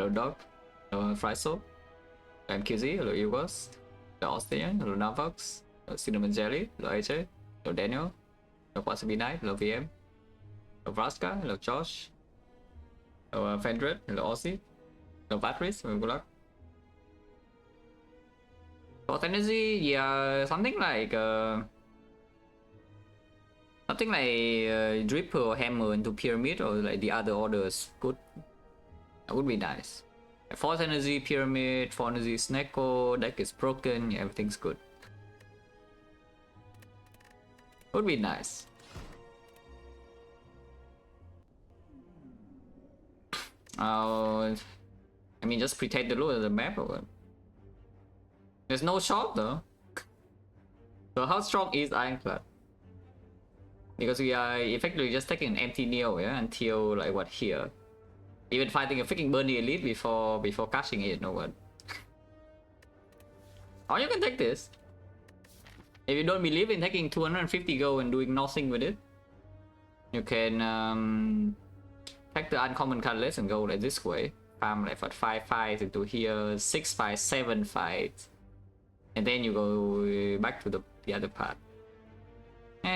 hello Dog, hello Fryso, MQZ, hello Ewas, hello Austin, hello Navox, hello Cinnamon Jelly, hello AJ, hello Daniel, hello Wasabi Knight, hello VM, hello Vraska, hello Josh, hello Fendred, hello Aussie, hello Patrice, hello good luck. For energy, yeah, something like Dripper or Hammer into Pyramid or like the other orders, good. That would be nice. Force Energy, Pyramid, Force Energy, Snecko, deck is broken, yeah, everything's good. Would be nice. I mean, just pretend to look at the map or what? There's no shot though. So how strong is Ironclad? Because we are effectively just taking an empty Neo, yeah, until like what here. Even fighting a freaking Burning Elite before catching it, no what? Or you can take this. If you don't believe in taking 250 gold and doing nothing with it, you can take the uncommon colorless and go like this way. Farm like what 5 fights into here, 6 fights, 7 fights, and then you go back to the other part.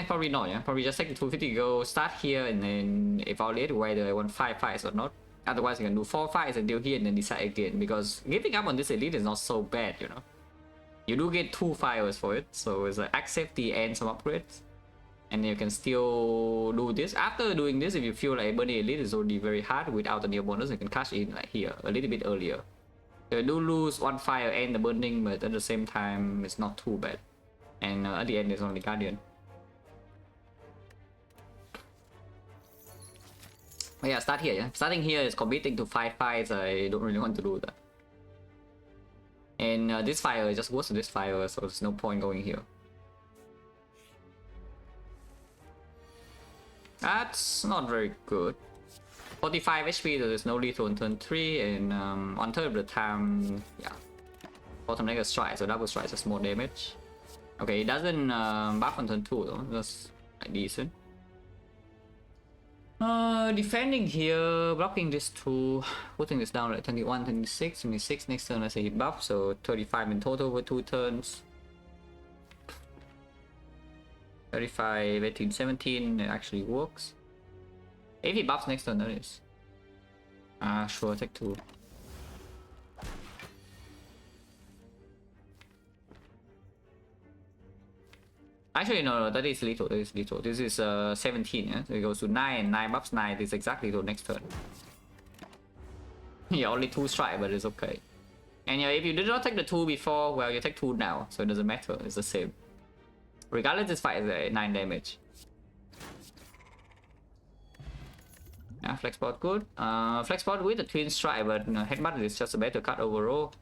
Probably not, yeah. Probably just take the 250 gold, start here, and then evaluate whether I want 5 fights or not. Otherwise, you can do 4 fights until here and then decide again. Because giving up on this elite is not so bad, you know. You do get 2 fires for it, so it's like accept the and some upgrades. And you can still do this. After doing this, if you feel like Burning Elite is already very hard without the Neo bonus, you can cash in like here, a little bit earlier. You do lose 1 fire and the burning, but at the same time, it's not too bad. And at the end, there's only Guardian. But yeah, start here, yeah. Starting here is committing to 5 fights. I don't really want to do that. And this fire is just worse than this fire, so there's no point going here. That's not very good. 45 HP, so there's no lethal on turn 3, and on turn of the time, yeah. Bottom leg strike, so double strike is more damage. Okay, it doesn't buff on turn 2 though, that's like, decent. Defending here, blocking this 2, putting this down like 21, 26, 26, next turn I say he buff, so 35 in total for 2 turns. 35, 18, 17, it actually works. If he buffs next turn, that is. Sure, take 2. Actually, no, that is lethal, that is lethal. This is 17, yeah? So it goes to 9, 9 buffs 9, this is exactly to next turn. Yeah, only 2 strike, but it's okay. And yeah, if you did not take the 2 before, well, you take 2 now, so it doesn't matter, it's the same. Regardless, this fight is 9 damage. Yeah, Flexport good. Flexport with the twin strike, but headbutt is just a better cut overall.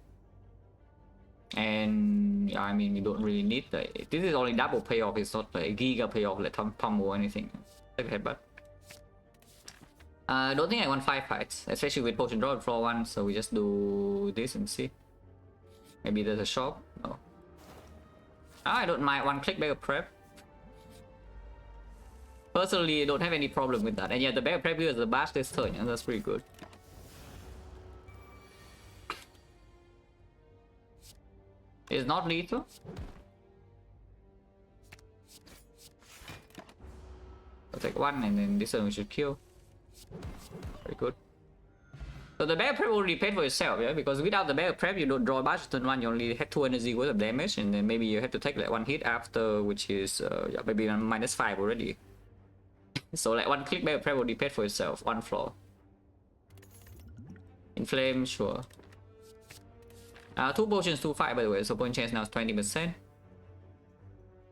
And yeah, I mean, you don't really need that. This is only double payoff, it's not like giga payoff like pummel or anything. Take a headbutt. I don't think I want 5 fights, especially with potion draw at floor 1, so we just do this and see. Maybe there's a shop. No. I don't mind 1 click bag prep. Personally, I don't have any problem with that. And yeah, the bag prep is the bash this turn, yeah, that's pretty good. It's not lethal. I'll take 1 and then this one we should kill. Very good. So the bag prep already paid for itself, yeah? Because without the bag prep you don't draw much turn 1, you only have 2 energy worth of damage, and then maybe you have to take like 1 hit after, which is yeah, maybe -5 already. So like 1 click bag prep already paid for itself, 1 floor. Inflame, sure. 2 potions, 2 fight by the way, so point chance now is 20%.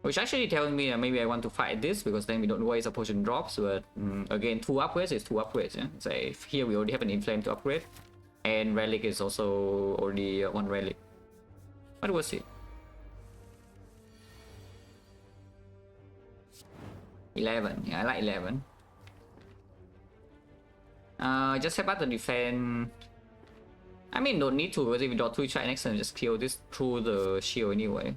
Which actually tells me that maybe I want to fight this, because then we don't waste a potion drops, but again, 2 upgrades is 2 upgrades, yeah? So if here we already have an inflame to upgrade, and relic is also already 1 relic. But we'll see. 11, yeah, I like 11. Just have to defend. I mean, don't need to, because if we draw 3 strike next turn, just kill this through the shield anyway.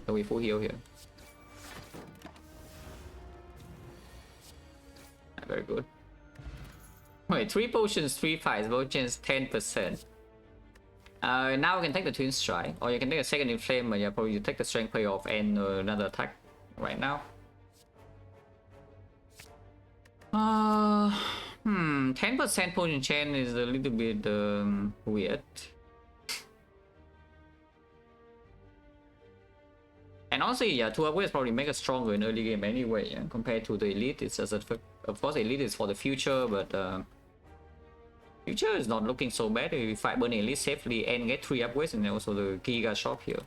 So we full heal here. Very good. Wait, 3 potions, 3 fights, both chance 10%. Now you can take the Twin Strike, or you can take a second Inflame, but yeah, probably you take the Strength Payoff and another attack right now. 10% potion chain is a little bit weird. And also, yeah, 2 upgrades probably make us stronger in early game anyway, yeah, compared to the Elite. It's just that, of course, Elite is for the future, but future is not looking so bad if you fight Burning Elite safely and get 3 upgrades, and also the Giga Shop here.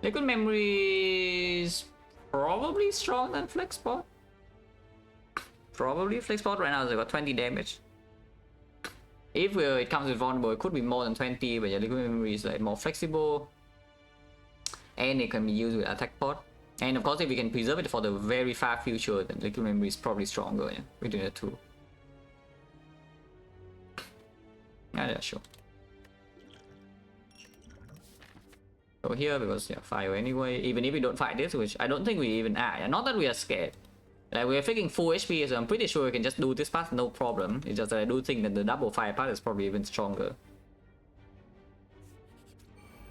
Liquid Memory is probably stronger than Flexpot. Probably Flexpot right now has got 20 damage. If it comes with vulnerable, it could be more than 20, but yeah, Liquid Memory is like more flexible. And it can be used with attack pod. And of course, if we can preserve it for the very far future, then Liquid Memory is probably stronger, yeah, between the two. Yeah, sure. Go here because, yeah, fire anyway. Even if we don't fight this, which I don't think we even are. Yeah, not that we are scared. Like, we're freaking full HP, so I'm pretty sure we can just do this part, no problem. It's just that I do think that the double fire part is probably even stronger.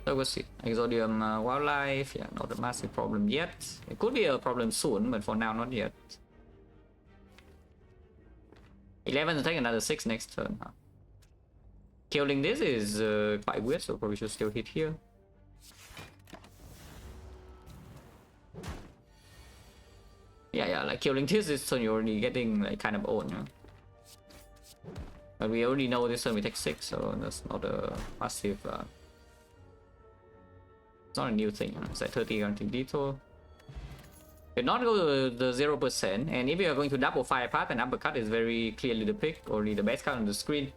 So we'll see. Exodium Wildlife, yeah, not a massive problem yet. It could be a problem soon, but for now, not yet. 11 to take another 6 next turn, huh? Killing this is quite weird, so probably should still hit here. Yeah, like killing this is turn you're already getting like kind of old, yeah? But we already know this turn we take 6, so that's not a massive it's not a new thing, you know? It's like 30 guaranteed detour. Did not go to the 0%, and if you are going to double fire path, then uppercut is very clearly the pick, already the best card on the screen,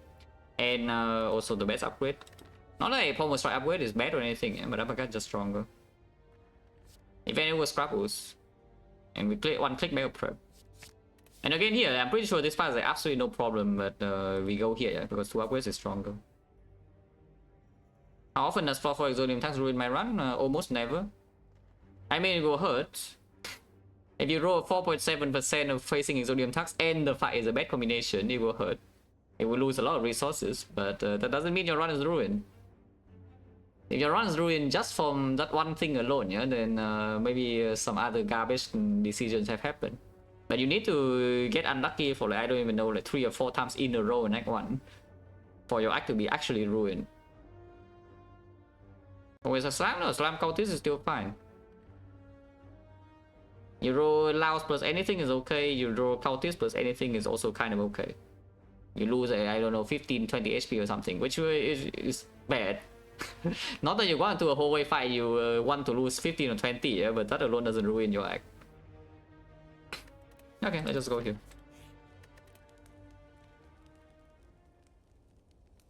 and also the best upgrade. Not that a pommel strike upgrade is bad or anything, yeah, but uppercut is just stronger. If any was Scrabbles, and we click one click mega prep. And again here, I'm pretty sure this part is like absolutely no problem, but we go here, yeah, because 2 upgrades is stronger. How often does 4 Exodium tax ruin my run? Almost never. I mean, it will hurt. If you roll 4.7% of facing Exodium tax and the fight is a bad combination, it will hurt. It will lose a lot of resources, but that doesn't mean your run is ruined. If your run is ruined just from that one thing alone, yeah, then maybe some other garbage decisions have happened. But you need to get unlucky for like, I don't even know, like 3 or 4 times in a row in Act 1 for your act to be actually ruined. With a slam? No, slam cultist is still fine. You roll Laos plus anything is okay, you roll cultist plus anything is also kind of okay. You lose, I don't know, 15, 20 HP or something, which is bad. Not that you want to a whole way fight, you want to lose 15 or 20, yeah, but that alone doesn't ruin your act. Okay, let's just go here.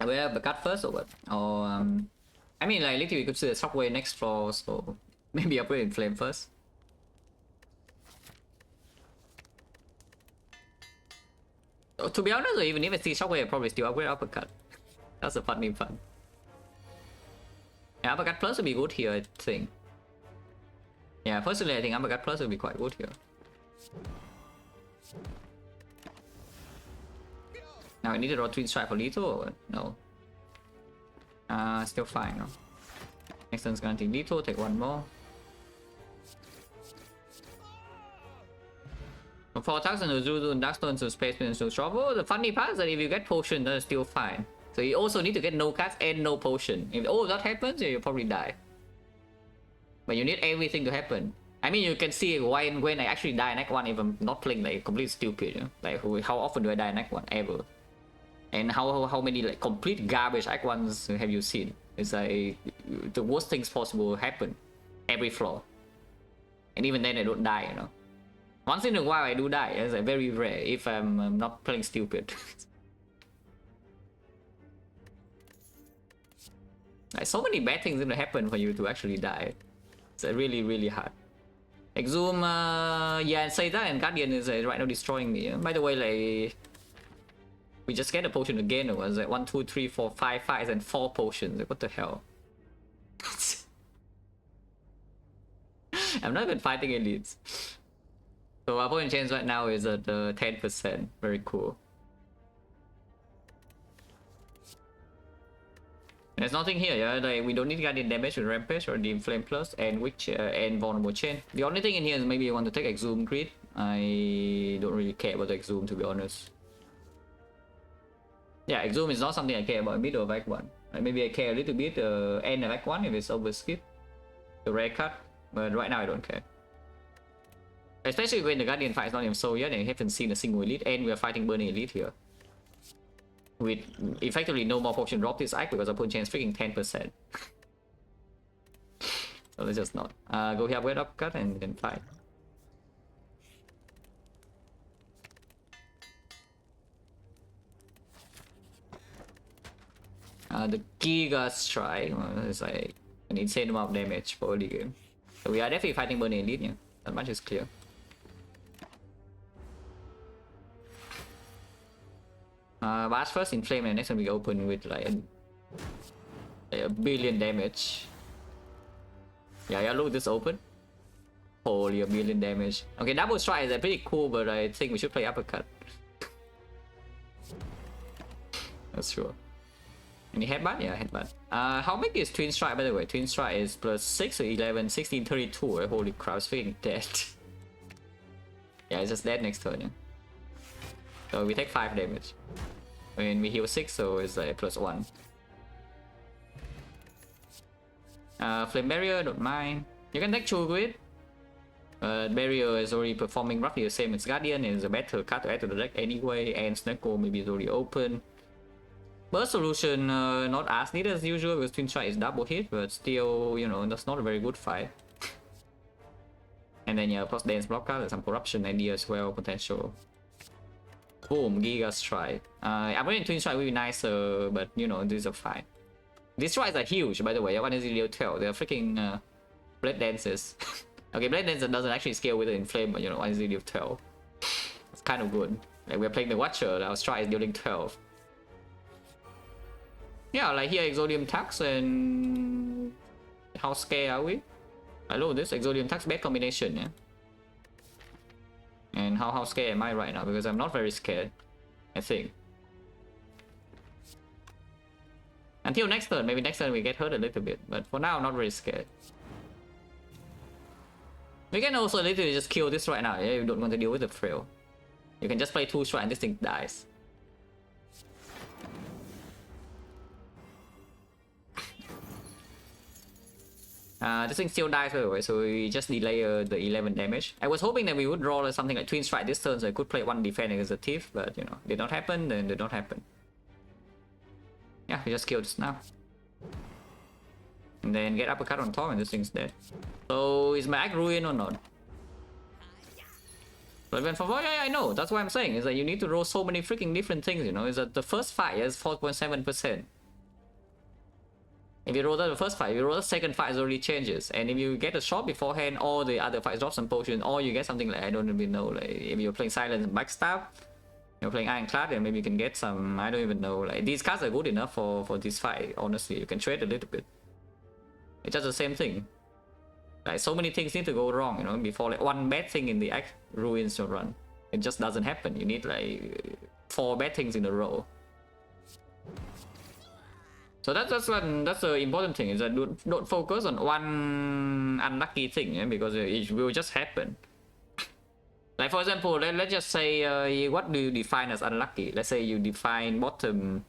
And we have the cut first or what? Or, I mean, like, literally we could see the shockwave next floor, so maybe upgrade in flame first. To be honest, even if I see shockwave, I probably still upgrade uppercut. That's a funny fun. Yeah, uppercut plus would be good here, I think. Yeah, personally, I think uppercut plus would be quite good here. Now I need to draw Twin Strike for lethal or what? No. Still fine, no? Next one's gonna take lethal, take 1 more. For attacks on the Zuzu and Darkstone to Space Pin to Trouble, the funny part is that if you get potion, then it's still fine. So you also need to get no cards and no potion. If all of that happens, you'll probably die. But you need everything to happen. I mean, you can see when I actually die in Act 1 if I'm not playing like complete stupid, you know? Like how often do I die in Act 1 ever? And how many like complete garbage Act 1s have you seen? It's like the worst things possible happen every floor. And even then I don't die, you know? Once in a while I do die, it's like very rare if I'm not playing stupid. Like so many bad things gonna happen for you to actually die. It's really, really hard. Exhume, yeah, say that, and Guardian is right now destroying me. By the way, like, we just get a potion again. It was like 1, 2, 3, 4, 5 fights and 4 potions. Like, what the hell? I'm not even fighting elites. So our point chance right now is at 10%. Very cool. There's nothing here, yeah. Like, we don't need Guardian damage with Rampage or the Inflame Plus and Witch and Vulnerable Chain. The only thing in here is maybe you want to take Exhume Grid. I don't really care about the Exhume, to be honest. Yeah, Exhume is not something I care about in middle of Act 1. Like, maybe I care a little bit end of Act 1 if it's overskip. The rare cut. But right now I don't care. Especially when the Guardian fight is not even so yet and you haven't seen a single elite and we are fighting Burning Elite here. With effectively no more potion drop this act because our opponent chance freaking 10%. So let's just not. Go here with upcut and then fight. The Giga Strike is like an insane amount of damage for early game. So we are definitely fighting Burning Elite, yeah. That much is clear. Blast first, Inflame, and next time we open with like a billion damage. Yeah, look this open. Holy, a billion damage. Okay, double strike is pretty cool, but I think we should play uppercut. That's sure. Any headbutt? Yeah, headbutt. How big is Twin Strike, by the way? Twin Strike is plus 6 or 11, 16, 32. Holy crap, it's freaking dead. Yeah, it's just dead next turn, yeah. So we take 5 damage. I mean, we heal 6, so it's like plus 1. Flame Barrier, don't mind. You can take True Grid. Barrier is already performing roughly the same as Guardian. It's a better card to add to the deck anyway. And Snecko maybe is already open. Burst Solution, not as needed as usual because Twin Strike is double hit, but still, you know, that's not a very good fight. And then, yeah, plus Dance Block card, there's some Corruption idea as well, potential. Boom, Giga Strike. I'm running Twin Strike would be nicer, but you know, this is a fight. These strikes are huge, by the way. 1 is level 12. They're freaking Blade Dances. Okay, Blade Dancer doesn't actually scale with the Inflame, but you know, 1 is level 12. It's kind of good. Like, we're playing the Watcher, our strike is dealing 12. Yeah, like here, Exodium Tax, and how scared are we? I love this. Exodium Tax, bad combination, yeah. And how scared am I right now? Because I'm not very scared, I think. Until next turn, maybe next turn we get hurt a little bit, but for now, not very scared. We can also literally just kill this right now, yeah? You don't want to deal with the frail. You can just play 2 strike and this thing dies. This thing still dies by the way, so we just delay the 11 damage. I was hoping that we would draw something like Twin Strike this turn so I could play 1 defend against the Thief, but you know, did not happen, then did not happen. Yeah, we just kill this now. And then get uppercut on top and this thing's dead. So is my act ruined or not? But when for yeah, I know, that's what I'm saying, is that you need to roll so many freaking different things, you know, is that the first fight is 4.7%. If you roll the first fight, you roll the second fight, it already changes. And if you get a shot beforehand, all the other fights drop some potions, or you get something like, I don't even know, like if you're playing Silence and Backstab, you're playing Ironclad, and maybe you can get some, I don't even know, like these cards are good enough for this fight, honestly. You can trade a little bit. It's just the same thing. Like so many things need to go wrong, you know, before like 1 bad thing in the act ruins your run. It just doesn't happen. You need like 4 bad things in a row. So that's the important thing, is that don't focus on 1 unlucky thing, yeah? Because it will just happen. Like for example, let's just say what do you define as unlucky? Let's say you define bottom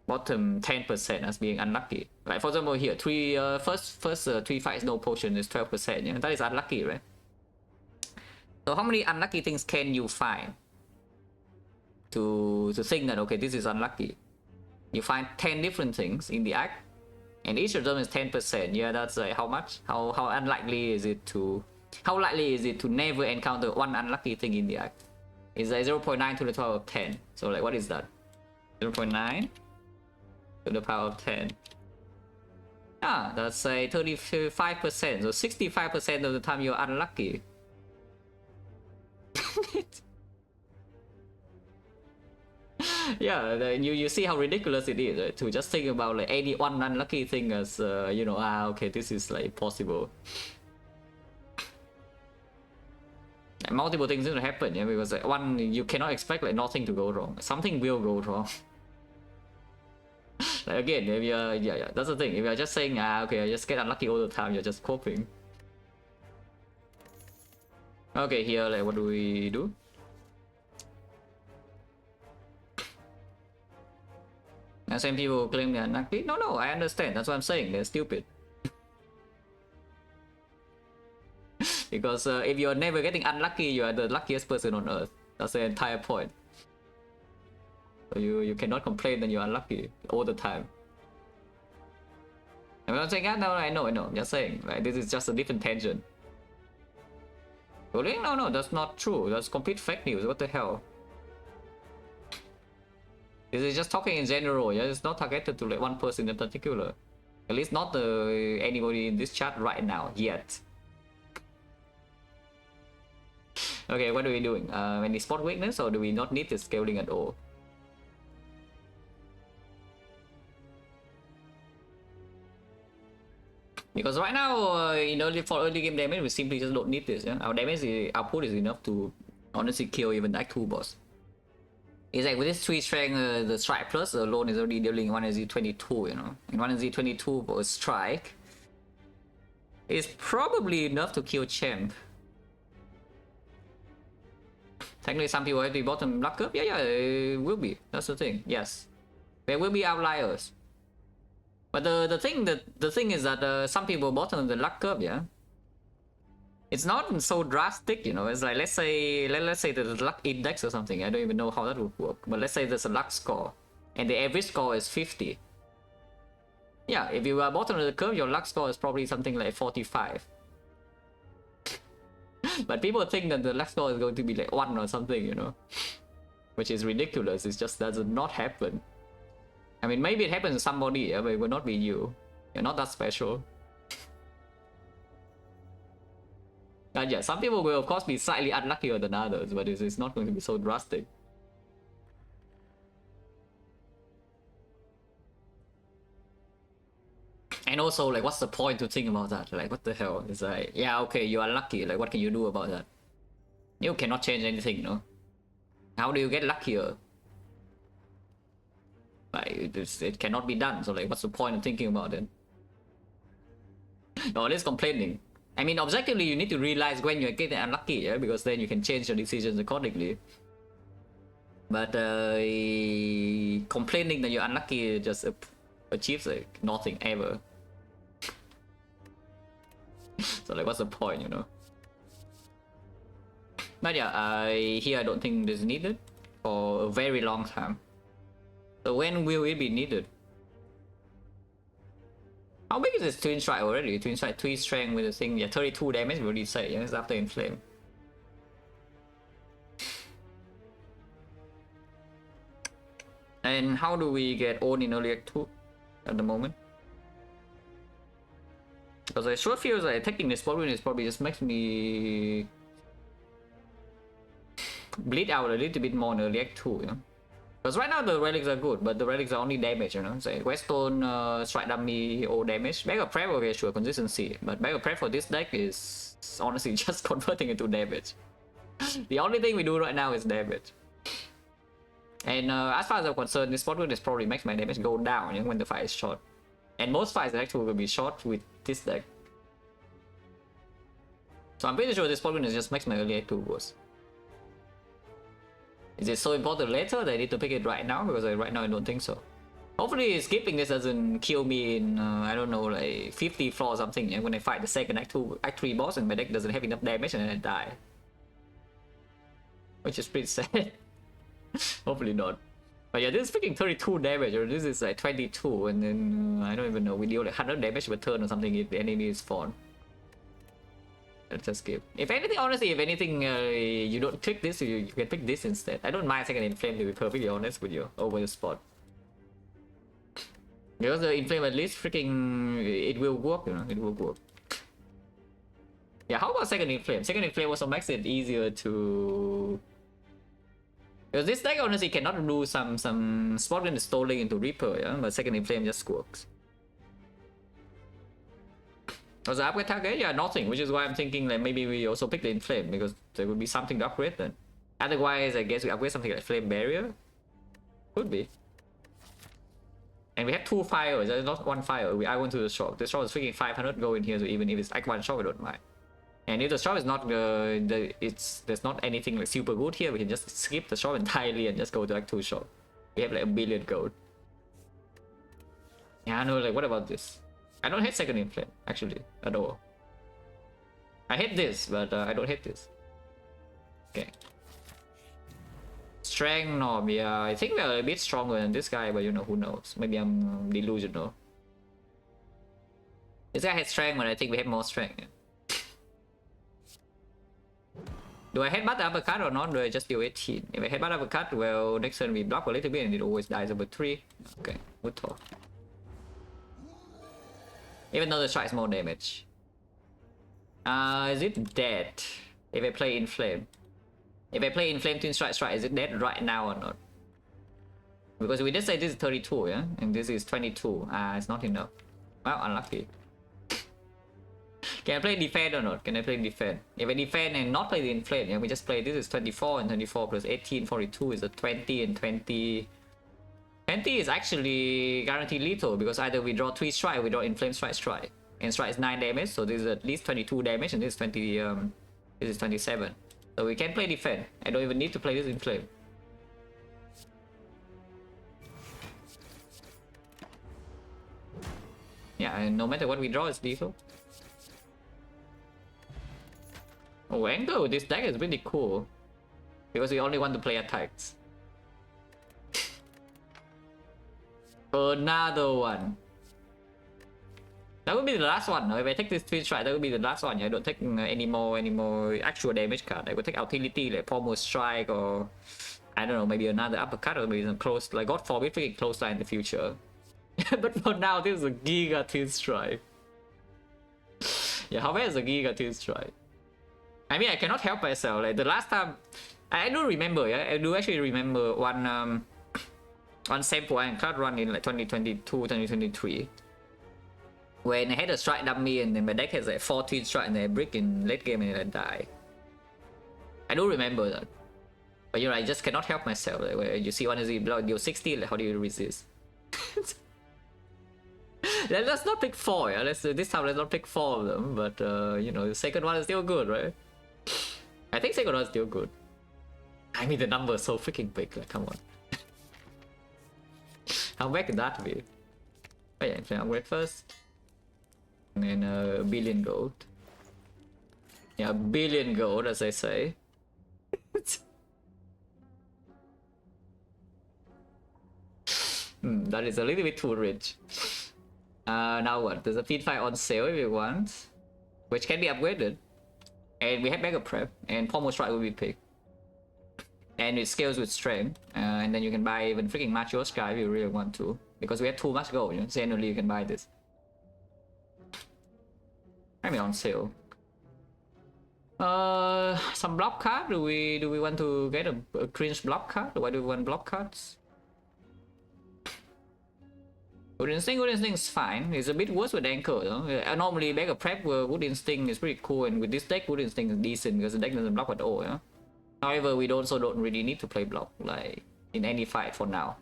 10% as being unlucky. Like for example here, first 3 fights no potion is 12%. Yeah? That is unlucky, right? So how many unlucky things can you find to think that okay, this is unlucky? You find 10 different things in the act, and each of them is 10%. Yeah, that's like how much? How unlikely is it to? How likely is it to never encounter 1 unlucky thing in the act? It's like 0.9 to the power of 10. So like, what is that? 0.9 to the power of 10. Ah, that's like 35%. So 65% of the time you're unlucky. Yeah, you see how ridiculous it is, right? To just think about like 81 unlucky thing as you know, okay, this is like possible. multiple things going to happen, yeah, because like, one, you cannot expect like nothing to go wrong. Something will go wrong. Like again, if you're, yeah, that's the thing. If you're just saying, okay, I just get unlucky all the time, you're just coping. Okay, here, like, what do we do? And same people claim they're unlucky. No, I understand. That's what I'm saying. They're stupid. Because if you're never getting unlucky, you are the luckiest person on earth. That's the entire point. So you cannot complain that you're unlucky all the time. And I'm saying, no, I know. I'm just saying, like, this is just a different tangent. Really? No, that's not true. That's complete fake news. What the hell? This is just talking in general. Yeah, it's not targeted to like one person in particular. At least not anybody in this chat right now yet. Okay, what are we doing? Any spot weakness, or do we not need this scaling at all? Because right now, for early game damage, we simply just don't need this. Yeah? Our damage output is enough to honestly kill even Act 2 boss. It's like with this 3 strength, the strike plus alone is already dealing 1Z22, you know. And 1Z22 for a strike is probably enough to kill champ. Technically, some people have the bottom luck curve. Yeah, it will be. That's the thing. Yes, there will be outliers. But the thing is that some people bottom the luck curve. Yeah, it's not so drastic. You know, it's like let's say there's a luck index or something. I don't even know how that would work. But let's say there's a luck score, and the average score is 50. Yeah, if you are bottom of the curve, your luck score is probably something like 45. But people think that the luck score is going to be like 1 or something, you know, which is ridiculous. It just does not happen. I mean, maybe it happens to somebody, yeah, but it will not be you. You're not that special. And yeah, some people will of course be slightly unluckier than others, but it's not going to be so drastic. And also, like, what's the point to think about that? Like, what the hell? It's like, yeah, okay, you are lucky. Like, what can you do about that? You cannot change anything, no? How do you get luckier? Like, it cannot be done. So, like, what's the point of thinking about it? Or at least complaining. I mean, objectively, you need to realize when you're getting unlucky, yeah? Because then you can change your decisions accordingly. But complaining that you're unlucky just achieves like nothing ever. So like, what's the point, you know? But yeah, here I don't think this is needed for a very long time. So when will it be needed? How big is this twin strike already? Twin strike 3 strength with the thing, yeah, 32 damage we already say, yeah, it's after inflame. And how do we get owned in early act 2 at the moment? Because I sure feels like taking this spot win is probably just makes me bleed out a little bit more in early act 2, you know? Because right now the relics are good, but the relics are only damage, you know? Say Westone, strike dummy, or damage. Bag of prep, okay, sure, consistency. But bag of prep for this deck is honestly just converting into damage. The only thing we do right now is damage. And as far as I'm concerned, this spot win is probably makes my damage go down, you know, when the fight is short. And most fights actually will be short with this deck. So I'm pretty sure this spot win just makes my early act 2 worse. Is it so important later that I need to pick it right now? Because right now I don't think so. Hopefully skipping this doesn't kill me in, I don't know, like 50 floor or something, yeah, when I fight the second act 3 boss and my deck doesn't have enough damage and then I die. Which is pretty sad. Hopefully not. But yeah, this is freaking 32 damage, or this is like 22, and then I don't even know, we deal like 100 damage per turn or something if the enemy is spawned. Let's just skip. If anything, honestly, if anything, you don't pick this, you can pick this instead. I don't mind second inflame, to be perfectly honest with you, over the spot. Because the inflame at least freaking, it will work, you know, it will work. Yeah, how about second inflame? Second inflame also makes it easier to... Because this deck honestly cannot do some spot when stalling into Reaper, yeah? But second inflame just works. Was the upgrade target? Yeah, nothing, which is why I'm thinking like maybe we also pick the Inflame because there would be something to upgrade then. Otherwise, I guess we upgrade something like Flame Barrier. Could be. And we have 2 fires, there's not 1 fire. I went to the shop. The shop is freaking 500 go in here, so even if it's like 1 shop, I don't mind. And if the shop is not there's not anything like super good here, we can just skip the shop entirely and just go to like 2 shop. We have like 1 billion gold. Yeah, I know, like what about this? I don't hate second Inflame, actually, at all. I hate this, but I don't hate this. Okay. Strength norm, yeah, I think we are a bit stronger than this guy, but you know, who knows? Maybe I'm delusional. This guy has strength, but I think we have more strength. Yeah. Do I headbutt the uppercut or not? Do I just deal 18? If I headbutt uppercut, well, next turn we block a little bit and it always dies over 3. Okay, good talk. Even though the strike is more damage. Is it dead? If I play Inflame? If I play Inflame Twin Strike, is it dead right now or not? Because we just say this is 32, yeah? And this is 22. It's not enough. Well, unlucky. Can I play Defend or not? Can I play Defend? If I Defend and not play the Inflame, yeah, we just play this is 24 and 24 plus 18, 42 is a 20 and 20. 20 is actually guaranteed lethal because either we draw 3 strike or we draw Inflame Strike. And strike is 9 damage, so this is at least 22 damage and this is 20 this is 27. So we can play Defend. I don't even need to play this Inflame. Yeah, and no matter what we draw, it's lethal. Oh, Anchor with this deck is really cool. Because we only want to play attacks. Another one. That would be the last one. If I take this Twin Strike, that would be the last one. I don't take any more actual damage card. I would take utility like Pommel Strike or I don't know, maybe another uppercut or maybe some close, like God forbid, freaking close line in the future. But for now, this is a Giga Twin Strike. Yeah, how bad is a Giga Twin Strike? I mean, I cannot help myself. Like the last time, I do remember. Yeah, I do actually remember one sample Ironclad run in like 2022, 2023. When I had a strike dummy and then my deck has like 14 strike and then I brick in late game and then I die. I do remember that. But you know, I just cannot help myself. Like, when you see one is deal 60, like, how do you resist? Let's not pick 4, yeah? This time let's not pick 4 of them, but you know, the second one is still good, right? I think second one is still good. I mean, the number is so freaking big, like, come on. How bad could that be? Oh yeah, can I upgrade first? And then a billion gold. Yeah, a billion gold, as I say. That is a little bit too rich. Now what? There's a feed fight on sale if you want, which can be upgraded. And we have Mega Prep, and Pommel Strike will be picked. And it scales with strength, and then you can buy even freaking Matryoshka if you really want to. Because we have too much gold, you know? Generally you can buy this. I mean on sale. Some block card. Do we want to get a cringe block card? Why do we want block cards? Good Instinct is fine. It's a bit worse with Anchor though. Normally Mega Prep Good Instinct is pretty cool, and with this deck Good Instinct is decent because the deck doesn't block at all, yeah? However, we also don't really need to play block like in any fight for now.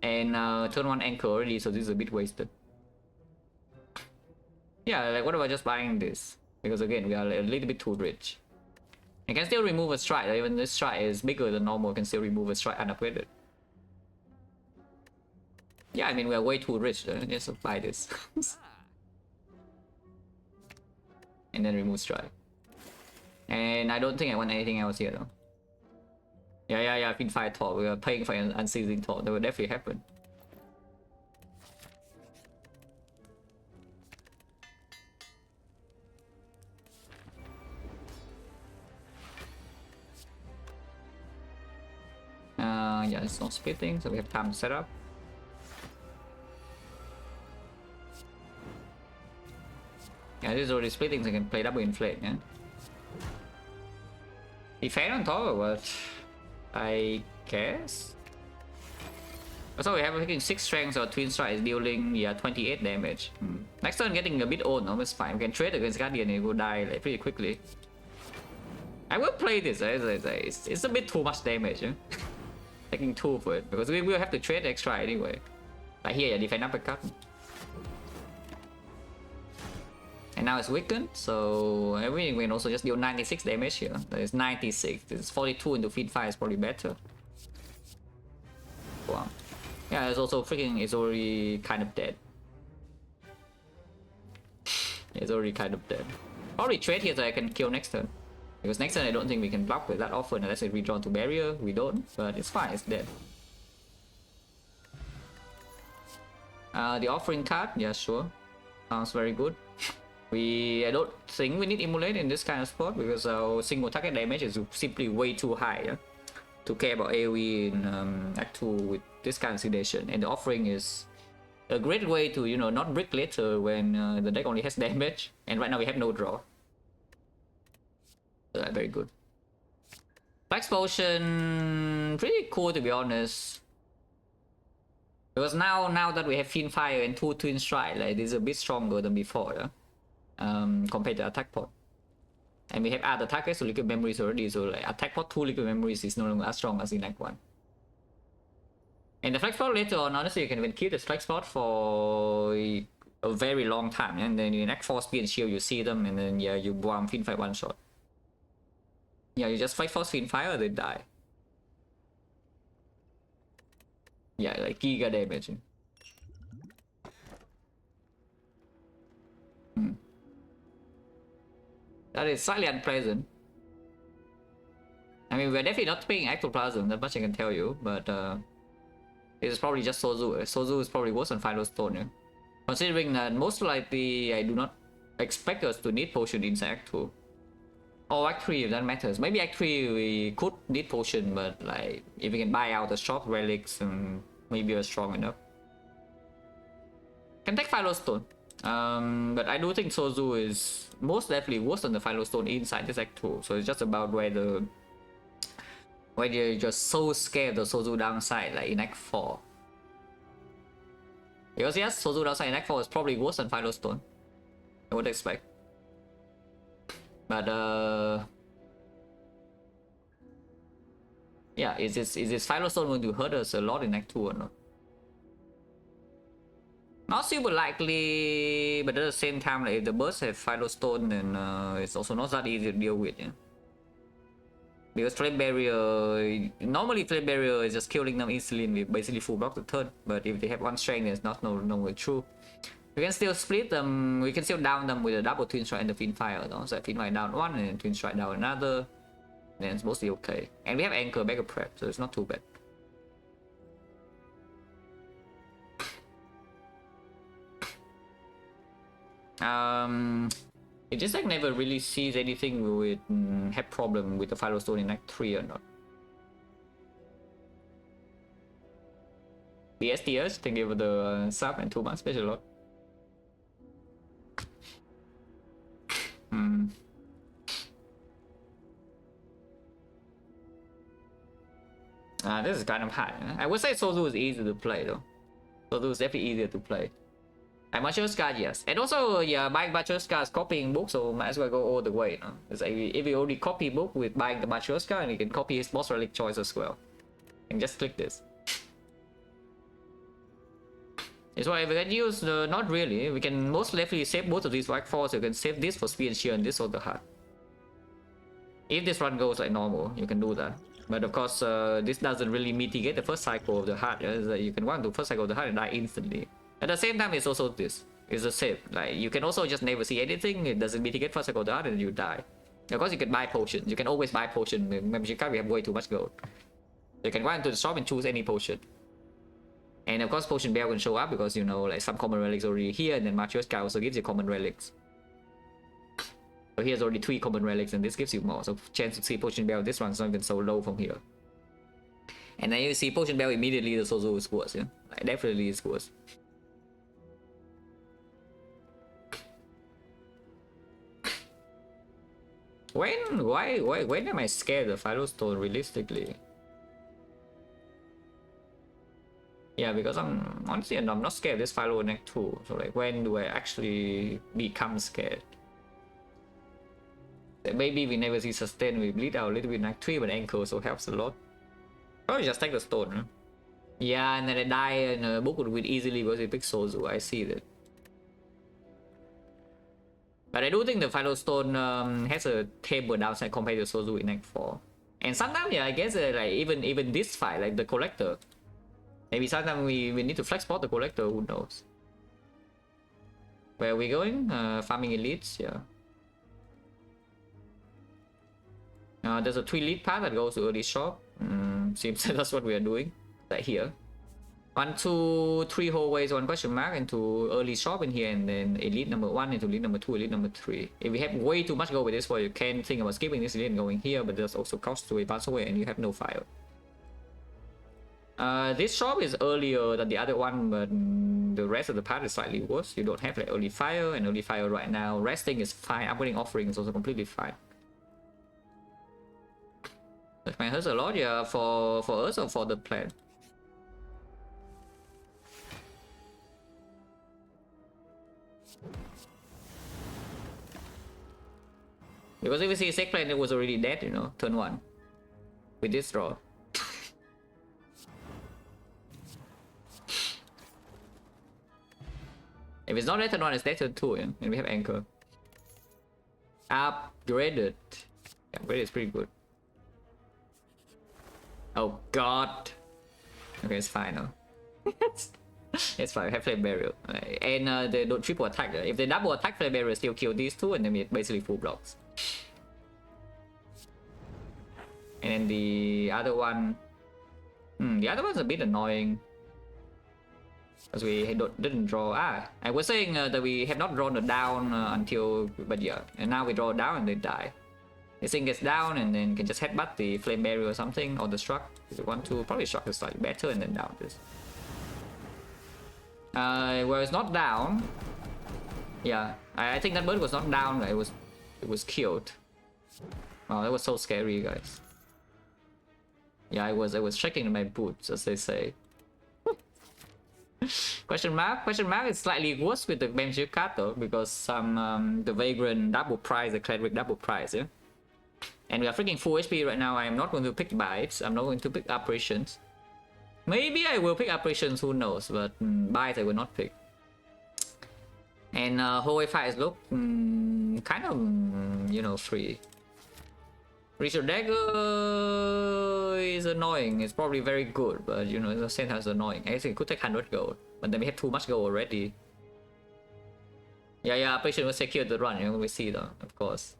And turn 1 Anchor already, so this is a bit wasted. Yeah, like what about just buying this? Because again, we are a little bit too rich. I can still remove a strike. Even this strike is bigger than normal, I can still remove a strike unupgraded. Yeah, I mean, we are way too rich. Just buy this. And then remove strike. And I don't think I want anything else here though. Yeah, Fin Fire Talk. We are paying for an unceasing talk. That will definitely happen. Yeah, it's not splitting, so we have time to set up. Yeah, this is already splitting, so I can play double inflate, yeah? Defend on top or what? I guess? So we have taking 6 strengths or twin strike is dealing 28 damage. Next turn getting a bit old, no, it's fine. We can trade against Guardian and it will die like pretty quickly. I will play this. It's a bit too much damage. Taking 2 for it because we will have to trade extra anyway. Like here, defend uppercut. And now it's weakened, so everything can also just deal 96 damage here. That is 96. This is 42 into feed 5 is probably better. Wow. Yeah, it's also freaking. It's already kind of dead. It's already kind of dead. Probably trade here so I can kill next turn. Because next turn I don't think we can block with that often unless it redrawn to barrier. We don't, but it's fine. It's dead. The offering card, yeah, sure. Sounds very good. I don't think we need Immolate in this kind of spot because our single target damage is simply way too high, yeah? To care about AoE in Act 2 with this kind of sedation. And the offering is a great way to, you know, not brick later when the deck only has damage. And right now we have no draw. Very good. Flex Potion, pretty cool to be honest. Because now that we have Fiend Fire and 2 Twin Strike, like this is a bit stronger than before, yeah? Compared to Attack Pod. And we have other targets to Liquid Memories already, so like Attack Pod 2 Liquid Memories is no longer as strong as in Act 1. And the Flex Pod later on, honestly, you can even keep the Flex Pod for a very long time, and then in Act 4 Speed and Shield you see them, and then yeah, you bomb Fiend Fire one shot. Yeah, you just fight Force Fiend Fire, they die. Yeah, like giga damage. That is slightly unpleasant. I mean, we're definitely not playing Ectoplasm, that much I can tell you, but it's probably just Sozu. Sozu is probably worse than Final Stone, yeah? Considering that most likely I do not expect us to need potion in Act 2. Or Act 3 if that matters. Maybe Act 3 we could need potion, but like if we can buy out the shop relics and maybe we're strong enough. Can take Final Stone. But I do think Sozu is most definitely worse than the Final Stone inside this Act 2. So it's just about whether you're just so scared of the Sozu downside like in Act 4. Because yes, Sozu downside in Act 4 is probably worse than Final Stone. I would expect. But yeah, is this Final Stone going to hurt us a lot in Act 2 or not? Not super likely, but at the same time, like, if the birds have Final Stone, then it's also not that easy to deal with, yeah? Because Flame Barrier, normally Flame Barrier is just killing them easily and we basically full block the turn. But if they have one strength, it's not no longer true. We can still split them, we can still down them with a double Twin Strike and the Fiend Fire, though. So Fiend Fire down one and then Twin Strike down another. Then it's mostly okay. And we have Anchor backup prep, so it's not too bad. It just like never really sees anything with have problem with the Final Stone in Act 3 or not. The STS, thank you for the sub and 2 months special lot. This is kind of hard. I would say Sozu is easy to play though. Sozu is definitely easier to play. And Matryoshka, yes. And also, yeah, buying Matryoshka is copying book, so might as well go all the way. No? It's like if you already copy book with buying the Matryoshka, and you can copy his boss relic choice as well. And just click this. It's why we can use the, not really. We can most likely save both of these white fours. You can save this for speed and shield and this for the heart. If this run goes like normal, you can do that. But of course, this doesn't really mitigate the first cycle of the heart. You can run the first cycle of the heart and die instantly. At the same time, it's also this. It's the same. Like, you can also just never see anything. It doesn't mitigate first cycle of the heart and you die. Of course, you can buy potions. You can always buy potion. Membership card, we have way too much gold. You can go into the shop and choose any potion. And of course, Potion Bell can show up because, you know, like some common relics already here, and then Matryoshka also gives you common relics. So here's already 3 common relics, and this gives you more. So chance to see Potion Bell, this one's not even so low from here. And then you see Potion Bell immediately, the Sozu is worse, yeah? Like, definitely is worse. When am I scared of Final Stone realistically? Yeah, Yeah, because I'm honestly I'm not scared of this Philo in Act 2. So like, when do I actually become scared? Maybe we never see sustain, we bleed out a little bit in Act 3, but Anchor also helps a lot. Probably just take the stone, huh? Yeah, and then I die in a book would easily because we pick Sozu, I see that. But I do think the Philo Stone has a table downside compared to Sozu in Act 4. And sometimes, yeah, I guess like even this fight, like the Collector. Maybe sometimes we need to flex spot the Collector, who knows. Where are we going? Farming elites, yeah. There's a 3 lead path that goes to early shop. Seems that's what we are doing. Right here. 1, 2, 3 hallways, 1 question mark into early shop in here, and then elite number 1 into elite number 2, elite number 3. If we have way too much go with this, well, you can think about skipping this elite and going here, but there's also cost to a pass away and you have no fire. This shop is earlier than the other one, but the rest of the path is slightly worse. You don't have like early fire, and early fire right now. Resting is fine, upgrading offering is also completely fine. That might hurt a lot, yeah, for us or for the plan. Because if we see Sec plan, it was already dead, you know, turn 1. With this draw. If it's not dead turn 1, it's dead turn 2, yeah? And we have Anchor. Upgraded. Yeah, upgraded is pretty good. Oh god. Okay, it's fine now. It's fine, we have Flame Barrier. And they don't triple attack. If they double attack, Flame Barrier still kill these two, and then it's basically full blocks. And then the other one... the other one's a bit annoying. Because we didn't draw... I was saying that we have not drawn the down until... But yeah, and now we draw down and they die. This thing gets down and then can just headbutt the Flame Barrier or something, or the Struck. If you want to, probably Struck is slightly better and then down this. Where it's not down... Yeah, I think that bird was not down, it was killed. Oh, that was so scary, guys. Yeah, I was checking my boots, as they say. Question mark is slightly worse with the Benji card though, because the Vagrant double price, the Cleric double price, yeah? And we are freaking full HP right now. I am not going to pick bites, I'm not going to pick operations. Maybe I will pick operations, who knows, but bites I will not pick. And hallway fights look kind of, you know, free. Richard Dagger is annoying. It's probably very good, but you know, at the same time it's annoying. I think it could take 100 gold, but then we have too much gold already. Yeah, operation will secure the run. You know, we see though, of course.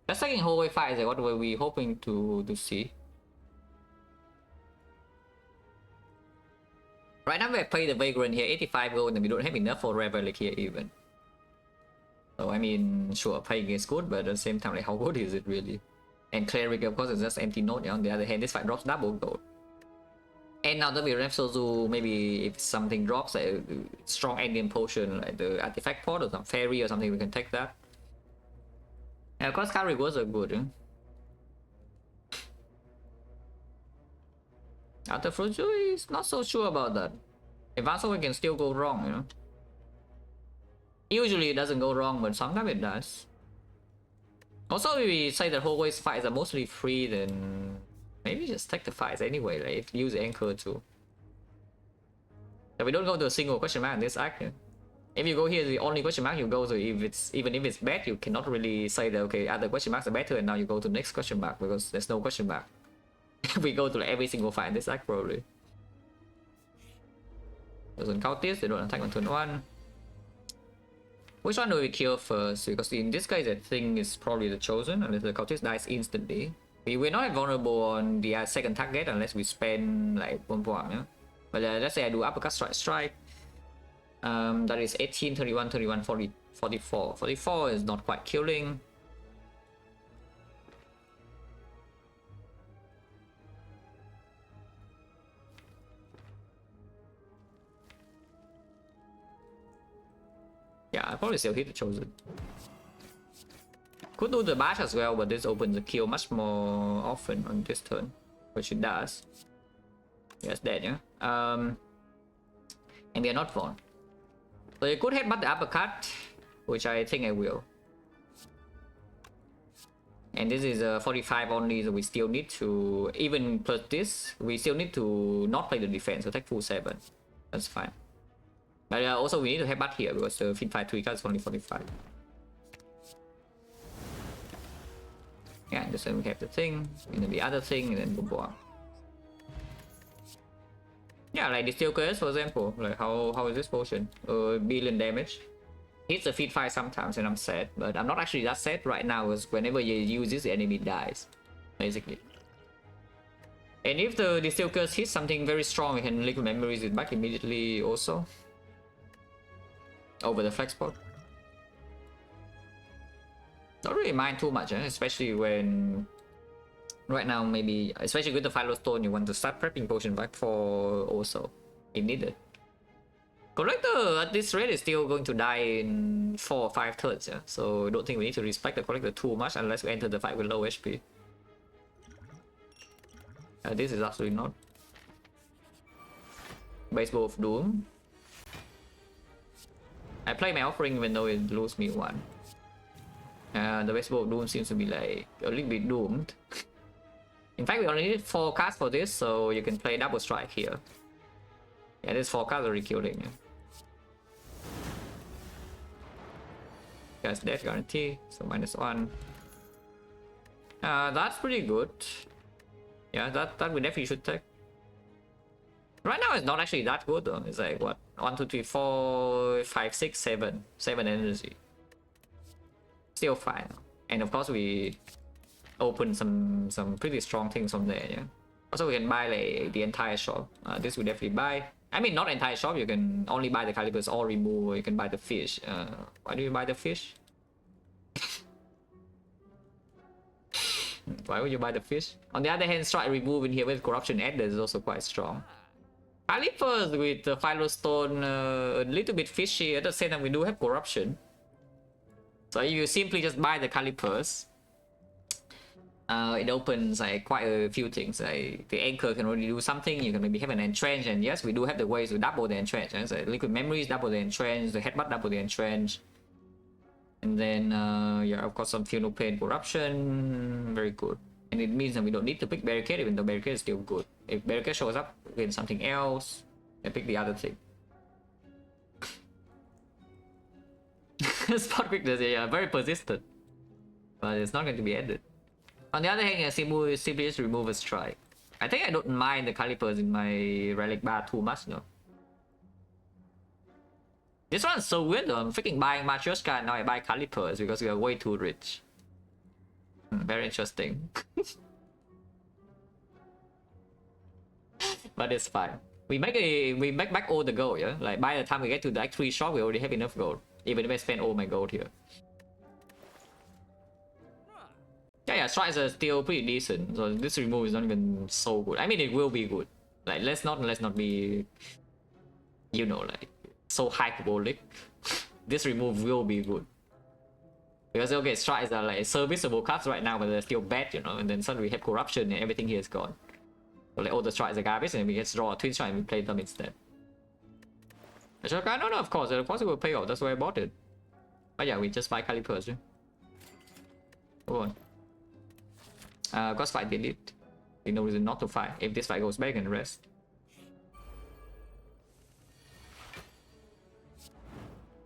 Just taking hallway fights, what were we hoping to see? Right now we play the Vagrant here, 85 gold, and we don't have enough for Relic here even. So I mean, sure, playing is good, but at the same time, like, how good is it really? And Cleric, of course, is just empty note. On the other hand, this fight drops double gold. And now that we have Sozu, maybe if something drops, like strong ending potion, like the artifact pod or some fairy or something, we can take that. And of course, card rewards are good. After Fruju is not so sure about that. Advanced we can still go wrong, you know. Usually it doesn't go wrong, but sometimes it does. Also, if we say that hallways fights are mostly free, then maybe just take the fights anyway, like use Anchor too. So we don't go to a single question mark in this act. If you go here, the only question mark you go to, even if it's bad, you cannot really say that okay, other question marks are better, and now you go to the next question mark because there's no question mark. We go to like every single fight in this act probably. Doesn't count this, they don't attack on turn 1. Which one do we kill first? Because in this case, I think it's probably the Chosen, unless the cultist dies instantly. We're not vulnerable on the second target unless we spend like 1 point, yeah? But let's say I do uppercut strike. That is 18, 31, 31, 40, 44. 44 is not quite killing. Yeah, I probably still hit the Chosen. Could do the bash as well, but this opens the kill much more often on this turn, which it does. Yes, dead, yeah. And we are not fallen. So you could headbutt the uppercut, which I think I will. And this is a 45 only, so we still need to, even plus this, we still need to not play the defense, so take full 7. That's fine. But also we need to headbutt here because the fin 5-3 card is only 45. Yeah, just then we have the thing, and then the other thing, and then boom, boom. Yeah, like the steel curse, for example. Like how is this potion? Billion damage. Hits the feed 5 sometimes, and I'm sad, but I'm not actually that sad right now. Because whenever you use this, the enemy dies, basically. And if the steel curse hits something very strong, we can liquid memories it back immediately also. Over the flex pot. Don't really mind too much, especially when right now maybe, especially with the Firestone, you want to start prepping potion back for also if needed. Collector at this rate is still going to die in 4 or 5 turns, yeah. So I don't think we need to respect the collector too much unless we enter the fight with low HP. This is absolutely not. Baseball of Doom. I play my offering even though it lose me 1. The Baseball of Doom seems to be like a little bit doomed. In fact, we only need 4 cards for this, so you can play double strike here. Yeah, this 4 cards already killing you. Guys, death guarantee, so -1. That's pretty good. Yeah, that we definitely should take. Right now it's not actually that good though. It's like what, 1, 2, 3, 4, 5, 6, 7. 7 energy. Still fine. And of course we open some pretty strong things from there, yeah. Also we can buy like the entire shop. This we definitely buy. I mean, not entire shop, you can only buy the calibers or remove, or you can buy the fish. Why do you buy the fish? Why would you buy the fish? On the other hand, strike remove in here with corruption added is also quite strong. Calipers with the Firestone, a little bit fishy. At the same time, we do have corruption. So if you simply just buy the calipers, it opens like quite a few things. Like the anchor can already do something. You can maybe have an entrench, and yes, we do have the ways to double the entrench. So liquid memories double the entrench, the headbutt double the entrench, and then yeah, of course some funeral pain corruption, very good. And it means that we don't need to pick barricade, even though barricade is still good. If barricade shows up, we get something else, and pick the other thing. Spot quickness, yeah, very persistent, but it's not going to be ended. On the other hand, simply just remove a strike. I think I don't mind the calipers in my relic bar too much, though. This one's so weird though. I'm freaking buying Matryoshka and now I buy calipers because we are way too rich. Very interesting. But it's fine. We make back all the gold, yeah? Like by the time we get to the Act 3 shop, we already have enough gold. Even if I spend all my gold here. Yeah, strikes are still pretty decent. So this remove is not even so good. I mean, it will be good. Like let's not be, you know, like so hyperbolic. This remove will be good. Because okay, strikes are like serviceable cards right now, but they're still bad, you know. And then suddenly we have corruption and everything here is gone. So like all the strikes are garbage, and we just draw a twin strike and we play them instead. No, of course it will pay off. That's why I bought it. But yeah, we just buy calipers. Yeah? Go on. Cost fight delete. There's no reason not to fight. If this fight goes back and rest.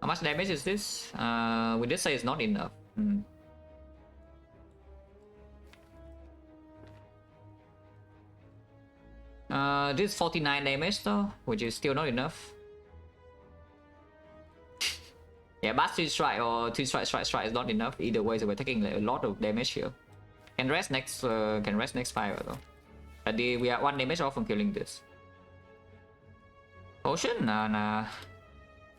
How much damage is this? We did say it's not enough. This is 49 damage though, which is still not enough. Yeah, but twin strike or twin strike is not enough either way, so we're taking like a lot of damage here. Can rest next fire though. But we are 1 damage off from killing this. Potion? Nah.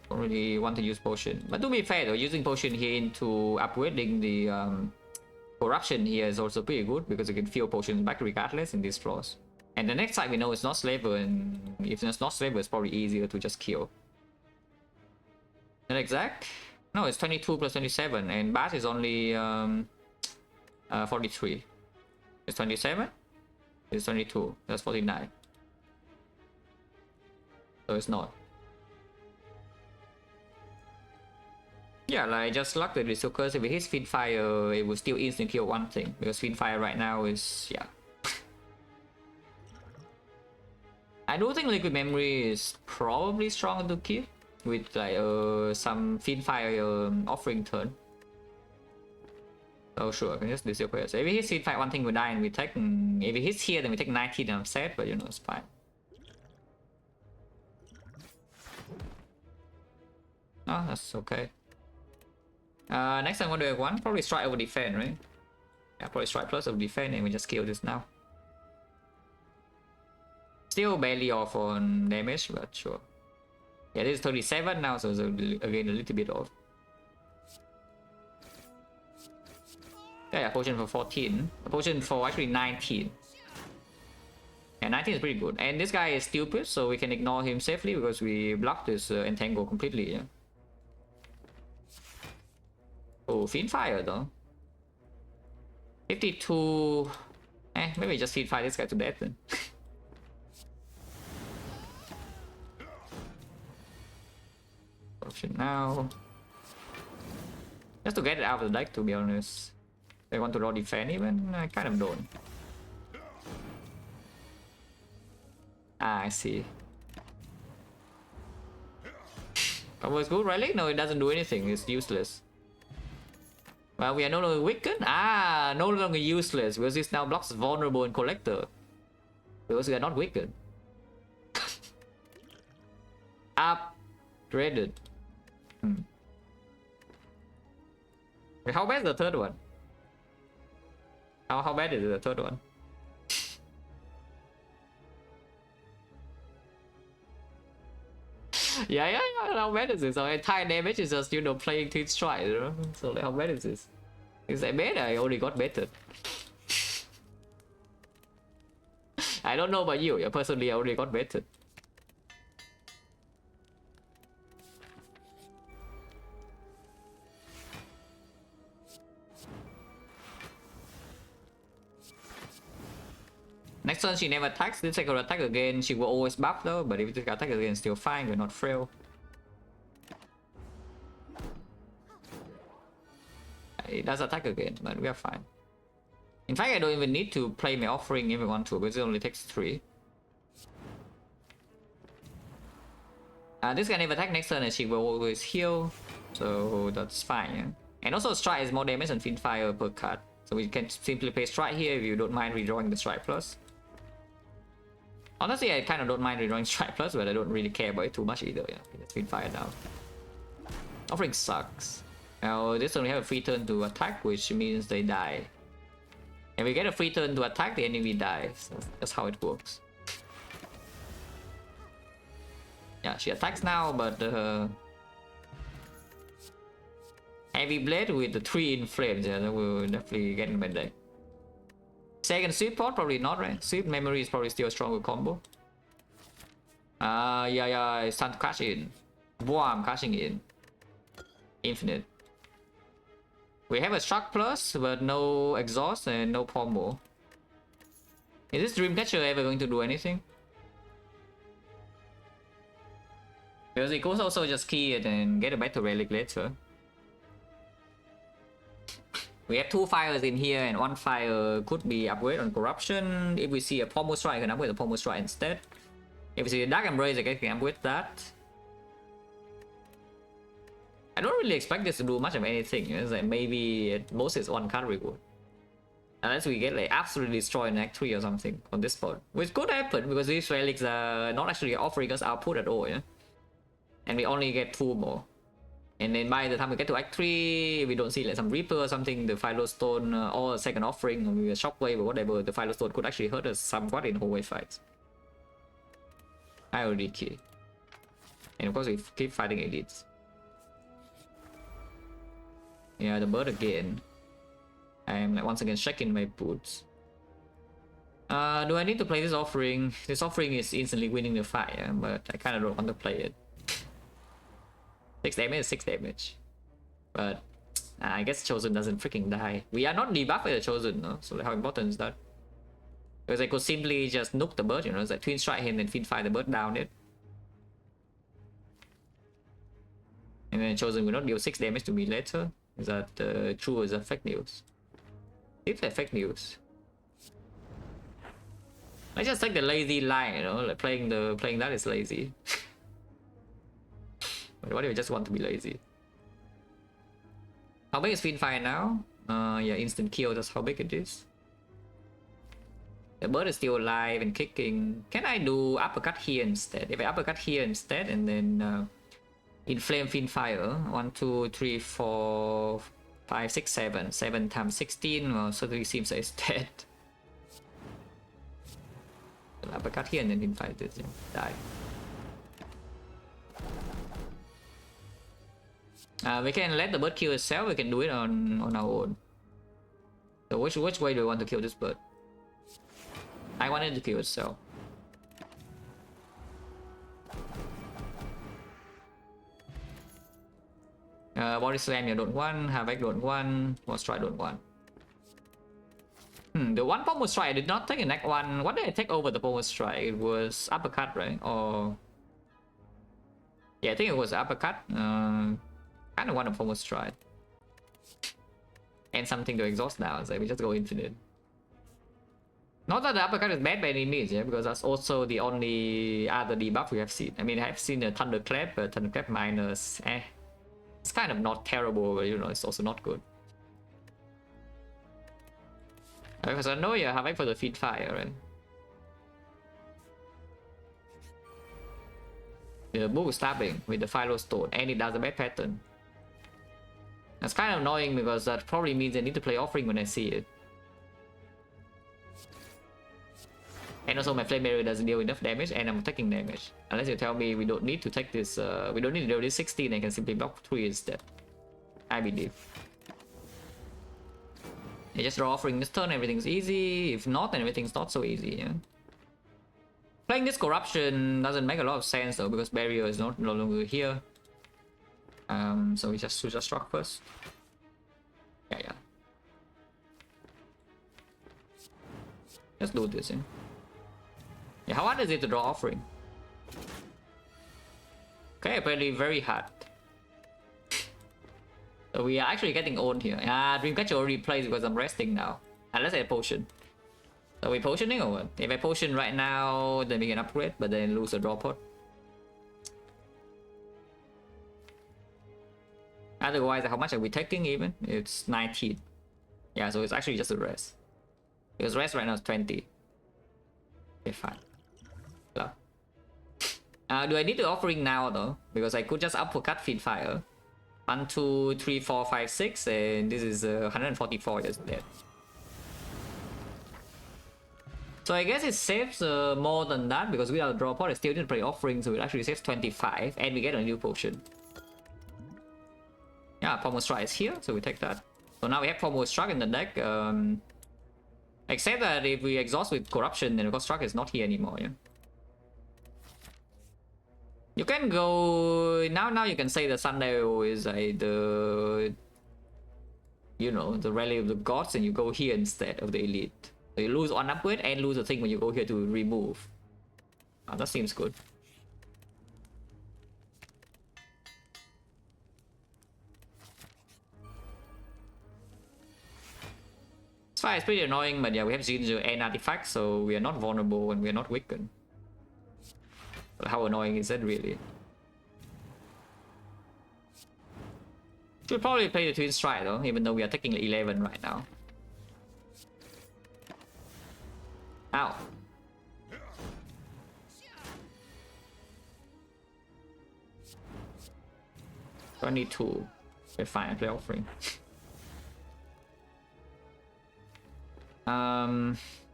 Don't really want to use potion. But to be fair though, using potion here into upgrading the corruption here is also pretty good because you can feel potions back regardless in these floors. And the next side we know it's not slaver, and if it's not slaver, it's probably easier to just kill. Not exact? No, it's 22 plus 27, and Bash is only 43. It's 27. It's 22. That's 49. So it's not. Yeah, like just luck that it's because if it hits Fiend Fire, it will still instantly kill one thing. Because Fiend Fire right now is, yeah. I do think Liquid Memory is probably stronger to keep with like some Fiend Fire offering turn. Oh sure, I can just disappear. So if it hits Fiend Fire, one thing will die and we take. If it hits here, then we take 19 and I'm sad, but you know, it's fine. Oh, that's okay. Next time what do I want? Probably strike over defend, right? Yeah, probably strike plus over defend and we just kill this now. Still barely off on damage, but sure. Yeah, this is 37 now, so it's again a little bit off. Yeah, potion for 14. A potion for actually 19. Yeah, 19 is pretty good. And this guy is stupid, so we can ignore him safely because we blocked this entangle completely. Yeah. Oh, Fiend Fire though. 52. Maybe just Fiend Fire this guy to death then. Option now. Just to get it out of the deck, to be honest. I want to draw defend even? I kind of don't. Ah, I see. Combo is good, relic? No, it doesn't do anything. It's useless. Well, we are no longer weakened? Ah, no longer useless because this now blocks vulnerable and collector. Because we are not weakened. Upgraded. Wait, how bad is the third one? How bad is the third one? yeah, how bad is this? So entire damage is just, you know, playing Twin Strike, you know? So like, how bad is this? Is that bad? I only got better. I don't know about you, personally I only got better. Next turn she never attacks. This second attack again, she will always buff though, but if this attack again, still fine, we're not frail. It does attack again, but we are fine. In fact, I don't even need to play my offering if I want to, because it only takes 3. This guy never attack next turn and she will always heal, so that's fine. Yeah? And also strike is more damage than Fiend Fire per card. So we can simply play strike here if you don't mind redrawing the strike plus. Honestly, I kind of don't mind redrawing strike plus, but I don't really care about it too much either. Yeah, just Fiend Fire down. Offering sucks. Now this only have a free turn to attack, which means they die. And we get a free turn to attack, the enemy dies. So that's how it works. Yeah, she attacks now, but Heavy Blade with the 3 in flames, yeah, that will definitely get in my deck. Second Sweep Pot, probably not, right? Sweep Memory is probably still a stronger combo. Yeah, it's time to crash in. Boom, crashing in. Infinite. We have a Struck Plus, but no Exhaust and no Pommel. Is this Dreamcatcher ever going to do anything? Because it could also just key it and get a better relic later. We have 2 fires in here and 1 fire could be upgrade on Corruption. If we see a Pommel Strike, I can upgrade the Pommel Strike instead. If we see a Dark Embrace, I can upgrade that. I don't really expect this to do much of anything. It's like maybe at most it's 1 card reward. Unless we get like absolutely destroyed in Act 3 or something on this spot. Which could happen because these relics are not actually offering us output at all, yeah? And we only get 2 more. And then by the time we get to Act 3, if we don't see like some Reaper or something, the Philo Stone or a second offering or maybe a Shockwave or whatever, the Philo Stone could actually hurt us somewhat in hallway fights. I already key. And of course we keep fighting elites. Yeah, the bird again. I am like once again checking my boots. Do I need to play this offering? This offering is instantly winning the fight, yeah? But I kind of don't want to play it. 6 damage is 6 damage. But I guess Chosen doesn't freaking die. We are not debuffed by the Chosen, no? So like, how important is that? Because I could simply just nuke the bird, you know, it's like Twin Strike him, then Fin Fire the bird down it. And then Chosen will not deal 6 damage to me later. Is that true or is that fake news? It's like fake news. I just take the lazy line, you know, like playing that is lazy. But what if I just want to be lazy? How big is Fin Fire now? Yeah, instant kill, that's how big it is. The bird is still alive and kicking. Can I do uppercut here instead? If I uppercut here instead and then inflame Fin Fire. 1, 2, 3, 4, 5, 6, 7. 7 times 16. Well, certainly seems like it's dead. Uppercut here and then Fin Fire this, yeah, die. We can let the bird kill itself. We can do it on our own. So which way do we want to kill this bird? I wanted to kill itself. Body Slam you don't want, Havoc don't want, Pommel Strike don't want. The one Pommel Strike I did not take in Act 1. What did I take over the Pommel Strike? It was Uppercut, right? Or... yeah, I think it was Uppercut. Kind of want a Pommel Strike. And something to exhaust now, so we just go infinite. Not that the uppercut is bad by any means, yeah, because that's also the only other debuff we have seen. I mean, I have seen a Thunderclap, but Thunderclap minus, it's kind of not terrible, but you know, it's also not good. Because I know you have it for the Fin Fire, right? The book is stabbing with the Philo Stone, and it does a bad pattern. That's kind of annoying because that probably means I need to play Offering when I see it. And also my Flame Barrier doesn't deal enough damage and I'm taking damage. Unless you tell me we don't need to take this, we don't need to deal this 16, I can simply block 3 instead. I believe. You just draw Offering this turn, everything's easy. If not, then everything's not so easy, yeah. Playing this Corruption doesn't make a lot of sense though, because Barrier is no longer here. So we just struck first. Yeah. Let's do this, yeah. Yeah, how hard is it to draw Offering? Okay, apparently very hard. So we are actually getting owned here. Dreamcatcher already plays because I'm resting now. Unless I potion. So we potioning or what? If I potion right now, then we can upgrade, but then lose a draw pot. Otherwise, how much are we taking even? It's 19. Yeah, so it's actually just a rest. Because rest right now is 20. Okay, fine. Do I need the Offering now though? Because I could just uppercut Fin Fire. 1, 2, 3, 4, 5, 6, and this is 144 just dead. So I guess it saves more than that because without a draw pot I still need to play Offering, so it actually saves 25 and we get a new potion. Yeah, Pommel Strike is here, so we take that. So now we have Pommel Strike in the deck. Except that if we exhaust with Corruption, then Pommel Strike is not here anymore, yeah. You can go... Now you can say the Sundial is the... you know, the Rally of the Gods, and you go here instead of the Elite. So you lose one upgrade and lose a thing when you go here to remove. That seems good. It's fine, it's pretty annoying, but yeah, we have Ginger and Artifact, so we are not vulnerable and we are not weakened. But how annoying is that really? Should probably play the Twin Strike though, even though we are taking 11 right now. Ow. $22. Okay, fine, I play Offering.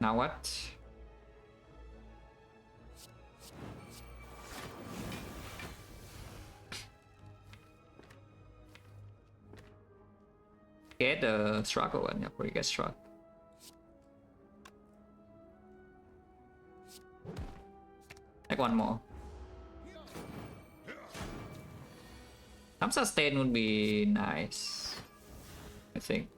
Now what? Get the struggle one, yeah, where you get struck. Like one more. Some sustain would be nice. think.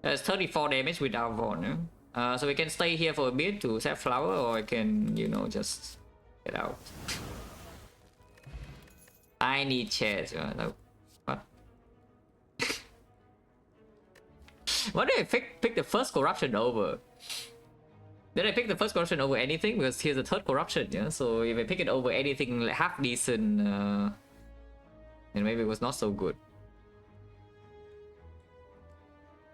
That's 34 damage without Von. So we can stay here for a bit to set flower, or I can, you know, just get out. I need chairs. No. What? Why did I pick the first corruption over? Did I pick the first corruption over anything? Because here's the third corruption, yeah? So if I pick it over anything like half decent, then maybe it was not so good.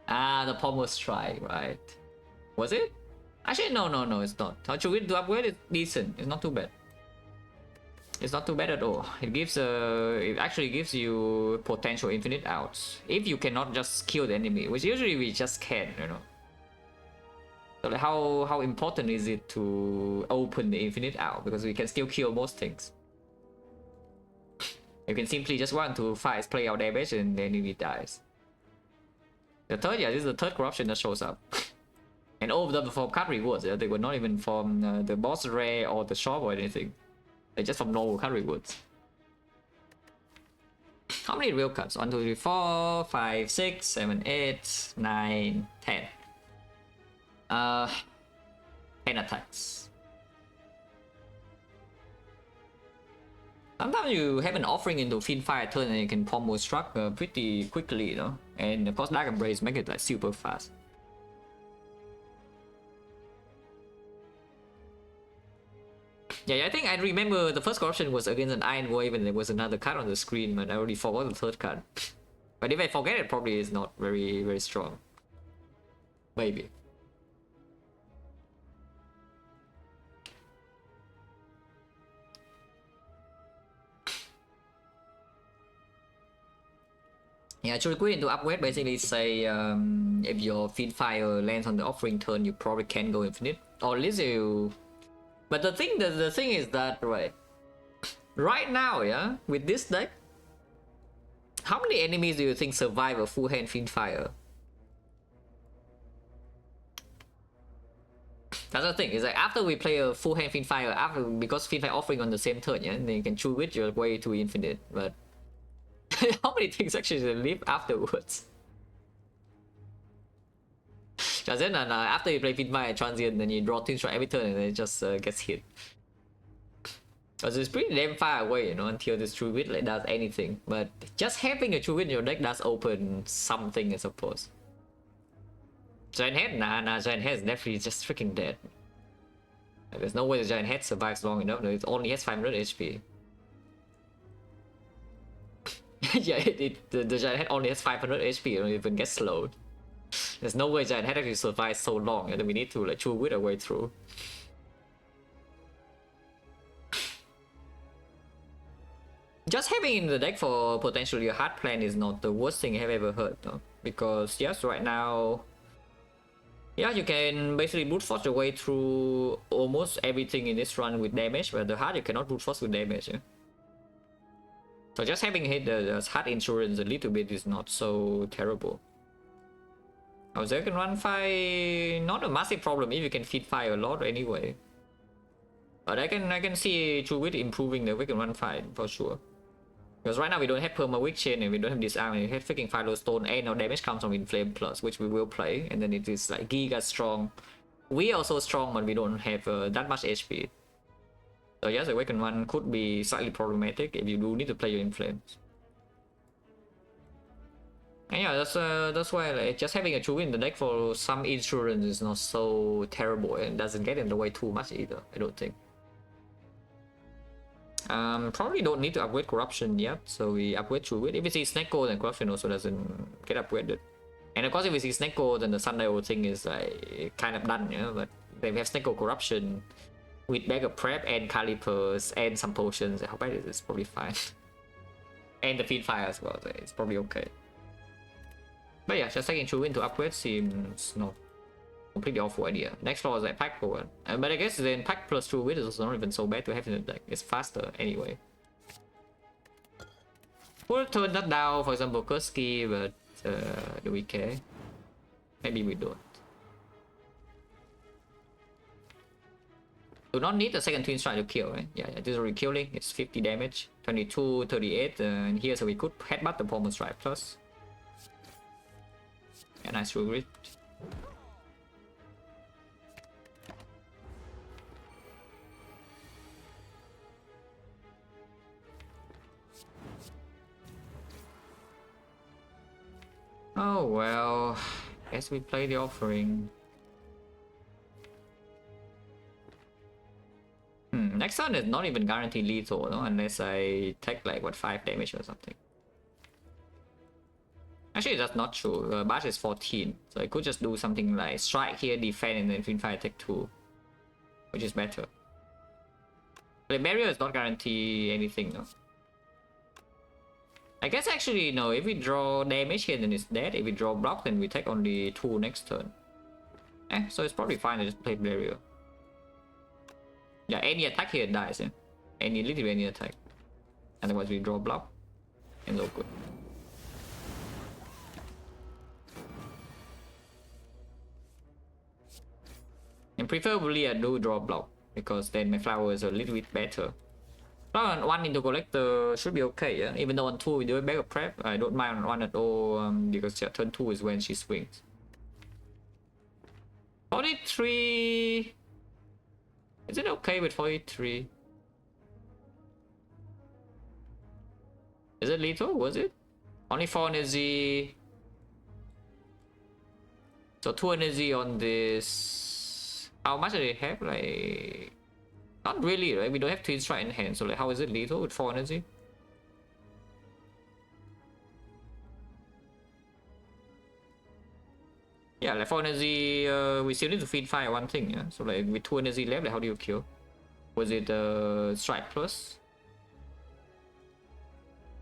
Ah, the Pommel Strike, right? Was it? Actually, no, it's not. How should we do upgrade? It's decent. It's not too bad. It's not too bad at all. It gives it actually gives you potential infinite outs if you cannot just kill the enemy, which usually we just can, you know. So like how important is it to open the infinite out, because we can still kill most things. You can simply just want to fight, play out damage, and the enemy dies. The third, yeah, this is the third corruption that shows up. And all of them from card rewards, yeah? They were not even from the boss rare or the shop or anything. They're just from normal card rewards. How many real cards? 1, 2, 3, 4, 5, 6, 7, 8, 9, 10. 10 attacks. Sometimes you have an offering into Fiendfire turn and you can Pommel Struck pretty quickly, you know? And of course Dark Embrace make it like super fast. Yeah, I think I remember the first corruption was against an Iron Wave and there was another card on the screen, but I already forgot the third card. But if I forget it, probably is not very strong. Maybe. Yeah, should we into upgrade basically say if your Fiendfire lands on the offering turn, you probably can go infinite, or at least you. But the thing is that right now, yeah, with this deck, how many enemies do you think survive a full hand Fiendfire? That's the thing. It's like after we play a full hand Fiendfire, because Fiendfire offering on the same turn, yeah, then you can choose which your way to infinite. But how many things actually live afterwards? Because then after you play Fiendfire Transient, then you draw Twin Strike every turn and then it just gets hit. Because it's pretty damn far away, you know, until this True Wit like does anything. But just having a True Wit in your deck does open something, I suppose. Giant Head? Nah, Giant Head is definitely just freaking dead. There's no way the Giant Head survives long enough, no, it only has 500 HP. Yeah, the Giant Head only has 500 HP, it don't even get slowed. There's no way Giant Head actually survives so long, and then we need to like True Wit our way through. Just having in the deck for potentially a hard plan is not the worst thing I've ever heard, though. Because yes, right now, yeah, you can basically brute force your way through almost everything in this run with damage, but the hard you cannot brute force with damage. Yeah? So just having hit the hard insurance a little bit is not so terrible. Our second run fight, not a massive problem if you can feed fire a lot anyway. But I can see True Wit improving the second run fight for sure. Because right now we don't have Perma Wick Chain and we don't have Disarm, and we have freaking Firestone and our damage comes from Inflame Plus, which we will play, and then it is like Giga strong. We are also strong, but we don't have that much HP. So yes, the Awakened one could be slightly problematic if you do need to play your Inflames. And yeah, that's why like, just having a True Wit in the deck for some insurance is not so terrible and doesn't get in the way too much either, I don't think. Probably don't need to upgrade Corruption yet, so we upgrade True Wit. If we see Snake Gold, then Corruption also doesn't get upgraded. And of course, if we see Snake Gold, then the Sundial thing is like kind of done, you know. But then we have Snake Gold Corruption with bag of prep and calipers and some potions. How bad is this? Probably fine. And the Fiendfire as well, so it's probably okay. But yeah, just taking True Wit to upgrade seems not completely awful idea. Next floor is like Pack for one. But I guess then Pack plus True Wit is also not even so bad to have in the deck. It's faster anyway. We'll turn that down, for example, Kurski, but do we care? Maybe we don't. Do not need a second twin strike to kill, right? Yeah, this is already killing. It's 50 damage, 22, 38, and here, so we could headbutt the pommel strike plus. Yeah, nice true grit. Oh well, guess we play the offering. Next turn is not even guaranteed lethal, no? Unless I take like what 5 damage or something. Actually, that's not true. Bash is 14, so I could just do something like strike here, defend, and then Twin Fire take 2, which is better. The barrier is not guarantee anything, though. I guess actually no. If we draw damage here, then it's dead. If we draw block, then we take only 2 next turn. So it's probably fine to just play barrier. Yeah, any attack here dies, yeah. Literally any attack. Otherwise we draw block and no good. And preferably I do draw block, because then my flower is a little bit better. Flower on 1 into collector should be okay, yeah. Even though on 2 we do a bag of prep, I don't mind on 1 at all, because yeah, turn 2 is when she swings. 43... Is it okay with 43? Is it lethal? Was it? Only 4 energy. So 2 energy on this. How much do they have? Like, not really, right? We don't have twin strike in hand. So like, how is it lethal with 4 energy? Yeah, like 4 energy, we still need to feed fire one thing, yeah? So like with 2 energy left, like how do you kill? Was it strike plus?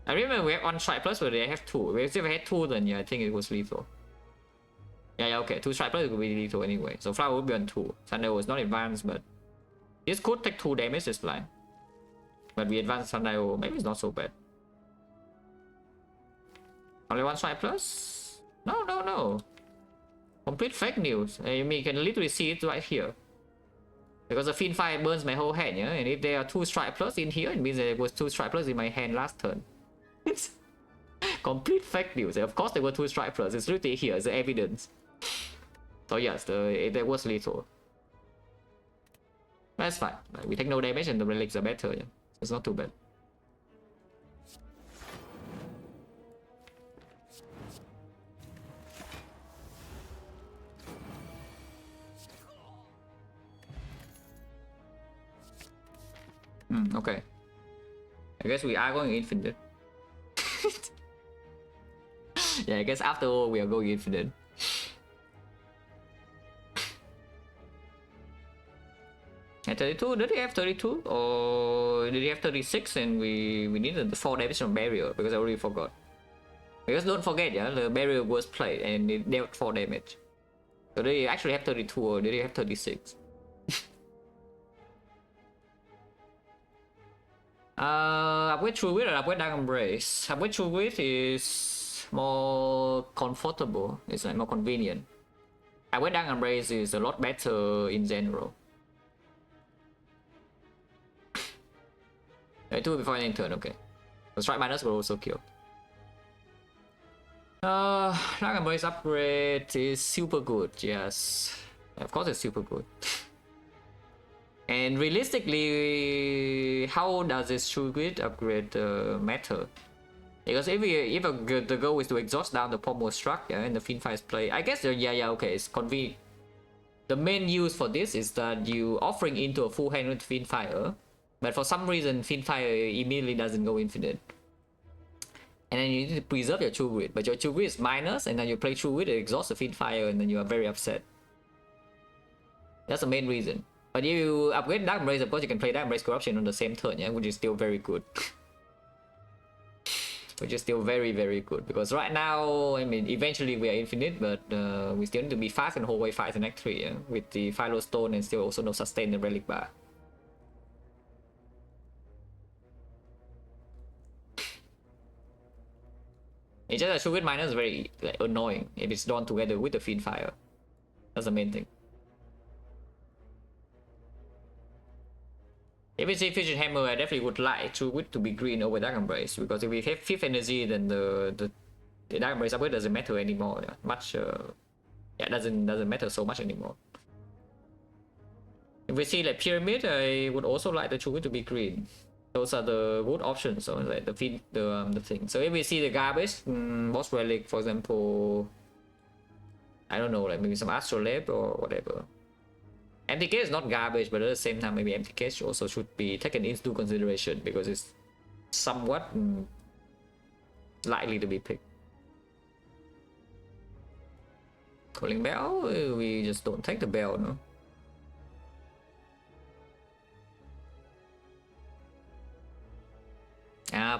I remember we have 1 strike plus, but they have 2. If we had 2, then yeah, I think it was lethal. Yeah, okay, 2 strike plus would be lethal anyway. So flower would be on 2. Thunder was not advanced, but this could take 2 damage this line. But we advanced Thunder, maybe it's not so bad. Only 1 strike plus? No. Complete fake news. I mean, you can literally see it right here. Because the Fiend Fire burns my whole hand, yeah? And if there are 2 strike plus in here, it means there was 2 strike plus in my hand last turn. It's complete fake news. Of course there were 2 strike plus. It's literally here, the evidence. So yes, there was lethal. That's fine. We take no damage and the relics are better, yeah? It's not too bad. Okay. I guess we are going infinite. Yeah, I guess after all we are going infinite. At 32, did he have 32? Or did he have 36 and we needed the 4 damage from barrier? Because I already forgot. Because don't forget, yeah, the barrier was played and it dealt 4 damage. So did he actually have 32 or did he have 36? Upgrade True Wit or upgrade Dark Embrace? Upgrade True Wit is more comfortable. It's like more convenient. Upgrade Dark Embrace is a lot better in general. 2 before ending turn, okay. The strike minus will also kill. Dark Embrace upgrade is super good, yes. Of course it's super good. And realistically, how does this True Grit upgrade matter? Because if the goal is to exhaust down the pommel struck, yeah, and the Fiend Fire's play, I guess yeah, okay, it's convenient. The main use for this is that you offering into a full hand with Fiend Fire, but for some reason Fiend Fire immediately doesn't go infinite. And then you need to preserve your True Grit, but your True Grit is minus, and then you play True Grit, it exhausts the Fiend Fire, and then you are very upset. That's the main reason. But if you upgrade Dark Embrace, of course you can play Dark Embrace Corruption on the same turn, yeah, which is still very good. Which is still very, very good. Because right now, I mean, eventually we are infinite, but we still need to be fast and hold away 5 in Act 3, yeah? With the Philo Stone and still also no sustain the Relic Bar. It's just that True Grit minus is very like, annoying if it's done together with the Fiend Fire. That's the main thing. If we see Fusion Hammer, I definitely would like True Wit to be green over Dark Embrace, because if we have 5th energy, then the Dark Embrace upgrade doesn't matter anymore. Yeah, much, yeah, doesn't matter so much anymore. If we see like Pyramid, I would also like the True Wit to be green. Those are the good options. So like the thing. So if we see the garbage, boss relic, for example, I don't know, like maybe some Astrolabe or whatever. MTK is not garbage, but at the same time, maybe MTK also should be taken into consideration because it's somewhat likely to be picked. Calling Bell, we just don't take the bell, no?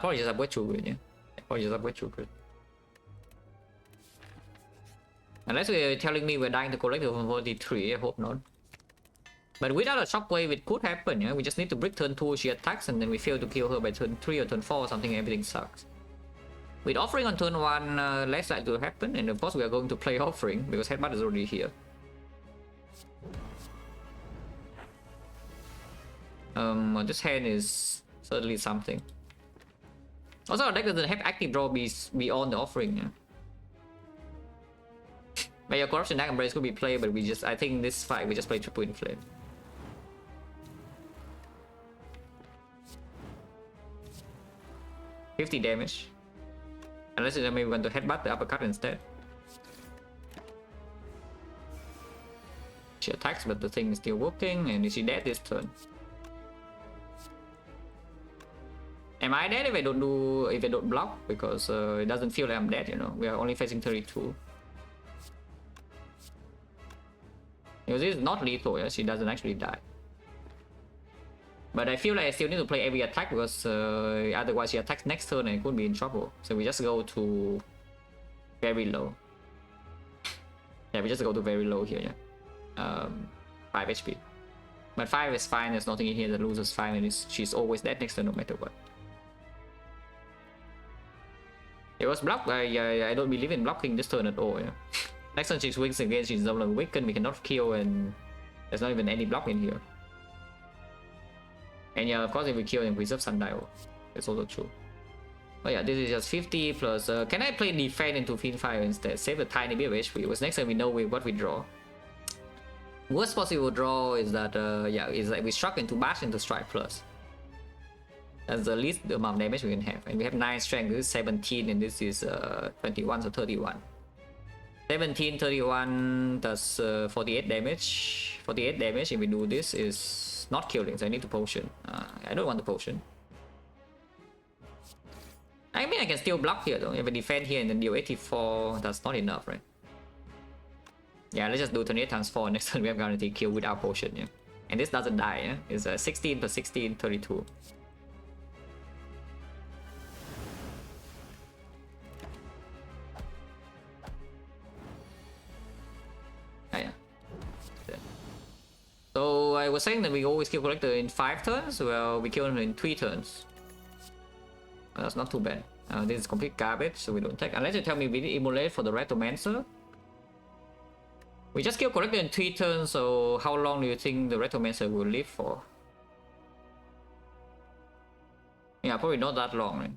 Probably just upgrade True Grid, yeah. Probably just upgrade True Grid. Unless you're telling me we're dying to collect the 43, I hope not. But without a shockwave, it could happen, yeah? We just need to break turn 2, she attacks, and then we fail to kill her by turn 3 or turn 4 or something, everything sucks. With offering on turn 1, less likely to happen, and of course we are going to play offering, because Headbutt is already here. This hand is certainly something. Also, our deck doesn't have active draw beyond the offering, yeah? But your Corruption Dark Embrace could be played, but I think this fight we just play Triple Inflame. $50 damage. Unless maybe we want to headbutt the uppercut instead. She attacks, but the thing is still working, and is she dead this turn? Am I dead if I don't block? Because it doesn't feel like I'm dead, you know. We are only facing 32. Because this is not lethal, yeah? She doesn't actually die. But I feel like I still need to play every attack because otherwise she attacks next turn and I could be in trouble. So we just go to very low. Yeah, we just go to very low here, yeah. 5 HP. But 5 is fine, there's nothing in here that loses 5 and she's always dead next turn no matter what. It was blocked, I don't believe in blocking this turn at all, yeah. Next turn she's weak again, she's double weakened, we cannot kill and there's not even any block in here. And yeah, of course if we kill and preserve Sundial, that's also true. But yeah, this is just 50 plus, can I play Defect into Fiendfire instead? Save a tiny bit of HP, because next time we know what we draw. Worst possible draw is that, yeah, is like we struck into Bash into Strike plus. That's the least amount of damage we can have. And we have 9 strength, this is 17 and this is 21, so 31. 17, 31 does 48 damage. 48 damage if we do this is not killing, so I need to potion. I don't want the potion. I mean I can still block here though. If I defend here and then deal 84, that's not enough, right? Yeah, let's just do 28 times 4. Next turn we have guaranteed kill without potion, yeah. And this doesn't die, yeah? It's 16 plus 16, 32. So I was saying that we always kill collector in 5 turns. Well, we kill him in 3 turns. Well, that's not too bad. This is complete garbage, so we don't take. Unless you tell me we need immolate for the Retomancer. We just kill collector in 3 turns, so how long do you think the Retomancer will live for? Yeah, probably not that long, right?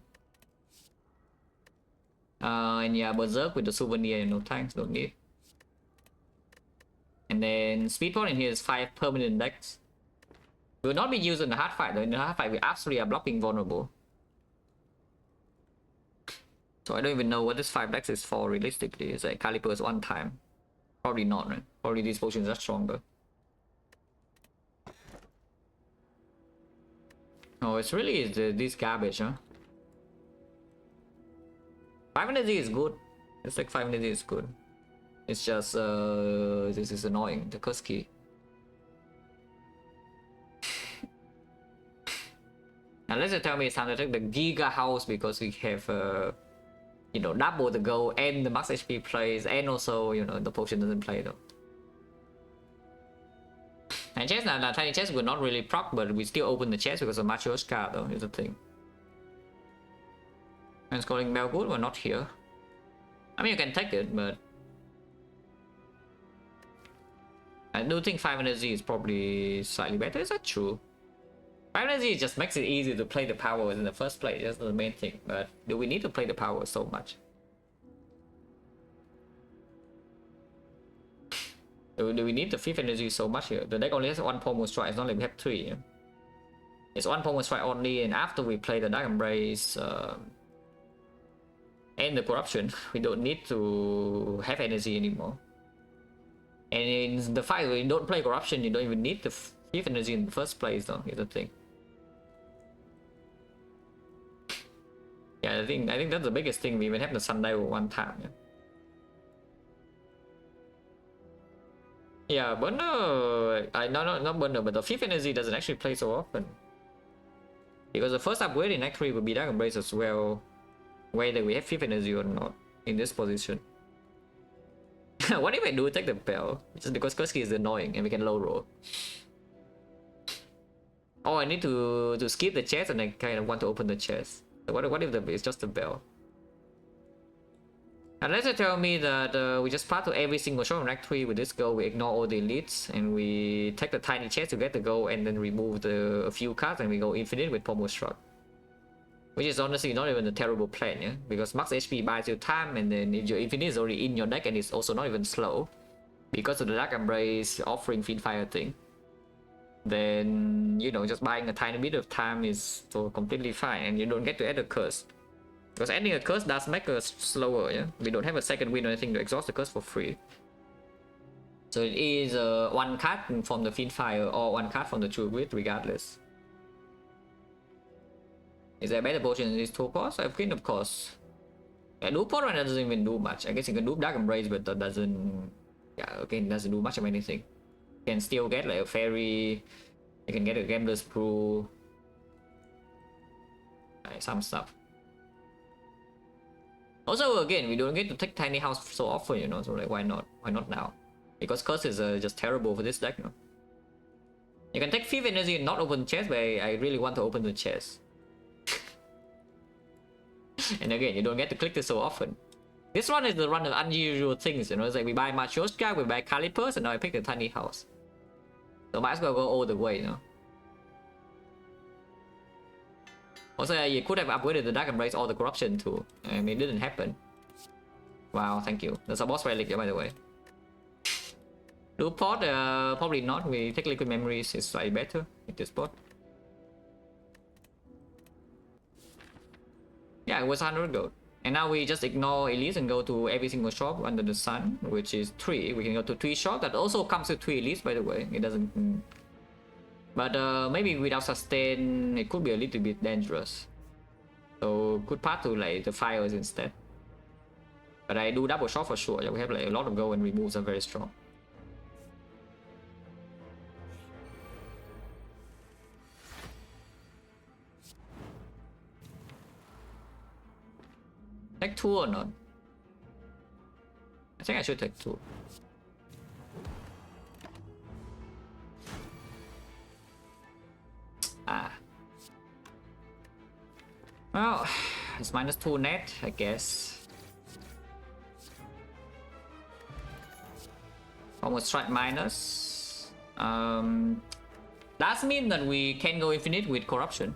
And yeah, Berserk with the souvenir, no thanks, don't need. And then speed point in here is 5 permanent decks. Will not be used in the hard fight though. In the hard fight we absolutely are blocking vulnerable. So I don't even know what this 5 decks is for realistically. It's like Calipers 1 time. Probably not, right? Probably these potions are stronger. Oh, it's really this garbage, huh? 5 energy is good. It's like 5 energy is good. It's just, this is annoying, the curse key. Unless you tell me it's time to take the Giga House because we have, you know, double the gold and the max HP plays, and also, you know, the potion doesn't play though. And chest, now tiny chest will not really proc, but we still open the chest because of Matryoshka though, is the thing. And scoring Bell good, we're not here. I mean, you can take it, but I do think 5 energy is probably slightly better. Is that true? 5 Energy just makes it easy to play the powers in the first place. That's the main thing. But do we need to play the power so much? Do we need the 5th energy so much here? The deck only has 1 Pommel Strike. It's not like we have 3. Yeah? It's 1 Pommel Strike only, and after we play the Dark Embrace and the Corruption, we don't need to have energy anymore. And in the fight, when you don't play Corruption, you don't even need the 5th energy in the first place, though. Is the thing. Yeah, I think that's the biggest thing. We even have the Sundial 1 time. Yeah? Yeah, Burner, not Burner, but the 5th energy doesn't actually play so often. Because the first upgrade in Act 3 would be Dark Embrace as well, whether we have 5th energy or not in this position. What if I do take the bell? Just because Kurski is annoying and we can low roll. Oh, I need to skip the chest and I kind of want to open the chest. So what if it's just a bell? Unless you tell me that we just pass to every single shot in Act 3 with this goal, we ignore all the elites, and we take the tiny chest to get the goal, and then remove a few cards, and we go infinite with Pommel Struck. Which is honestly not even a terrible plan, yeah? Because max HP buys you time, and then if your infinite is already in your deck, and it's also not even slow, because of the Dark Embrace offering Fiendfire thing, then, you know, just buying a tiny bit of time is so completely fine, and you don't get to add a curse. Because adding a curse does make us slower, yeah? We don't have a second win or anything to exhaust the curse for free. So it is 1 card from the Fiendfire or 1 card from the True Grit regardless. Is there a better potion in these 2 pots? I've cleaned, of course. Yeah, Dupe Pot doesn't even do much. I guess you can do Dark Embrace, but that doesn't... Yeah, okay, it doesn't do much of anything. You can still get like a Fairy. You can get a Gambler's Brew. Like, some stuff. Also, again, we don't get to take Tiny House so often, you know, so like, why not? Why not now? Because curses are just terrible for this deck, you know. You can take 5th energy and not open the chest, but I really want to open the chest. And again, you don't get to click this so often. This one is the run of unusual things, you know. It's like we buy Matryoshka, we buy Calipers, and now I pick the Tiny House. So might as well go all the way, you know. Also, you could have upgraded the Dark Embrace or the Corruption too. I mean, it didn't happen. Wow, thank you. There's a boss relic here, by the way. Dupe Pot, probably not. We take Liquid Memories, it's slightly better with this pot. Yeah, it was 100 gold. And now we just ignore Elites and go to every single shop under the sun, which is 3. We can go to 3 shops. That also comes with 3 Elites, by the way. It doesn't... But maybe without sustain, it could be a little bit dangerous. So could pass to like the fires instead. But I do double shot for sure. Yeah, we have like a lot of gold and removes are very strong. Take 2 or not? I think I should take 2. Ah. Well, it's -2 net, I guess. Almost strike minus. Does mean that we can go infinite with Corruption.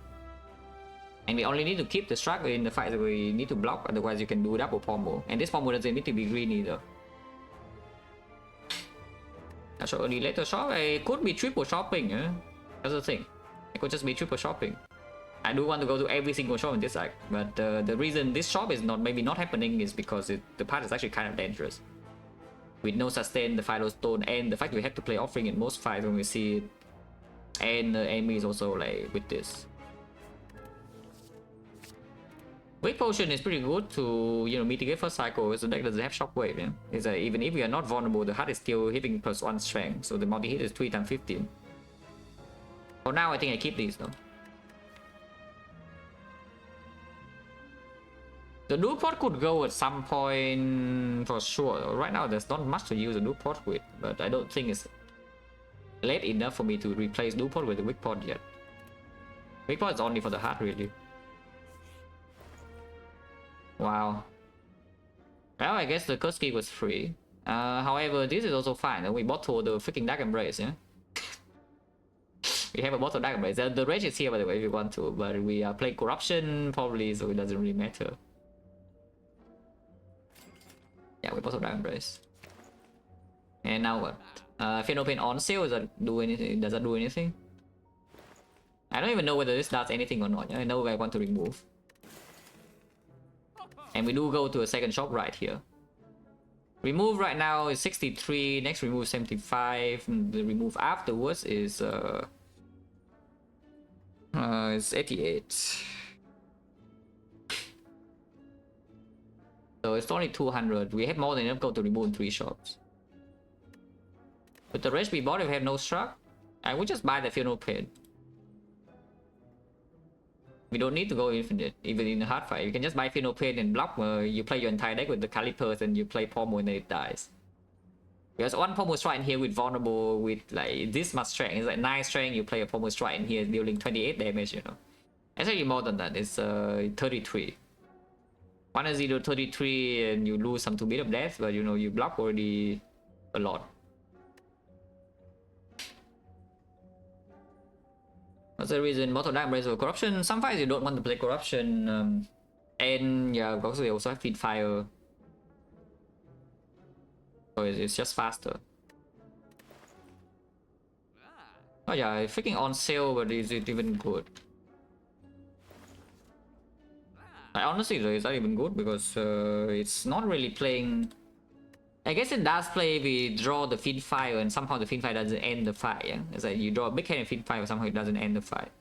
And we only need to keep the strike in the fight that we need to block, otherwise you can do double pommel. And this pommel doesn't need to be green either. I'll show only later shop. I could be triple shopping, eh? That's the thing. I could just be triple shopping. I do want to go to every single shop in this deck, but the reason this shop is maybe not happening is because the path is actually kind of dangerous. With no sustain, the Philo Stone, and the fact we have to play offering in most fights when we see it. And the enemy is also like with this. Weak Potion is pretty good to, you know, mitigate first cycle. The deck doesn't have Shockwave, yeah? It's even if we are not vulnerable, the heart is still hitting +1 strength, so the multi-hit is 3 times 15. For now, I think I keep these though. The Dupe Pot could go at some point for sure. Right now, there's not much to use a Dupe Pot with, but I don't think it's late enough for me to replace Dupe Pot with the Weak Pot yet. Weak Pot is only for the heart, really. Wow. Well, I guess the curse key was free. However, this is also fine. We bought for the freaking Dark Embrace, yeah? We have a bottle Dragon Race. The rage is here by the way if you want to, but we are playing corruption probably, so it doesn't really matter. Yeah, we bottle Dragon Race. And now what? Fear Pain on sale, does that do anything? Does that do anything? I don't even know whether this does anything or not. I know I want to remove. And we do go to a second shop right here. Remove right now is 63, next remove 75, the remove afterwards is 88. So it's only 200. We have more than enough gold to remove in 3 shops. With the rest we bought, if we have no struck, I would just buy the funeral pit. We don't need to go infinite, even in a hard fight. You can just buy funeral pit and block. You play your entire deck with the calipers and you play pommel and then it dies. Because one pommel strike in here with vulnerable with like this much strength, it's like 9 strength. You play a pommel strike in here dealing 28 damage. You know, actually more than that. It's 33. 1-0 33 and you lose some 2 bit of death, but you know you block already a lot. What's the reason? Mortal Dark Embrace or Corruption? Some fights you don't want to play Corruption. And yeah, because we also have Feed Fire. So it's just faster. Oh yeah, freaking on sale, but is it even good? Honestly, it's not even good because it's not really playing. I guess it does play if we draw the Feed Fire and somehow the Feed Fire doesn't end the fight. Yeah? It's like you draw a big hand and Feed Fire, somehow it doesn't end the fight.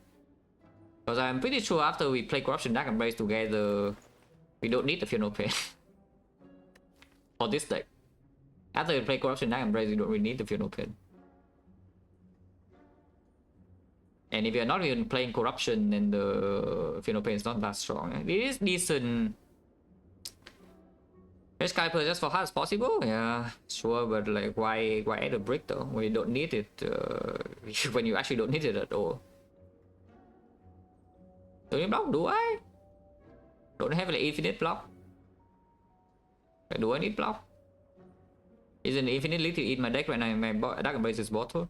Because I'm pretty sure after we play Corruption Dark Embrace together, we don't need the Funeral Pain. For this deck. After we play Corruption Dark Embrace, we don't really need the Funeral Pain. And if you're not even playing Corruption, then the Funeral Pain is not that strong. It is decent. Skyper just for hard as possible? Yeah, sure, but like why add a brick though? When you don't need it, when you actually don't need it at all. Do you block? Do I? Don't have an infinite block. Do I need block? Is an infinite literally in my deck when my Dark Embrace is bottle?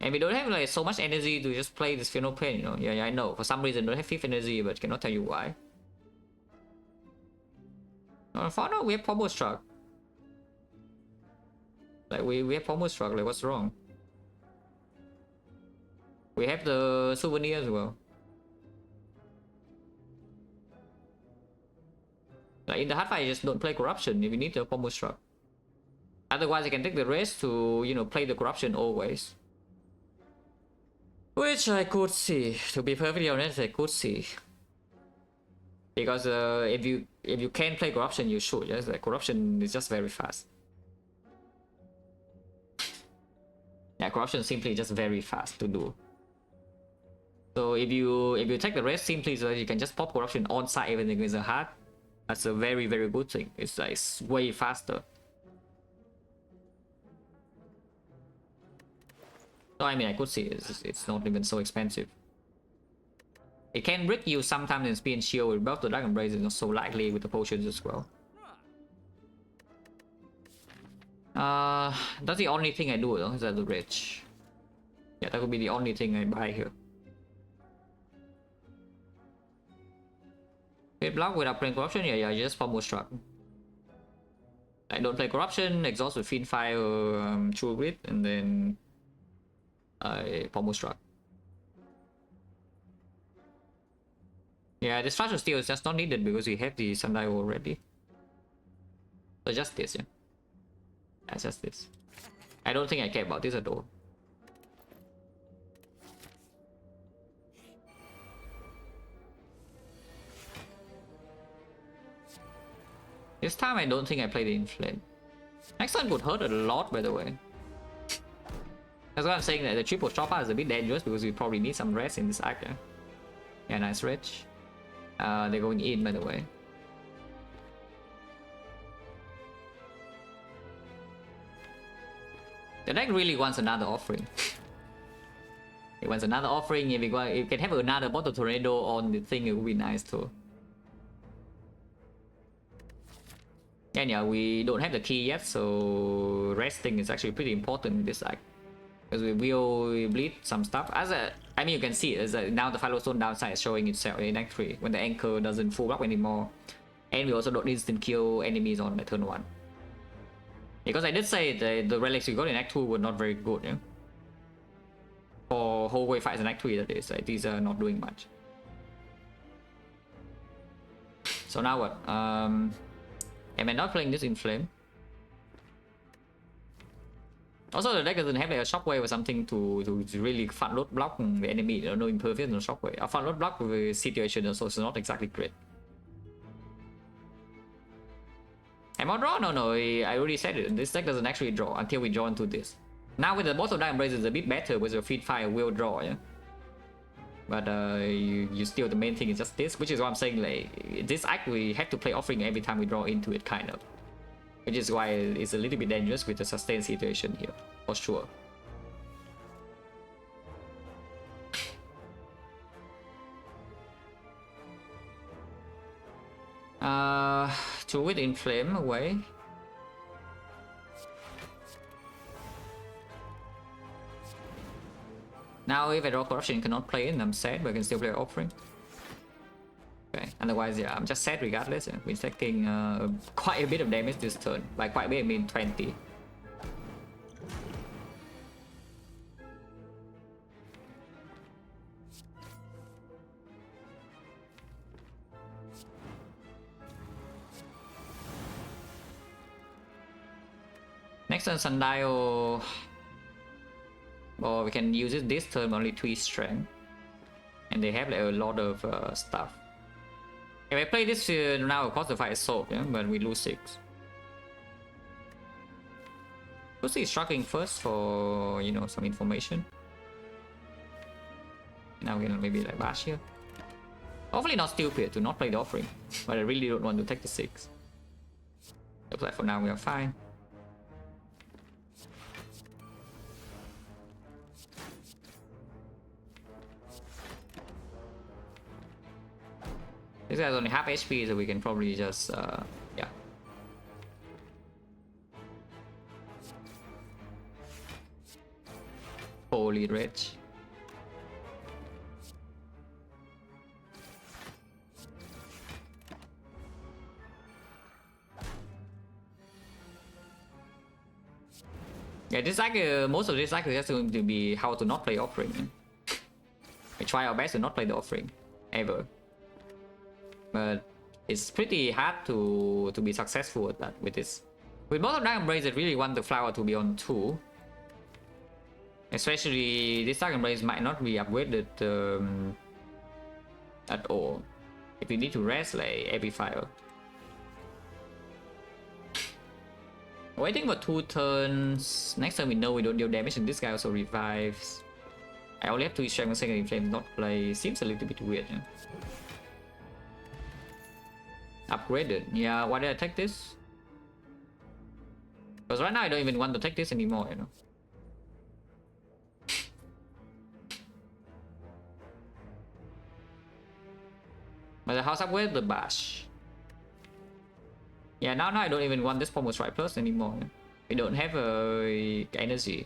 And we don't have like so much energy to just play this Funeral Pain, you know? Yeah, I know. For some reason, don't have 5th energy, but cannot tell you why. For now, we have Pommel Struck. Like, we have Pommel Struck, like, what's wrong? We have the Souvenir as well. Like, in the hard fight, you just don't play Corruption if you need the Pommel Struck. Otherwise, you can take the rest to, you know, play the Corruption always. Which I could see. To be perfectly honest, I could see. Because if you can play Corruption, you should. Yes, like Corruption is just very fast. Yeah, Corruption is simply just very fast to do. So if you take the rest simply so that you can just pop Corruption on site even if it's a hard, that's a very good thing. It's like way faster. So I mean, I could see it's not even so expensive. It can brick you sometimes in Speed and Shield with both the Dark Embrace is not so likely with the potions as well. That's the only thing I do though, is that the Rage. Yeah, that would be the only thing I buy here. Hit block without playing Corruption? Yeah, just Pommel Struck. I don't play Corruption, exhaust with Fiend Fire, True Grit, and then I Pommel Struck. Yeah, this Flash of Steel is just not needed because we have the Sundial already. So just this, yeah. That's just this. I don't think I care about this at all. This time I don't think I played the Inflame. Next one would hurt a lot, by the way. That's why I'm saying that the triple chopper is a bit dangerous because we probably need some rest in this act, yeah. Yeah, nice rage. They're going in, by the way. The deck really wants another offering. It wants another offering. If it can have another Bottle Tornado on the thing, it would be nice too. Yeah, And yeah, we don't have the key yet, so resting is actually pretty important in this deck. Because we will bleed some stuff. I mean, you can see it, now the Firestone downside is showing itself in Act 3, when the anchor doesn't full block anymore. And we also don't instant kill enemies on the turn 1. Because I did say the relics we got in Act 2 were not very good, yeah? For whole way fights in Act 3, that is. Like, these are not doing much. So now what? Am I not playing this in flame? Also, the deck doesn't have like a shockwave or something to really front load block the enemy. There are no impervious, no shockwave. A front load block with the situation also is not exactly great. Am I draw? No, I already said it. This deck doesn't actually draw until we draw into this. Now with the boss of Dark Embrace is a bit better with your feed fire will draw, yeah. But you still, the main thing is just this, which is why I'm saying like this act we have to play offering every time we draw into it, kind of. Which is why it's a little bit dangerous with the sustained situation here, for sure. To it inflame away. Now if I draw corruption, cannot play it, I'm sad, but I can still play offering. Okay, otherwise yeah, I'm just sad regardless. Yeah. We're taking quite a bit of damage this turn. By quite a bit I mean 20. Next turn Sundial. Or we can use it this turn, only 3 strength. And they have like a lot of stuff. If I play this now, of course the fight is solved, yeah? But we lose 6. Lucy is struggling first for, you know, some information. Now we can maybe like bash here. Hopefully not stupid to not play the offering. But I really don't want to take the 6. Looks like for now we are fine. This guy's only half HP, so we can probably just, yeah. Holy rich. Yeah, this deck, most of this deck is just going to be how to not play offering. We try our best to not play the offering, ever. But it's pretty hard to be successful at that with this. With most of Dark Embrace, I really want the flower to be on 2. Especially this Dark Embrace might not be upgraded at all. If you need to rest, like every fire. Waiting for 2 turns. Next time we know we don't deal damage, and this guy also revives. I only have 2 strength and second flame not play. Seems a little bit weird. Yeah? Upgraded. Yeah, why did I take this? Because right now I don't even want to take this anymore, you know. But the house upgrade, the bash. Yeah, now I don't even want this Pommel Strike Plus anymore. Yeah? We don't have energy.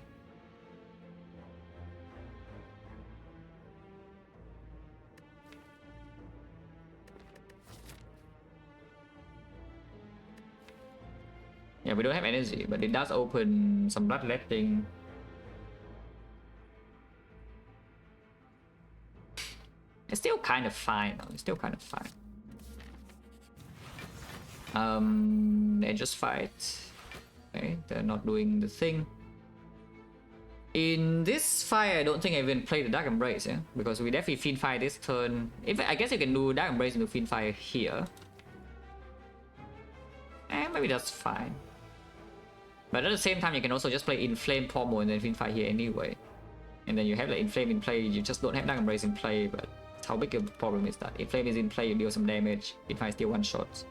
Yeah, we don't have energy, but it does open some bloodletting. It's still kind of fine, though. It's still kind of fine. They just fight. Okay, they're not doing the thing. In this fire, I don't think I even play the Dark Embrace, yeah? Because we definitely Fiend Fire this turn. If I guess you can do Dark Embrace into Fiend Fire here. And maybe that's fine. But at the same time, you can also just play Inflame Pommel and then Fiend Fire here anyway. And then you have like Inflame in play, you just don't have Dark Embrace in play, but how big a problem is that? Inflame is in play, you deal some damage, Fiend Fire still one shots.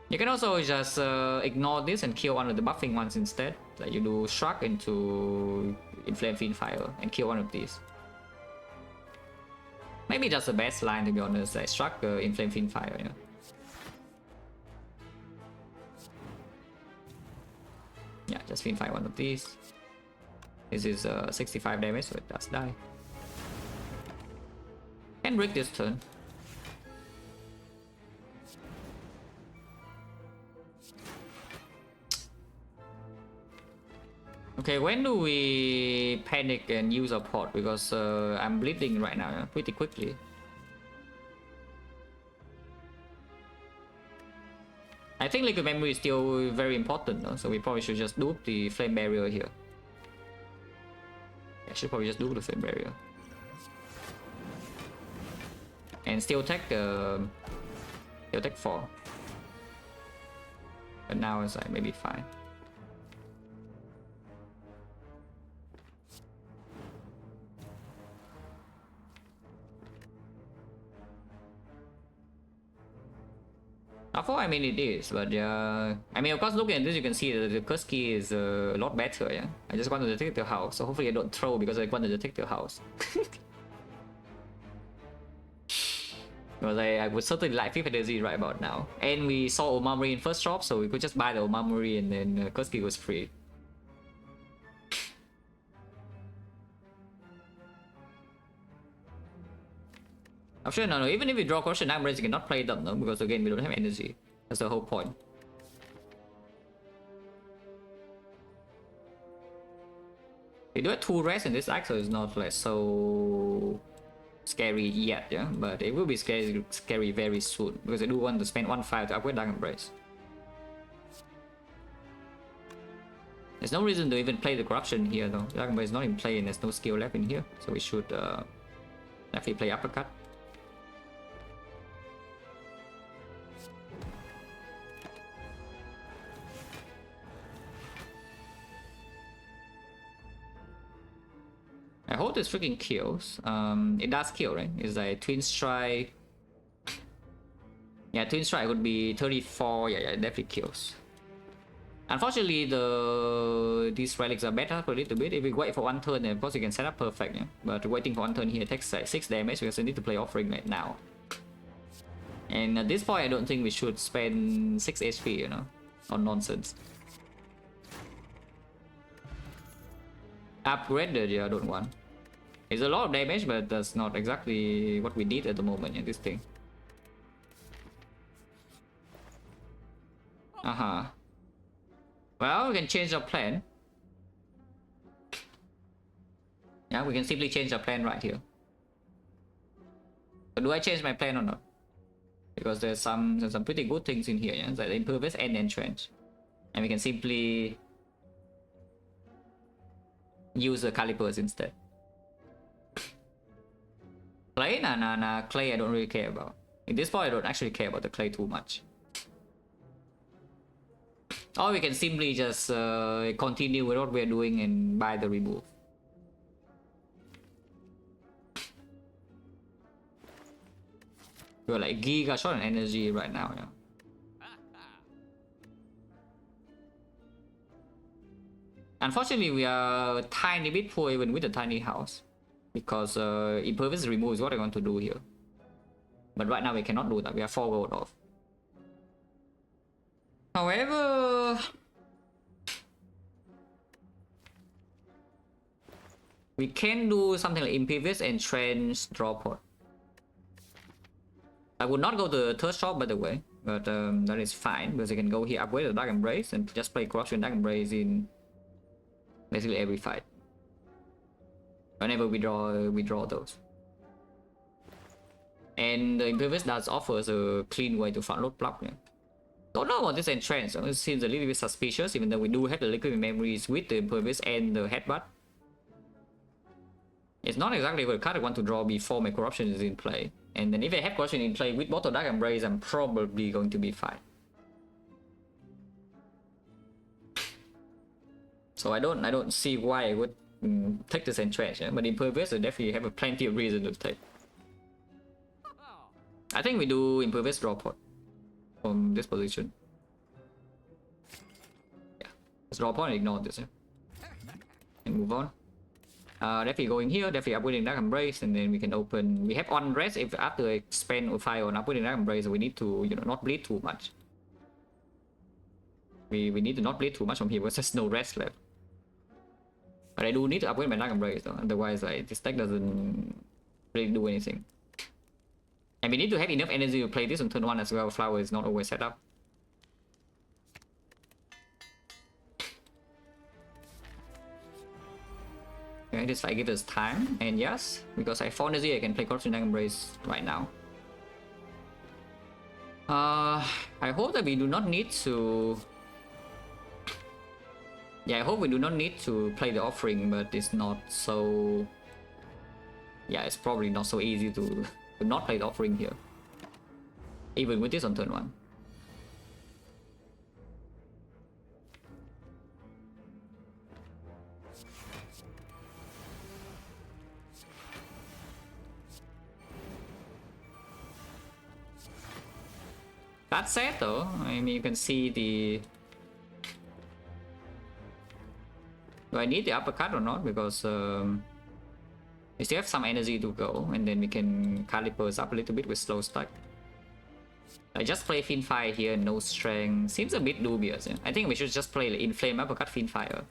You can also just ignore this and kill one of the buffing ones instead. Like you do Shrug into Inflame Fiend Fire and kill one of these. Maybe that's the best line, to be honest, like Shrug Inflame Fiend Fire, you know. Yeah, just finify one of these. This is 65 damage, so it does die. Can break this turn. Okay, when do we panic and use our pot? Because I'm bleeding right now pretty quickly. I think liquid memory is still very important though, so we probably should just do the flame barrier here. I should probably just do the flame barrier. And still take the... Still take 4. But now it's like maybe fine. I mean it is, but I mean of course looking at this you can see that the curse key is a lot better, yeah. I just wanted to take the house, so hopefully I don't throw because I wanted to take the house. Because I would certainly like 5th energy right about now. And we saw Omamori in first drop, so we could just buy the Omamori and then curse key was free. I'm sure no, even if we draw Corruption Nightmares, you cannot play them though, because again we don't have energy. That's the whole point. We do have 2 rest in this act, so it's not like so scary yet, yeah. But it will be scary very soon, because I do want to spend 1/5 to upgrade Dark Embrace. There's no reason to even play the Corruption here though. Dark Embrace is not in play and there's no skill left in here, so we should definitely play Uppercut. I hope this freaking kills. It does kill, right? It's like Twin Strike. Yeah, Twin Strike would be 34. Yeah, it definitely kills. Unfortunately, these relics are better for a little bit. If we wait for 1 turn, then of course you can set up perfect. Yeah? But waiting for 1 turn here takes like 6 damage because I need to play Offering right now. And at this point, I don't think we should spend 6 HP, you know, on nonsense. Upgraded, yeah, I don't want. It's a lot of damage, but that's not exactly what we need at the moment in this thing. Well, we can change our plan. Yeah, we can simply change our plan right here. So do I change my plan or not? Because there's some pretty good things in here, yeah? Like the Impervious and Entrench. And we can simply use the Calipers instead. Clay? Nah. Clay I don't really care about. In this point I don't actually care about the clay too much. Or we can simply just continue with what we're doing and buy the remove. We're like giga short on energy right now, yeah. Unfortunately, we are a tiny bit poor even with a tiny house. Because Impervious remove is what I want to do here. But right now we cannot do that, we are 4 gold off. However, we can do something like Impervious and Trench draw pot. I would not go to the third shop by the way, but that is fine because I can go here, upgrade the Dark Embrace and just play Corruption Dark Embrace in basically every fight. Whenever we draw those. And the Impervious does offers a clean way to front load block. Yeah. Don't know about this Entrance, it seems a little bit suspicious even though we do have the liquid memories with the Impervious and the Headbutt. It's not exactly what card I want to draw before my Corruption is in play. And then if I have Corruption in play with both of Dark Embrace, I'm probably going to be fine. So I don't see why I would take this Entrance, yeah? But Impervious I definitely have plenty of reason to take. I think we do Impervious draw pot from this position. Yeah, let's draw pot and ignore this, yeah? And move on. Definitely going here, definitely upgrading Dark Embrace, and then we can open. We have on rest if after I spend or fire on upgrading Dark Embrace, we need to, you know, not bleed too much. We need to not bleed too much from here because there's no rest left. But I do need to upgrade my Dark Embrace though, otherwise like this deck doesn't really do anything. And we need to have enough energy to play this on turn 1 as well. Flower is not always set up. Okay, this fight gives us time, and yes, because I have 4 energy, I can play Corruption Dark Embrace right now. I hope that we do not need to... Yeah, I hope we do not need to play the offering, but it's not so... Yeah, it's probably not so easy to not play the offering here. Even with this on turn 1. That said though, I mean you can see the... Do I need the uppercut or not? Because we still have some energy to go, and then we can calipers up a little bit with slow stack. I just play Fiendfire here, no strength. Seems a bit dubious. Yeah? I think we should just play the Inflame uppercut Fiendfire.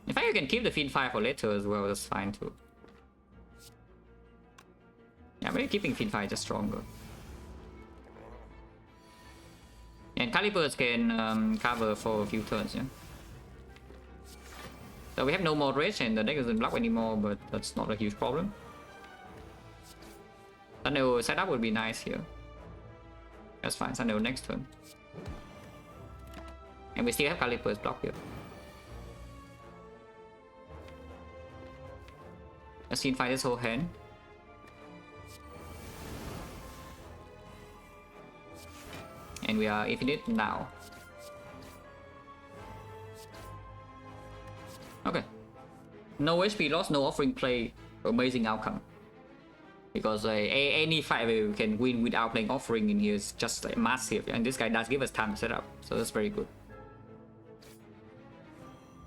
In fact, you can keep the Fiendfire for later as well, that's fine too. Yeah, maybe keeping Fiendfire just stronger. And calipers can cover for a few turns, yeah. So we have no more rage and the deck doesn't block anymore, but that's not a huge problem. Sunday setup would be nice here. That's fine, Sunday next turn. And we still have calipers block here. Let's see fight this whole hand. And we are infinite now. Okay. No HP loss, no offering play. Amazing outcome. Because any fight we can win without playing offering in here is just like, massive. And this guy does give us time to set up. So that's very good.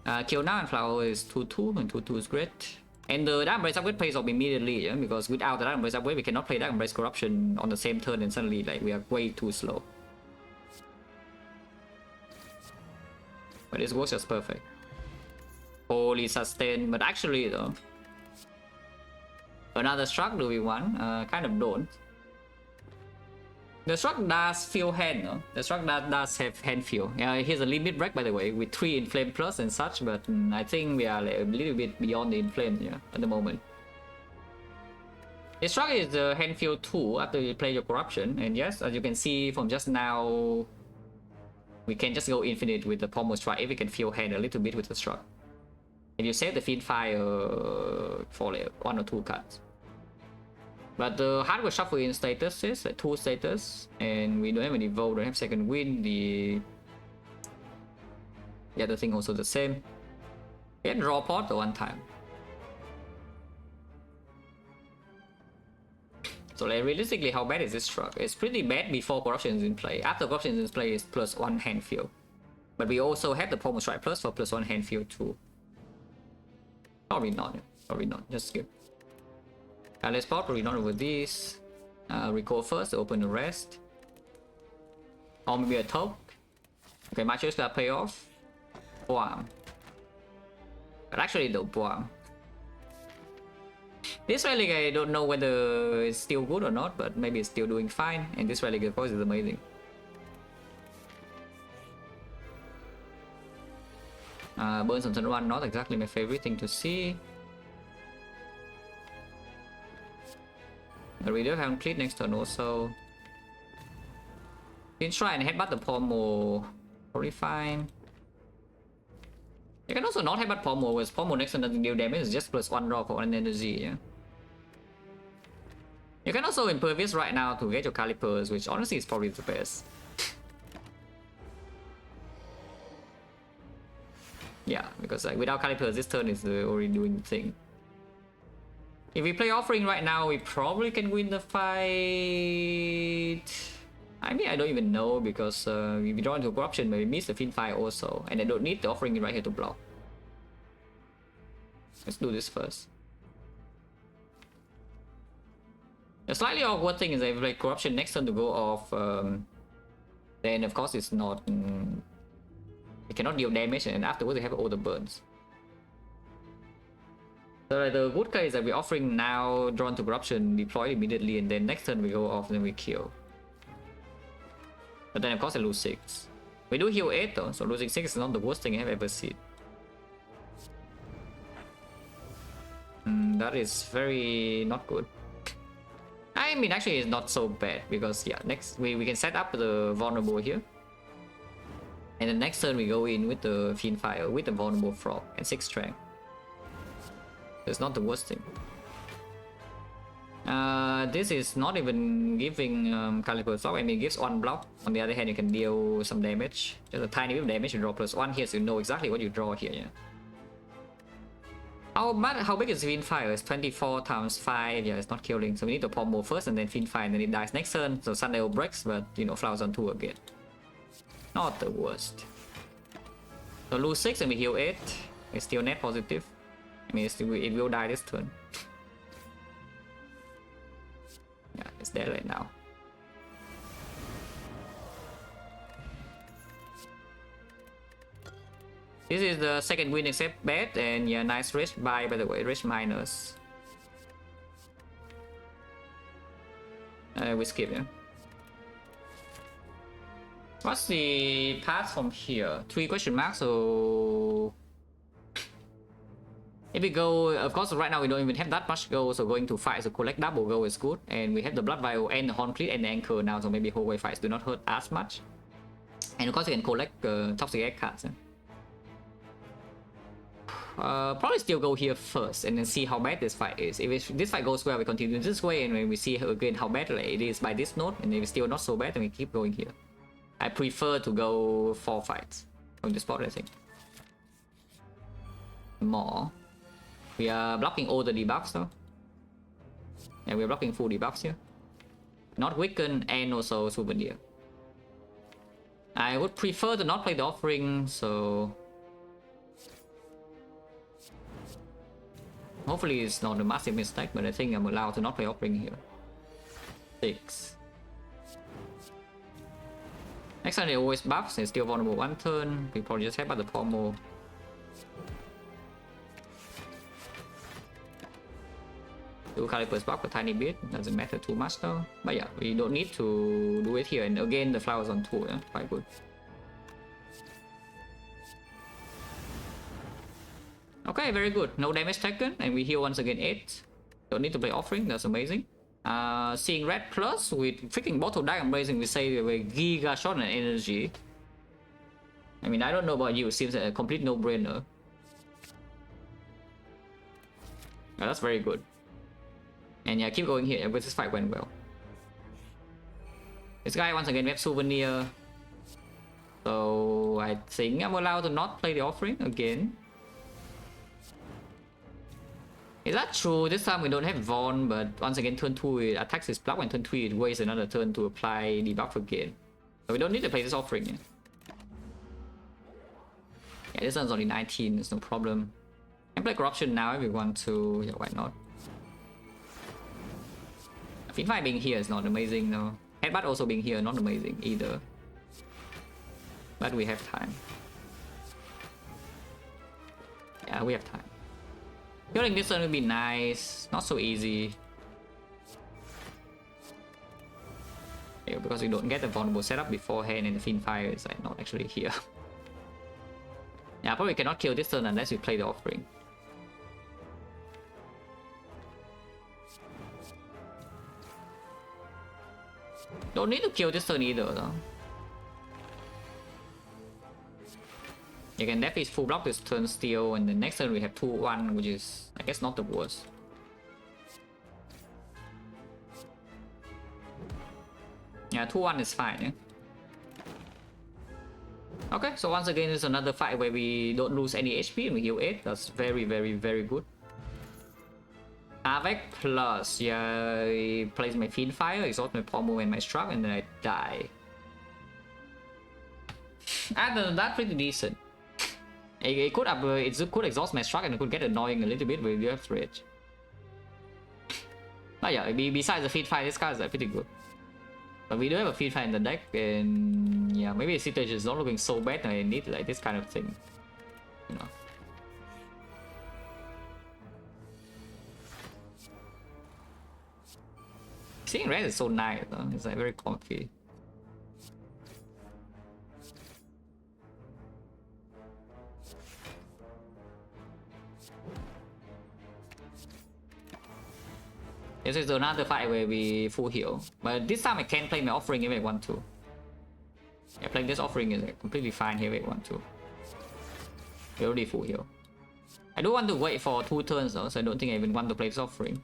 XecnaR and Flower is 2-2 and 2-2 is great. And the Dark Embrace upgrade pays off immediately, yeah? Because without the Dark Embrace upgrade we cannot play Dark Embrace Corruption on the same turn and suddenly like we are way too slow. But this works just perfect. Holy sustain, but actually though, another struck do we want? Kind of don't. The struck does feel hand, no? The struck does have hand feel. Yeah, here's a limit break by the way, with 3 inflame plus and such, but I think we are like, a little bit beyond the inflame here at the moment. The struck is the hand feel 2 after you play your corruption, and yes, as you can see from just now, we can just go infinite with the pommel strike if we can feel hand a little bit with the struck. And you save the Fiendfire for like 1 or 2 cards. But the hardware shuffle in status is like 2 status, and we don't have any vote, don't have second wind. The other thing also the same. We can draw pot at 1 time. So like realistically, how bad is this struck? It's pretty bad before corruption is in play. After corruption is in play, it's +1 hand feel. But we also have the pommel strike plus for +1 hand feel too. Probably not. Probably not. Just skip. Let's probably not over this. Recall first, open the rest. Or maybe a top. Okay, my choice got pay off. Boom. But actually, the boom. This relic I don't know whether it's still good or not, but maybe it's still doing fine. And this relic of course is amazing. Burns on turn 1, not exactly my favorite thing to see. But we do have complete next turn also. You can try and headbutt the pommel. Probably fine. You can also not headbutt pommel, because pommel next turn doesn't deal damage, it's just +1 draw for 1 energy, yeah. You can also impervious right now to get your calipers, which honestly is probably the best. Yeah, because like without calipers this turn is already doing the thing. If we play offering right now, we probably can win the fight. I mean, I don't even know, because if we draw into corruption, maybe miss the Fiendfire also, and I don't need the offering right here to block. Let's do this first. The slightly awkward thing is that if we play corruption next turn to go off then of course it's not it cannot deal damage, and afterwards they have all the burns. So the good case is that we're offering now, drawn to corruption, deploy immediately, and then next turn we go off, then we kill. But then of course I lose 6. We do heal 8 though, so losing 6 is not the worst thing I've ever seen. That is very not good. I mean, actually it's not so bad, because yeah, next we can set up the vulnerable here. And the next turn we go in with the Fiend Fire, with the vulnerable frog, and 6 strength. It's not the worst thing. This is not even giving Caliper Shock. I mean, it gives 1 block. On the other hand, you can deal some damage. Just a tiny bit of damage. You draw +1 here, so you know exactly what you draw here. Yeah. How big is Fiend Fire? It's 24 times 5. Yeah, it's not killing. So we need to Pommel first, and then Fiend Fire, and then it dies next turn. So Sunday breaks, but you know, Flowers on 2 again. Not the worst. So lose 6 and we heal 8. It's still net positive. I mean, it will die this turn. Yeah, it's dead right now. This is the second win except bad, and yeah, nice rage by the way, rage minus. We skip, yeah. What's the path from here? 3 question marks, so... If we go, of course right now we don't even have that much gold, so going to fight, so collect double gold is good. And we have the Blood Vial and the Horn Cleat and the Anchor now, so maybe hallway fights do not hurt as much. And of course you can collect Toxic Egg cards. Probably still go here first and then see how bad this fight is. If this fight goes well, we continue this way, and when we see again how bad it is by this node, and if it's still not so bad, then we keep going here. I prefer to go 4 fights from the spot, I think. More. We are blocking all the debuffs though. Yeah, we're blocking full debuffs here. Not weaken and also souvenir. I would prefer to not play the offering, so... Hopefully it's not a massive mistake, but I think I'm allowed to not play offering here. 6. Next time they always buffs, they're still vulnerable 1 turn. We probably just have by the pommel. Do Caliper's buff a tiny bit, doesn't matter too much though. But yeah, we don't need to do it here. And again, the Flowers on 2, yeah? Quite good. Okay, very good. No damage taken, and we heal once again 8. Don't need to play offering, that's amazing. Seeing red plus with freaking bottle diamond blazing, we say we're giga short on energy. I mean, I don't know about you, it seems a complete no-brainer. Yeah, that's very good. And yeah, keep going here, but this fight went well. This guy once again we have souvenir. So I think I'm allowed to not play the offering again. Is that true? This time we don't have Vaughn, but once again turn 2 it attacks his block, and turn 3 it wastes another turn to apply debuff again. So we don't need to play this offering. Yeah, this one's only 19, it's no problem. I can play corruption now if we want to, yeah, why not? Fiend Fire being here is not amazing though. Headbutt also being here, not amazing either. But we have time. Yeah, we have time. Killing this one would be nice. Not so easy. Yeah, because we don't get the vulnerable setup beforehand, and the Fiend Fire is like not actually here. Yeah, probably cannot kill this turn unless we play the offering. Don't need to kill this turn either though. You can definitely full block this turn still, and the next turn we have 2-1, which is, I guess, not the worst. Yeah, 2-1 is fine, yeah? Okay, so once again it's another fight where we don't lose any HP and we heal 8. That's very, very, very good. Avec plus, yeah, I place my Fiend Fire, exhaust my pommel and my struck, and then I die. Other than that, pretty decent. It could exhaust my struck, and it could get annoying a little bit with the Earth Rage. But yeah, besides the Fiend Fire, this card is pretty good. But we do have a feed fire in the deck, and yeah, maybe the situation is not looking so bad and I need like this kind of thing, you know. Seeing red is so nice, though. It's like very comfy. This is another fight where we full heal, but this time I can play my offering if I want to. Yeah, playing this offering is completely fine here if I want to. We already full heal. I don't want to wait for 2 turns though, so I don't think I even want to play this offering.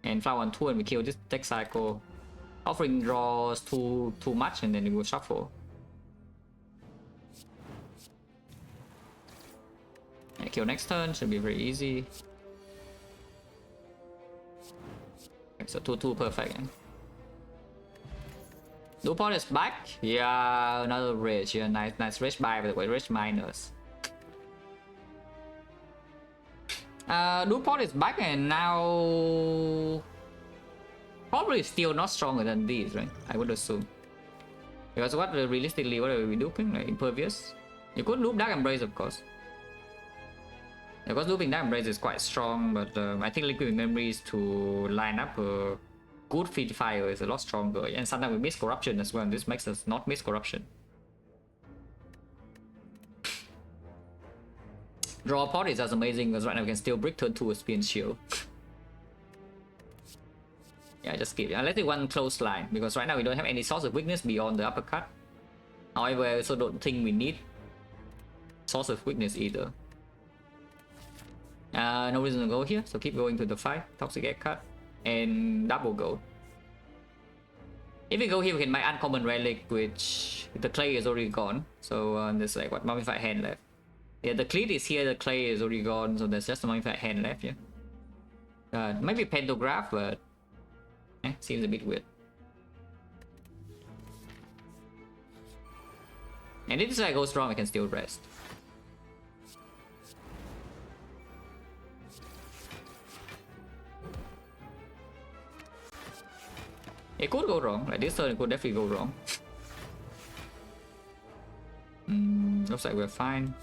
And fly on 2 and we kill this deck cycle. Offering draws too much and then it will shuffle. Yeah, kill next turn should be very easy. Okay, so 2/2 perfect. Yeah. Dupont is back. Yeah, another rage. Yeah, nice rage buy, by the way, rage minus. Dupont is back and now probably still not stronger than these, right? I would assume. Because what realistically, what are we duping? Like impervious? You could loop Dark Embrace, of course. Because looping Dark Embrace is quite strong, but I think Liquid Memories to line up a good feed fire is a lot stronger. And sometimes we miss corruption as well, and this makes us not miss corruption. Draw a pot is just amazing because right now we can still brick turn 2 with Spear and Shield. Yeah, just skip. Let's do one close line because right now we don't have any source of weakness beyond the uppercut. However, I also don't think we need source of weakness either. No reason to go here, so keep going to the fight. Toxic Egg cut and double go. If we go here, we can buy uncommon relic, which the clay is already gone. So there's like what mummified hand left. Yeah, the cleat is here, the clay is already gone, so there's just a mummified hand left. Yeah. Maybe pantograph, but seems a bit weird. And if this guy goes wrong, I can still rest. It could go wrong, like this turn it could definitely go wrong. Looks like we're fine.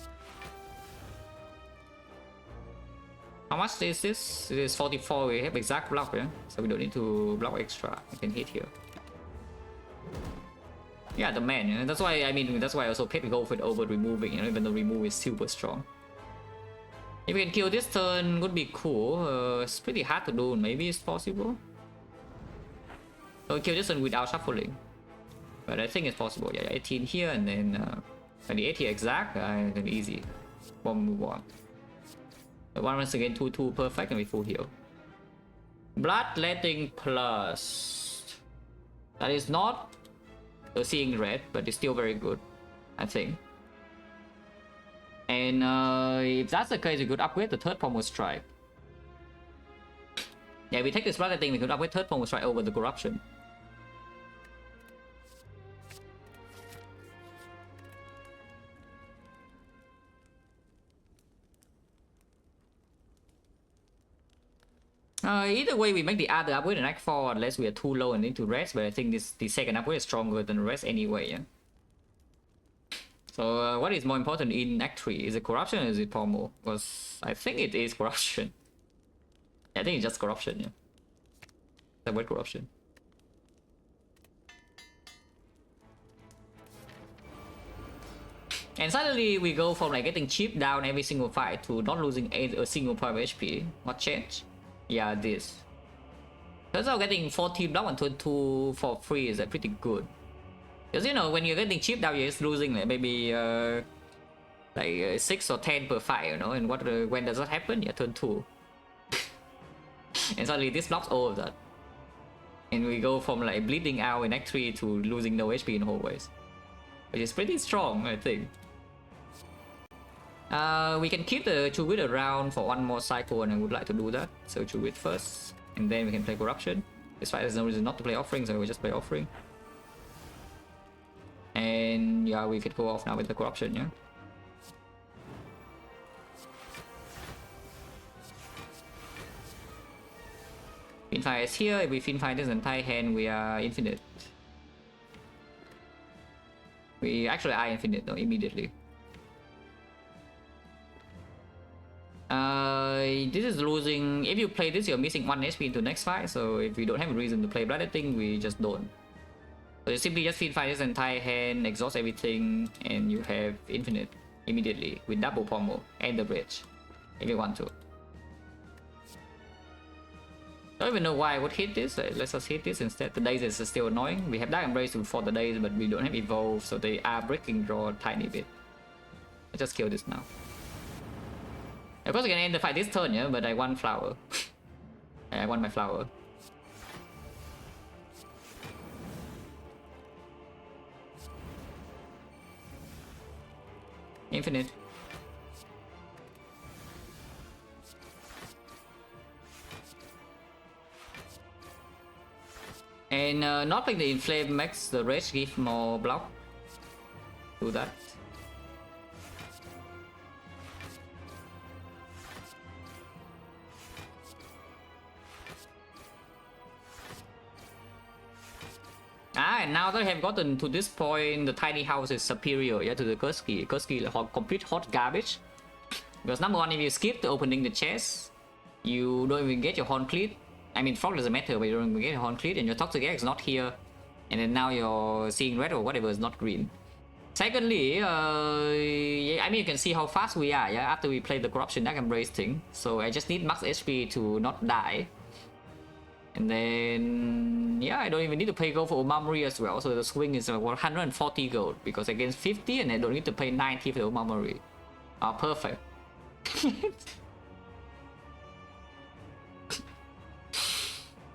How much is this? It is 44, we have exact block, yeah? So we don't need to block extra, we can hit here. Yeah, the man, yeah? That's why, I mean, that's why I also picked go for it over removing, you know, even though remove is super strong. If we can kill this turn, would be cool. It's pretty hard to do, maybe it's possible. So kill this one without shuffling. But I think it's possible. Yeah, 18 here and then 28 here exact. Then easy. One move on. Once again, 2/2 perfect and we full heal. Bloodletting plus. That is not seeing red, but it's still very good, I think. And if that's the case, we could upgrade the third Pommel Strike. Yeah, we take this bloodletting, we could upgrade third Pommel Strike over the corruption. Either way, we make the other upgrade in Act 4 unless we are too low and need to rest, but I think the second upgrade is stronger than the rest anyway, yeah? So what is more important in Act 3? Is it corruption or is it Pommel? Because I think it is corruption. Yeah, I think it's just corruption, yeah. Avoid corruption. And suddenly we go from like getting chipped down every single fight to not losing a single point of HP. What changed? Yeah, this. Turns out getting 14 block on turn 2 for free is pretty good. Because you know, when you're getting chipped down, you're just losing like maybe 6 or 10 per fight, you know. And what when does that happen? Yeah, turn 2. And suddenly this blocks all of that. And we go from like bleeding out in Act 3 to losing no HP in hallways. Which is pretty strong, I think. We can keep the Chewit around for one more cycle and I would like to do that. So Chewit first, and then we can play Corruption. This fight there's no reason not to play Offering, so we just play Offering. And yeah, we could go off now with the Corruption, yeah. Finfire is here, if we Finfire this entire hand we are infinite. We actually are infinite though immediately. This is losing. If you play this, you're missing 1 HP into next fight. So if we don't have a reason to play Blooded Thing, we just don't. So you simply just feed fight this entire hand, exhaust everything, and you have infinite immediately with double pommel and the bridge if you want to. Don't even know why I would hit this. Let's just hit this instead. The days is still annoying. We have Dark Embrace for the days, but we don't have evolve, so they are breaking draw a tiny bit. Let's just kill this now. Of course I can end the fight this turn, yeah, but I want flower. I want my flower. Infinite. And not like the inflame makes the rage give more block. Do that. And now that I have gotten to this point, the tiny house is superior, yeah, to the Kurski. Kurski is complete hot garbage. Because number one, if you skip the opening the chest, you don't even get your horn cleat. I mean, frog doesn't matter, but you don't even get your horn cleat, and your toxic egg is not here. And then now you're seeing red or whatever is not green. Secondly, yeah, I mean, you can see how fast we are, yeah, after we play the corruption dark embrace thing. So I just need max HP to not die. And then, yeah, I don't even need to pay gold for Omamori as well. So the swing is 140 gold because against 50, and I don't need to pay 90 for the Omamori. Oh, perfect.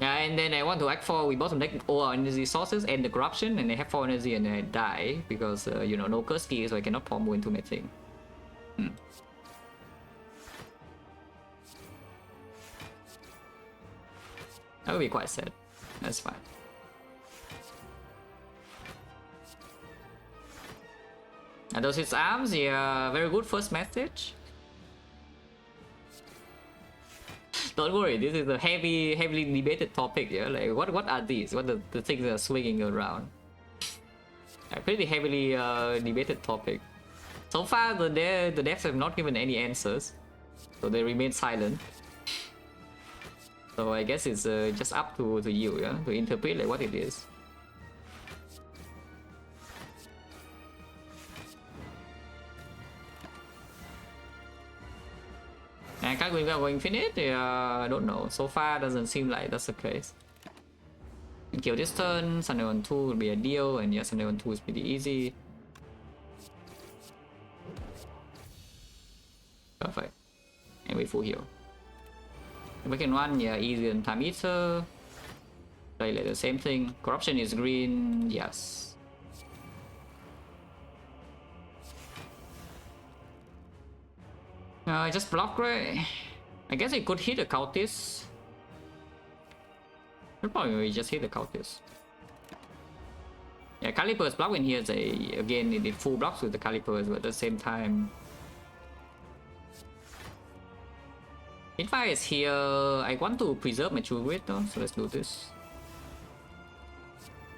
Yeah, and then I want to act for, we bottom deck all our energy sources and the corruption, and I have 4 energy and I die because, you know, no Kurski, so I cannot pommel into my thing. That would be quite sad. That's fine. And those his arms, yeah, very good first message. Don't worry, this is a heavily debated topic, yeah. Like, what are these? What are the things that are swinging around? A pretty heavily debated topic. So far, the devs have not given any answers, so they remain silent. So I guess it's just up to you, yeah, to interpret like what it is. And can't go infinite? I don't know. So far, doesn't seem like that's the case. And kill this turn. Sunday on 2 will be a deal, and yeah, Sunday on 2 is pretty easy. Perfect. And we full heal. Weekend 1, yeah, easier than Time Eater. Play like the same thing. Corruption is green, yes. Just block, right? I guess it could hit the cultist. We'll probably just hit the cultist. Yeah, Calipers block in here, again, it did full blocks with the Calipers, but at the same time. If I is here, I want to preserve my true grit though, so let's do this.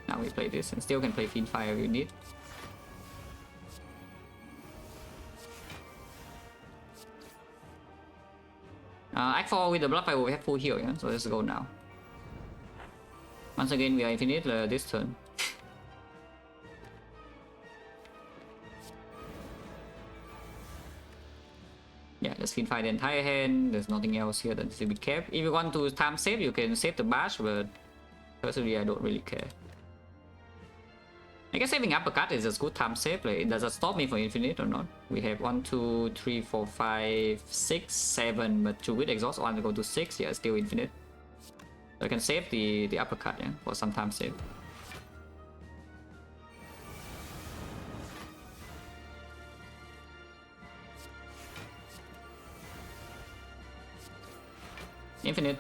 Now we play this and still can play Fiend Fire if you need. Act 4 with the Blood Fire, we have full heal, yeah? So let's go now. Once again, we are infinite this turn. Yeah, let's Fiend Fire the entire hand. There's nothing else here that needs to be kept. If you want to time save, you can save the bash, but personally, I don't really care. I guess saving uppercut is a good time save. Like, does it stop me from infinite or not? We have 1, 2, 3, 4, 5, 6, 7, but to with exhaust 1 to go to 6, yeah, still infinite. So I can save the uppercut, yeah, for some time save. Infinite.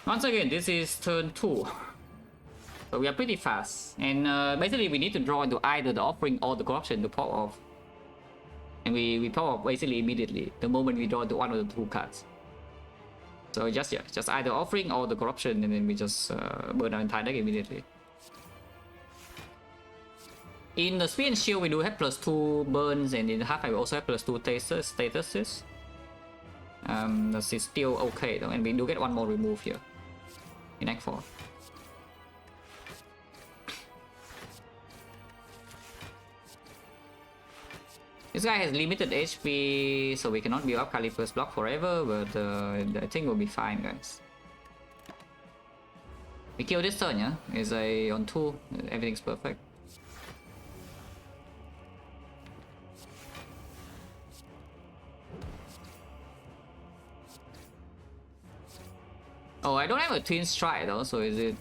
Once again, this is turn 2. So we are pretty fast. And basically we need to draw into either the offering or the corruption to pop off. And we pop off basically immediately, the moment we draw into one of the 2 cards. So just either offering or the corruption, and then we just burn our entire deck immediately. In the speed and shield, we do have +2 burns, and in the half we also have +2 statuses. This is still okay though, and we do get one more remove here in Act 4. This guy has limited HP, so we cannot build up Caliper's block forever, but I think we'll be fine, guys. We kill this turn, yeah? Is a on 2, everything's perfect. Oh, I don't have a twin strike though, so is it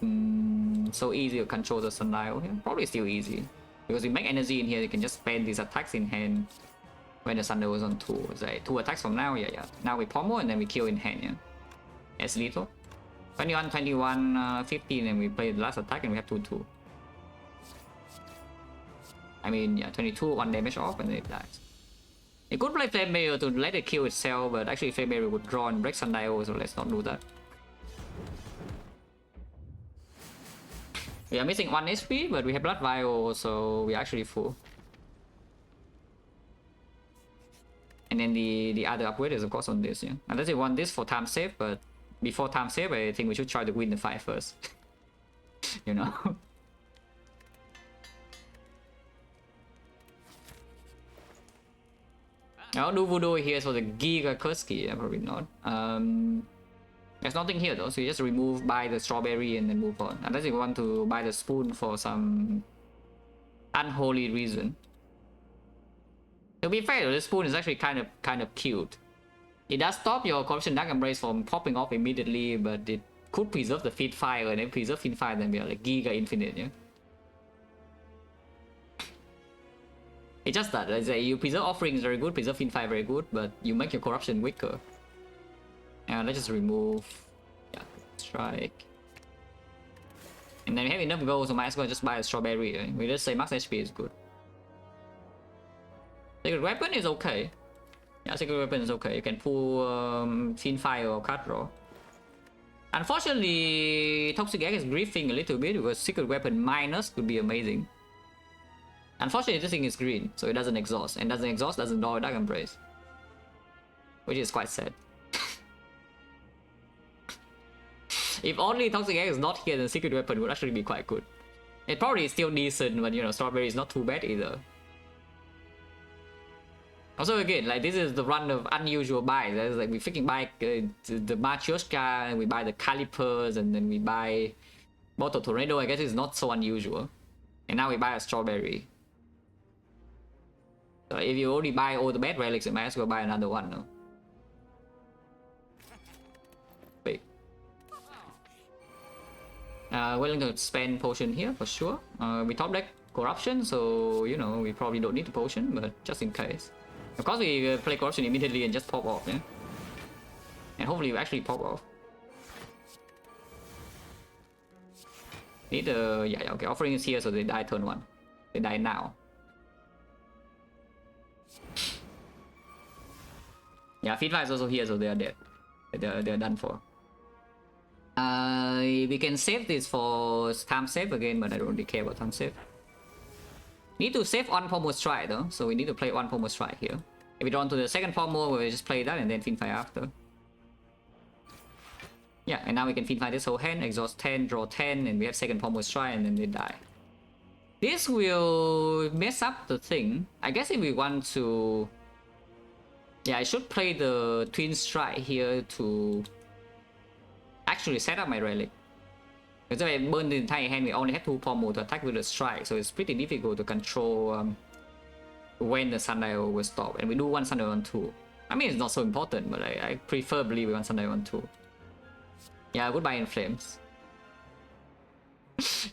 so easy to control the sundial here? Probably still easy. Because we make energy in here, you can just spend these attacks in hand when the sundial was on 2. It's like 2 attacks from now, yeah. Now we pommel and then we kill in hand, yeah. As lethal. 21, 21, 15, and we play the last attack and we have 2-2. I mean, yeah, 22, 1 damage off and then it dies. You could play Flame Barrier to let it kill itself, but actually Flame Barrier would draw and break sundial, so let's not do that. We are missing 1 HP, but we have Blood Vial, so we're actually full. And then the other upgrade is of course on this, yeah. Unless you want this for time save, but before time save, I think we should try to win the fight first. You know? I'll do Voodoo here for the Giga Kurski, yeah, probably not. There's nothing here though, so you just remove, buy the strawberry and then move on. Unless you want to buy the spoon for some unholy reason. To be fair, the spoon is actually kind of cute. It does stop your Corruption Dark Embrace from popping off immediately, but it could preserve the Feed Fire, and then preserve Feed Fire, then we are like Giga Infinite, yeah? It's just that, like, you preserve Offering is very good, preserve Feed Fire very good, but you make your Corruption weaker. And let's just remove, yeah, strike. And then we have enough gold, so might as well just buy a strawberry. Right? We just say max HP is good. Secret weapon is okay. Yeah, secret weapon is okay. You can pull Fiend Fire or card draw. Unfortunately, Toxic Egg is griefing a little bit because secret weapon minus could be amazing. Unfortunately, this thing is green, so it doesn't exhaust, and doesn't exhaust doesn't draw a Dark Embrace, which is quite sad. If only Toxic Egg is not here, then secret weapon would actually be quite good. It probably is still decent, but you know, strawberry is not too bad either. Also, again, like this is the run of unusual buys. That's like we freaking buy the Matryoshka, and we buy the Calipers, and then we buy Bottle Tornado. I guess it's not so unusual. And now we buy a strawberry. So if you only buy all the bad relics, you might as well buy another one, no? Wait. Willing to spend potion here for sure. We top deck corruption, so you know we probably don't need the potion, but just in case. Of course, we play corruption immediately and just pop off, yeah. And hopefully, we actually pop off. Need the yeah, okay. Offering is here, so they die turn 1. They die now. Yeah, Feed Fire is also here, so they are dead. They're done for. We can save this for time save again, but I don't really care about time save. Need to save one Pommel Strike though, so we need to play one Pommel Strike here. If we draw to the second Pommel, we'll just play that and then Fiend Fire after. Yeah, and now we can Fiend Fire this whole hand, exhaust 10, draw 10, and we have second Pommel Strike, and then they die. This will mess up the thing. I guess if we want to... Yeah, I should play the Twin Strike here to actually set up my relic. Because if I burn the entire hand, we only have 2 Pommel to attack with the strike, so it's pretty difficult to control when the sundial will stop. And we do want sundial on 2. I mean, it's not so important, but I preferably we want sundial on 2. Yeah, goodbye Inflames.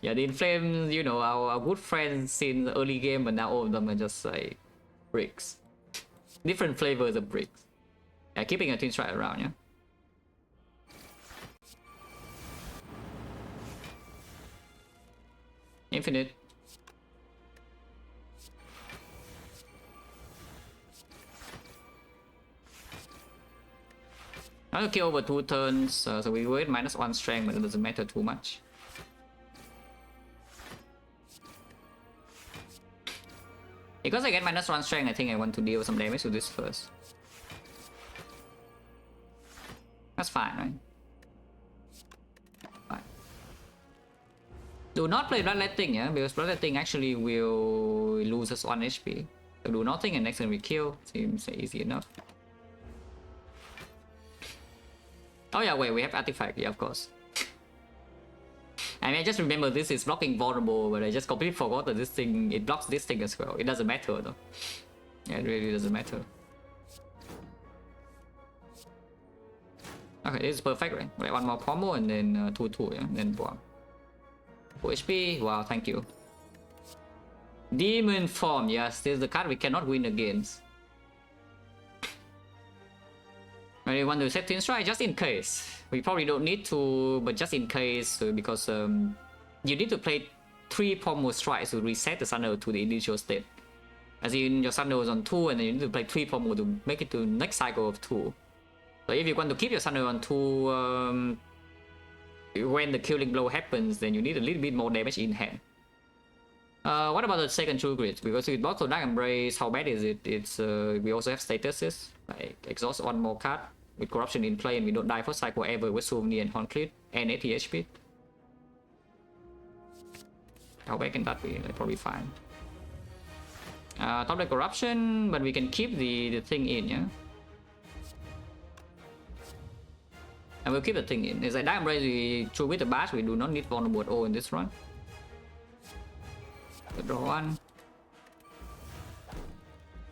Yeah, the Inflames, you know, our good friends since the early game, but now all of them are just like bricks. Different flavors of bricks. Yeah, keeping a Twin Strike around, yeah. Infinite. Not to kill over 2 turns, so we wait -1 strength, but it doesn't matter too much. Because I get -1 strength, I think I want to deal some damage to this first. That's fine, right? Fine. Do not play Bloodletting, yeah? Because Bloodletting actually will lose us 1 HP. So do nothing and next turn we kill. Seems easy enough. Oh yeah, wait, we have Artifact, yeah, of course. I mean, I just remember this is blocking vulnerable, but I just completely forgot that this thing, it blocks this thing as well. It doesn't matter though. Yeah, it really doesn't matter. Okay, this is perfect, right? Like 1 more combo and then 2-2, yeah? And then bomb. 4 HP, wow, thank you. Demon Form, yes, this is the card we cannot win against. When you want to set Twin Strike, just in case. We probably don't need to, but just in case, because you need to play 3 Pommel Strikes to reset the Sunderer to the initial state. As in, your Sunderer was on 2, and then you need to play 3 Pommel to make it to next cycle of 2. So if you want to keep your Sunderer on 2, when the killing blow happens, then you need a little bit more damage in hand. What about the second True Grit? Because with Bottle Dark Embrace, how bad is it? It's we also have statuses, like exhaust 1 more card with corruption in play, and we don't die for cycle ever with Souvenir and Concrete and 80 HP. How bad can that be? That's probably fine. Top deck corruption, but we can keep the thing in, yeah. And we'll keep the thing in. It's like Dark Embrace, we True with the Bash, we do not need vulnerable at all in this run. Draw 1.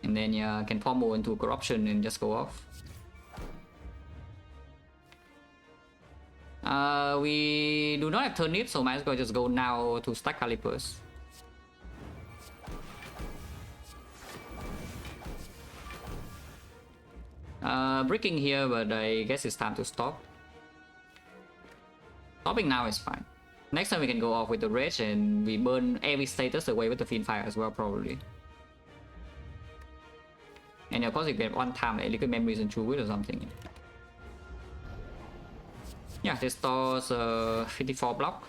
And then you can pommel into corruption and just go off. We do not have turnip, so might as well just go now to stack calipers. Bricking here, but I guess it's time to stop. Stopping now is fine. Next time we can go off with the Rage and we burn every status away with the Fiend Fire as well, probably. And of course you get 1 time like Liquid Memories and True Wit or something. Yeah, this stores 54 block.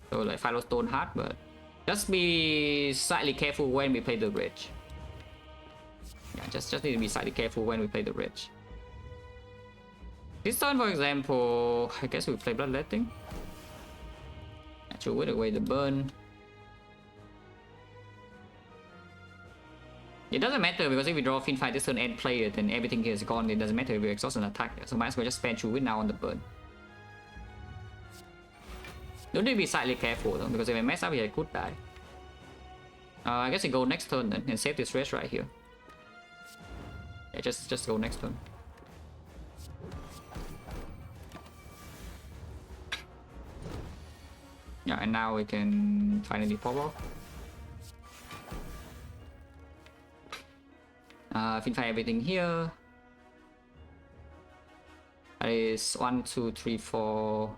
So like Firestone hard, but just be slightly careful when we play the Rage. Yeah, just need to be slightly careful when we play the Rage. This turn, for example, I guess we play Bloodletting. True Wit away the burn. It doesn't matter because if we draw Fiend Fire this turn and play it and everything here is gone, it doesn't matter if we exhaust an attack. So might as well just spend True Wit now on the burn. Don't need to be slightly careful though, because if I mess up here I could die. I guess we go next turn then and save this rest right here. Yeah, just go next turn. Yeah, and now we can finally pop off. Fiend Fire everything here. That is 1, 2, 3, 4.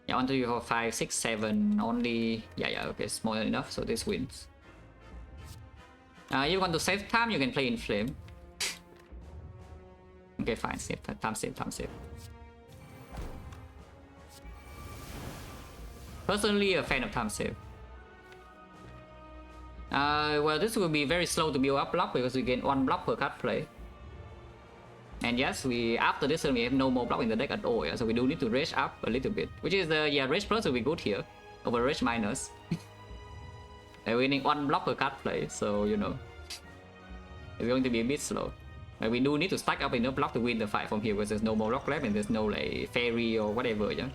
Yeah, 1, 2, 3, 4, 5, 6, 7. Only. Yeah, okay, it's more than enough, so this wins. You want to save time, you can play in Flame. Okay, fine, save time, save. Personally, a fan of time save. Well, this will be very slow to build up block because we get 1 block per card play. And yes, after this turn we have no more block in the deck at all, yeah? So we do need to rage up a little bit. Which is yeah, rage plus will be good here over rage minus. And we need 1 block per card play, so you know it's going to be a bit slow. But we do need to stack up enough block to win the fight from here because there's no more block left and there's no like fairy or whatever, yeah.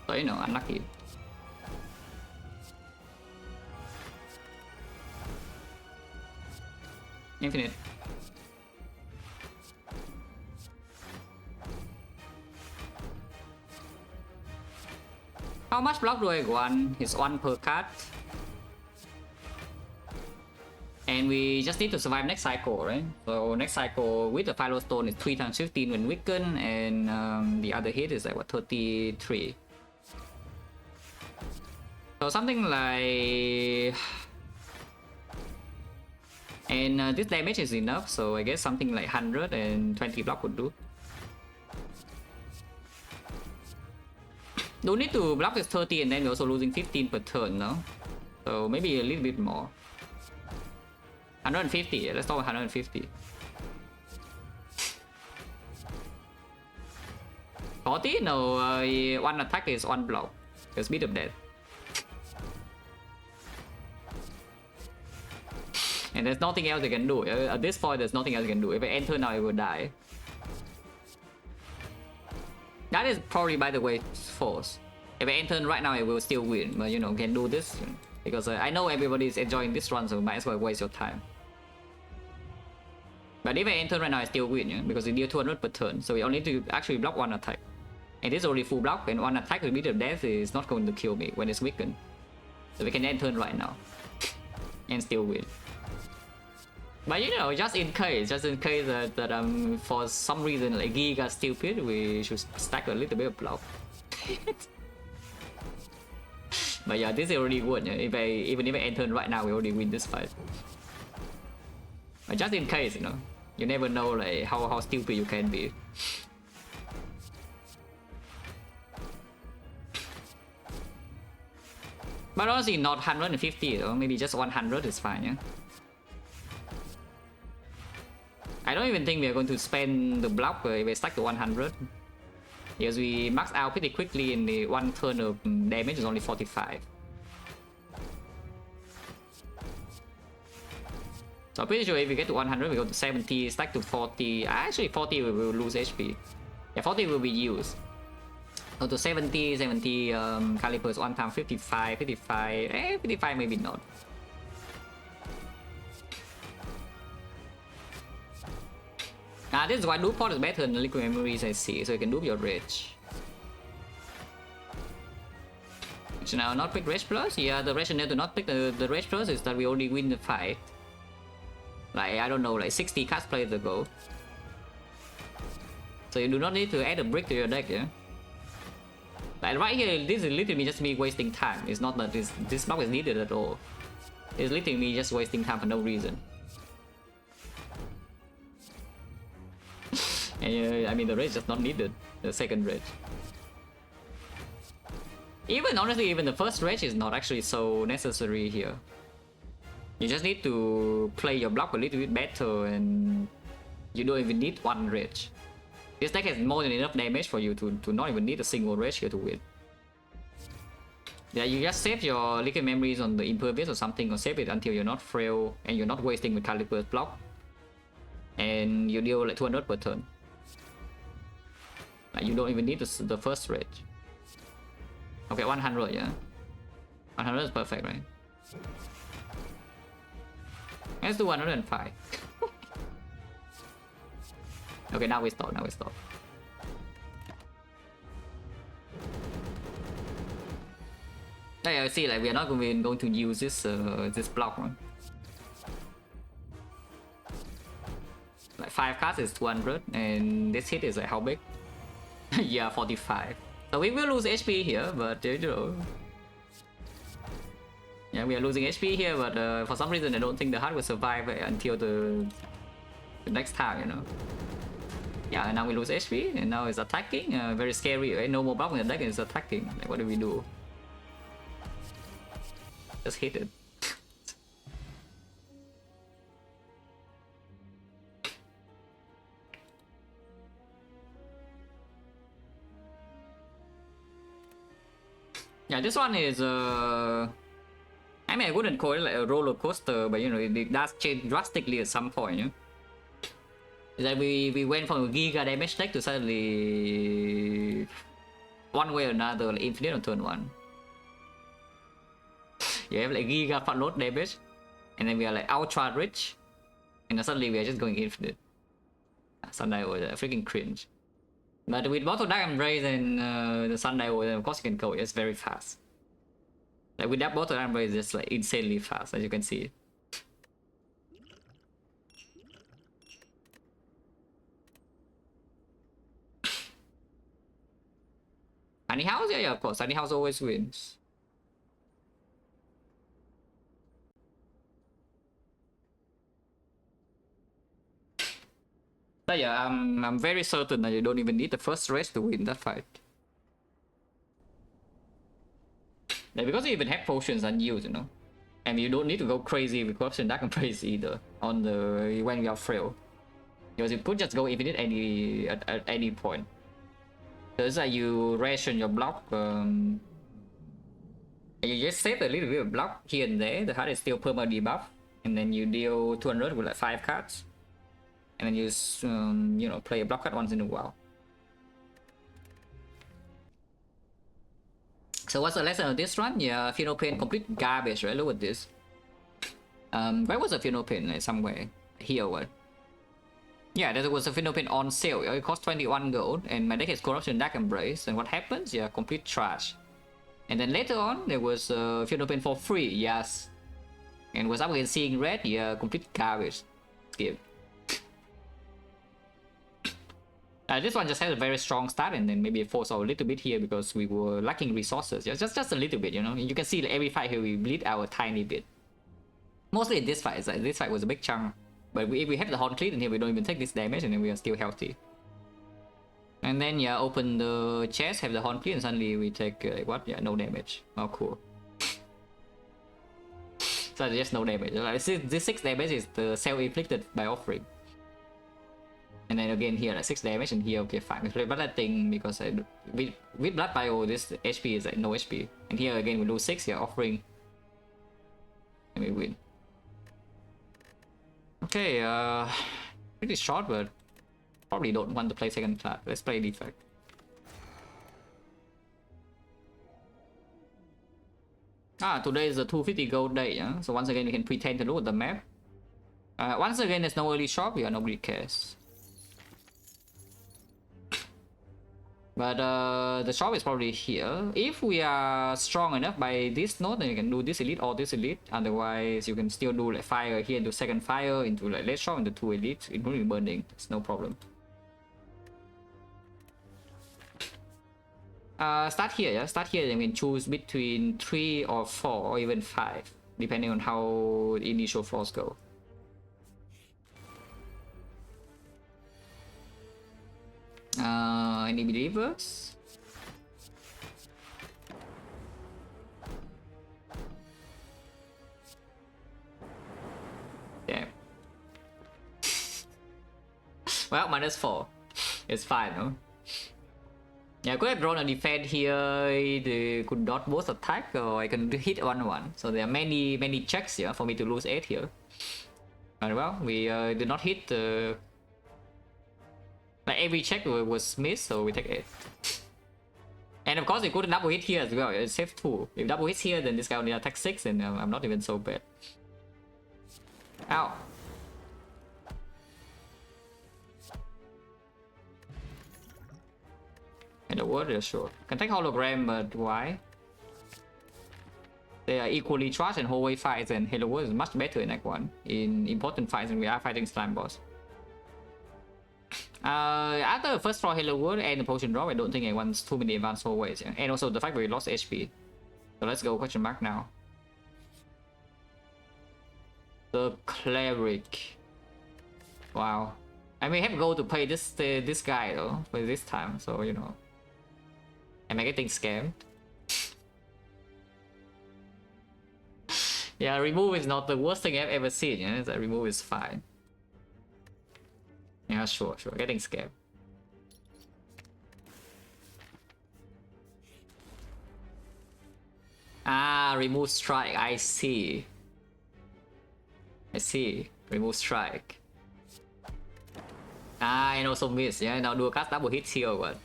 So you know, unlucky. Infinite. How much block do I want? It's 1 per card. And we just need to survive next cycle, right? So next cycle with the Firestone is 3 times 15 when weakened, and the other hit is like what, 33. So something like And this damage is enough, so I guess something like 120 block would do. Don't need to block this 30 and then we're also losing 15 per turn, no? So maybe a little bit more. 150, let's talk 150. 40? No, one attack is one block. Just beat up dead. And there's nothing else I can do. At this point, there's nothing else I can do. If I enter now, I will die. That is probably, by the way, false. If I enter right now, I will still win. But you know, can do this. Because I know everybody is enjoying this run, so might as well waste your time. But if I enter right now, I still win, yeah? Because it deals 200 per turn. So we only need to actually block one attack. And this is already full block, and one attack with beat of death is not going to kill me when it's weakened. So we can enter right now. And still win. But you know, just in case that for some reason like Giga stupid, we should stack a little bit of block. But yeah, this is already good. Even if I enter right now, we already win this fight. But just in case, you know, you never know like how stupid you can be. But honestly, not 150 though. Maybe just 100 is fine, yeah. I don't even think we are going to spend the block if we stack to 100. Because we max out pretty quickly in the one turn of damage is only 45. So I'm pretty sure if we get to 100, we go to 70, stack to 40. Actually, 40 we will lose HP. Yeah, 40 will be used. Go to 70 calipers one time, 55, 55 maybe not. This is why dupe pot is better than liquid memories, I see, so you can dupe your rage. So now not pick rage plus? Yeah, the rationale to not pick the rage plus is that we only win the fight. Like, I don't know, like 60 cards played ago. So you do not need to add a brick to your deck, yeah? Like right here, this is literally just me wasting time. It's not that this block is needed at all. It's literally me just wasting time for no reason. And I mean, the rage is not needed. The second rage. Even honestly, even the first rage is not actually so necessary here. You just need to play your block a little bit better, and you don't even need one rage. This deck has more than enough damage for you to not even need a single rage here to win. Yeah, you just save your liquid memories on the impervious or something, or save it until you're not frail and you're not wasting with Caliber's block. And you deal like 200 per turn. Like you don't even need the first rage. Okay, 100, yeah. 100 is perfect, right? Let's do 105. Okay, now we stop. Yeah, I see. Like we are not going to use this this block, right? Like 5 cards is 200, and this hit is like how big? Yeah, 45. So we will lose HP here, but you know. Yeah, we are losing HP here, but for some reason I don't think the heart will survive until the next time, you know. Yeah, and now we lose HP, and now it's attacking. Very scary, right? No more block in the deck, and it's attacking. Like, what do we do? Just hit it. Yeah, this one is I mean, I wouldn't call it like a roller coaster, but you know, it does change drastically at some point, you know? It's like we went from a giga damage deck to suddenly one way or another, like infinite on turn 1. You have like giga front load damage, and then we are like ultra rich, and then suddenly we are just going infinite. Sundial was freaking cringe. But with both of Dark Embrace and the Sundial, of course you can go, it's very fast. Like with that both of Dark Embrace, it's just like insanely fast, as you can see. Tiny House? Yeah, of course. Tiny House always wins. But yeah, I'm very certain that you don't even need the first race to win that fight. Yeah, because you even have potions unused, you know. And you don't need to go crazy with corruption dark and praise either on the when you are frail. Because you could just go infinite at any point. So it's like you ration your block, and you just save a little bit of block here and there. The heart is still perma debuff, and then you deal 200 with like 5 cards, and then you you know, play a block card once in a while. So what's the lesson of this run? Yeah, Funeral Pain complete garbage, right? Look at this. Where was the Funeral Pain? Like somewhere here or what? Yeah, there was a Funeral Pain on sale. It cost 21 gold, and my deck has Corruption Dark Embrace. And what happens? Yeah, complete trash. And then later on, there was Funeral Pain for free. Yes. And was up against Seeing Red. Yeah, complete garbage. Skip. This one just had a very strong start, and then maybe force out a little bit here because we were lacking resources. Yeah, just a little bit, you know. You can see that every fight here we bleed out a tiny bit. Mostly in this fight, like this fight was a big chunk. But if we have the Horn Cleat in here, we don't even take this damage, and then we are still healthy. And then yeah, open the chest, have the Horn Cleat, and suddenly we take what? Yeah, no damage. Oh, cool. So just no damage. Like, this 6 damage is the self-inflicted by offering. And then again here like 6 damage, and here okay fine. We play bloodletting because with blood bio this HP is like no HP. And here again we lose 6 here offering. And we win. Okay, pretty short, but probably don't want to play second class. Let's play Defect. Today is a 250 gold day, yeah? So once again we can pretend to look at the map. Once again there's no early shop, yeah, nobody cares. But the shop is probably here. If we are strong enough by this node, then you can do this elite or this elite. Otherwise, you can still do like fire here into second fire, into like late shop, into 2 elites, including burning. It's no problem. Start here, yeah? Start here, then we can choose between 3 or 4 or even 5, depending on how the initial floors go. Any believers? Damn. Well, -4. It's fine, no? Yeah, I could have drawn a defense here. They could dodge both attack, or I can hit 1/1. So there are many checks here for me to lose 8 here. But well, we did not hit the. Like every check was missed, so we take 8. And of course, we could double hit here as well. It's safe 2. If double hits here, then this guy only attacks 6, and I'm not even so bad. Ow. And the word is sure. Can take hologram, but why? They are equally trash in hallway fights, and Hello World is much better in Act 1 in important fights when we are fighting slime boss. After the first floor Hello World and the potion drop, I don't think I want too many advanced hallways, yeah? And also the fact that we lost HP. So let's go question mark now. The cleric. Wow. I may have to go to play this guy though for this time, so you know. Am I getting scammed? Yeah, remove is not the worst thing I've ever seen. Yeah, that remove is fine. Yeah, sure. Getting scared. Remove strike. I see. Remove strike. And also miss. Yeah, now do a cast double hit here or what?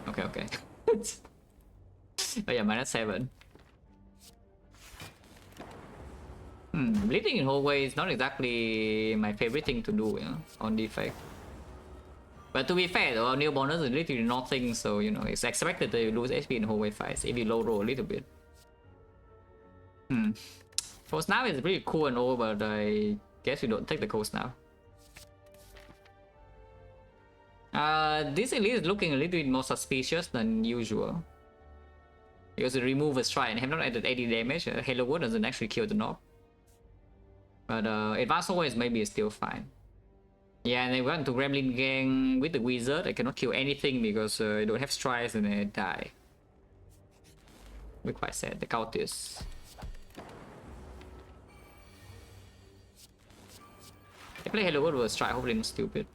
Okay. Oh yeah, -7. Bleeding in hallway is not exactly my favorite thing to do, you know, on Defect. But to be fair though, our new bonus is literally nothing, so you know, it's expected that you lose HP in hallway fights if you low roll a little bit. Cold Snap is pretty cool and all, but I guess you don't take the Cold Snap. This elite is looking a little bit more suspicious than usual. Because it remove a strike and have not added 80 damage. Halo Wood doesn't actually kill the knob. But advanced hallways maybe is still fine. Yeah, and they went to Gremlin Gang with the wizard. I cannot kill anything because I don't have strikes and I die. We're quite sad. The cultists. I play Hello World with a strike, hopefully not stupid.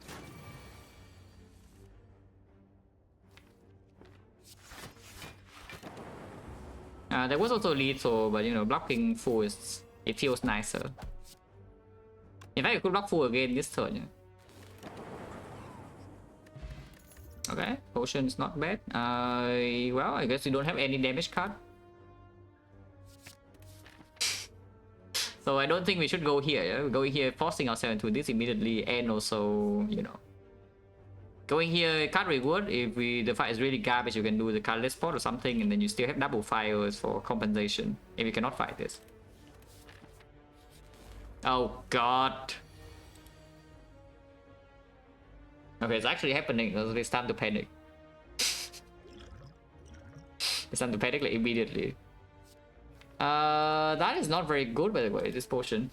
There was also lethal, but you know, blocking full is, it feels nicer. In fact, I could block full again this turn. Yeah. Okay, potion is not bad. Well, I guess we don't have any damage card. So I don't think we should go here. Yeah? Going here, forcing ourselves into this immediately, and also, you know, going here can't reward. If the fight is really garbage, you can do the colorless spot or something, and then you still have double fires for compensation if you cannot fight this. Oh god. Okay, it's actually happening. It's time to panic. It's time to panic like immediately. That is not very good, by the way, this potion.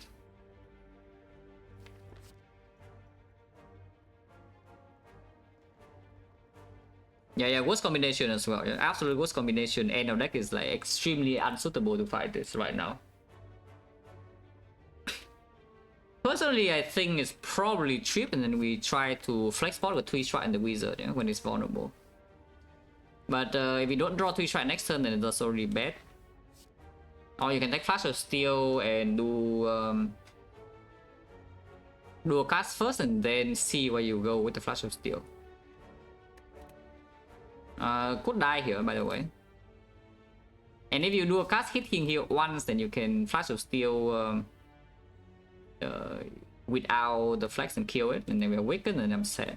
Yeah, worst combination as well. Yeah, absolute worst combination. And our deck is like extremely unsuitable to fight this right now. Personally, I think it's probably trip, and then we try to flex spot with 3 strike and the wizard, yeah, when it's vulnerable. But if we don't draw 3 strike next turn, then that's already bad. Or you can take Flash of Steel and do a cast first and then see where you go with the Flash of Steel. Could die here, by the way. And if you do a cast hitting here once, then you can Flash of Steel without the flex and kill it, and then we awaken, and I'm sad.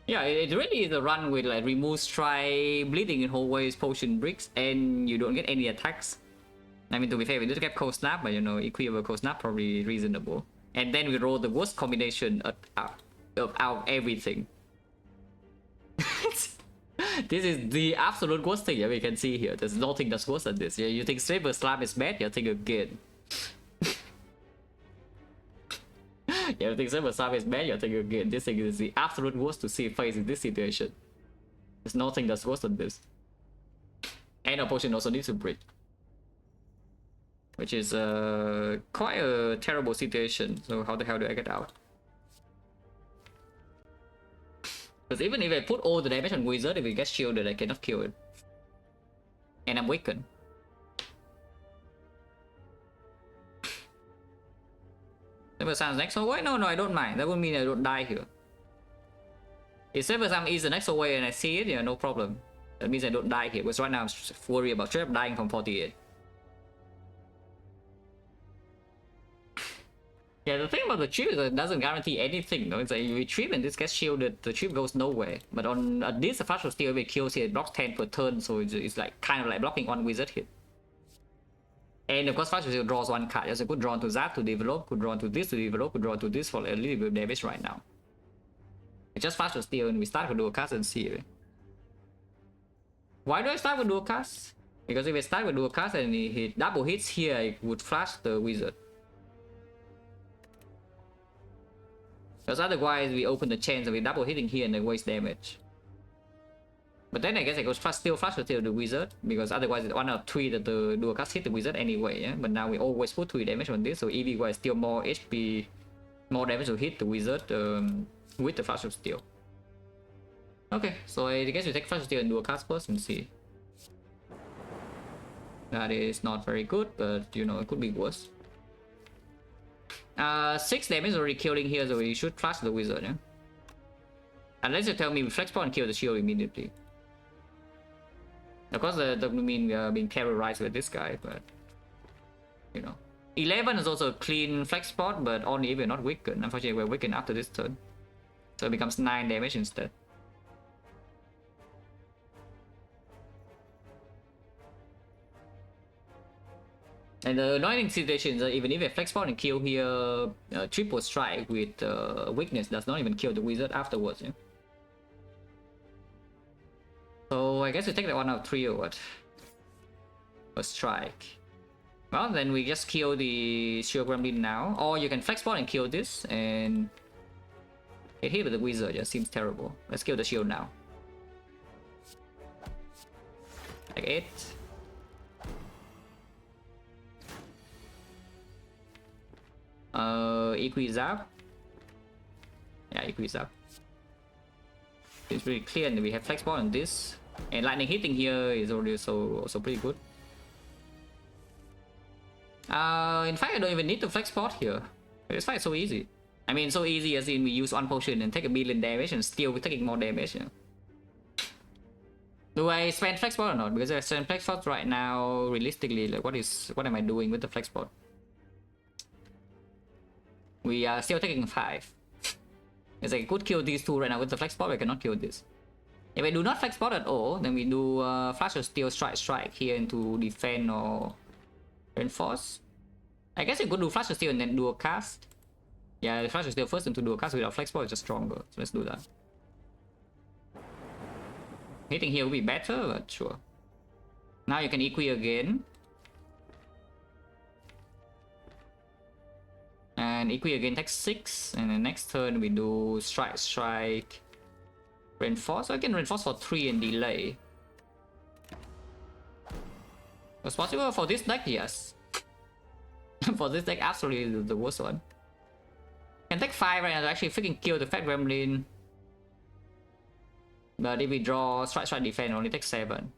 Yeah, it really is a run with like remove strike, bleeding in hallways, potion bricks, and you don't get any attacks. I mean, to be fair, we did get cold snap, but you know, equivalent cold snap probably reasonable. And then we roll the worst combination of everything. This is the absolute worst thing we can see here. There's nothing that's worse than this. Yeah, you think Saber Slam is bad? You think again. Yeah, you think Saber Slam is bad? You think again. This thing is the absolute worst to see face in this situation. There's nothing that's worse than this. And our potion also needs to break, which is quite a terrible situation. So how the hell do I get out? Because even if I put all the damage on wizard, if it gets shielded, I cannot kill it. And I'm weakened. Saber Sam's next away? No, I don't mind. That would mean I don't die here. If Saber Sam is the next away and I see it, yeah, no problem. That means I don't die here. Because right now I'm worried about straight up dying from 48. Yeah, the thing about the trip is that it doesn't guarantee anything. No? It's like if we trip and this gets shielded, the trip goes nowhere. But on this, the Flash of Steel, if it kills here, it blocks 10 per turn, so it's like kind of like blocking one wizard hit. And of course, Flash of Steel draws 1 card. There's a good draw to that to develop, could draw to this to develop, could draw to this for a little bit of damage right now. It's just Flash of Steel, and we start with dual cast and see it. Why do I start with dual cast? Because if I start with dual cast and he double hits here, it would flash the wizard. Because otherwise we open the chance of we double hitting here and then waste damage. But then I guess I go still flash with the wizard, because otherwise it's 1 out of 3 that the dual cast hit the wizard anyway, yeah? But now we always put 3 damage on this, so EV was still more HP, more damage to hit the wizard with the Flash of Steel. Okay, so I guess we take Flash of Steel and dual cast first and see. That is not very good, but you know, it could be worse. 6 damage already killing here, so we should flash the wizard, yeah? Unless you tell me we flex point and kill the shield immediately. Of course, that would mean we are being terrorized with this guy, but you know. 11 is also a clean flex spot, but only if we're not weakened. Unfortunately, we're weakened after this turn, so it becomes 9 damage instead. And the annoying situation is that even if a flex point and kill here, triple strike with weakness does not even kill the wizard afterwards. Yeah? So I guess we take that 1 out of 3 or what? A strike. Well, then we just kill the Shield Gremlin now. Or you can flex bot and kill this and get hit with the wizard. Just seems terrible. Let's kill the shield now. Like 8. Equi-zap. Yeah, Equi-zap. It's pretty clear, and we have flex bot on this. And lightning hitting here is already also pretty good. In fact, I don't even need to flex bot here. This fight is so easy. I mean, so easy as in we use one potion and take a billion damage and still we're taking more damage. You know? Do I spend flex bot or not? Because if I spend flex bot right now, realistically, like what am I doing with the flex bot? We are still taking 5. It's like I could kill these two right now with the flex bot, I cannot kill this. If I do not flex bot at all, then we do Flash of Steel strike here into defend or reinforce. I guess I could do Flash of Steel and then do a cast. Yeah, the Flash of Steel first and to do a cast without flex bot is just stronger. So let's do that. Hitting here will be better, but sure. Now you can equi again. And equi again takes 6. And then next turn we do strike. Reinforce. I can reinforce for 3 and delay. Was possible for this deck? Yes. For this deck, absolutely the worst one. Can take 5 right now to actually freaking kill the Fat Gremlin. But if we draw strike defend, only takes 7.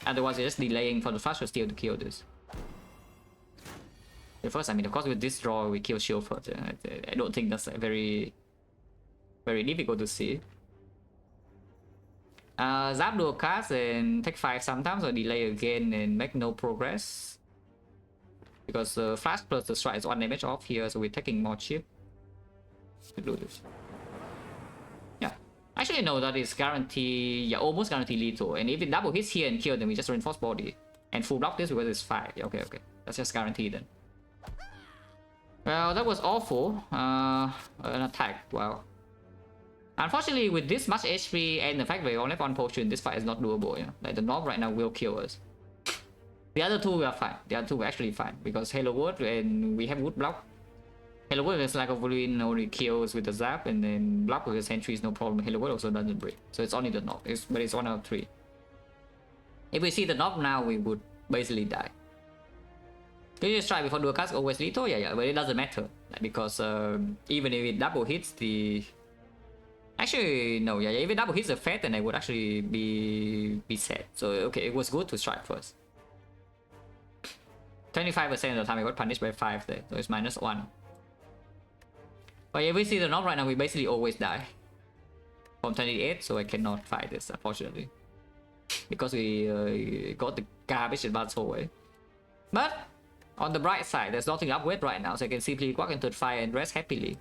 Otherwise, you're just delaying for the Flash of Steel to kill this. The first, I mean, of course, with this draw, we kill shield first. I don't think that's very difficult to see. Zap dual cast and take 5 sometimes, or delay again and make no progress. Because the flash plus the strike is 1 damage off here, so we're taking more chip to do this. Yeah. Actually, no, that is guarantee, yeah, almost guarantee lethal. And if it double hits here and kill, then we just reinforce body. And full block this because it's 5. Yeah, okay. That's just guaranteed then. Well, that was awful. An attack, wow. Unfortunately, with this much HP and the fact that we only have 1 potion, this fight is not doable. Yeah? Like the Nob right now will kill us. The other two we are fine. The other two we're actually fine because Halo Wood and we have Wood block. Halo Wood is like a Wolverine only kills with the zap, and then block with the sentry is no problem. Halo Wood also doesn't break, so it's only the Nob. But it's 1 out of 3. If we see the Nob now, we would basically die. Can you just try before dual cast always lethal? Yeah, but it doesn't matter because even if it double hits the. Actually, no, yeah, if it double hits the Fat, then I would actually be sad. So, okay, it was good to strike first. 25% of the time I got punished by 5 there, so it's -1. But if we see the Nob right now, we basically always die. From 28, so I cannot fight this, unfortunately. Because we got the garbage advance away. But, on the bright side, there's nothing up with right now, so I can simply walk into the fire and rest happily.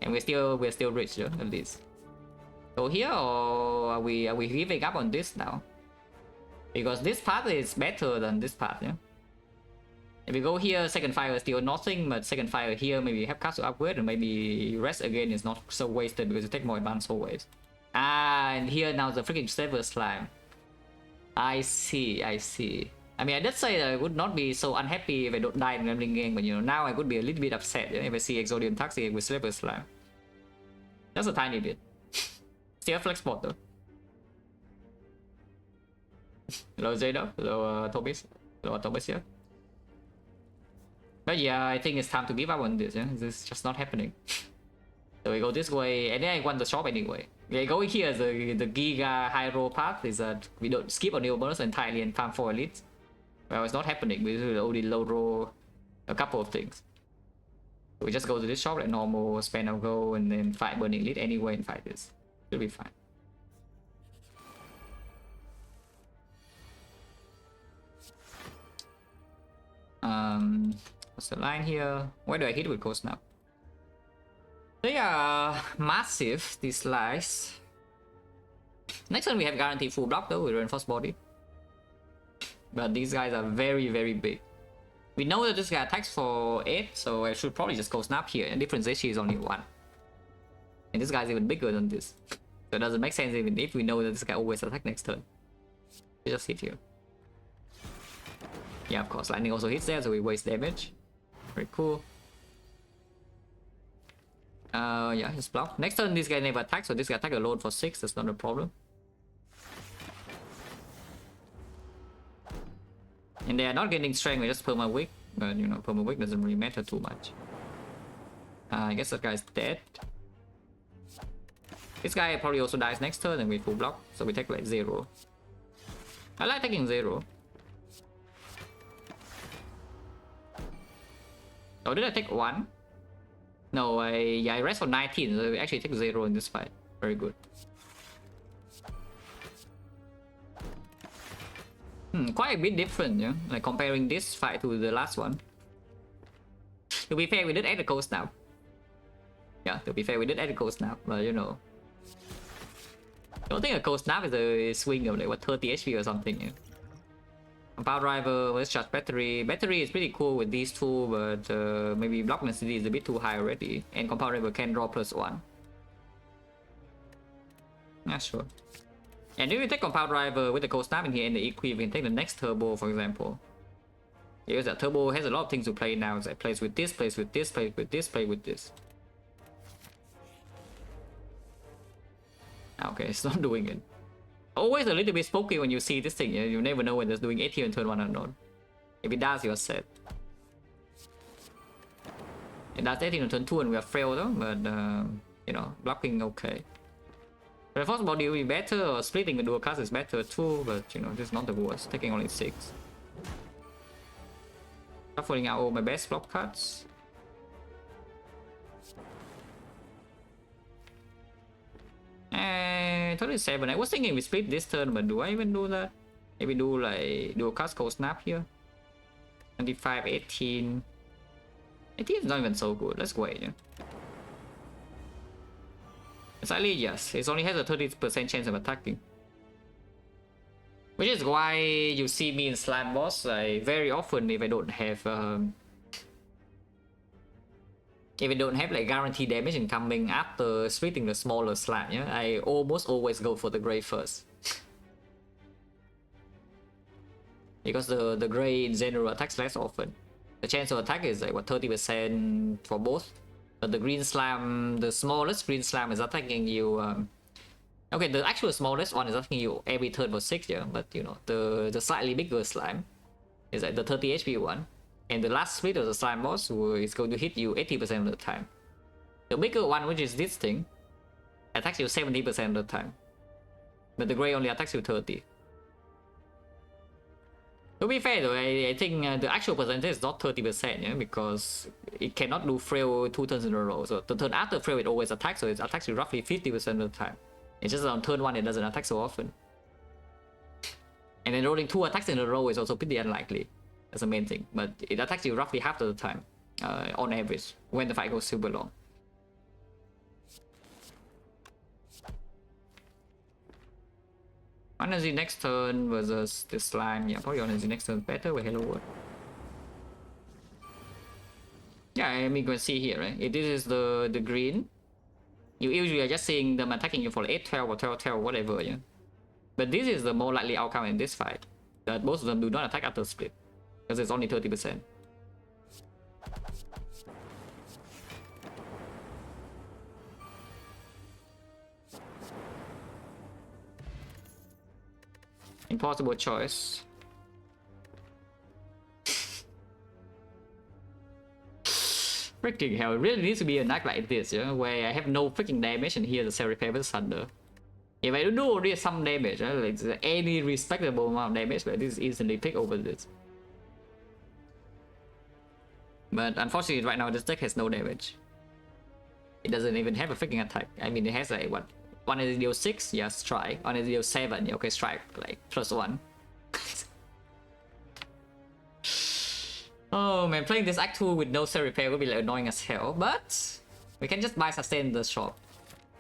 And we're still rich, yeah, at least. Go here, or are we giving up on this now? Because this path is better than this path, yeah. If we go here, second fire is still nothing, but second fire here maybe have cast to upgrade, and maybe rest again is not so wasted because you take more advanced always. And here now the freaking Silver Slime. I see. I mean, I did say that I would not be so unhappy if I don't die in the gambling game, but you know, now I would be a little bit upset, yeah, if I see Exodian Taxi with Silver Slime. Just a tiny bit. Still flex spot though. Hello Zaydo, hello Tobias. Hello Tobias here. But yeah, I think it's time to give up on this, yeah? This is just not happening. So we go this way, and then I want the shop anyway. Yeah, going here, the Giga high roll path is that we don't skip on new bonus entirely and farm 4 elites. Well, it's not happening, we only low roll a couple of things. We just go to this shop like normal, spend our gold, and then fight burning elite anyway and fight this. It'll be fine. What's the line here? Where do I hit with Ghost now? They are massive, these lies. Next one we have guaranteed full block though with reinforced body. But these guys are very big. We know that this guy attacks for 8, so I should probably just go snap here. And difference is she is only 1. And this guy's even bigger than this. So it doesn't make sense even if we know that this guy always attack next turn. We just hit here. Yeah, of course, lightning also hits there, so we waste damage. Very cool. Yeah, just block. Next turn, this guy never attacks, so this guy attack alone for 6. That's not a problem. And they are not getting strength, we just perma weak. But you know, perma weak doesn't really matter too much. I guess that guy's dead. This guy probably also dies next turn, and we full block, so we take like 0. I like taking 0. Oh, did I take 1? No, I rest for 19, so we actually take 0 in this fight. Very good. Quite a bit different, yeah? Like comparing this fight to the last one. To be fair, we did add the coast now. Yeah, to be fair, we did add the cold snap, but you know. I don't think a cold snap is a swing of like what 30 HP or something. Yeah. Power driver, let's charge battery. Battery is pretty cool with these two, but maybe block density is a bit too high already. And compound driver can draw +1. Yeah, sure. And if you take compound driver with the cold snap in here and the equip, we can take the next turbo, for example. Because that turbo has a lot of things to play now. So it plays with this, plays with this, plays with this, plays with this. Okay, it's not doing it. Always a little bit spooky when you see this thing. You never know when it's doing 80 on turn 1 unknown. If it does, you're set. It does 80 on turn 2 and we are frail though, but you know, blocking okay. The force body will be better, or splitting the dual cast is better too, but you know, this is not the worst. Taking only 6. Shuffling out all my best block cards. And 37. I was thinking we split this turn, but do I even do that? Maybe do like do a cast cold snap here. 25, 18. 18 is not even so good. Let's wait. Yeah. Slightly, yes. It only has a 30% chance of attacking. Which is why you see me in slam boss like very often if I don't have like guaranteed damage incoming after splitting the smaller slam, yeah, I almost always go for the gray first. Because the gray in general attacks less often. The chance of attack is like what 30% for both. But the green slam, the smallest green slam is attacking you. Okay, the actual smallest one is attacking you every turn for 6, yeah. But you know, the slightly bigger slime is like the 30 HP one. And the last split of the slime boss is going to hit you 80% of the time. The bigger one, which is this thing, attacks you 70% of the time. But the gray only attacks you 30. To be fair though, I think the actual percentage is not 30%, yeah, because it cannot do frail 2 turns in a row. So the turn after frail it always attacks, so it attacks you roughly 50% of the time. It's just on turn 1 it doesn't attack so often. And then rolling 2 attacks in a row is also pretty unlikely. That's the main thing, but it attacks you roughly half of the time, on average, when the fight goes super long. Energy next turn versus the slime. Yeah, probably energy next turn better with Hello World. Yeah, I mean, you can see here, right? If this is the green, you usually are just seeing them attacking you for 8-12 or 12-12, whatever, yeah. But this is the more likely outcome in this fight. That most of them do not attack after split. Because it's only 30%. Impossible choice. Freaking hell, it really needs to be a knife like this, yeah? Where I have no freaking damage and here the Seraph with Thunder. If I do only some damage, like any respectable amount of damage, but this is instantly pick over this. But unfortunately right now this deck has no damage. It doesn't even have a freaking attack. I mean it has like what? 1 is deal 6, yeah, strike. 1 is deal 7, yeah, okay, strike, like +1. Oh man, playing this Act 2 with no set repair would be like annoying as hell, but we can just buy sustain the shop.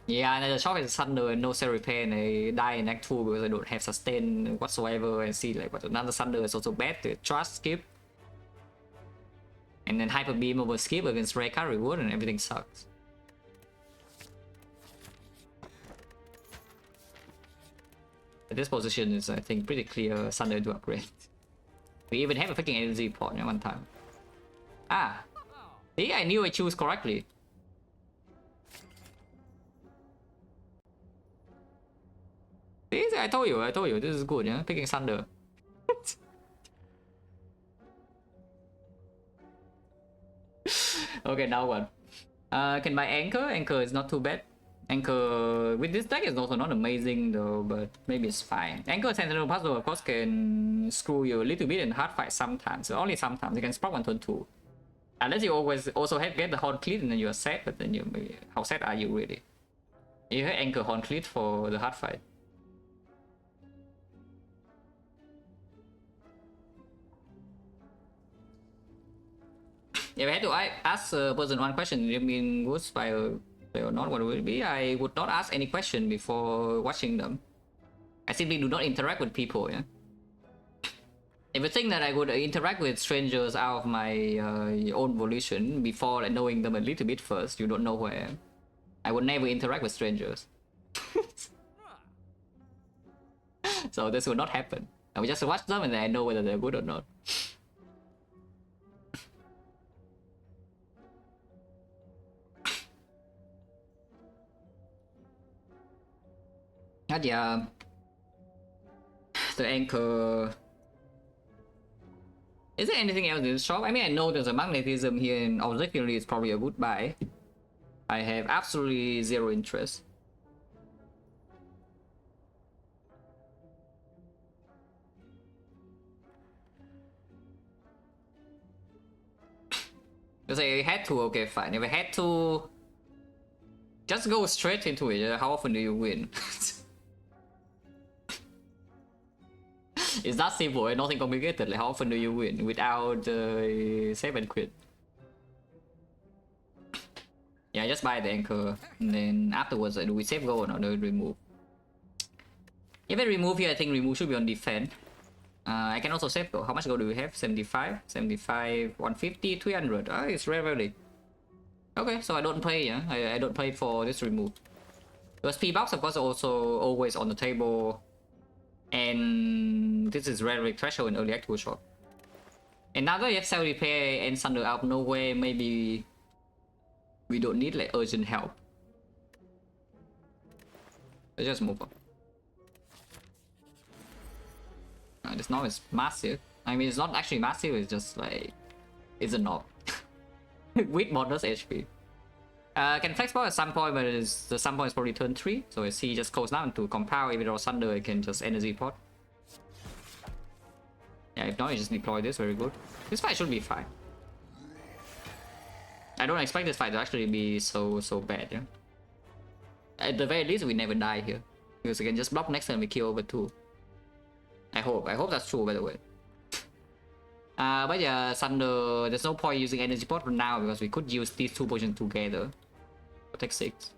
Yeah, and the shop is Thunder and no set repair and I die in Act 2 because I don't have sustain whatsoever and see like what another Thunder is also bad to trust skip. And then Hyper Beam over skip against rare card reward and everything sucks. This position is, I think, pretty clear Sunder to upgrade. We even have a freaking energy port at one time. Ah! See, I knew I chose correctly. See, I told you, this is good, yeah? Picking Sunder. Okay, now what? Can buy Anchor. Anchor is not too bad. Anchor with this deck is also not amazing though, but maybe it's fine. Anchor Sentinel Puzzle of course can screw you a little bit in hard fight sometimes. So only sometimes you can sprout on turn 2. Unless you always also have get the Horn Cleat and then you are set, but then you maybe how set are you really? You have Anchor Horn Cleat for the hard fight. If I had to ask a person one question, you mean good spy or not, what would it be? I would not ask any question before watching them. I simply do not interact with people, yeah? If you think that I would interact with strangers out of my own volition before like, knowing them a little bit first, you don't know who I am. I would never interact with strangers. So this will not happen. I will just watch them and then I know whether they're good or not. But yeah, the Anchor. Is there anything else in this shop? I mean, I know there's a magnetism here, and objectively it's probably a good buy. I have absolutely zero interest. Because I had to, okay, fine. If I had to, just go straight into it. How often do you win? It's that simple and nothing complicated. Like how often do you win without save and quit? Yeah, just buy the Anchor and then afterwards do we save go or not? Do we remove? If I remove here, I think remove should be on defend. I can also save go. How much go do we have? 75, 75, 150, 300. It's really. Okay, so I don't pay, yeah? I don't pay for this remove. Because P-Box of course also always on the table. And this is relic threshold in early active shop. And now that you have Cell Repair and Sunder out nowhere, maybe we don't need like urgent help. Let's just move on. This knob is massive. I mean, it's not actually massive, it's just like, it's a knob. With bonus HP. Can flex ball at some point, but the some point is probably turn 3. So as he just goes down to compound, if it draws Sunder, I can just energy pot. Yeah, if not, you just deploy this, very good. This fight should be fine. I don't expect this fight to actually be so bad, yeah. At the very least, we never die here. Because we can just block next time we kill over 2. I hope that's true, by the way. But yeah, Sunder, there's no point using energy pot for now because we could use these 2 potions together. Take 6.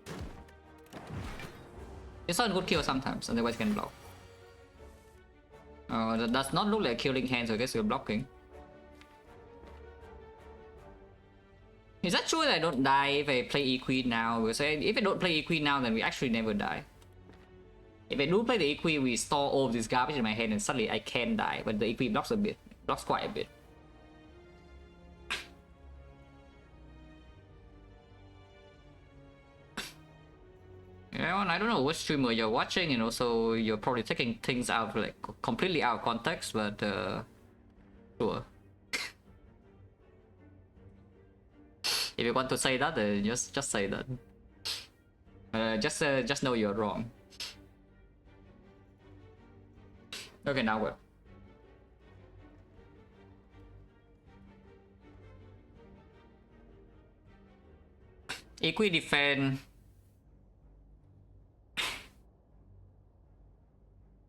It's not a good kill sometimes, otherwise you can block. That does not look like killing hand, so I guess you're blocking. Is that true that I don't die if I play E-Queen now? Because if I don't play E-Queen now, then we actually never die. If I do play the E-Queen, we store all of this garbage in my hand and suddenly I can die, but the E-Queen blocks a bit. Blocks quite a bit. Yeah, well, I don't know which streamer you're watching, and also you're probably taking things out like completely out of context, but sure. If you want to say that, then just say that. Just know you're wrong. Okay, now what? Equi defend.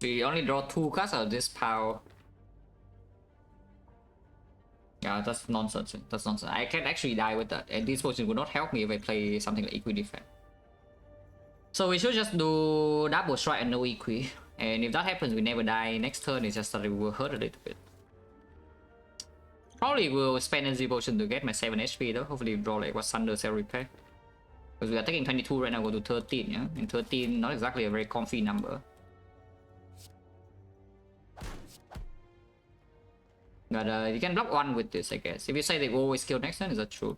We only draw 2 cards out of this pile. Yeah, that's nonsense. That's nonsense. I can actually die with that, and this potion would not help me if I play something like Equi defend. So we should just do double strike and no Equi. And if that happens, we never die. Next turn, it's just that we will hurt a little bit. Probably will spend energy potion to get my 7 HP though. Hopefully draw like what Sunder Cell Repair. Because we are taking 22 right now, go to 13, yeah? And 13, not exactly a very comfy number. But you can block one with this, I guess. If you say they always kill next turn, is that true?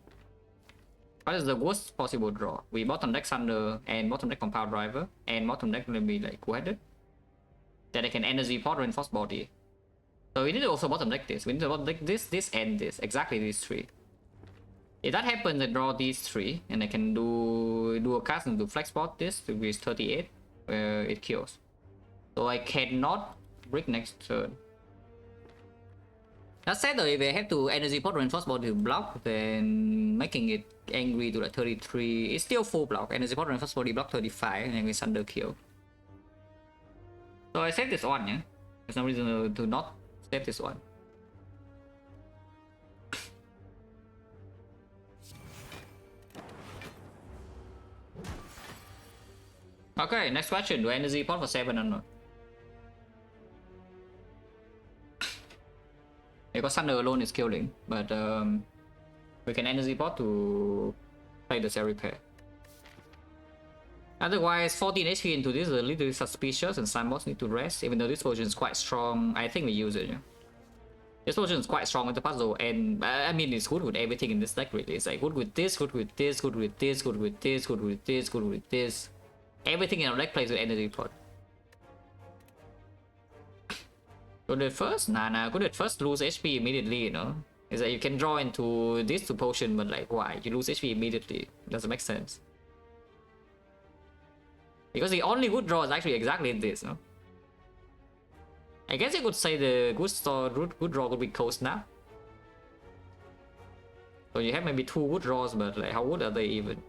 What is the worst possible draw? We bottom deck Thunder and bottom deck Compound Driver, and bottom deck will be like two-headed. Then I can energy pot reinforce body. So we need to also bottom deck this. We need to bottom deck this, and this. Exactly these three. If that happens, I draw these three, and I can do a cast and do flex bot this to reach 38, where it kills. So I cannot break next turn. That said though, if I have to energy pot reinforce body to block, then making it angry to like 33, it's still full block. Energy pot reinforce body block 35, and then we Thunder kill. So I save this one, yeah? There's no reason to not save this one. Okay, next question. Do I energy pot for 7 or not? Because Thunder alone is killing, but we can energy pot to play the cell repair. Otherwise, 14 HP into this is a little suspicious, and some boss need to rest. Even though this potion is quite strong, I think we use it. Yeah? This potion is quite strong with the puzzle, and I mean it's good with everything in this deck. Really, it's like good with this, good with this, good with this, good with this, good with this, good with this. Everything in our deck plays with energy pot. Good at first? Nah. Good at first, lose HP immediately, you know? It's like you can draw into this to potion, but like, why? You lose HP immediately. Doesn't make sense. Because the only good draw is actually exactly this, no? I guess you could say the good draw could be Cold Snap. So you have maybe 2 good draws, but like, how good are they even?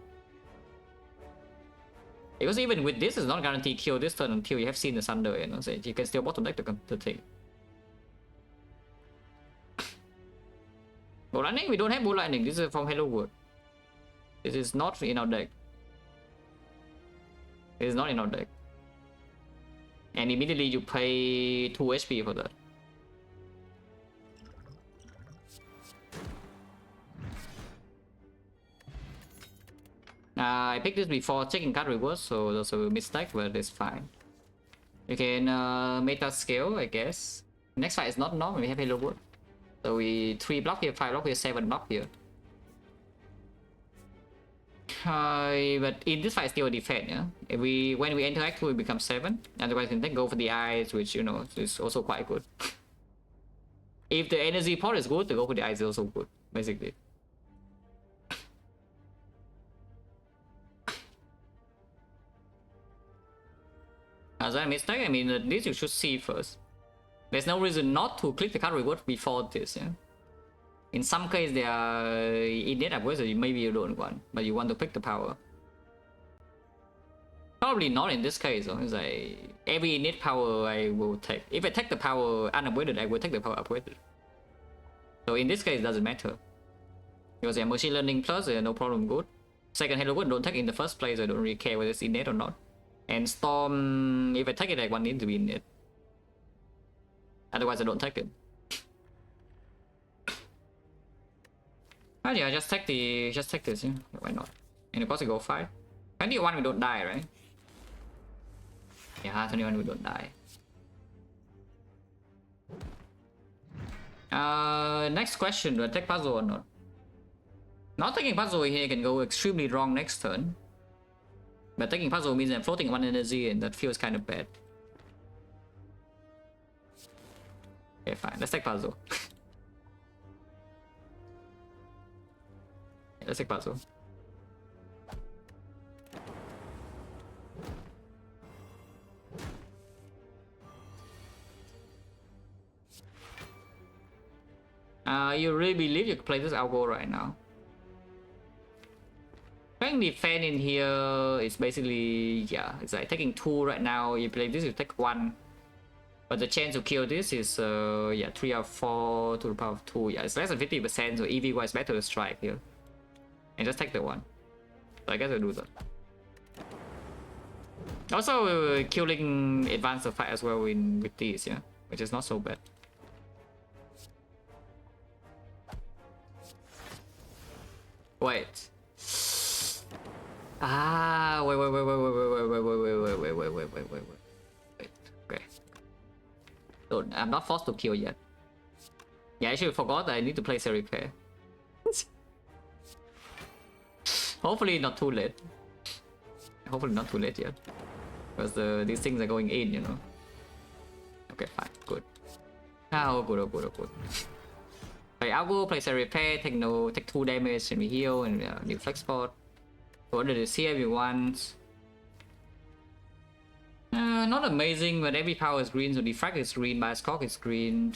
Because even with this, it's not guaranteed kill this turn until you have seen the Thunder, you know? So you can still bottom deck the thing. Bull Lightning, we don't have Bull Lightning. This is from Hello World. This is not in our deck. It is not in our deck. And immediately you pay 2 HP for that. I picked this before checking card rewards, so that's a mistake, but it's fine. You can meta scale, I guess. Next fight is not normal, we have Hello World. So we 3 block here, 5 block here, 7 block here. But in this fight, still a defense, yeah. If when we interact, we become 7. Otherwise, we can go for the eyes, which you know is also quite good. If the energy pot is good, to go for the eyes is also good, basically. As a mistake, I mean this you should see first. There's no reason not to click the card reward before this, yeah. In some cases, they are innate upgrades that maybe you don't want, but you want to pick the power. Probably not in this case, though. It's like every innate power I will take. If I take the power unupgraded, I will take the power upgraded. So in this case, it doesn't matter. Because yeah, machine learning plus, no problem, good. Second Hello World don't take in the first place, I don't really care whether it's innate or not. And Storm, if I take it, I want it to be innate. Otherwise, I don't take it. Oh yeah, just take this, yeah. Why not? And of course, we go 5. 21 we don't die, right? Yeah, 21 we don't die. Next question, do I take puzzle or not? Not taking puzzle here can go extremely wrong next turn. But taking puzzle means I'm floating 1 energy and that feels kind of bad. Okay, fine, let's take puzzle. Let's take puzzle. You really believe you can play this algo right now? Playing defense in here is basically, yeah, it's like taking 2 right now. You play this, you take 1. But the chance to kill this is, yeah, 3 or 4 to the power of 2. Yeah, it's less than 50%, so EV wise better to strike here. And just take the 1. So I guess I'll do that. Also, killing advance the fight as well with these, yeah, which is not so bad. Wait. Ah, wait. Okay. So I'm not forced to kill yet. Yeah, I actually forgot that I need to place a repair. Hopefully not too late. Hopefully not too late yet. Because these things are going in, you know. Okay, fine, good. Oh, good, oh, good, oh, good. Okay, I'll go place a repair, take 2 damage, and we heal, and new flex spot. Order this here if you want. Not amazing, but every power is green, so Defect is green, Bioscock is green.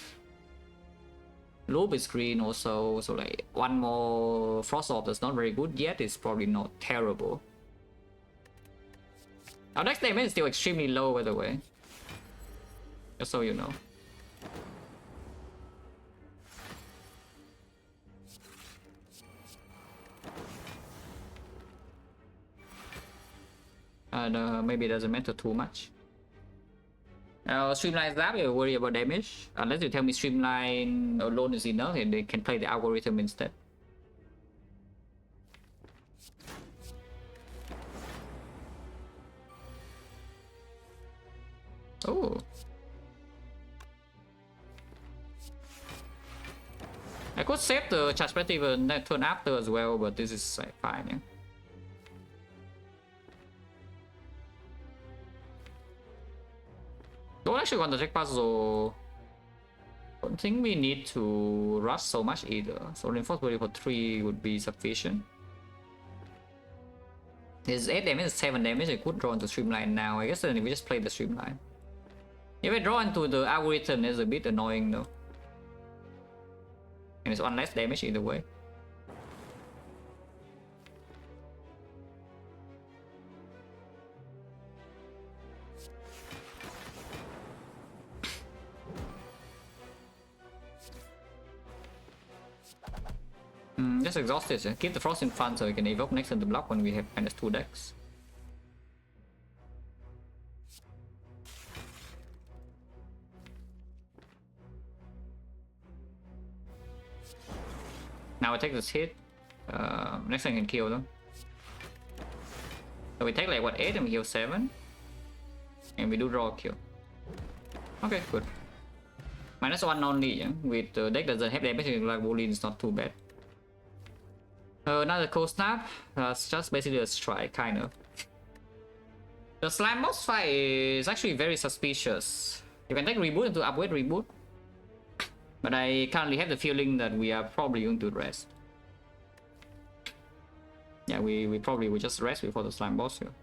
Loop is green also, so like one more Frost Orb that's not very good yet is probably not terrible. Our next damage is still extremely low, by the way. Just so you know. And maybe it doesn't matter too much. Streamline that, we worry about damage. Unless you tell me Streamline alone is enough and they can play the algorithm instead. Oh. I could save the charge even turn after as well, but this is like fine, yeah. Don't actually want the deck puzzle. Don't think we need to rush so much either. So reinforced body for 3 would be sufficient. It's 8 damage, 7 damage. I could draw into Streamline now. I guess then we just play the Streamline. If I draw into the algorithm, it's a bit annoying though. And it's 1 less damage either way. Just exhaust it. Keep the Frost in front so we can evoke next in the block when we have -2 decks. Now I take this hit. Next thing I can kill them. So we take like what, 8 and we heal 7. And we do draw a kill. Okay, good. -1 only, yeah? With the deck that doesn't have damage like Wolverine, it's not too bad. Another cold snap. That's just basically a strike, kind of. The slime boss fight is actually very suspicious. You can take reboot into upgrade reboot. But I currently have the feeling that we are probably going to rest. Yeah, we probably will just rest before the slime boss here.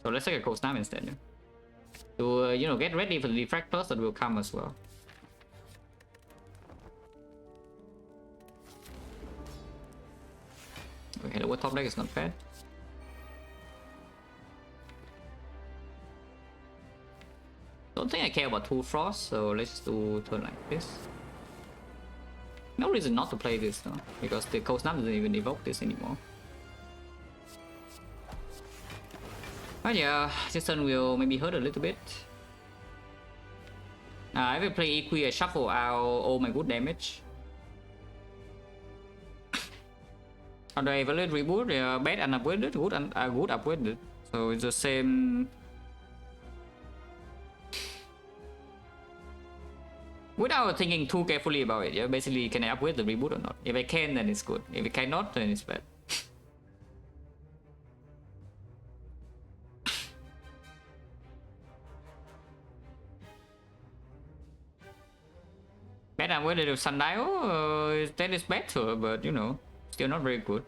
So let's take a cold snap instead. Yeah? To you know, get ready for the Defect plus that will come as well. Okay, the top deck is not bad. Don't think I care about 2 Frost, so let's do turn like this. No reason not to play this though, because the Cold Snap doesn't even evoke this anymore. But yeah, this turn will maybe hurt a little bit. I will play Equi, I shuffle out all my good damage. How do I evaluate reboot? Bad and upgraded, good and good upgraded. So it's the same. Without thinking too carefully about it, yeah. Basically, can I upgrade the reboot or not? If I can, then it's good. If I cannot, then it's bad. Bad upgraded with Sundial, that is better, but you know. Still not very good.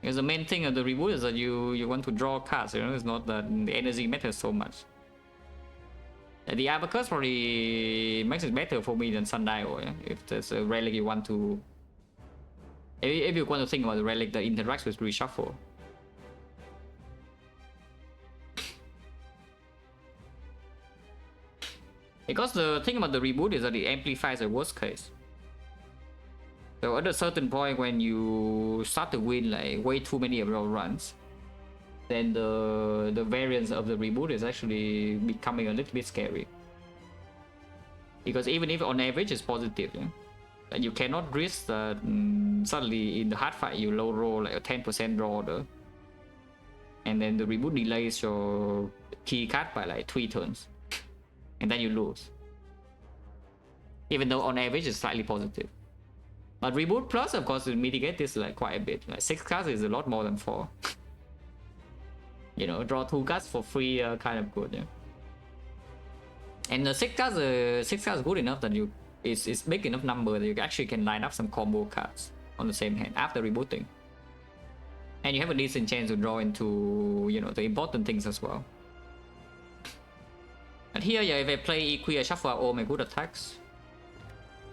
Because the main thing of the reboot is that you want to draw cards, you know, it's not that the energy matters so much. The Abacus probably makes it better for me than Sundial, yeah? If there's a relic you want to... If you want to think about the relic that interacts with reshuffle. Because the thing about the reboot is that it amplifies the worst case. So at a certain point when you start to win like way too many of your runs, then the variance of the reboot is actually becoming a little bit scary. Because even if on average it's positive, yeah? And you cannot risk that suddenly in the hard fight you low roll like a 10% draw order. And then the reboot delays your key card by like 3 turns, and then you lose. Even though on average it's slightly positive. But Reboot Plus, of course, will mitigate this like quite a bit. Like 6 cards is a lot more than 4. You know, draw 2 cards for free, kind of good. Yeah. And the 6 cards is good enough that you it's big enough number that you actually can line up some combo cards on the same hand after rebooting. And you have a decent chance to draw into, you know, the important things as well. And here, yeah, if I play EQ, I shuffle out all my good attacks.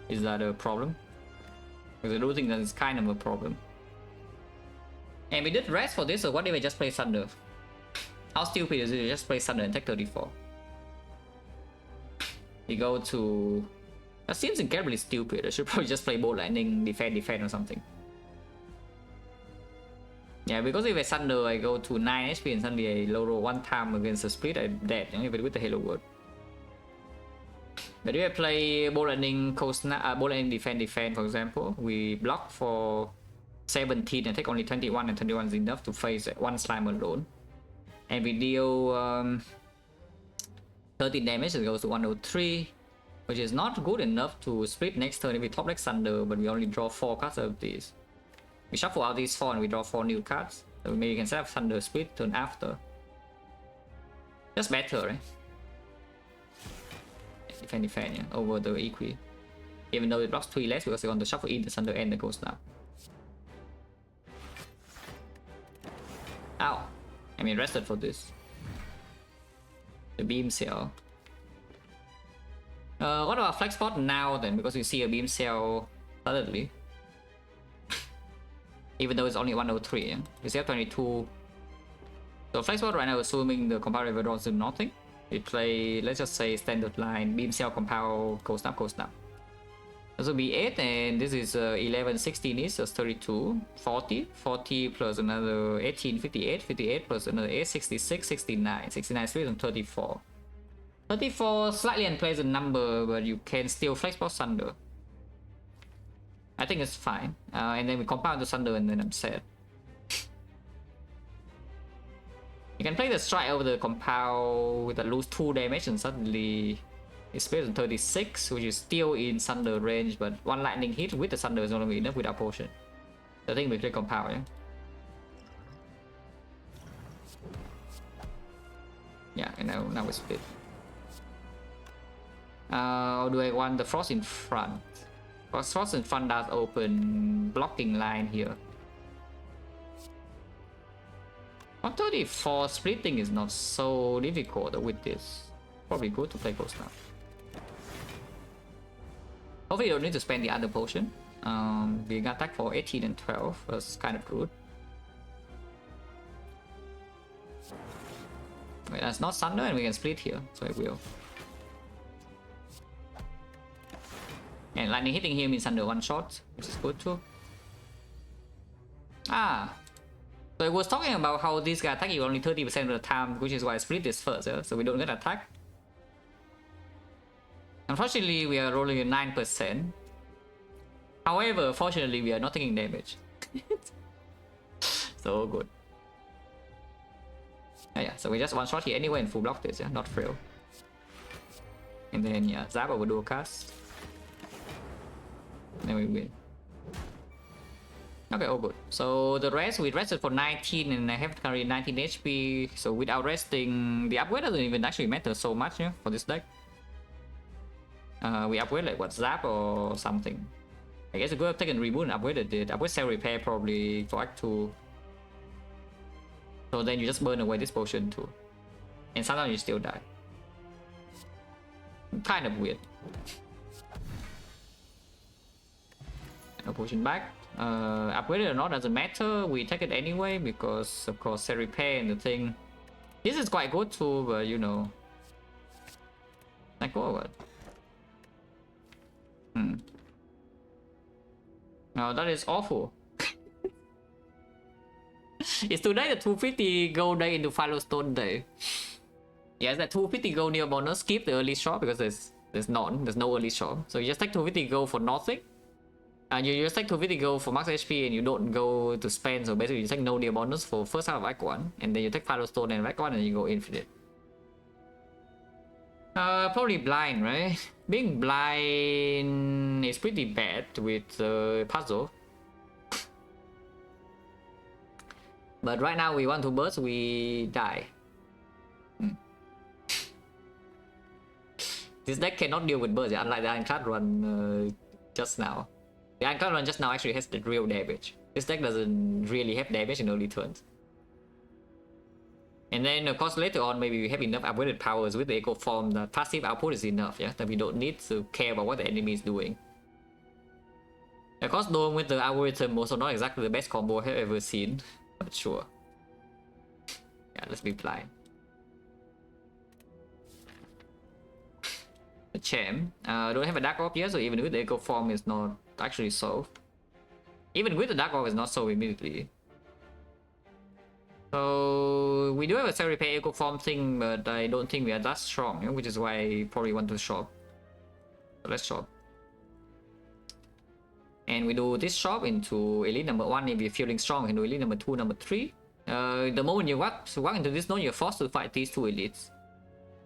Is that a problem? Because I do think that it's kind of a problem. And we did rest for this, so what if I just play Thunder? How stupid is it to just play Thunder and take 34? We go to... That seems incredibly stupid. I should probably just play Bolt Lightning, defend or something. Yeah, because if I Thunder, I go to 9 HP and suddenly I low roll 1 time against a split, I'm dead, even with the Halo Word. But if I play Bolt Lightning, Bolt Lightning defend, for example, we block for 17 and take only 21, and 21 is enough to face 1 slime alone. And we deal 13 damage, it goes to 103, which is not good enough to split next turn if we top deck Thunder, but we only draw 4 cards of these. We shuffle out these 4 and we draw 4 new cards, so maybe we can set up Thunder split turn after. Just better, right? Defend, yeah, over the EQ. Even though it blocks 3 less because they want to shuffle in the Thunder and the Ghost now. Ow! I mean, rested for this. The beam cell. What about flex spot now then? Because we see a beam cell suddenly. Even though it's only 103, yeah? We see 22. So flex spot right now, assuming the comparative draws do nothing. We play, let's just say, standard line, beam cell, compile, cold snap, cold snap. This will be 8, and this is 11, 16 is just 32, 40, 40 plus another 18, 58, 58 plus another 8, 66, 69, 69 split on 34. 34, slightly unpleasant number, but you can still flex box Thunder. I think it's fine. And then we compound the Thunder and then I'm set. You can play the strike over the compile with a lose 2 damage and suddenly it's based on 36, which is still in Thunder range, but 1 lightning hit with the Thunder is no longer enough without potion. So I think we play compile, yeah? Yeah, and now we split. Or do I want the Frost in front? Because Frost in front does open blocking line here. 134 splitting is not so difficult with this. Probably good to play Ghost now. Hopefully you don't need to spend the other potion. We got attack for 18 and 12, was kind of good. Wait, that's not Thunder and we can split here, so I will. And lightning hitting here means Thunder 1 shot, which is good too. Ah! So I was talking about how this guy attack you only 30% of the time, which is why I split this first, yeah? So we don't get attack. Unfortunately, we are rolling at 9%. However, fortunately, we are not taking damage. So good. Yeah, so we just one shot here anyway and full block this, yeah, not frill. And then yeah, zap over dual cast. Then we win. Okay, all good. So the rest, we rested for 19 and I have carried 19 HP. So without resting, the upgrade doesn't even actually matter so much, yeah, for this deck. We upgrade like what, zap or something. I guess we could have taken reboot and upgraded it. Upgrade cell repair probably for Act 2. So then you just burn away this potion too. And sometimes you still die. Kind of weird. No potion back. Upgraded or not doesn't matter. We take it anyway because of course cell repair and the thing. This is quite good too, but you know. Like go over. No, that is awful. Is today the 250 gold day into Firestone day? Yes, that 250 gold near bonus. Skip the early shot because there's no early shot. So you just take 250 gold for nothing. And you just take 250 gold for max HP and you don't go to spend. So basically you take no near bonus for first half of Act 1. And then you take Firestone and Act 1 and you go infinite. Probably blind, right? Being blind is pretty bad with the puzzle. But right now we want to burst, we die. This deck cannot deal with burst, unlike the Ironclad run just now. The Ironclad run just now actually has the real damage. This deck doesn't really have damage in early turns. And then of course later on maybe we have enough upgraded powers with the Echo Form that passive output is enough, yeah? That we don't need to care about what the enemy is doing. Of course Dome with the algorithm also not exactly the best combo I have ever seen, but sure. Yeah, let's be blind. The Champ. Don't have a Dark Orb yet, so even with the Echo Form is not actually solved. Even with the Dark Orb is not solved immediately. So we do have a Cell Repair Echo Form thing, but I don't think we are that strong, yeah? Which is why I probably want to shop. So let's shop. And we do this shop into Elite number 1 if you're feeling strong, we can do Elite number 2, number 3. The moment you walk into this node, you're forced to fight these 2 elites.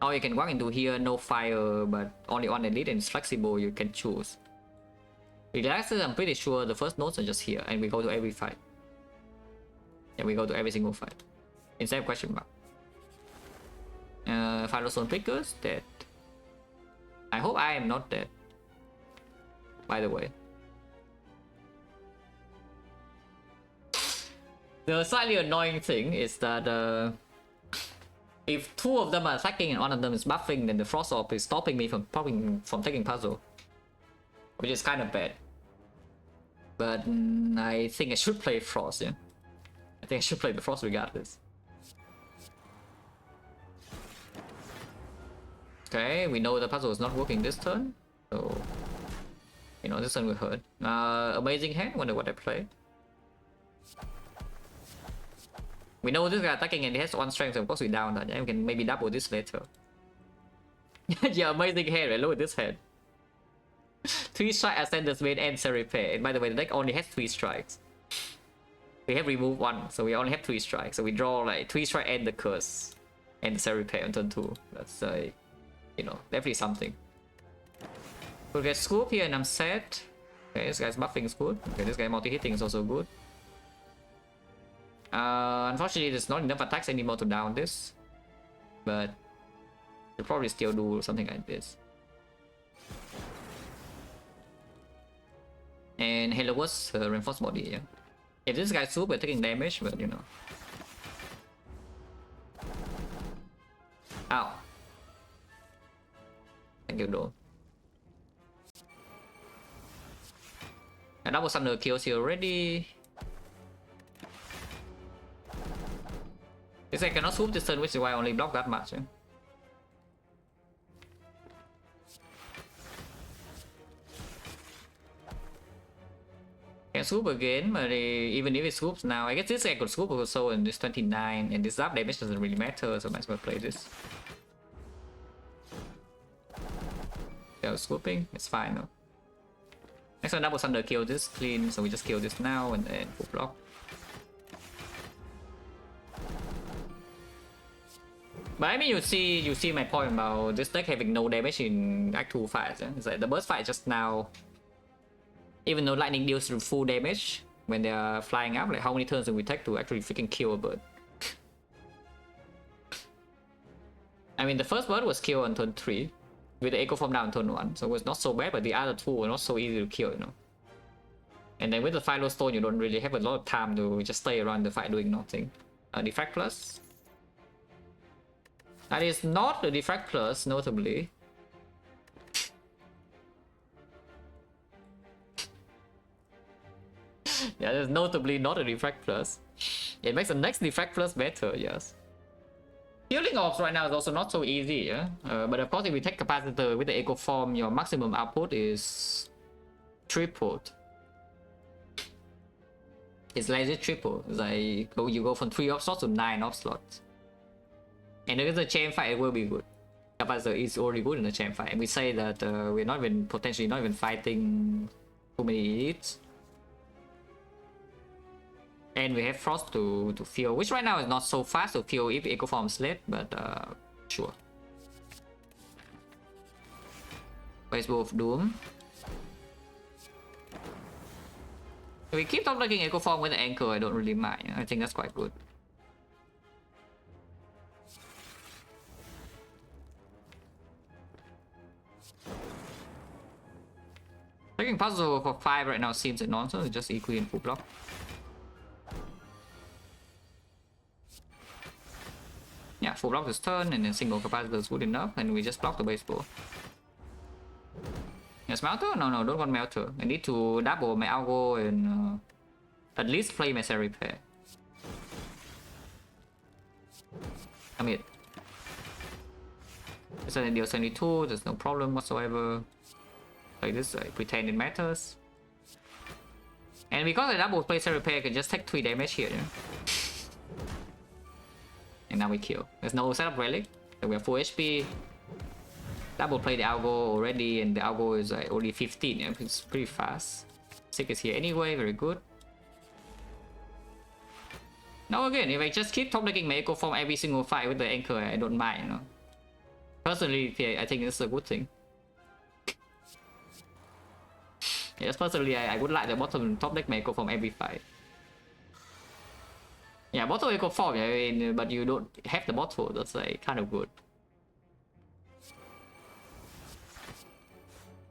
Or you can walk into here, no fire, but only one elite and it's flexible, you can choose. Relaxes, I'm pretty sure the first nodes are just here, and we go to every fight. Yeah, we go to every single fight. Instead of question mark. Firestone Pickers, dead. I hope I am not dead. By the way. The slightly annoying thing is that if 2 of them are attacking and 1 of them is buffing, then the Frost Orb is stopping me from taking puzzle. Which is kind of bad. But I think I should play Frost, yeah? I think I should play the Frost regardless. Okay, we know the puzzle is not working this turn. So, you know, this turn will hurt. Amazing Hand, wonder what I play. We know this guy attacking and he has 1 strength, so of course we down that. Yeah? We can maybe double this later. Yeah, Amazing Hand, right? Look at this head. 3 strike Ascender's Vein and Cell Repair. And by the way, the deck only has 3 strikes. We have removed 1, so we only have 3 strikes. So we draw like 3 strike and the Curse. And the Cell Repair on turn 2. That's you know, definitely something. We'll get Scoop here and I'm set. Okay, this guy's buffing is good. Okay, this guy multi-hitting is also good. Unfortunately, there's not enough attacks anymore to down this. But we'll probably still do something like this. And Halo was reinforced body, yeah. If this guy's super taking damage, but you know. Ow. Thank you, though. And that was under kills here already. This guy cannot swoop this turn, which is why I only block that much. Yeah? Can swoop again, but even if it swoops now, I guess this guy could swoop also in this 29, and this zap damage doesn't really matter, so I might as well play this. Yeah, swooping, it's fine though. Next one, double thunder kill this clean, so we just kill this now and then full block. But I mean, you see my point about this deck having no damage in Act 2 fights. Yeah? It's like the burst fight just now. Even though lightning deals full damage when they are flying up, like how many turns do we take to actually freaking kill a bird? I mean, the first bird was killed on turn 3 with the Echo Form down on turn 1, so it was not so bad, but the other 2 were not so easy to kill, you know. And then with the Firestone, you don't really have a lot of time to just stay around the fight doing nothing. Defect Plus. That is not a Defect Plus, notably. Yeah, there's notably not a Defect Plus. It makes the next Defect Plus better, yes. Healing Orbs right now is also not so easy, yeah? But of course, if we take Capacitor with the Echo Form, your maximum output is tripled. It's like this triple. It's like you go from 3 off slots to 9 off slots. And if it's a chain fight, it will be good. Capacitor is already good in the chain fight. And we say that we're not even potentially not even fighting too many elites. And we have Frost to feel, which right now is not so fast to feel if Echo Form is late, but sure. Baseball of Doom. If we keep top decking Echo Form with the Anchor, I don't really mind. I think that's quite good. Taking puzzle for 5 right now seems like nonsense, it's just equally in full block. Yeah, full block this turn and then single capacitor is good enough, and we just block the baseball. Yes, Melter? No, don't want Melter. I need to double my Algo and at least play my Cell Repair. I mean, it's an deal 72, there's no problem whatsoever. Like this, I pretend it matters. And because I double play Cell Repair, I can just take 3 damage here. And now we kill. There's no setup relic, so we have full HP. Double play the Algo already, and the Algo is like only 15. Yeah? It's pretty fast. Sick is here anyway, very good. Now again, if I just keep top decking my Echo Form every single fight with the Anchor, I don't mind. You know? Personally, I think it's a good thing. Yes, personally, I would like the bottom top deck my Echo Form every fight. Yeah, bottle Echo Form, I mean, but you don't have the bottle, that's like kind of good.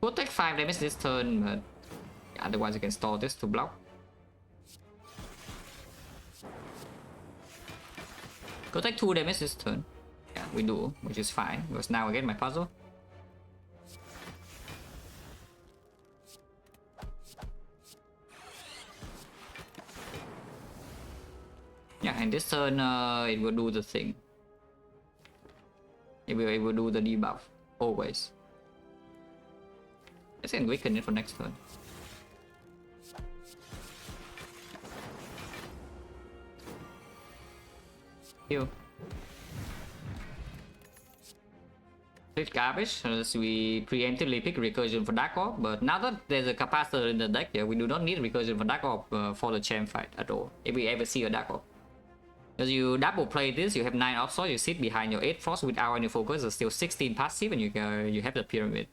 Could take 5 damage this turn, but yeah, otherwise you can store this to block. Could take 2 damage this turn. Yeah, we do, which is fine, because now I get my puzzle. Yeah, and this turn it will do the thing. It will do the debuff, always. Let's can weaken it for next turn. Heal. Pick garbage, unless we preemptively pick recursion for Dark Orb, but now that there's a capacitor in the deck, yeah, we do not need recursion for Dark Orb for the champ fight at all, if we ever see a Dark Orb. Because you double play this, you have 9 offsword, you sit behind your 8 frost with our new focus, there's still 16 passive, and you have the pyramid.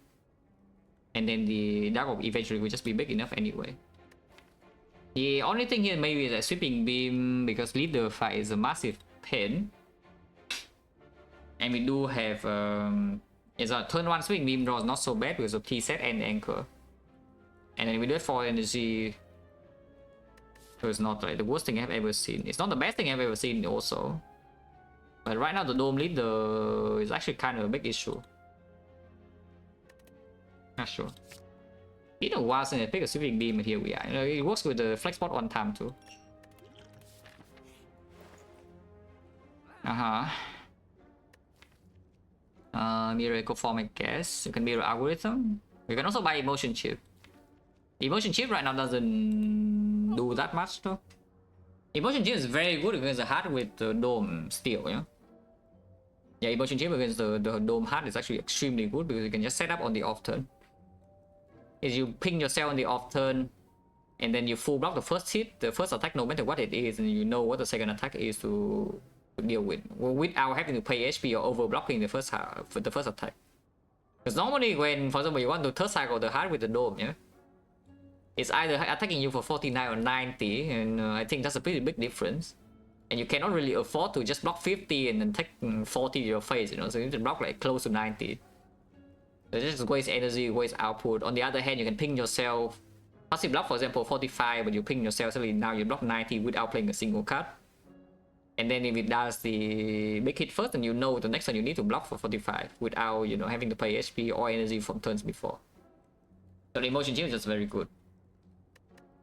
And then the Dark Orb eventually will just be big enough anyway. The only thing here maybe is a sweeping beam, because leader fight is a massive pain. And we do have it's a turn 1 sweeping beam draw is not so bad because of T-set and Anchor. And then we do have 4 energy. So it's not like the worst thing I've ever seen. It's not the best thing I've ever seen also. But right now the Dome leader is actually kind of a big issue. Not sure. It's been a while since I picked a sweeping beam, but here we are. You know, it works with the flex spot one time too. Mirror Echo Form, I guess. You can mirror algorithm. You can also buy emotion chip. Emotion chip right now doesn't do that much though. Emotion chip is very good against the heart with the dome still, yeah. Yeah, emotion chip against the dome heart is actually extremely good because you can just set up on the off turn. Is you ping yourself on the off turn, and then you full block the first hit, the first attack, no matter what it is, and you know what the second attack is to deal with, without having to pay HP or over blocking the first attack. Because normally when, for example, you want to third cycle the heart with the dome, yeah, it's either attacking you for 49 or 90, and I think that's a pretty big difference. And you cannot really afford to just block 50 and then take 40 to your face, you know, so you need to block like close to 90. So just waste energy, waste output. On the other hand, you can ping yourself. Passive block, for example, 45, but you ping yourself, so now you block 90 without playing a single card. And then if it does the big hit first, then you know the next time you need to block for 45 without, you know, having to pay HP or energy from turns before. So the emotion gem is just very good.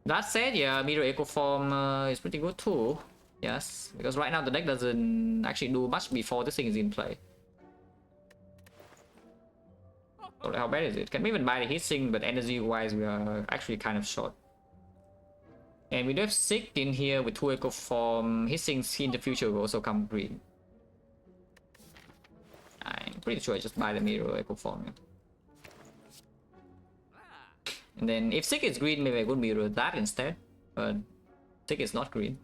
That said, yeah, Mirror Echo Form is pretty good too. Yes, because right now the deck doesn't actually do much before this thing is in play. So how bad is it? Can we even buy the heatsink, but energy wise we are actually kind of short. And we do have Sick in here with 2 Echo Form. Heatsinks in the future will also come green. I'm pretty sure I just buy the Mirror Echo Form. Yeah. And then if Sick is green, maybe I could mirror that instead. But Sick is not green.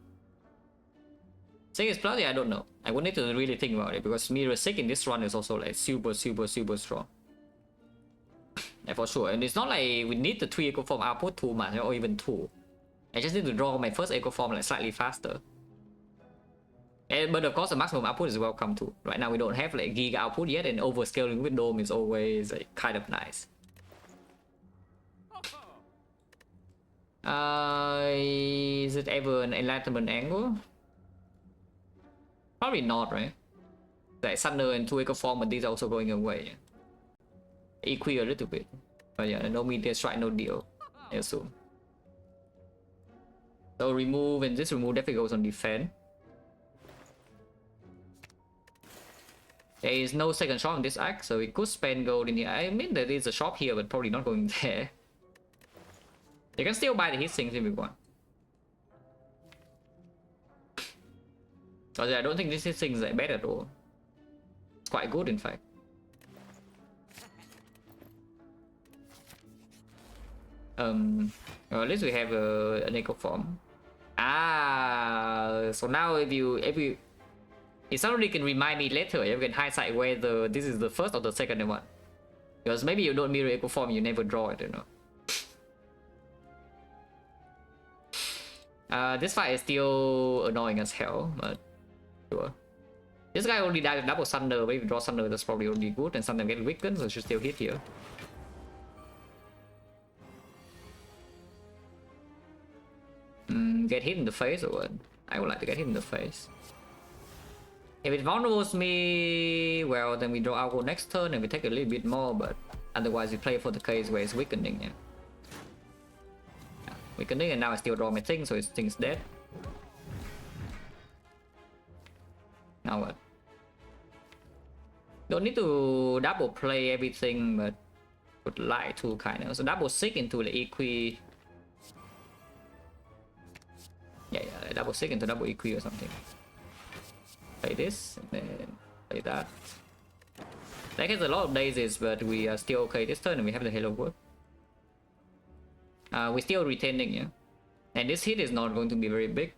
Sick is plus, yeah, I don't know. I would need to really think about it because mirror Sick in this run is also like super strong. Yeah, for sure. And it's not like we need the 3 eco form output too much, or even 2. I just need to draw my first eco form like slightly faster. But of course the maximum output is welcome too. Right now we don't have like giga output yet, and overscaling with dome is always like kind of nice. Is it ever an enlightenment angle? Probably not, right? Like Thunder and 2 eco form, but these are also going away. Equi a little bit. But yeah, no meteor strike, no deal. I assume. So remove, and this remove definitely goes on defense. There is no second shop on this act, so we could spend gold in here. I mean, there is a shop here, but probably not going there. You can still buy the heat sinks if you want. Because I don't think this heat sink is that bad at all. It's quite good, in fact. Well, at least we have an eco form. So now if somebody can remind me later, you can hindsight whether this is the first or the second one. Because maybe you don't mirror eco form, you never draw it, you know. This fight is still annoying as hell, but sure. This guy only died with double thunder, but if you draw thunder, that's probably only good, and sometimes get weakened, so it should still hit here. Get hit in the face or what? I would like to get hit in the face. If it vulnerables me, well, then we draw algo next turn and we take a little bit more, but otherwise we play for the case where it's weakening, yeah. Weakening, and now I still draw my thing, so his thing's dead. Now what? Don't need to double play everything, but would like to kind of. So double sick into the equi. Yeah, double sick into double equi or something. Play this, and then play that. That has a lot of daisies, but we are still okay this turn, and we have the Halo Work. We're still retaining, yeah. And this hit is not going to be very big.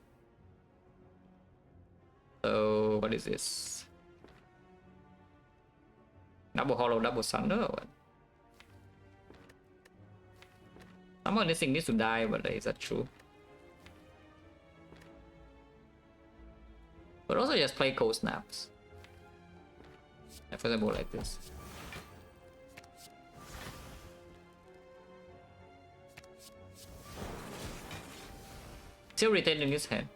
So, what is this? Double Hollow, double Thunder, or what? Someone this thing needs to die, but is that true? But also just play cold snaps. For example, like this. Still retaining his hand.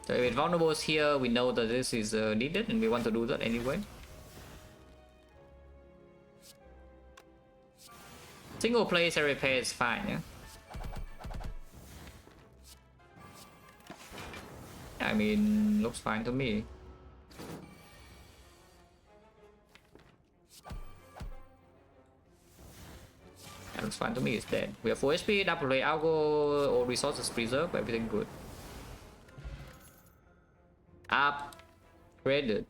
So if it vulnerables here, we know that this is needed, and we want to do that anyway. Single place repair is fine, yeah. I mean, looks fine to me. Yeah, looks fine to me, it's dead. We have 4 HP, double play algo, all resources preserved, everything good. Upgraded.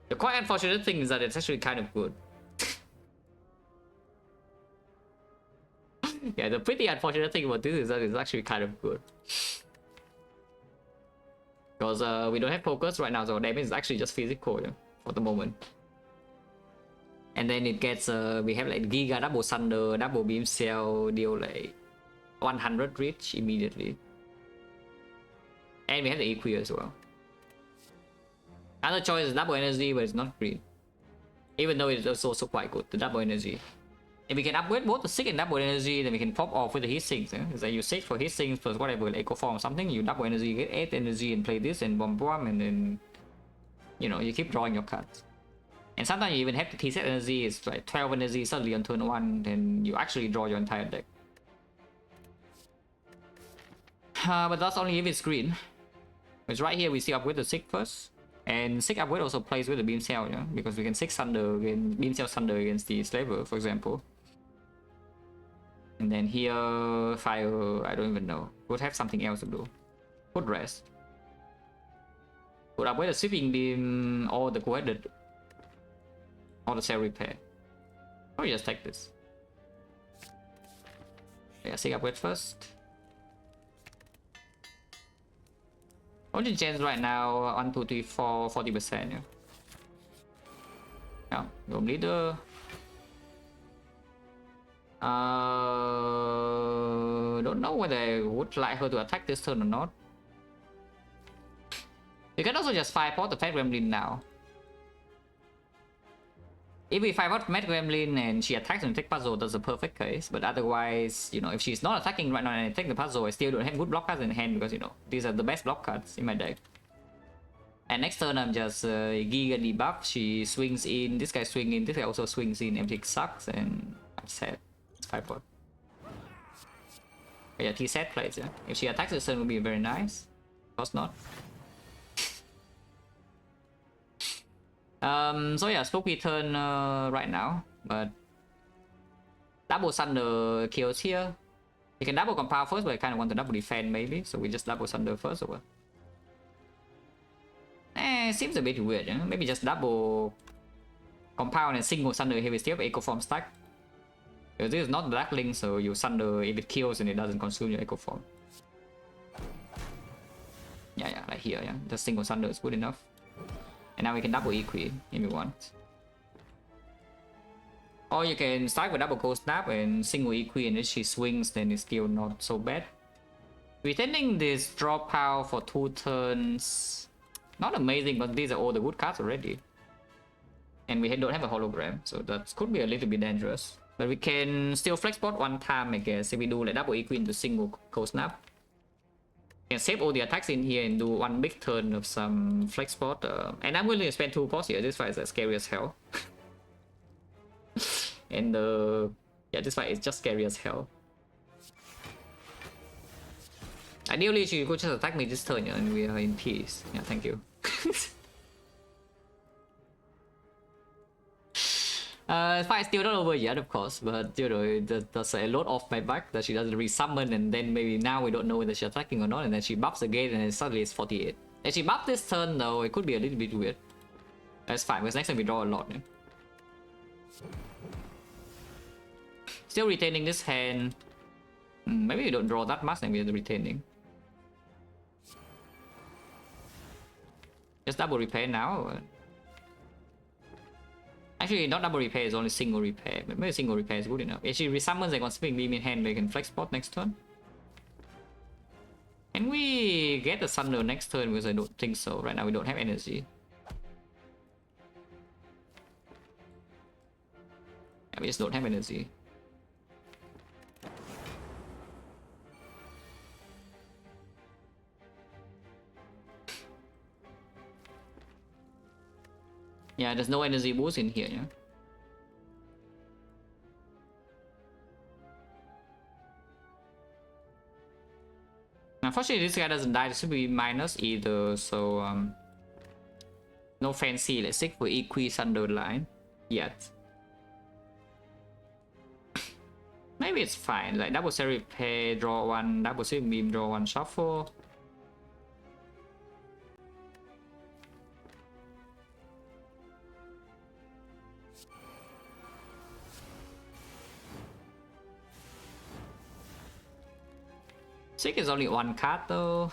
The quite unfortunate thing is that it's actually kind of good. Yeah, the pretty unfortunate thing about this is that it's actually kind of good. Because we don't have focus right now, so damage is actually just physical, yeah, for the moment. And then it gets, we have like Giga, double Thunder, double Beam Cell, deal like 100 reach immediately. And we have the Equi as well. Other choice is double energy, but it's not green. Even though it's also quite good, the double energy. If we can upgrade both the sick and double energy, then we can pop off with the heat sinks. Eh? It's like you search for heat sinks plus whatever, like eco form or something, you double energy, get 8 energy and play this and bomb, and then, you know, you keep drawing your cards. And sometimes you even have the T set energy, it's like 12 energy suddenly on turn 1, then you actually draw your entire deck. But that's only if it's green. Because right here we see upgrade the sick first. And sick upgrade also plays with the beam cell, yeah? Because we can 6 thunder against beam cell thunder against the slaver, for example. And then here, fire, I don't even know. Would have something else to do. Could rest. Could upgrade the sweeping beam or the cohered or the cell repair. Or just take this. Yeah, sick upgrade first. Origin chance right now 1, 2, 3, 4, 40%. Yeah. Yeah, Gồm leader. Don't know whether I would like her to attack this turn or not. You can also just 5-pot the Fat Gremlin now. If we 5-pot Mad Gremlin and she attacks and take puzzle, that's a perfect case. But otherwise, you know, if she's not attacking right now and I take the puzzle, I still don't have good block cards in hand because, you know, these are the best block cards in my deck. And next turn I'm just Giga debuff. She swings in, this guy swings in, this guy also swings in, everything sucks, and I'm sad. It's 5-pot. Yeah, T-set plays, yeah. If she attacks this turn, would be very nice. Of course not. So yeah, Spooky turn right now, but double Thunder kills here. You can double compound first, but I kind of want to double defend maybe, so we just double Thunder first or what? Seems a bit weird, yeah? Maybe just double compound and single Thunder here with still Echo Form stack. Because this is not Black Link, so you Thunder if it kills and it doesn't consume your Echo Form. Yeah, like here, yeah. Just single Thunder is good enough. And now we can double Equi if you want. Or you can start with double Cold Snap and single Equi, and if she swings then it's still not so bad. Retaining this draw power for 2 turns. Not amazing, but these are all the good cards already. And we don't have a hologram, so that could be a little bit dangerous. But we can still flex bot 1 time, I guess, if we do like double Equi into single Cold Snap. Can save all the attacks in here and do 1 big turn of some flex spot. And I'm willing to spend 2 pots here. This fight is scary as hell. And yeah, this fight is just scary as hell. Ideally, she could just attack me this turn, yeah, and we are in peace. Yeah, thank you. The fight is still not over yet, of course, but you know, that's a lot off my back that she doesn't resummon, and then maybe now we don't know whether she's attacking or not, and then she buffs again, and then suddenly it's 48. If she buffs this turn, though, it could be a little bit weird. That's fine, because next time we draw a lot. Yeah? Still retaining this hand. Maybe we don't draw that much, and we're retaining. Just double repair now. Actually, not double repair, it's only single repair. But maybe single repair is good enough. If she resummons, I can Spinning Beam in hand, we can flex spot next turn. Can we get the Thunder next turn? Because I don't think so. Right now we don't have energy. Yeah, we just don't have energy. Yeah, there's no energy boost in here, yeah. Unfortunately, this guy doesn't die. This should be minus either, so no fancy. Let's stick for Equi Thunder line yet. Maybe it's fine. Like double Set Repair, draw 1, double Spinning Beam, draw 1, shuffle. Sick is only 1 card though.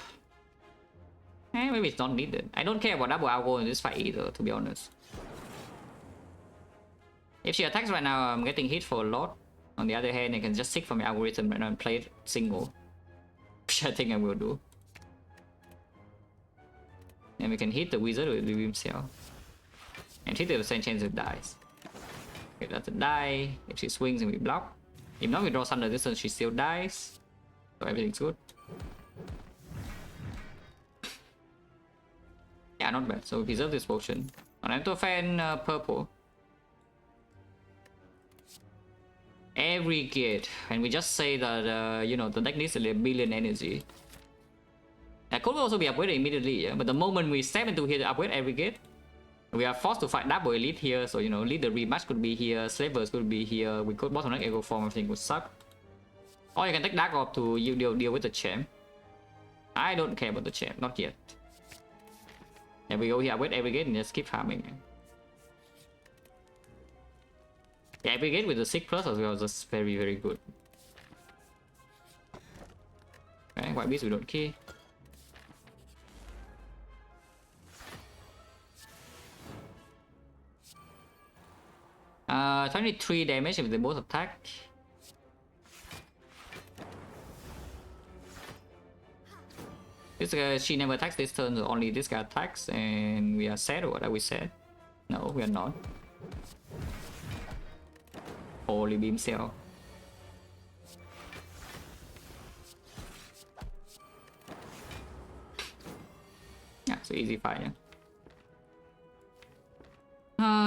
Maybe it's not needed. I don't care about double algo in this fight either, to be honest. If she attacks right now, I'm getting hit for a lot. On the other hand, I can just sick from the algorithm right now and play it single. Which I think I will do. And we can hit the wizard with the himself. And hit the same chance it dies. It doesn't die. If she swings and we block. If not, we draw Thunder distance, she still dies. So everything's good. Yeah, not bad. So we preserve this potion. On fan purple. Every gate. And we just say that, you know, the deck needs a billion energy. That could also be upgraded immediately, yeah? But the moment we step into here to upgrade every gate, we are forced to fight double elite here. So, you know, leader rematch could be here, slavers could be here. We could bottleneck Echo Form, everything would suck. Or you can take Dark Orb to deal with the champ. I don't care about the champ, not yet. Yeah, we go here with every gate and just keep farming. Yeah, every gate with the 6+ as well is just very, very good. Okay, white beast we don't key. 23 damage if they both attack. This guy, she never attacks this turn, so only this guy attacks, and we are set, or what are we set? No, we are not. Holy beam cell. Yeah, so easy fight, yeah.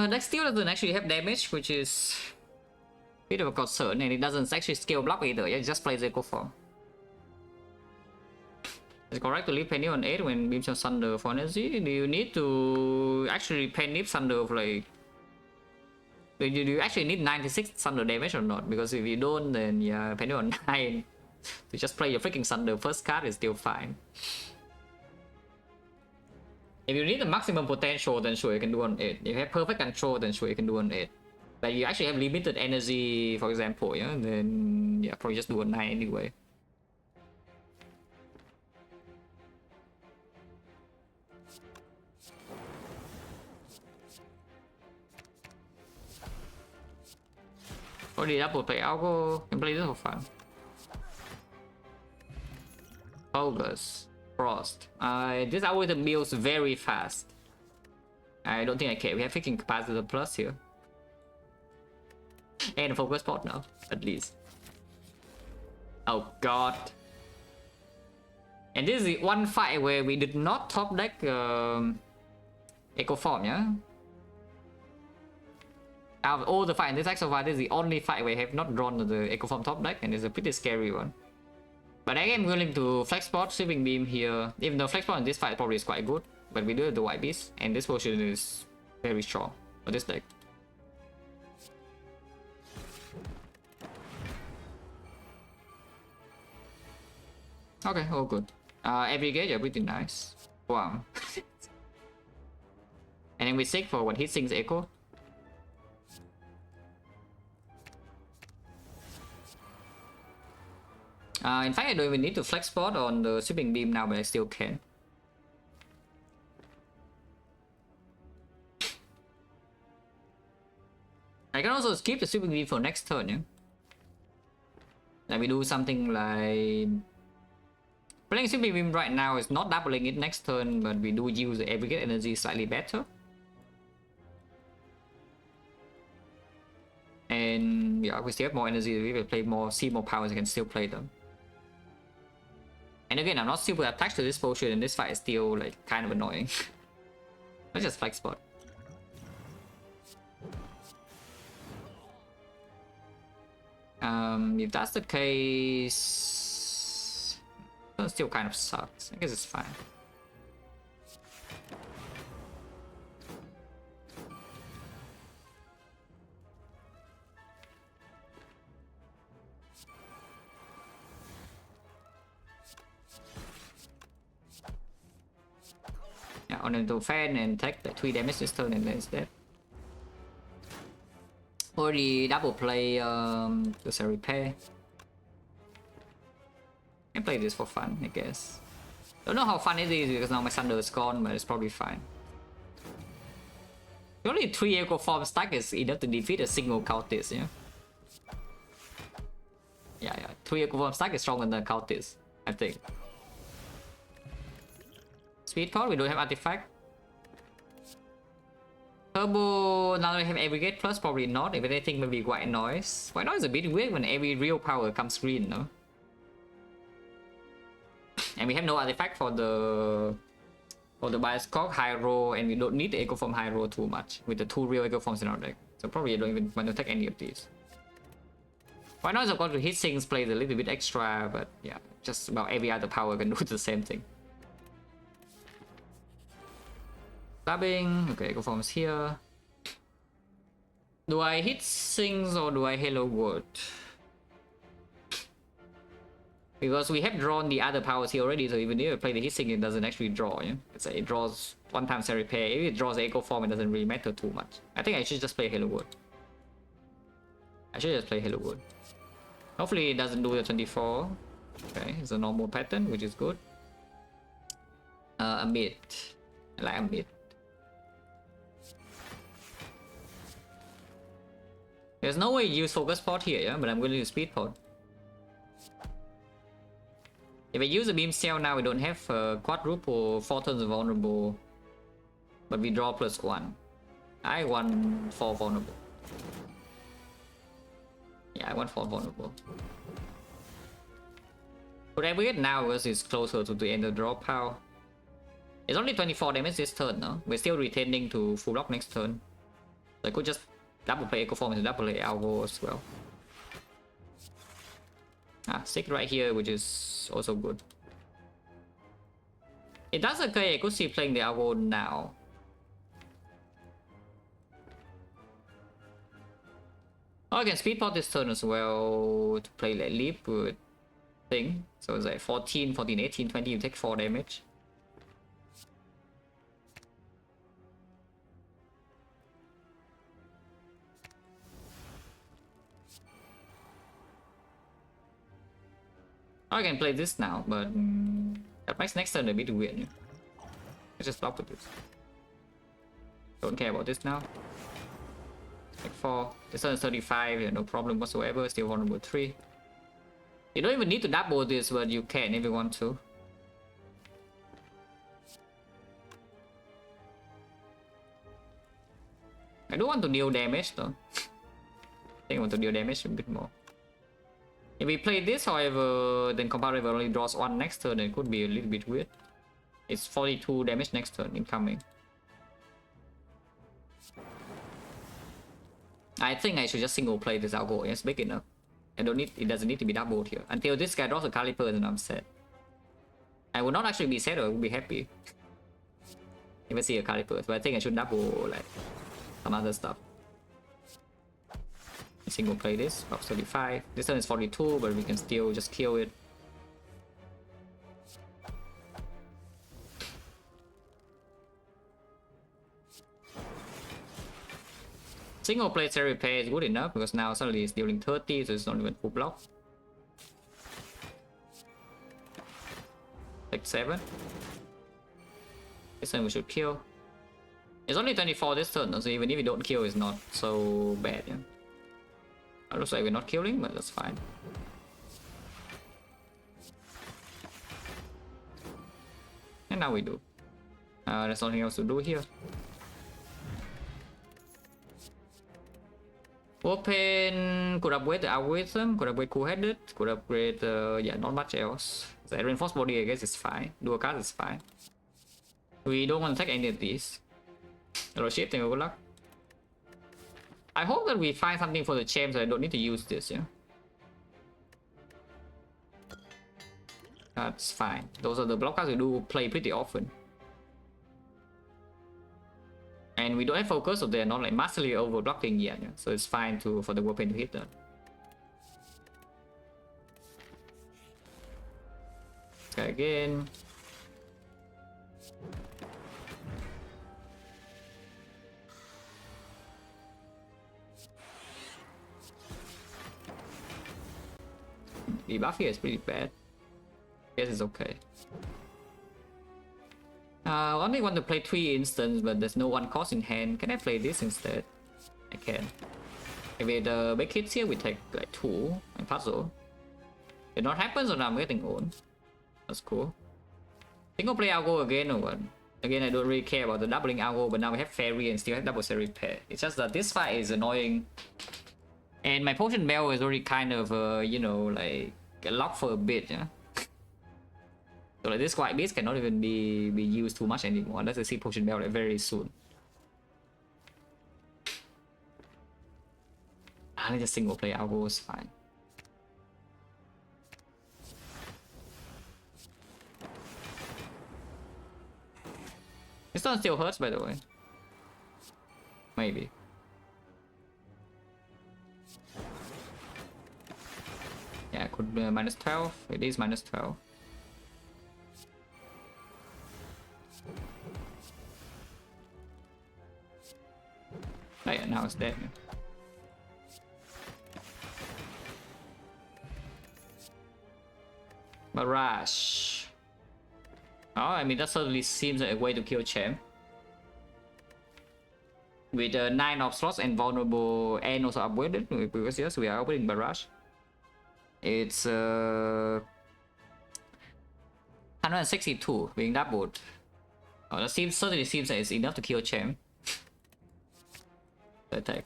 That still doesn't actually have damage, which is a bit of a concern, and it doesn't actually scale block either, yeah, it just plays echo form. Is it correct to leave Penny on 8 when Beam Shell Thunder for energy? Do you need to actually Penny Thunder of like... Do you actually need 96 Thunder damage or not? Because if you don't, then yeah, Penny on 9 to just play your freaking Thunder first card is still fine. If you need the maximum potential, then sure you can do on 8. If you have perfect control, then sure you can do on 8. But you actually have limited energy, for example, yeah, then yeah, probably just do on 9 anyway. Already double play Algo, can play this for fun. August, Frost. This algorithm builds very fast. I don't think I care. We have freaking capacitor plus here. And a focus pot now, at least. Oh god. And this is the one fight where we did not top deck Echo Form, yeah? Out of all the fights in this deck so far, this is the only fight where I have not drawn the Echo Form top deck, and it's a pretty scary one. But I am willing to flex spot, sweeping beam here. Even though flex spot in this fight probably is quite good, but we do have the white beast, and this potion is very strong for this deck. Okay, all good. Every gauge are pretty nice. Wow. And then we seek for what hit sinks echo. In fact, I don't even need to flex spot on the sweeping beam now, but I still can. I can also skip the sweeping beam for next turn, yeah? Like we do something like... Playing sweeping beam right now is not doubling it next turn, but we do use the aggregate energy slightly better. And yeah, we still have more energy, if we play more, see more powers, I can still play them. And again, I'm not super attached to this potion, and this fight is still like kind of annoying. Let's just flex spot. If that's the case, it still kind of sucks. I guess it's fine. Yeah, on into fan and take the 3 damage this turn, and then it's dead. Already double play just a repair. Can play this for fun, I guess. Don't know how fun it is because now my Thunder is gone, but it's probably fine. Only 3 Echo Form stack is enough to defeat a single cultist, yeah? Yeah, 3 Echo Form stack is stronger than a cultist, I think. Speed Core, we don't have Artifact. Turbo, now we have Aggregate Plus, probably not. If anything, maybe White Noise. White Noise is a bit weird when every real power comes green, no? And we have no artifact for the Bioscope, Hyro, and we don't need the Echo Form Hyro too much with the 2 real Echo Forms in our deck. So probably I don't even want to take any of these. White Noise, of course, with hit sinks plays a little bit extra, but yeah, just about every other power can do the same thing. Stabbing, okay, Echo Forms here. Do I hit sinks or do I Hello World? Because we have drawn the other powers here already, so even if I play the hit sink, it doesn't actually draw, yeah? It draws 1 time Set Repair. If it draws the Echo Form, it doesn't really matter too much. I think I should just play Hello World. I should just play Hello World. Hopefully it doesn't do the 24. Okay, it's a normal pattern, which is good. A mid. I like a mid. There's no way to use focus pot here, yeah, but I'm going to use speed pot. If I use a beam cell now, we don't have quadruple 4 turns vulnerable, but we draw +1. I want 4 vulnerable. Yeah, I want 4 vulnerable. Could I wait now because it's closer to the end of the draw pile? It's only 24 damage this turn, no? We're still retaining to full block next turn. So I could just double play Echo Form and double play Algo as well. Ah, 6 right here, which is also good. It does okay, I could see playing the Algo now. Oh, I can speed pot this turn as well to play like leap with thing. So it's like 14, 14, 18, 20, you take 4 damage. I can play this now, but that makes next turn a bit weird. Yeah? I just block with this. Don't care about this now. Like 4. This turn is 35, yeah, no problem whatsoever. Still vulnerable 3. You don't even need to double this, but you can if you want to. I do want to deal damage though. I think I want to deal damage a bit more. If we play this, however, then Comparative only draws 1 next turn, it could be a little bit weird. It's 42 damage next turn incoming. I think I should just single play this Algo. It's big enough. I don't need. It doesn't need to be doubled here. Until this guy draws a Caliper, and I'm set. I would not actually be sad, or I would be happy if I see a Caliper. But I think I should double like some other stuff. Single play this. Box 35. This turn is 42, but we can still just kill it. Single play Cherry Repair is good enough because now suddenly it's dealing 30, so it's not even full block. Like 7. This turn we should kill. It's only 24 this turn, so even if we don't kill, it's not so bad. Yeah. It looks like we're not killing, but that's fine. And now we do. There's nothing else to do here. Open, could upgrade the algorithm, could upgrade cool-headed, could upgrade, yeah, not much else. The reinforced body, I guess, is fine. Dual card is fine. We don't want to take any of these. Hello, ship, thank you, good luck. I hope that we find something for the champ so I don't need to use this, yeah? That's fine. Those are the block cards we do play pretty often. And we don't have focus, so they're not like massively overblocking yet, yeah? So it's fine for the weapon to hit them. Okay, again. The buff here is pretty bad. Guess it's okay. I only want to play 3 instants, but there's no 1 cost in hand. Can I play this instead? I can. If it big hits here, we take like 2 and puzzle. It not happen, so now I'm getting old. That's cool. I think I'll play Algo again or what? Again, I don't really care about the doubling Algo, but now we have Fairy and still have double Cherry Repair. It's just that this fight is annoying. And my Potion Bell is already kind of, you know, like locked for a bit, yeah? So like this White Beast cannot even be used too much anymore unless I see Potion Bell like very soon. I need a single play Algo is fine. This one still hurts, by the way. Maybe. Yeah, it could be minus 12. It is minus 12. Oh yeah, now it's dead. Barrage. Oh, I mean, that certainly seems like a way to kill Champ. with 9 of slots and vulnerable and also upgraded because yes, we are opening barrage. It's 162 being doubled. Oh, that certainly seems that it's enough to kill champ. Attack.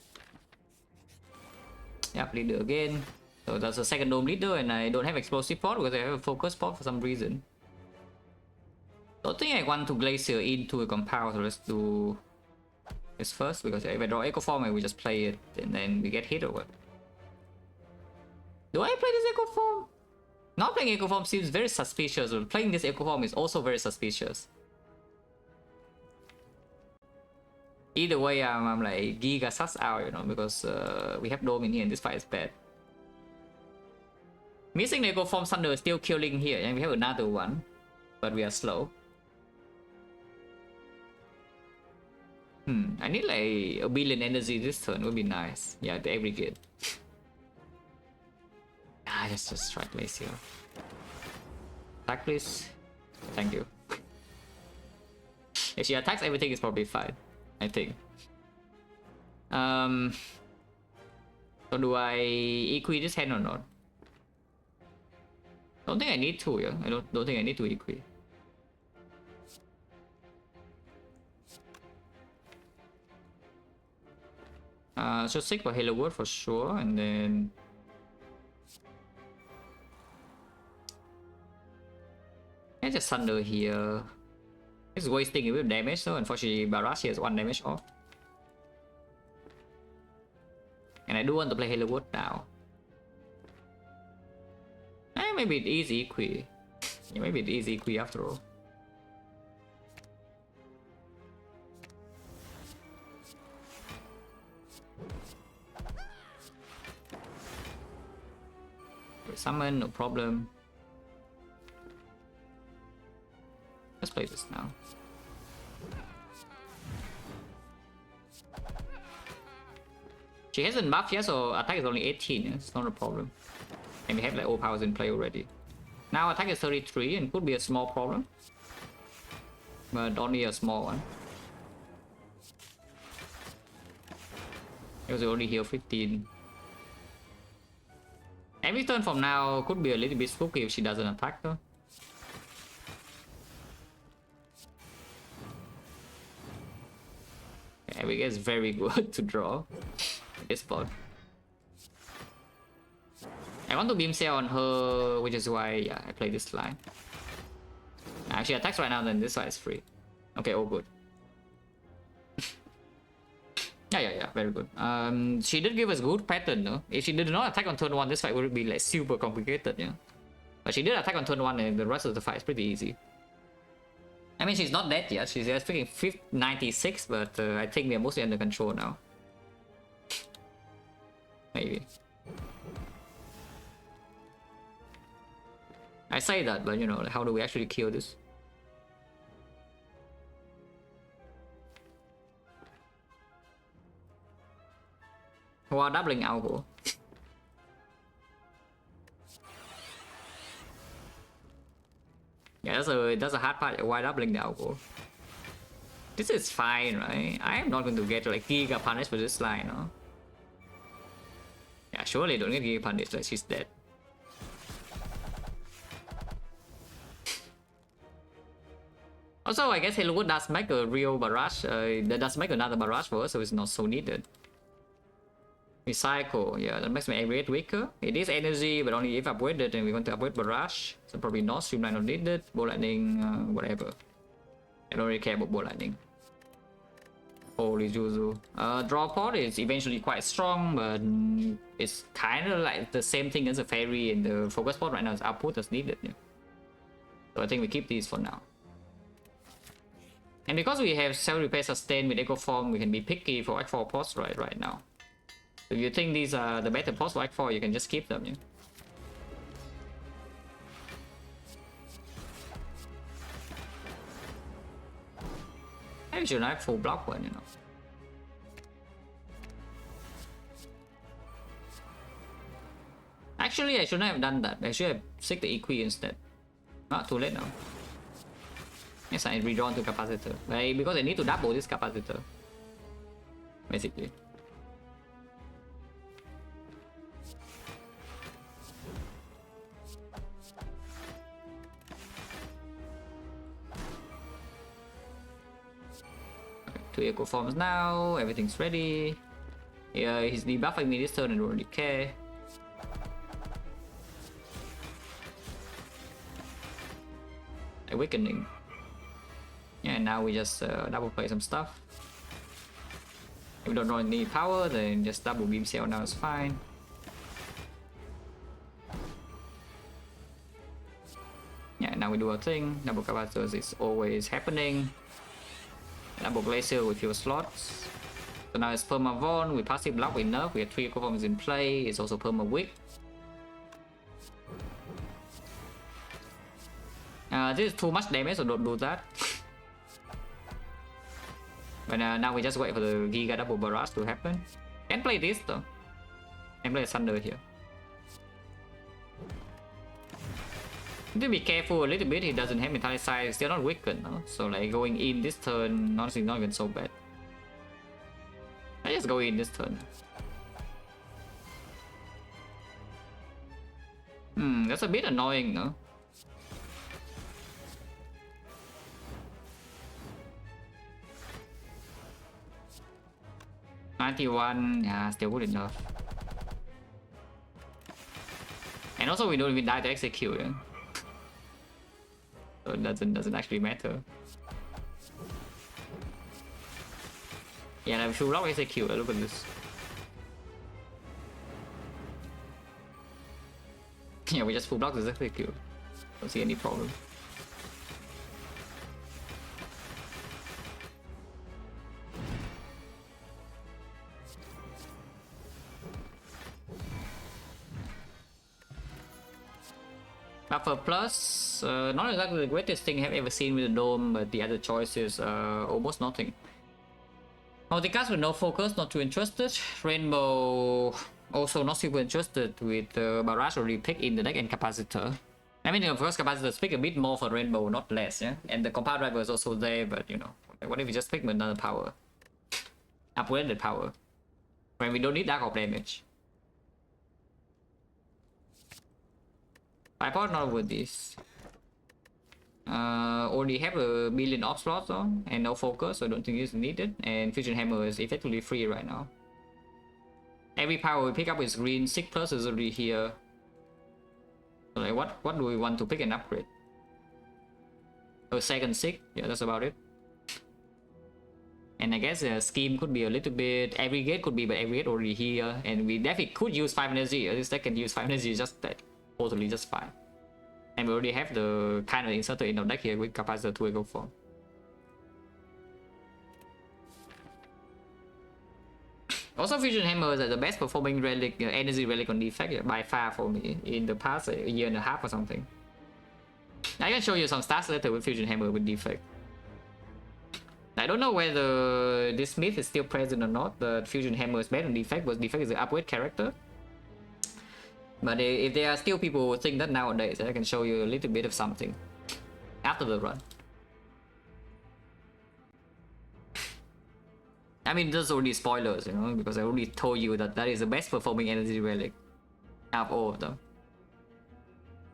Yep, leader again. So that's a second dome leader, and I don't have explosive pod because I have a focus pod for some reason. Don't think I want to glacier into a compound, so let's do this first, because if I draw Echo Form, I will just play it and then we get hit or what? Do I play this Echo Form? Not playing Echo Form seems very suspicious, but playing this Echo Form is also very suspicious. Either way, I'm like giga sus out, you know, because we have Dome in here and this fight is bad. Missing the Echo Form Thunder is still killing here, and we have another one, but we are slow. I need like a billion energy this turn, would be nice. Yeah, the aggregate. Just try Glacier. Attack please. Thank you. If she attacks, everything is probably fine, I think. So do I equi this hand or not? Don't think I need to, yeah. I don't think I need to equi. So 6 for Halo Word for sure, and then I just Thunder here. It's wasting it with damage, so unfortunately Barrage has 1 damage off. And I do want to play Halo Word now. Maybe it is equi. Yeah, maybe it is equi after all. Summon, no problem. Let's play this now. She hasn't buffed yet, so attack is only 18. It's not a problem. And we have like all powers in play already. Now attack is 33 and could be a small problem, but only a small one. It was only heal 15. Every turn from now could be a little bit spooky if she doesn't attack though. Yeah, we guess very good to draw this spot. I want to beam sail on her, which is why yeah, I play this line. Actually attacks right now, then this side is free. Okay, all good. Yeah, very good. She did give us good pattern, no? If she did not attack on turn 1, this fight would be like super complicated, yeah. But she did attack on turn 1 and the rest of the fight is pretty easy. I mean, she's not dead yet, she's just freaking 96, but I think we are mostly under control now. Maybe. I say that, but you know, like, how do we actually kill this? While doubling alcohol. Yeah, that's a hard part. Why doubling the alcohol? This is fine, right? I am not going to get like giga punish for this line, no? Yeah, surely don't get giga punish, like she's dead. Also, I guess Halo Wood does make a real barrage. That does make another barrage for us, so it's not so needed. Recycle, yeah, that makes my aggregate weaker. It is energy, but only if upgraded, and we want to upgrade barrage. So probably not streamline, not needed. Ball lightning, whatever. I don't really care about ball lightning. Holy Juzu. Draw pod is eventually quite strong, but it's kind of like the same thing as a fairy, and the focus pod right now is output as needed. Yeah. So I think we keep these for now. And because we have self-repair sustain with Echo Form, we can be picky for Act 4 pods right now. If you think these are the better pods for Act 4, you can just keep them. Yeah? Maybe should have full block one, you know. Actually, I shouldn't have done that. I should have sick the Equi instead. Not too late now. Yes, I redrawn to capacitor. Like, because I need to double this capacitor. basically. Two echo forms now, everything's ready. Yeah, he's debuffing me this turn, I don't really care. Awakening. Yeah, now we just double play some stuff. If we don't really need power, then just double beam cell now is fine. Yeah, now we do our thing. Double capacitors is always happening. Double glacier with fewer slots. So now it's perma Von, we passive block with nerf, we have 3 echo forms in play, it's also perma weak. This is too much damage, so don't do that. But now we just wait for the Giga double barrage to happen. Can play this though. Can play Thunder here. Need to be careful a little bit, he doesn't have metallic size, still not weakened, no? So like going in this turn, honestly not even so bad. I just go in this turn. That's a bit annoying, no? $91, yeah, still good enough. And also we don't even die to execute, yeah? So it doesn't actually matter. Yeah, I'm full block execute, look at this. Yeah, we just full block this execute. Don't see any problem. Buffer plus, not exactly the greatest thing I've ever seen with the dome, but the other choices are almost nothing. Multicast with no focus, not too interested. Rainbow, also not super interested with barrage already picked in the deck and capacitor. I mean, of course, capacitors pick a bit more for Rainbow, not less, yeah? And the compound driver is also there, but you know, what if we just pick another power? Upgraded power. When we don't need Dark Orb damage. Bipod not with this. Already have a million off slots though, and no focus, so I don't think it's needed. And Fusion Hammer is effectively free right now. Every power we pick up is green. 6+ is already here. So like, what do we want to pick and upgrade? A second 6, yeah, that's about it. And I guess scheme could be a little bit. Aggregate could be, but aggregate already here, and we definitely could use 5 energy. This deck can use 5 energy just that. Totally just fine. And we already have the kind of inserted in our deck here with capacitor 2 echo form. Also, Fusion Hammer is the best performing relic, energy relic on Defect by far for me in the past a year and a half or something. I can show you some stats later with Fusion Hammer with Defect. I don't know whether this myth is still present or not, but Fusion Hammer is better on Defect, but Defect is an upgrade character. But if there are still people who think that nowadays, I can show you a little bit of something after the run. I mean, there's already spoilers, you know, because I already told you that that is the best performing energy relic out of all of them.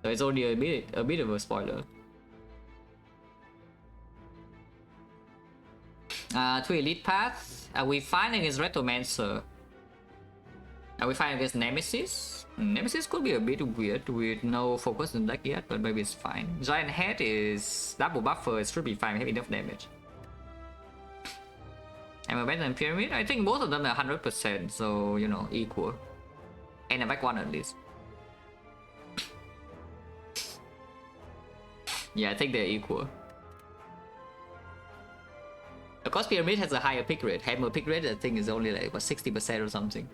So it's only a bit of a spoiler. 2 elite paths. Are we fine against Retromancer? Are we fine against Nemesis? Nemesis could be a bit weird with no focus in deck yet, but maybe it's fine. Giant Head is double buffer, it should be fine, we have enough damage. And a better than Pyramid? I think both of them are 100%, so you know, equal. And a back one at least. Yeah, I think they're equal. Of course, Pyramid has a higher pick rate. Hammer pick rate, I think, is only like what, 60% or something.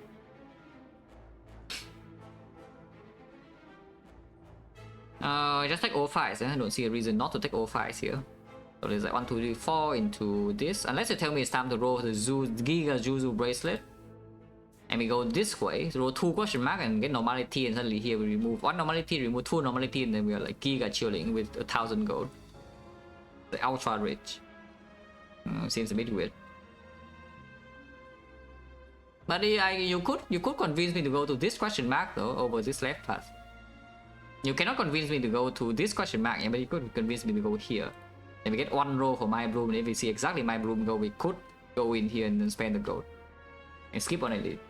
Just take all 5s. I don't see a reason not to take all 5s here. So there's like 1, 2, 3, 4 into this. Unless you tell me it's time to roll the Giga Juzu bracelet. And we go this way, roll 2 question mark and get normality, and suddenly here we remove 1 normality, remove 2 normality, and then we are like Giga chilling with 1000 gold. The ultra rich. Seems a bit weird. But you could convince me to go to this question mark though over this left path. You cannot convince me to go to this question mark, yeah, but you could convince me to go here. And we get one row for my bloom, and if we see exactly my bloom go, we could go in here and then spend the gold. And skip on elite.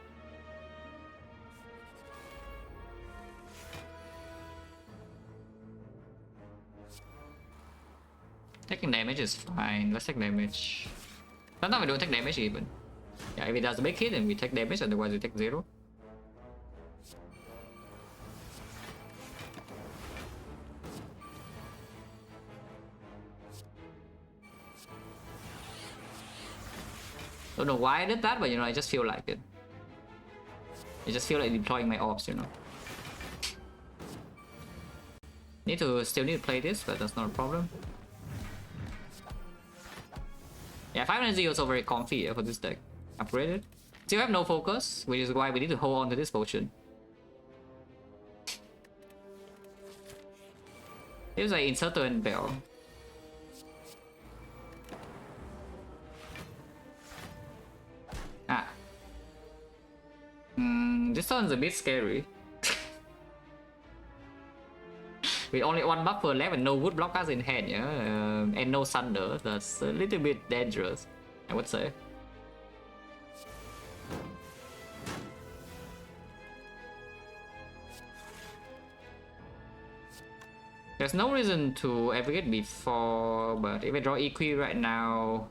Taking damage is fine, let's take damage. Sometimes we don't take damage even. Yeah, if it does a big hit then we take damage, otherwise we take 0. Don't know why I did that, but you know, I just feel like it. I just feel like deploying my orbs, you know. Still need to play this, but that's not a problem. Yeah, 500 is also very comfy for this deck. Upgraded. Still have no focus, which is why we need to hold on to this potion. Here's an inserter and bell. Ah. This one's a bit scary. With only one buffer left and no wood blockers in hand, yeah, and no thunder, that's a little bit dangerous, I would say. There's no reason to aggregate before, but if I draw EQ right now,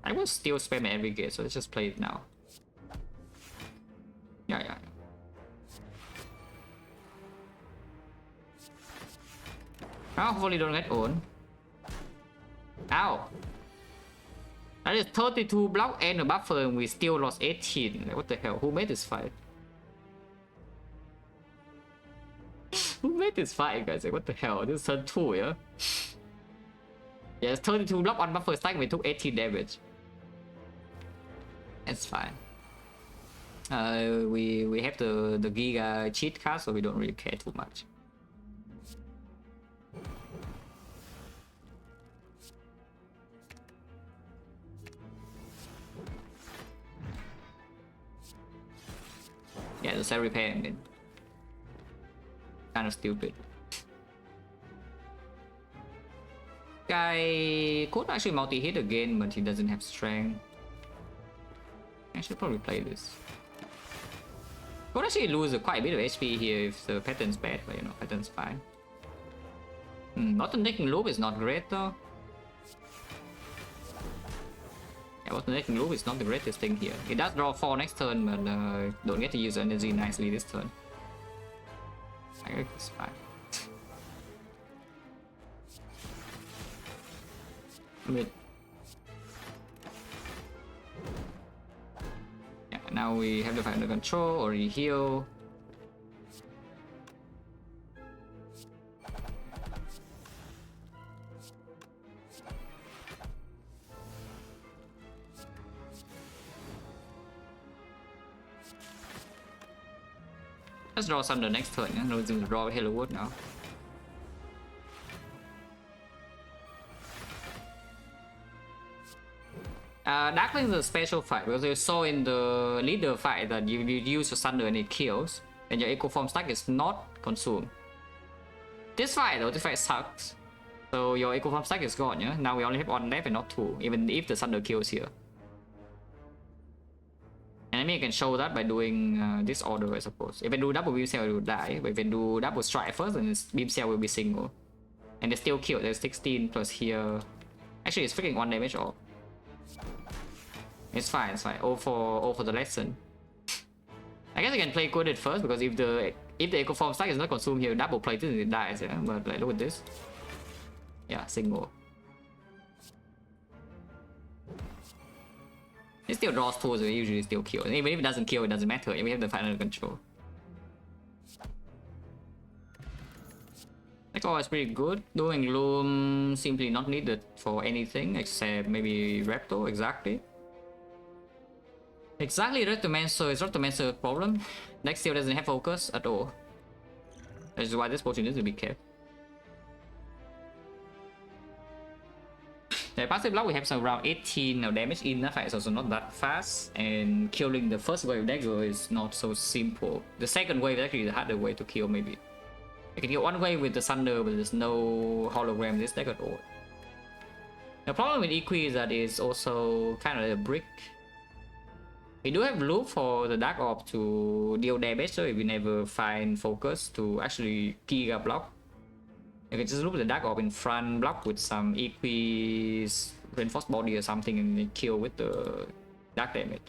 I will still spam aggregate, so let's just play it now. Yeah. Oh, hopefully don't get owned. Ow! That is 32 block and a buffer and we still lost 18. Like, what the hell? Who made this fight? Who made this fight, guys? Like, what the hell? This is turn 2, yeah? Yeah, it's 32 block on buffer stack, we took 18 damage. It's fine. We have the Giga cheat card, so we don't really care too much. Yeah, the cell repair, I mean. Kind of stupid. Guy could actually multi-hit again, but he doesn't have strength. I should probably play this. Could actually lose quite a bit of HP here if the pattern's bad, but you know, pattern's fine. Bottlenecking loop is not great though. Yeah, bottlenecking loop is not the greatest thing here. It does draw 4 next turn, but don't get to use energy nicely this turn. I think it's fine. Mid. Yeah, now we have the fight under control or heal. Let's draw some the next turn, yeah? No reason to draw Hello Wood now. Darkling is a special fight because you saw in the leader fight that you use your Thunder and it kills, and your Echo Form stack is not consumed. This fight though, this fight sucks. So your Echo Form stack is gone, yeah? Now we only have 1 left and not 2, even if the Thunder kills here. And I mean, I can show that by doing this order, I suppose. If I do double beam cell, it will die. But if I do double strike first, then beam cell will be single. And they still kill. There's 16 plus here. Actually, it's freaking 1 damage off. It's fine, it's fine. All for the lesson. I guess I can play good at first because if the Echo Form stack is not consumed here, double play till it dies. Yeah? But like, look at this. Yeah, single. It still draws 2, so it usually still kills. And even if it doesn't kill, it doesn't matter. We have the fight under control. That's always pretty good. Doing Loom simply not needed for anything except maybe Repto, exactly. Exactly, Rectomancer is Rectomancer problem. Deck still doesn't have focus at all. That is why this potion needs to be kept. The passive block we have some around 18 now damage in that fight is also not that fast, and killing the first wave dagger is not so simple. The second wave is actually the harder way to kill maybe. You can kill one wave with the thunder, but there's no hologram this deck at all. The problem with Equi is that it's also kind of a brick. We do have loop for the Dark Orb to deal damage, so if we never find focus to actually Giga block, you can just loop the Dark Orb in front, block with some Equi's reinforced body or something, and then kill with the dark damage.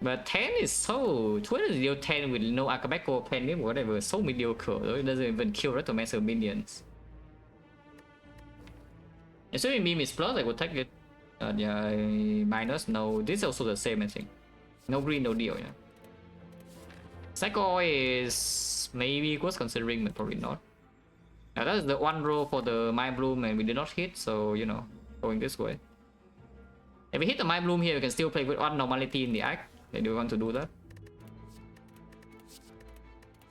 But 10 is so... 20 deal 10 with no Akabeko, Penny, whatever, so mediocre, though it doesn't even kill Retomancer minions. Assuming Meme is plus, I would take it. Yeah, minus, no, this is also the same, I think. No green, no deal, yeah. Psycho is maybe worth considering, but probably not. Now that is the one row for the Mind Bloom, and we did not hit, so you know, going this way. If we hit the Mind Bloom here, we can still play with one normality in the act. Do we want to do that?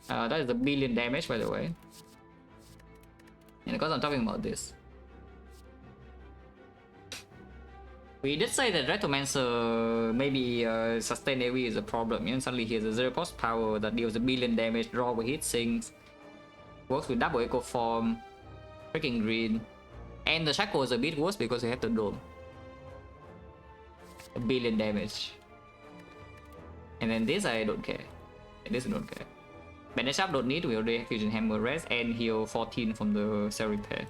That is the billion damage, by the way. And because I'm talking about this, we did say that Retomancer maybe sustain AoE is a problem, and suddenly he has a 0 cost power that deals a billion damage, draw with hit sinks, works with double echo form, freaking green, and the shackle is a bit worse because he had the dome. A billion damage. And then this I don't care. This I don't care. Bandage Sharp don't need, we already have Fusion Hammer rest and heal 14 from the Cell Repair.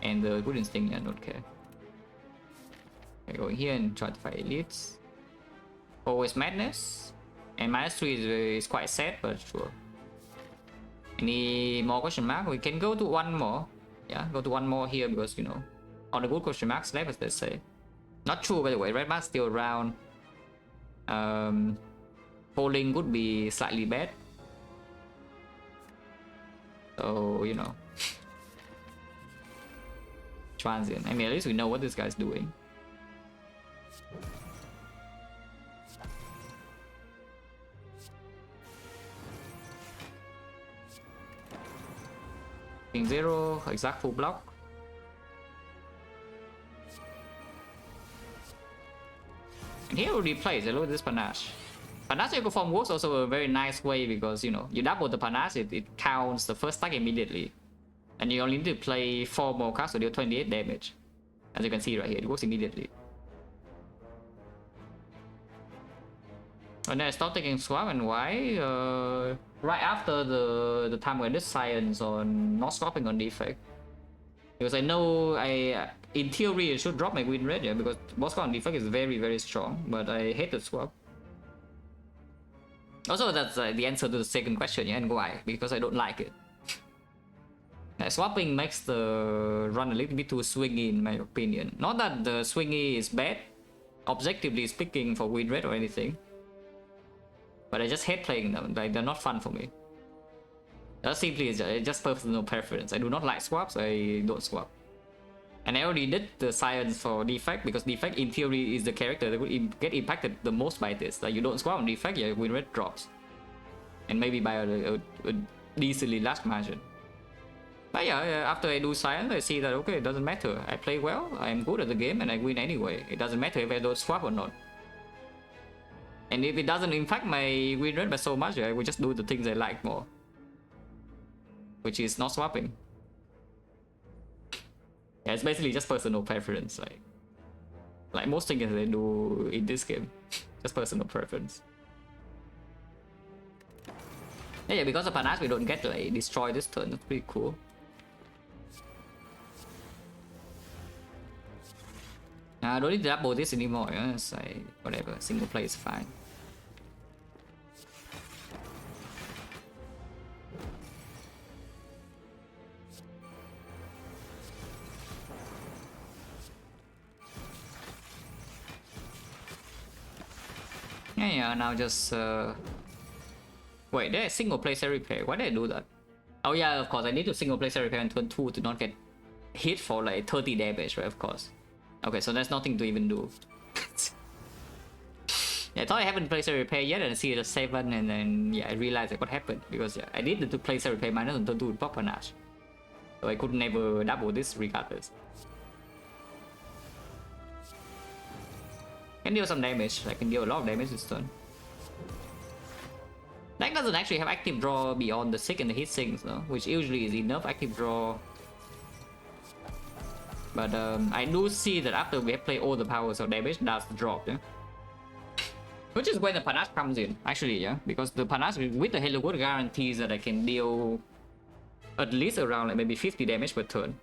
And the Good Instinct, I don't care. Okay, go here and try to fight elites. Always Madness. And -3 is quite sad, but sure. Any more question mark? We can go to one more. Yeah, go to one more here because, you know, all the good question marks left, as they say. Not true, by the way. Red mark's still around. Polling would be slightly bad. So, you know. Transient. I mean, at least we know what this guy's doing. King 0, exact full block. And he already plays. Look at this panache. Panache Echo Form works also a very nice way because, you know, you double the panache, it counts the first stack immediately. And you only need to play 4 more cards to deal 28 damage. As you can see right here, it works immediately. And then I stopped taking swap, and why? Right after the time when I did science on not swapping on defect. Because I know in theory I should drop my win rate, yeah, because boss card on defect is very, very strong, but I hate the swap. Also, that's the answer to the second question, yeah, and why? Because I don't like it. Swapping makes the run a little bit too swingy in my opinion. Not that the swingy is bad, objectively speaking, for win rate or anything. But I just hate playing them, like they're not fun for me. That simply is just personal preference. I do not like swaps, I don't swap. And I already did the science for Defect, because Defect in theory is the character that would get impacted the most by this. Like you don't swap on Defect, your win rate drops. And maybe by a decently large margin. But yeah, after I do science, I see that okay, it doesn't matter. I play well, I'm good at the game, and I win anyway. It doesn't matter if I don't swap or not. And if it doesn't impact my win rate by so much, I will just do the things I like more. Which is not swapping. Yeah, it's basically just personal preference, like most things I do in this game. Just personal preference. Yeah, because of Panache we don't get like destroy this turn, that's pretty cool. I don't need to double this anymore, yeah? It's like, whatever, single play is fine. Yeah, now just wait, there's single play set repair. Why did I do that? Oh yeah, of course, I need to single play set repair on turn 2 to not get hit for like 30 damage, right? Of course. Okay, so there's nothing to even do. Yeah, I thought I haven't played set repair yet, and I see it at 7, and then yeah, I realized like what happened because yeah, I needed to play set repair minus on turn 2 with Pop Panache. So I could never double this regardless. Can deal some damage. I can deal a lot of damage this turn. Deck doesn't actually have active draw beyond the sick and the hit sinks though, which usually is enough active draw. But I do see that after we have played all the powers of damage, that's the drop, yeah. Which is when the panache comes in, actually, yeah, because the panache with the Halo Wood guarantees that I can deal at least around like maybe 50 damage per turn.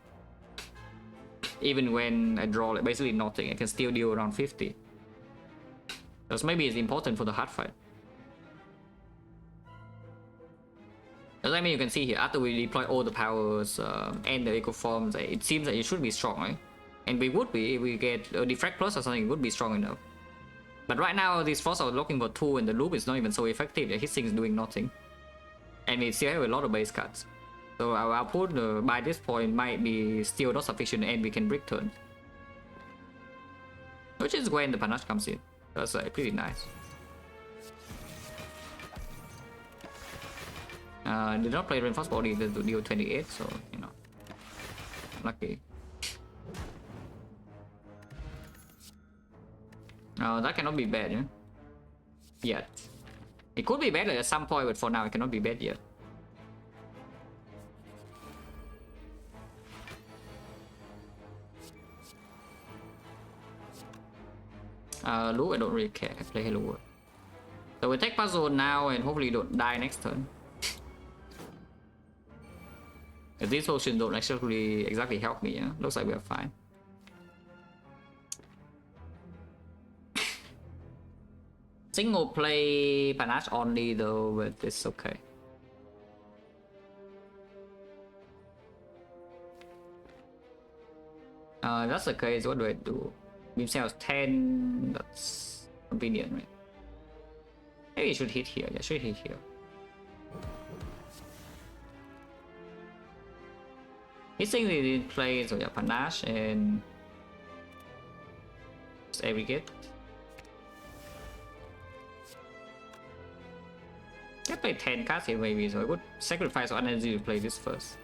Even when I draw like basically nothing, I can still deal around 50. So maybe it's important for the hard fight. As I mean, you can see here, after we deploy all the powers and the eco forms, it seems that it should be strong, right? And we would be, if we get a Defect Plus or something, it would be strong enough. But right now, these forces are looking for 2 and the loop is not even so effective. The hitting is doing nothing. And we still have a lot of base cards. So our output by this point might be still not sufficient and we can brick turn. Which is when the panache comes in. That's pretty nice. Did not play reinforced body to deal 28, so you know, lucky. That cannot be bad, yeah? Yet. It could be better at some point, but for now it cannot be bad yet. Loop, I don't really care. I play Halo World. So we take puzzle now and hopefully don't die next turn. If these potions don't actually exactly help me, yeah? Looks like we are fine. Single play panache only though, but it's okay. That's the case. What do I do? Beam cells 10. That's convenient, right? Maybe it should hit here. Yeah, should hit here. He's saying they didn't play, so yeah, panache and aggregate. I play 10 cards here maybe, so I would sacrifice one energy to play this first.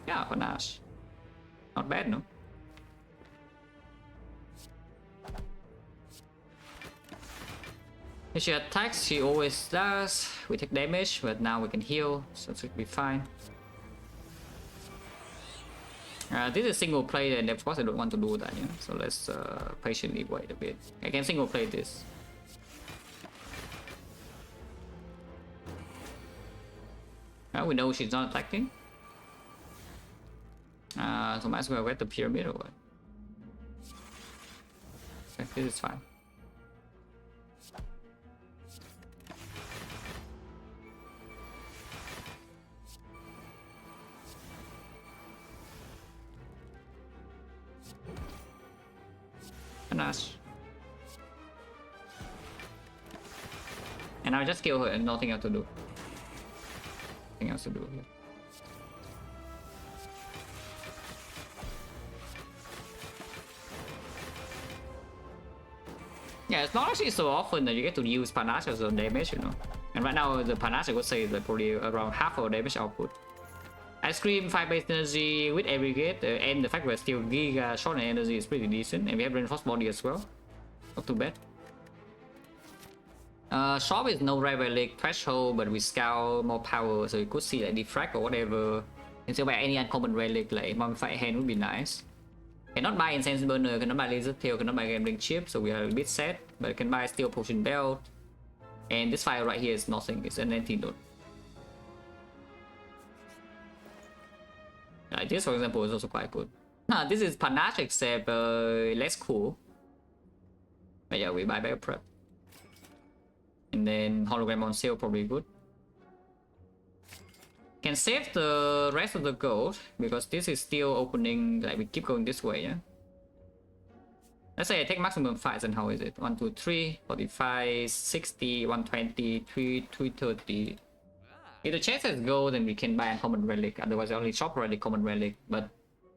Yeah, panache. Not bad, no? If she attacks, she always does. We take damage, but now we can heal, so it should be fine. This is single play, and of course I don't want to do that, yeah? So let's patiently wait a bit. I can single play this. We know she's not attacking. So might as well get the pyramid or what? Okay, this is fine. Nice. And I'll just kill her and nothing else to do. Nothing else to do here. Yeah, it's not actually so often that you get to use panache as a damage, you know. And right now the panache I would say is like probably around half our damage output. Ice cream 5 base energy with aggregate and the fact we're still giga short on energy is pretty decent, and we have reinforced body as well. Not too bad. Shop is no right relic threshold, but we scout more power, so you could see like Defect or whatever. And so by any uncommon relic like mummified hand would be nice. Cannot buy incense burner, cannot buy laser tail, cannot buy gambling chip, so we are a bit sad, but can buy steel potion belt. And this fire right here is nothing, it's an antidote. This for example is also quite good. This is panache except less cool. But yeah, we buy better prep. And then hologram on sale probably good. Can save the rest of the gold because this is still opening, like we keep going this way, yeah. Let's say I take maximum fights, and how is it? 1, 2, 3, 45, 60, 120, 330. If the chest has gold, then we can buy uncommon relic. Otherwise, I only shop relic, common relic. But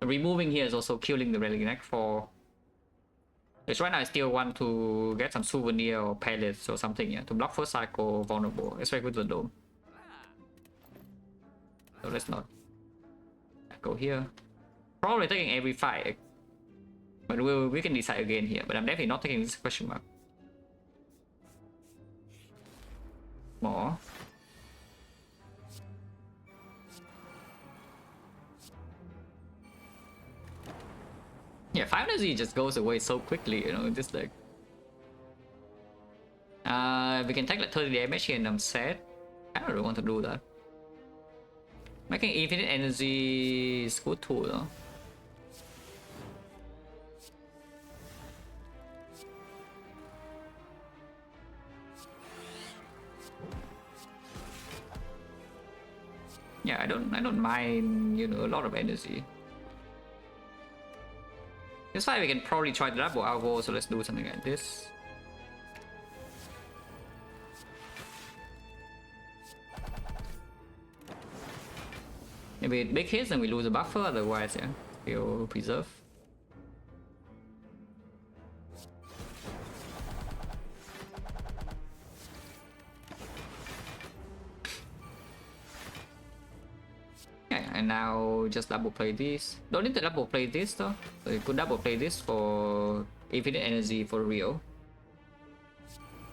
removing here is also killing the relic neck for. Because right now I still want to get some souvenir or pallets or something, yeah, to block first cycle vulnerable, especially with the dome. So let's not go here. Probably taking every fight, but we can decide again here. But I'm definitely not taking this question mark. More. Yeah, 5 energy just goes away so quickly, you know, just like... we can take like 30 damage here and I'm sad. I don't really want to do that. Making infinite energy is good too, though. Yeah, I don't mind, you know, a lot of energy. This fight we can probably try the double algo, so let's do something like this. Maybe big hits and we lose a buffer, otherwise, yeah, we'll preserve. Yeah, and now just double play this. Don't need to double play this though. So you could double play this for infinite energy for real.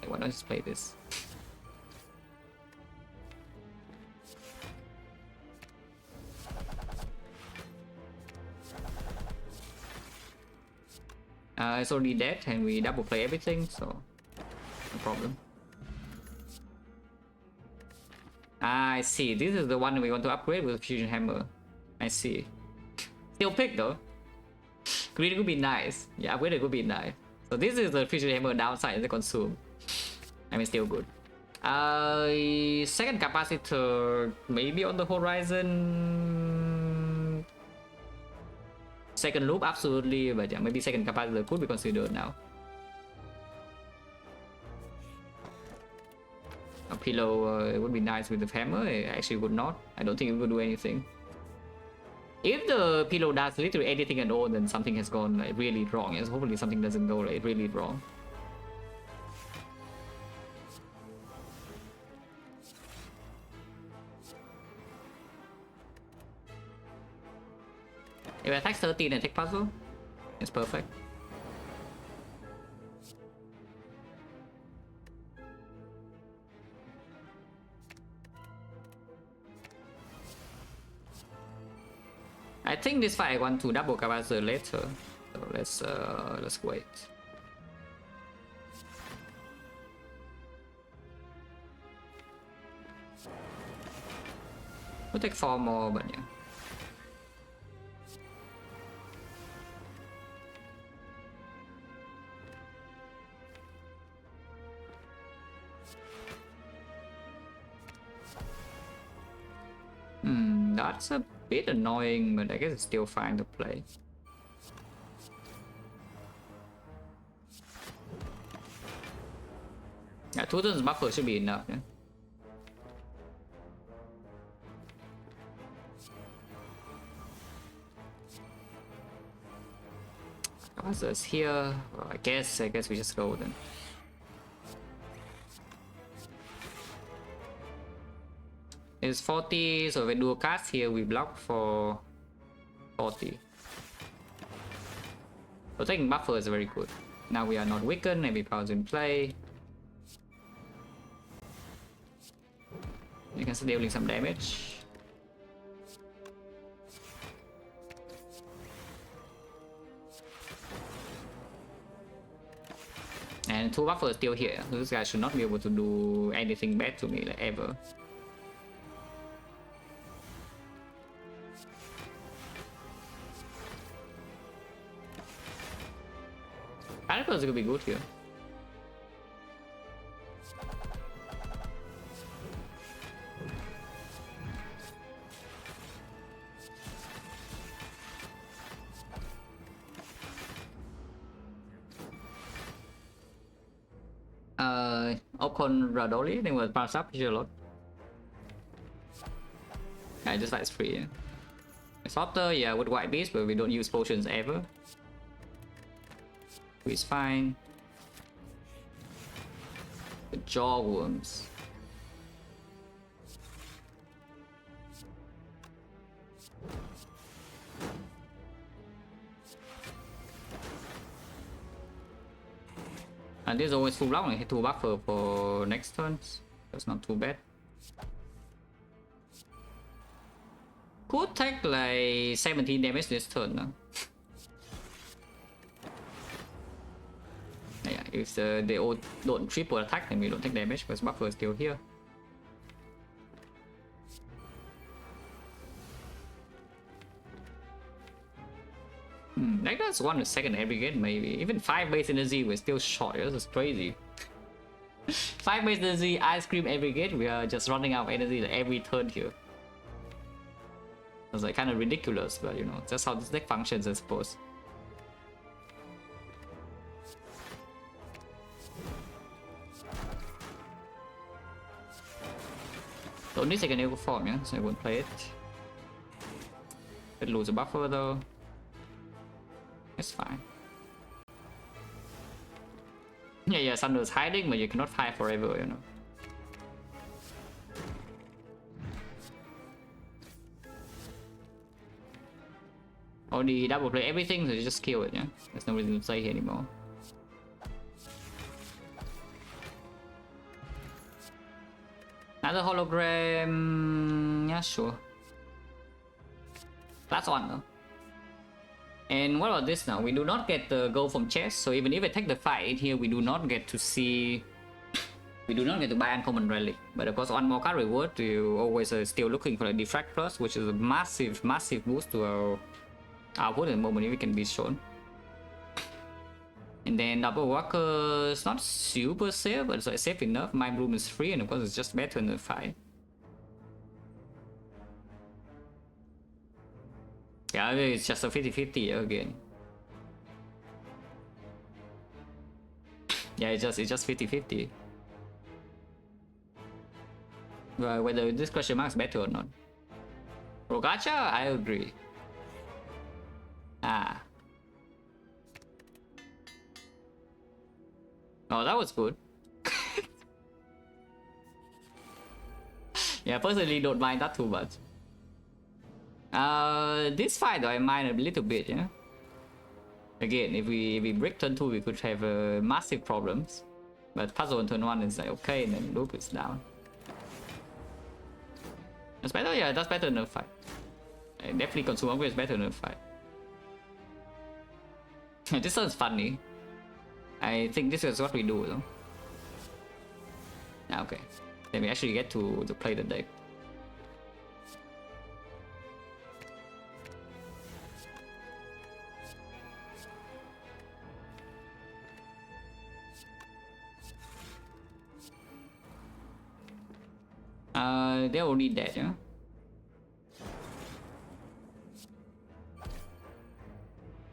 Like, why not just play this? It's already dead and we double play everything, so no problem. I see, this is the one we want to upgrade with Fusion Hammer. I see. Still pick though. Green would be nice. Yeah, upgrade would be nice. So this is the Fusion Hammer downside, the consume. I mean, still good. Second capacitor maybe on the horizon. Second loop, absolutely, but yeah, maybe second capacitor could be considered now. A pillow it would be nice with the hammer. It actually would not. I don't think it would do anything. If the pillow does literally anything at all, then something has gone like really wrong. Yes, hopefully something doesn't go like really wrong. If I attack 13 and take puzzle, it's perfect. I think this fight I want to double capacitor later, so let's wait. We'll take 4 more, but yeah. That's a bit annoying, but I guess it's still fine to play. Yeah, 2 turns buffer should be enough, yeah. What's here? Well, I guess we just go then. It's 40, so when we do a cast here, we block for 40. So taking buffer is very good. Now we are not weakened, maybe powers in play. You can start dealing some damage. And 2 buffers still here. So this guy should not be able to do anything bad to me, like ever. Ironclad is gonna be good here. Ocon Radoli, I think was bounce up here a lot. I just like it's free. Yeah. It's hotter, yeah, with white beast, but we don't use potions ever. It's fine. The jaw worms. And this is always full block. I hit 2 buffer for next turns. That's not too bad. Could take like 17 damage this turn. No? Yeah, if they all don't triple attack, then we don't take damage because buffer is still here. Like that's 1 second every game, maybe. Even 5 base energy, we're still short. This is crazy. 5 base energy, ice cream every game. We are just running out of energy every turn here. It's like kind of ridiculous, but you know, that's how this deck functions, I suppose. Don't need second echo form, yeah, so I won't play it. It lose a buffer though. It's fine. Yeah, Sunder's hiding, but you cannot hide forever, you know. Only double play everything, so you just kill it, yeah? There's no reason to play here anymore. Another hologram... yeah, sure. Last one though. And what about this now? We do not get the gold from chest, so even if I take the fight here, we do not get to see... we do not get to buy uncommon relic. But of course, 1 more card reward, you always still looking for the Defect plus, which is a massive boost to our output at the moment if it can be shown. And then double walker is not super safe, but it's safe enough. Mind bloom is free, and of course it's just better in the fight. Yeah, it's just a 50-50 again. Yeah, it's just 50-50. But whether this question mark is better or not. Rogacha, I agree. Ah. Oh, that was good. Yeah, personally don't mind that too much. This fight though I mind a little bit, yeah. Again, if we break turn 2, we could have massive problems. But puzzle on turn 1 is like okay, and then loop is down. That's better, yeah, that's better than a fight. Definitely consume upgrade is better than a fight. This sounds funny. I think this is what we do though. Okay. Then we actually get to play the deck. They're only dead, yeah?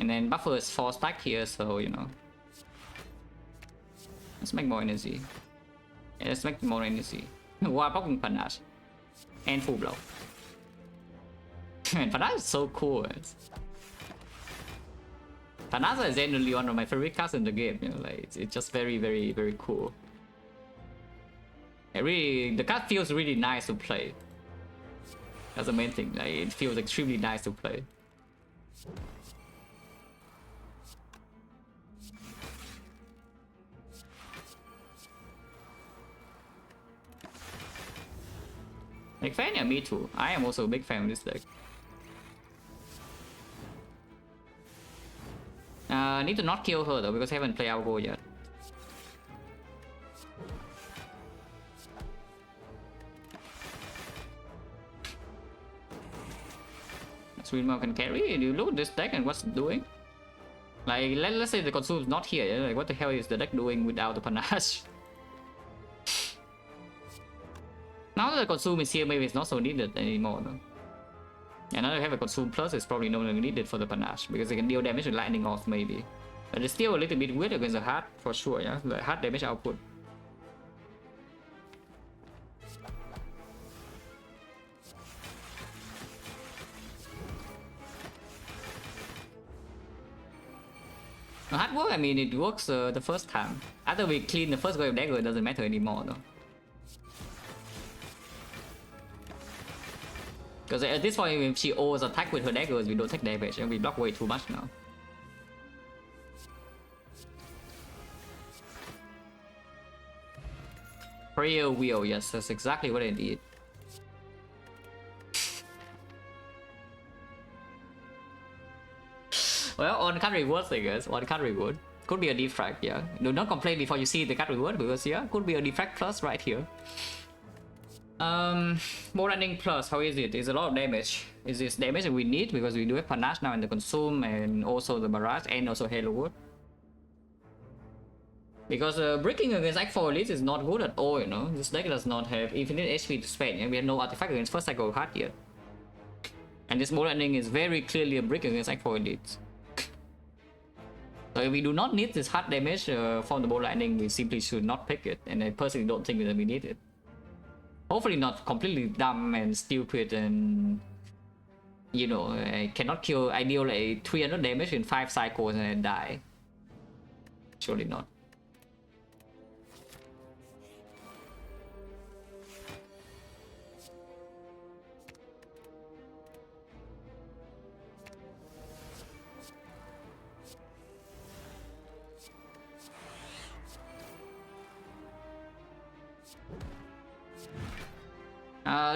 And then buffer is 4 stack here, so you know. Let's make more energy. Yeah, let's make more energy. Wow, blocking panache. And full blow. Man, panache is so cool. Panache is generally one of my favorite cards in the game, you know, like it's just very cool. The card feels really nice to play. That's the main thing. Like, it feels extremely nice to play. Like fan, yeah, me too. I am also a big fan of this deck. Need to not kill her though because I haven't played Algo yet. Swimmer can carry. Do you look at this deck and what's it doing? Like, let's say the consume is not here. Like, what the hell is the deck doing without the panache? Now that the consume is here, maybe it's not so needed anymore. No? And now that we have a consume plus, it's probably no longer needed for the panache because it can deal damage with lightning off maybe. But it's still a little bit weird against the heart for sure. Yeah, the heart damage output. Hard work, I mean, it works the first time. After we clean the first wave dagger, it doesn't matter anymore though. Because at this point, if she always attack with her daggers, we don't take damage and we block way too much now. Prayer wheel, yes, that's exactly what I did. Well, on card rewards, I guess. On card reward. Could be a defect, yeah. Do not complain before you see the card reward because, yeah, could be a defect plus right here. More running plus, how is it? It's a lot of damage. Is this damage that we need because we do have panache now in the consume and also the barrage and also halo wood. Because breaking against Act 4 Elite is not good at all, you know. This deck does not have infinite HP to spend, and we have no artifact against first cycle card yet. And this more running is very clearly a brick against Act 4 Elite. So if we do not need this hard damage from the bow lightning, we simply should not pick it, and I personally don't think that we need it. Hopefully not completely dumb and stupid and, you know, I cannot kill ideal like 300 damage in 5 cycles and then die. Surely not.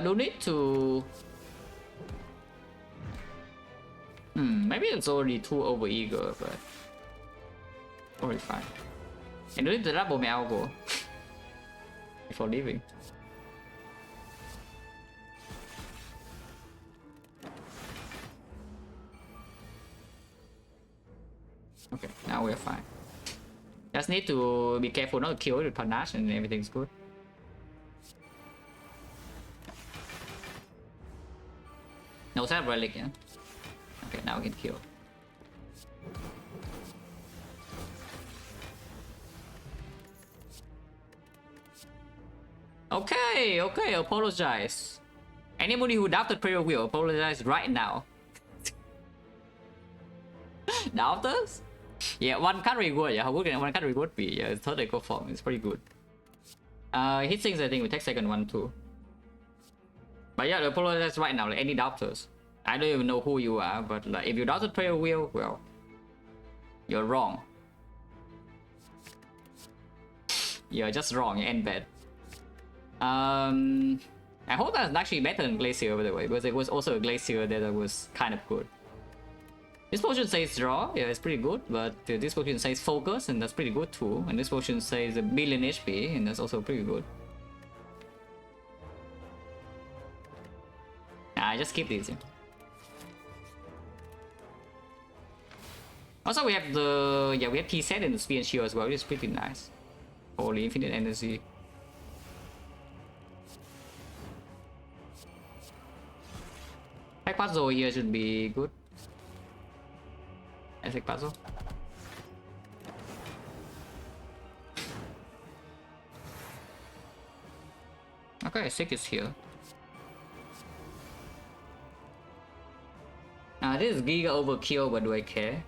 Don't need to. Maybe it's already too over eager, but probably fine. And don't need to double my algo before leaving. Okay, now we're fine. Just need to be careful not to kill with panache and everything's good. No set relic, yeah. Okay, now we can kill. Okay, okay, apologize. Anybody who doubted prayer will apologize right now. Doubters? Yeah, one card reward, yeah, how good can one card reward be? Yeah, it's third echo form, it's pretty good. Hit things, I think we take second one too. But yeah, apologize right now, like any doubters. I don't even know who you are, but like, if you doubted prayer wheel, well, you're wrong. You're just wrong and bad. I hope that's actually better than Glacier, by the way, because it was also a Glacier that was kind of good. This potion says draw, yeah, it's pretty good, but this potion says focus, and that's pretty good too. And this potion says a billion HP, and that's also pretty good. I just keep these. Yeah. Also, we have the we have T-set in the spear and shield as well, which is pretty nice. Holy infinite energy. Tech puzzle here should be good. Tech puzzle. Okay, 6 is here. This is Giga overkill, but do I care?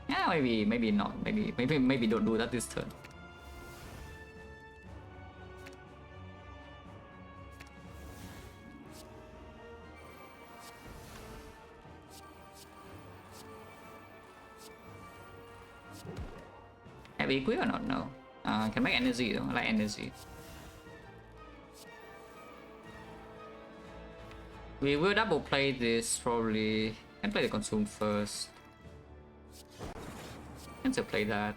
Yeah, maybe not. Maybe don't do that this turn. Have we equip or not? No. Can make energy though. I like energy. We will double play this probably. Can play the consume first. Can still play that.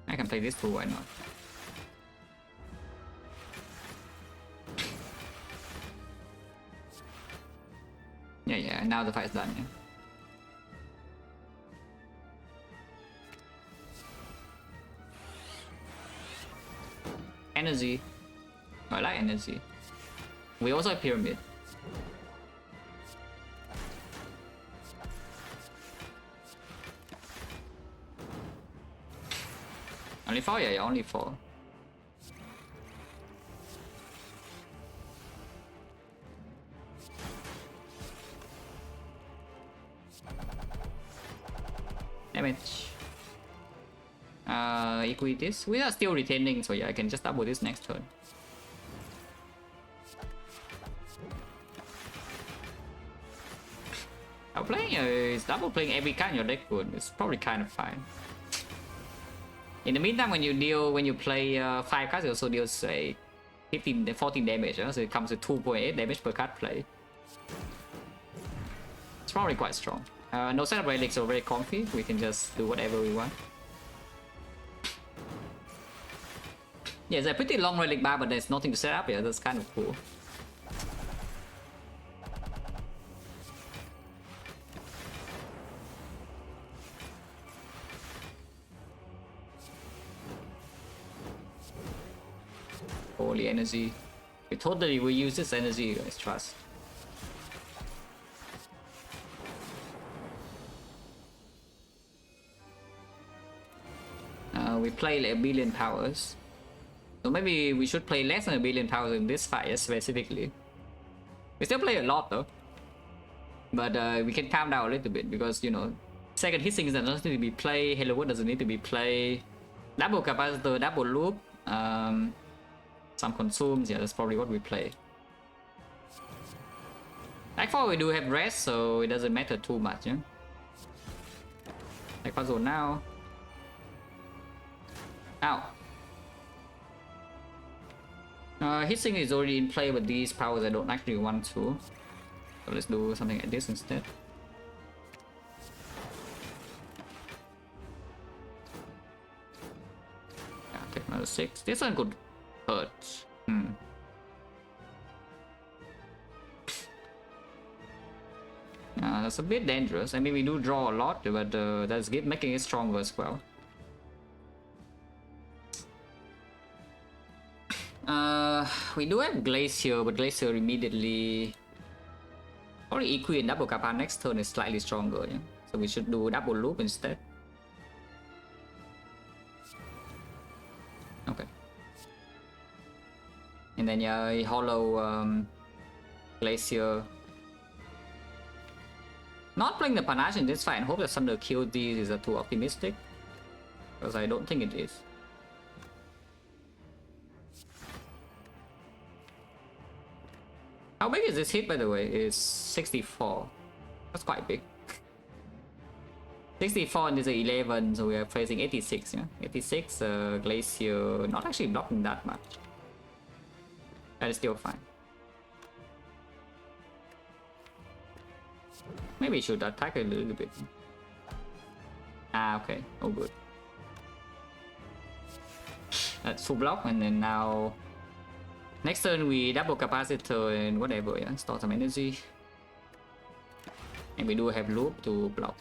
I can play this too, why not? Yeah, now the fight's done, yeah. Energy. Oh, I like energy. We also have pyramid. Only 4? Yeah, only 4. damage. Equate this. We are still retaining, so yeah, I can just double this next turn. I'm playing is double playing every card in your deck good. It's probably kind of fine. In the meantime, when you play 5 cards, you also deal say 14 damage, so it comes to 2.8 damage per card play. It's probably quite strong. No set of relics, so very comfy. We can just do whatever we want. Yeah, it's a pretty long relic bar, but there's nothing to set up here. That's kind of cool. Holy energy. We totally will use this energy, you guys, trust. We play like 1 billion powers. So maybe we should play less than 1 billion powers in this fight specifically. We still play a lot though. But we can calm down a little bit because, you know, second hissing doesn't need to be played, Hello World doesn't need to be played. Double capacitor, double loop. Some consumes, yeah, that's probably what we play. Like 4 we do have rest, so it doesn't matter too much, yeah. Like puzzle now. Ow. Hissing is already in play, but these powers I don't actually want to. So let's do something like this instead. Yeah, take another 6. This one could hurt. That's a bit dangerous. I mean, we do draw a lot, but that's making it stronger as well. We do have Glacier, but Glacier immediately probably Equi and double Kappa next turn is slightly stronger, yeah? So we should do double loop instead. Okay. And then yeah, hollow Glacier. Not playing the Panache in this fight and hope that Thunder kills these is too optimistic. Because I don't think it is. How big is this hit, by the way? It's 64. That's quite big. 64 and this is 11, so we are facing 86, yeah? 86, Glacier, not actually blocking that much. That is still fine. Maybe we should attack a little bit. Ah, okay. Oh, good. That's full block, and then now... Next turn we double capacitor and whatever, yeah, store some energy. And we do have loop to block.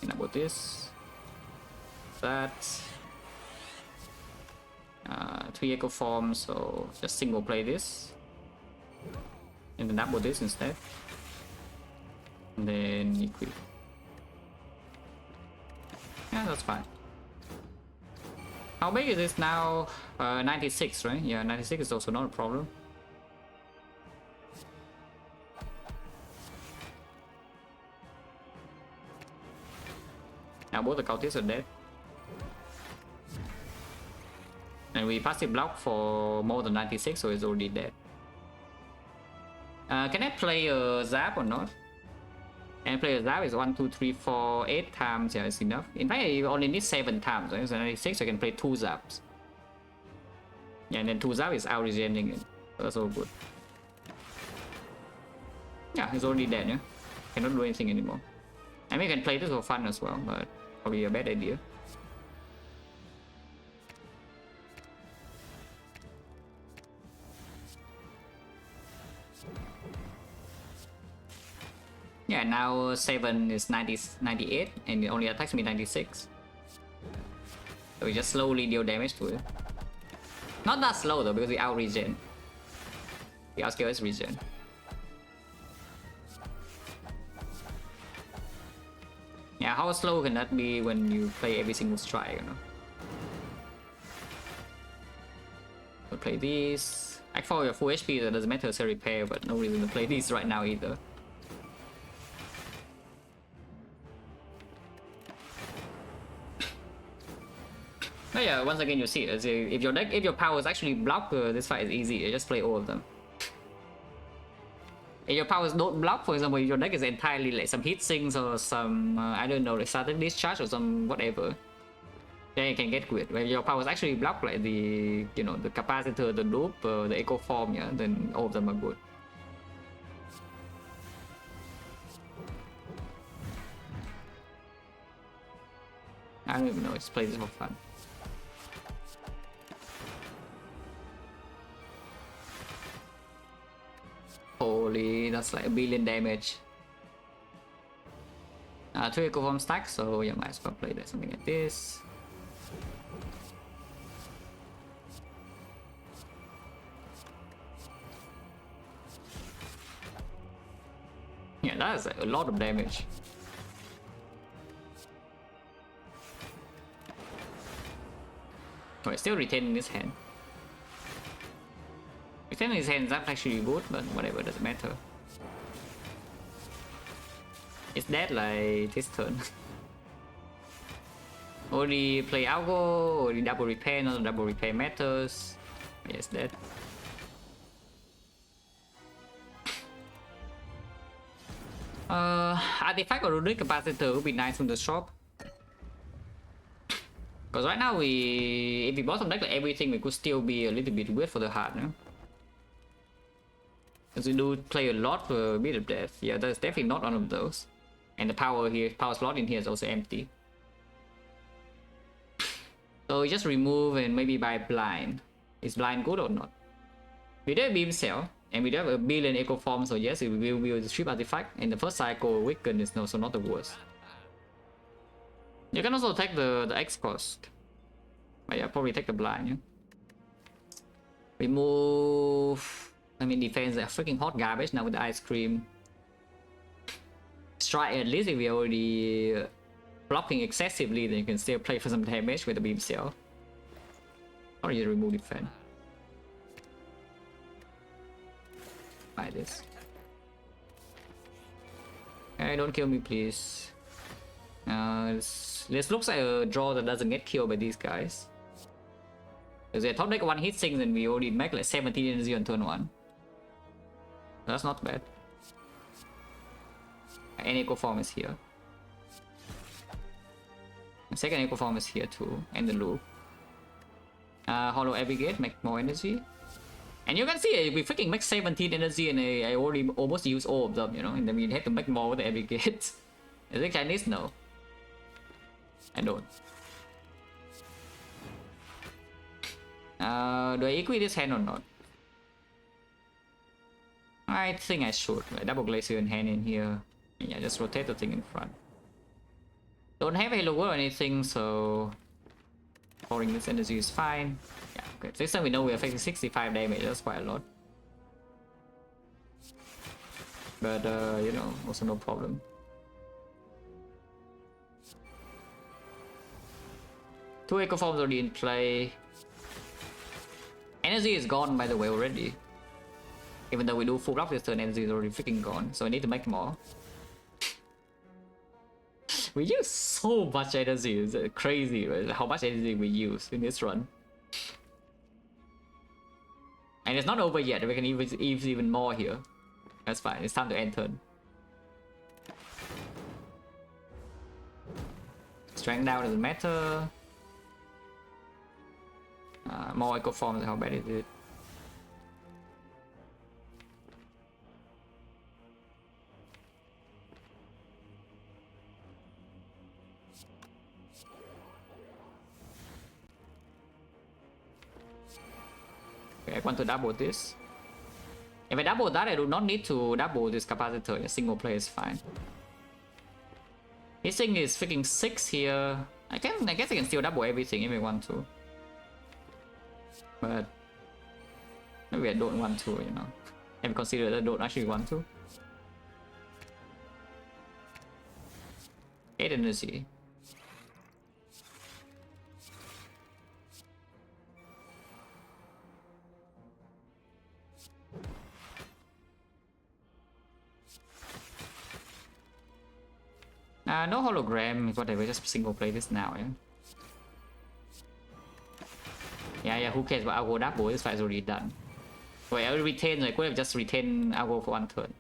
And about this. That. 3 echo forms, so just single play this. And then double this instead. And then equip. Yeah, that's fine. How big is this now? 96, right? Yeah, 96 is also not a problem. Now both the cultists are dead. And we passive block for more than 96, so it's already dead. Can I play a Zap or not? And play a Zap is 1, 2, 3, 4, 8 times, yeah, it's enough. In fact, you only need 7 times, right? So 96, I can play 2 Zaps. Yeah, and then 2 Zap is out regenerating it. So that's all good. Yeah, it's already dead, yeah? Cannot do anything anymore. I mean, you can play this for fun as well, but probably a bad idea. Yeah, now 7 is 98 and it only attacks me 96. So we just slowly deal damage to it. Not that slow though, because we out regen. We outscale its regen. Yeah, how slow can that be when you play every single strike, you know? We'll play these. Like for your full HP, that doesn't matter, it's a repair, but no reason to play these right now either. yeah, once again you see it. If your powers actually block, this fight is easy. You just play all of them. If your powers don't block, for example, if your deck is entirely like some heat sinks or some I don't know, like static discharge or some whatever, then you can get good. When your powers actually block, like the the capacitor, the loop, the echo form, yeah, then all of them are good. I don't even know. Just play this for fun. Holy, that's like 1 billion damage. 2 echo form stack, so you might as well play that something like this. Yeah, that's a lot of damage. Oh, it's still retaining his hand. Retaining his hand is not actually good, but whatever, doesn't matter. It's dead like this turn. Only play Algo, only double repair, not double repair matters. Yes, dead. Artifact or Runic Capacitor would be nice from the shop. Because right now if we bought some deck like everything, we could still be a little bit weird for the heart, no? Because we do play a lot for a bit of death. Yeah, that's definitely not one of those. And the power slot in here is also empty. So we just remove and maybe buy blind. Is blind good or not? We do have beam cell, and we do have 1 billion echo form, so yes, it will be a strip artifact. And the first cycle weaken is also not the worst. You can also take the X cost. But yeah, probably take the blind, yeah. Remove. I mean, defense are freaking hot garbage now with the ice cream. Strike, at least if we're already blocking excessively, then you can still play for some damage with the beam cell. Or you remove defense. Buy this. Hey, don't kill me, please. This looks like a draw that doesn't get killed by these guys. Because they top deck 1 hit sinks and we already make like 17 energy on turn 1. That's not bad. An echo form is here. The second echo form is here too, and the loop. Hollow Abrogate, make more energy. And you can see we freaking make 17 energy and I already almost use all of them, you know, and then we have to make more with the Abrogate. Is it Chinese? No. I don't. Do I equip this hand or not? I think I should. Like double Glacier in hand in here. Yeah, just rotate the thing in front. Don't have Halo World or anything, so pouring this energy is fine. Yeah, okay. This time we know we are facing 65 damage. That's quite a lot. But you know, also no problem. Two echo forms already in play. Energy is gone, by the way, already. Even though we do full block this turn, energy is already freaking gone. So I need to make more. We use so much energy. It's crazy, right? How much energy we use in this run. And it's not over yet. We can use even more here. That's fine. It's time to end turn. Strength down doesn't matter. More echo forms. How bad is it? Okay, I want to double this. If I double that, I do not need to double this capacitor. A single play is fine. This thing is freaking 6 here. I guess I can still double everything if I want to. But maybe I don't want to, you know. Have considered I don't actually want to. 8 energy. No hologram, whatever, just single play this now, yeah. Yeah, who cares about Algo double? This fight's already done. Wait, I will retain, I could have just retained Algo for 1 turn.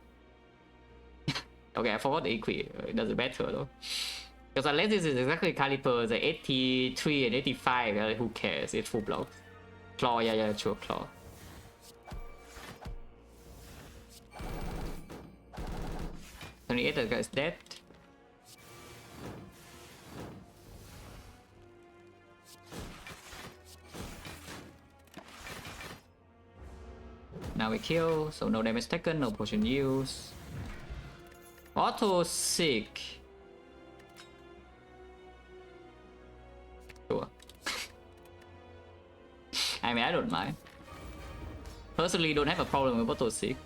Okay, I forgot the equi. It doesn't matter though. Because unless this is exactly caliber, the 83 and 85, who cares? It's full block. Claw, yeah, sure, claw. That guy is dead. Now we kill, so no damage taken, no potion used. Auto sick. Sure. I mean, I don't mind. Personally, don't have a problem with auto sick.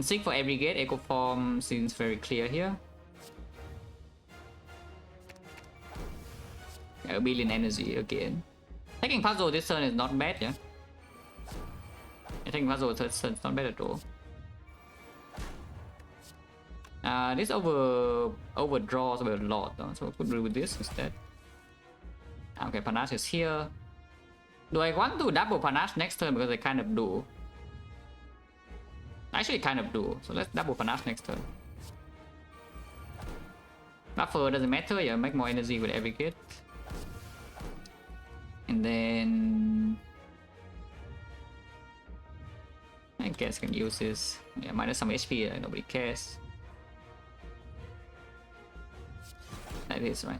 Sick for every gate. Echo form seems very clear here. A billion energy again. Taking puzzle this turn is not bad, yeah. Taking puzzle this turn is not bad at all. This overdraws a lot, though, so we could do with this instead. Okay, panache is here. Do I want to double panache next turn? Because I kind of do. Actually, kind of do. So let's double panache next turn. Buffer doesn't matter. Yeah, make more energy with every kit. And then I guess I can use this. Yeah, minus some HP. Nobody cares. That is right.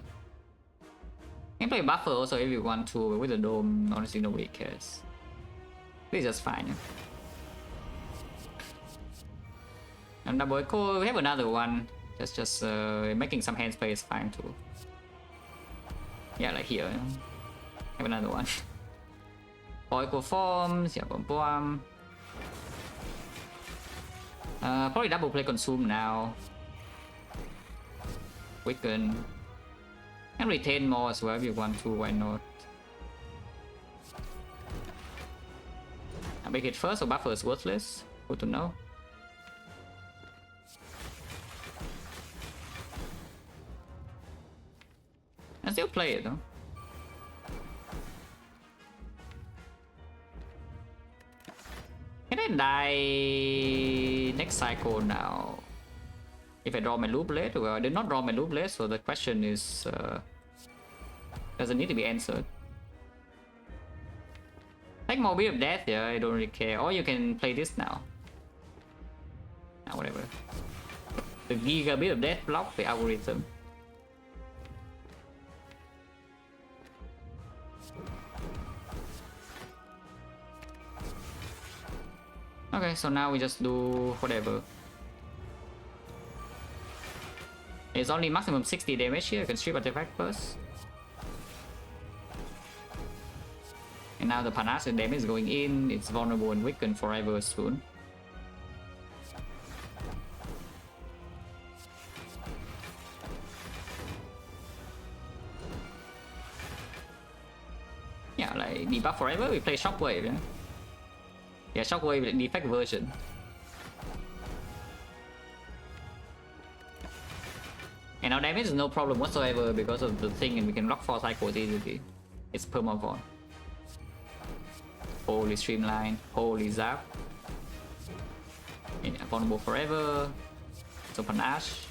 I can play buffer also if you want to, but with the dome, honestly, nobody cares. This is just fine. Yeah? And double echo, we have another one. Just making some hand play is fine too. Yeah, like here. Have another one. 4 echo forms, yeah, bomb. Probably double play consume now. Weaken. And retain more as well if you want to, why not? I make it first, so buffer is worthless. Good to know. I still play it though. Can I die next cycle now? If I draw my loop blade? Well, I did not draw my loop blade, so the question is doesn't need to be answered. Take more Beat of Death, yeah, I don't really care. Or you can play this now. Whatever. The Giga Beat of Death block the algorithm. Okay, so now we just do whatever. It's only maximum 60 damage here. I can strip artifact first. And now the panache damage is going in. It's vulnerable and weakened forever soon. Yeah, like debuff forever. We play Shockwave. Yeah, yeah, Shockwave defect version. And our damage is no problem whatsoever because of the thing, and we can lock 4 cycles easily. It's permavon. Holy streamline, holy zap. Yeah, vulnerable forever. So panache.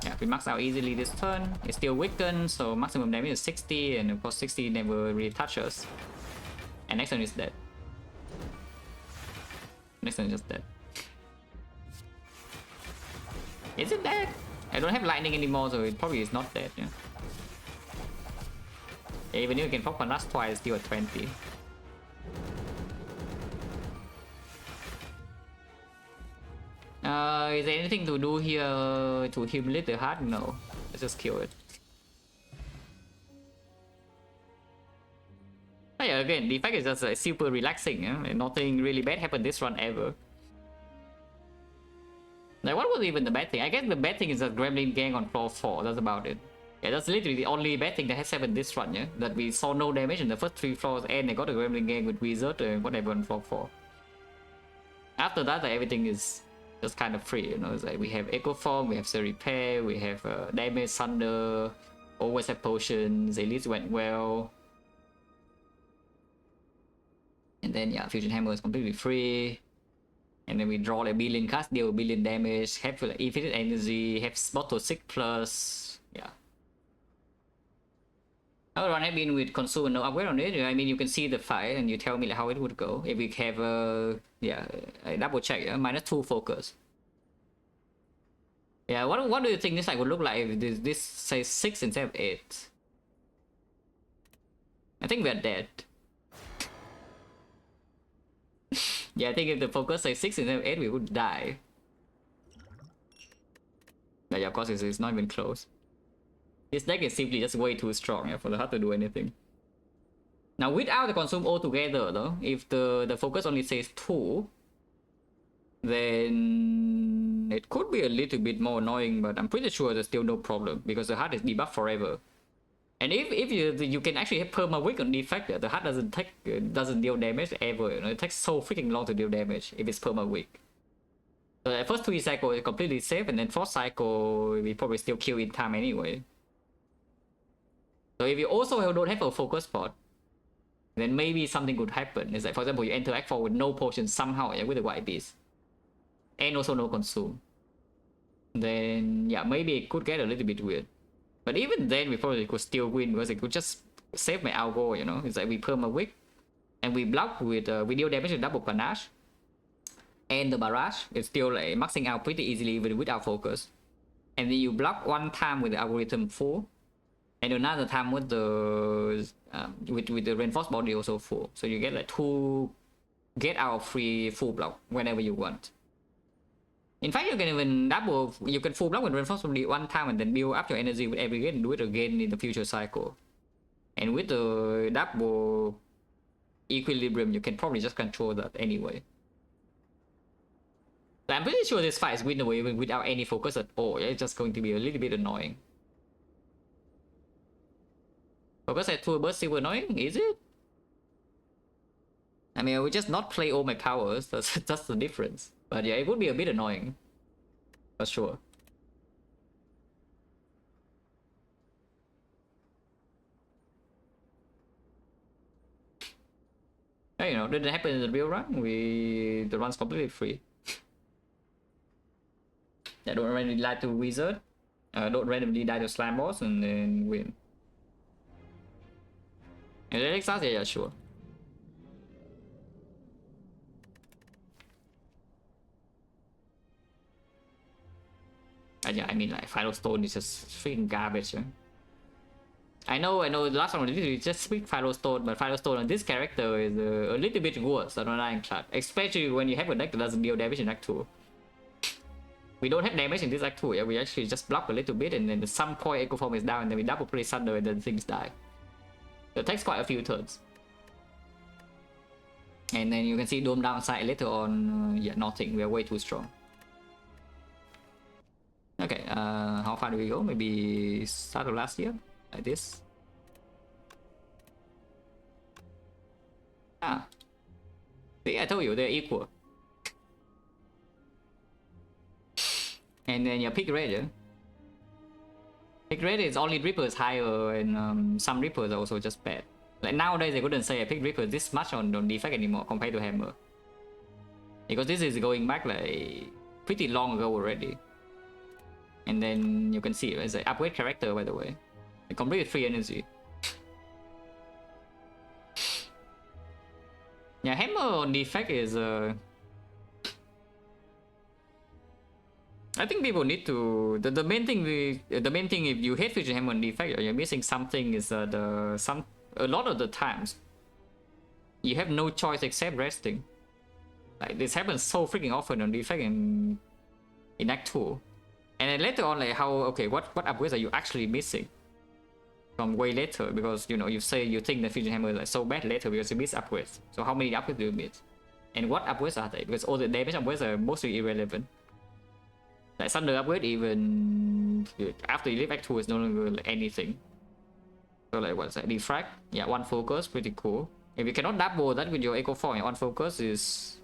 Yeah, we max out easily this turn. It's still weakened, so maximum damage is 60, and of course 60 never really touches. And next turn is dead. Next turn is just dead. Is it dead? I don't have lightning anymore, so it probably is not dead. Yeah. Even if you can pop panache twice, still at 20. Is there anything to do here to humiliate the heart? No. Let's just kill it. But yeah, again, the effect is just super relaxing. Yeah? Nothing really bad happened this run ever. Like, what was even the bad thing? I guess the bad thing is that Gremlin Gang on floor 4. That's about it. Yeah, that's literally the only bad thing that has happened this run, yeah? That we saw no damage in the first 3 floors, and they got a Gremlin Gang with Wizard and whatever on floor 4. After that, everything is just kind of free, you know. It's like we have Echo Form, we have Cell Repair, we have Damage Thunder, always have potions, Elite went well. And then yeah, Fusion Hammer is completely free. And then we draw like a billion cards, deal a billion damage, have like infinite energy, have bottle 6+. Yeah. Our run have been with consume and no upgrade on it. I mean, you can see the fight and you tell me like how it would go. If we have I double check, -2 focus. Yeah, what do you think this like would look like if this says 6 instead of 8? I think we're dead. Yeah, I think if the focus says 6 instead of 8, we would die. But yeah, of course it's not even close. This deck is simply just way too strong, yeah, for the heart to do anything. Now without the consume altogether though, if the focus only says 2, then it could be a little bit more annoying, but I'm pretty sure there's still no problem because the heart is debuffed forever. And if you can actually have perma weak on Defect, the heart doesn't deal damage ever. You know, it takes so freaking long to deal damage if it's perma weak. So the first 3 cycles is completely safe, and then 4th cycle we probably still kill in time anyway. So if you also don't have a focus pot, then maybe something could happen. It's like, for example, you enter Act 4 with no potions somehow, yeah, with the White Beast. And also no consume. Then, yeah, maybe it could get a little bit weird. But even then, we probably could still win because it could just save my algo, you know? It's like we perma weak, and we block with, we deal damage with double panache. And the barrage is still like maxing out pretty easily even without focus. And then you block one time with the algorithm 4. And another time with the with the reinforced body also full, so you get like 2 get out free full block whenever you want. In fact, you can even double, you can full block with reinforced body one time and then build up your energy with every game and do it again in the future cycle. And with the double equilibrium, you can probably just control that anyway. So I'm pretty sure this fight is winnable even without any focus at all. It's just going to be a little bit annoying. Focus at 2 burst super annoying, is it? I mean, I would just not play all my powers, that's the difference. But yeah, it would be a bit annoying. For sure. You know, didn't happen in the real run, the run's completely free. Yeah, don't randomly die to wizard. Don't randomly die to slam boss and then win. And relic stars, yeah, sure. Yeah, I mean, like, Final Stone is just freaking garbage, yeah? I know, the last one we just speak Final Stone, but Final Stone on this character is a little bit worse than on Ironclad. Especially when you have a deck that doesn't deal damage in Act 2. We don't have damage in this Act 2, yeah? We actually just block a little bit, and then at some point Echo Form is down, and then we double play Thunder, and then things die. So it takes quite a few turns. And then you can see Dome downside later on, yeah, nothing, we are way too strong. Okay, how far do we go? Maybe start of last year, like this. Ah. See, I told you, they're equal. And then your pick rate, yeah? Pick rate is only Reapers higher, and some Reapers are also just bad. Like nowadays, I couldn't say I pick Reaper this much on Defect anymore compared to Hammer. Because this is going back like pretty long ago already. And then you can see it's an upgrade character, by the way. A complete free energy. Yeah, Hammer on Defect is I think people need to the main thing if you hate Fusion Hammer on Defect, you're missing something is a lot of the times you have no choice except resting. Like this happens so freaking often on Defect in Act 2. And then later on, like how, okay, what upgrades are you actually missing from way later? Because you know, you think the Fusion Hammer is like so bad later because you miss upgrades. So how many upgrades do you miss? And what upgrades are they? Because all the damage upgrades are mostly irrelevant. Like Thunder upgrade, even after you leave Act 2, is no longer like anything. So like what's that? Defect? Yeah, 1 focus, pretty cool. If you cannot double that with your Echo Form, 1 focus is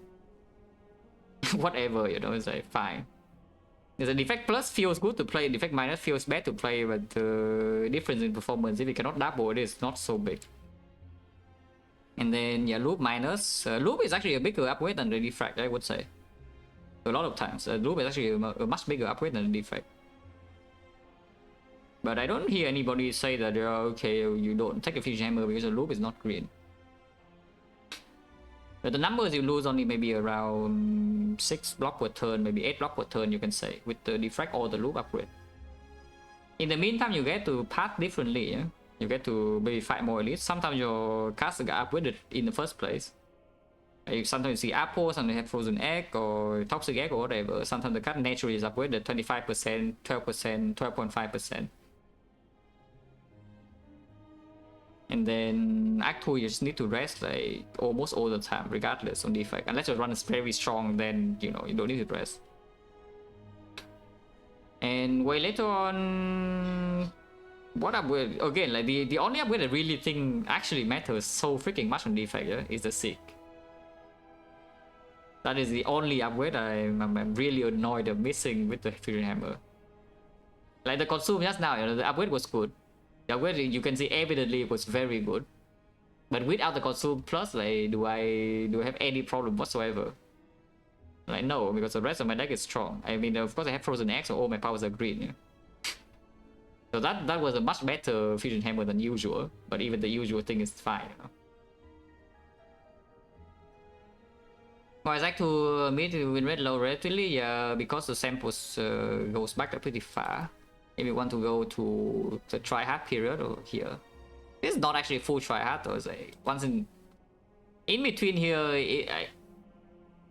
whatever, you know, it's like fine. There's a defect plus feels good to play, defect minus feels bad to play, but the difference in performance, if you cannot double it, is not so big. And then yeah, loop minus. Loop is actually a bigger upgrade than the defect, I would say. A lot of times, loop is actually a much bigger upgrade than the defect. But I don't hear anybody say that, okay, you don't take a fusion hammer because the loop is not green. But the numbers you lose only maybe around 6 block per turn, maybe 8 block per turn, you can say, with the defect or the loop upgrade. In the meantime, you get to path differently, yeah? You get to maybe fight more elites. Sometimes your caster got upgraded in the first place. Sometimes you see apple, sometimes you have frozen egg or toxic egg or whatever. Sometimes the card naturally is upgraded 25%, 12%, 12.5%. And then Act 2 you just need to rest like almost all the time, regardless on defect. Unless your run is very strong, then you know you don't need to rest. And way later on, what upgrade again? Like the only upgrade I really think actually matters so freaking much on defect, yeah, is the Seek. That is the only upgrade I'm really annoyed of missing with the Fusion Hammer. Like the consume just now, you know, the upgrade was good. The upgrade you can see evidently was very good. But without the consume plus, like do I have any problem whatsoever? Like no, because the rest of my deck is strong. I mean, of course I have frozen eggs, so all my powers are green. Yeah? So that was a much better Fusion Hammer than usual. But even the usual thing is fine. You know? Well, I like to meet with red low relatively, because the samples goes back pretty far. If you want to go to the try-hard period or here. This is not actually full try-hard though, it's like once in between here,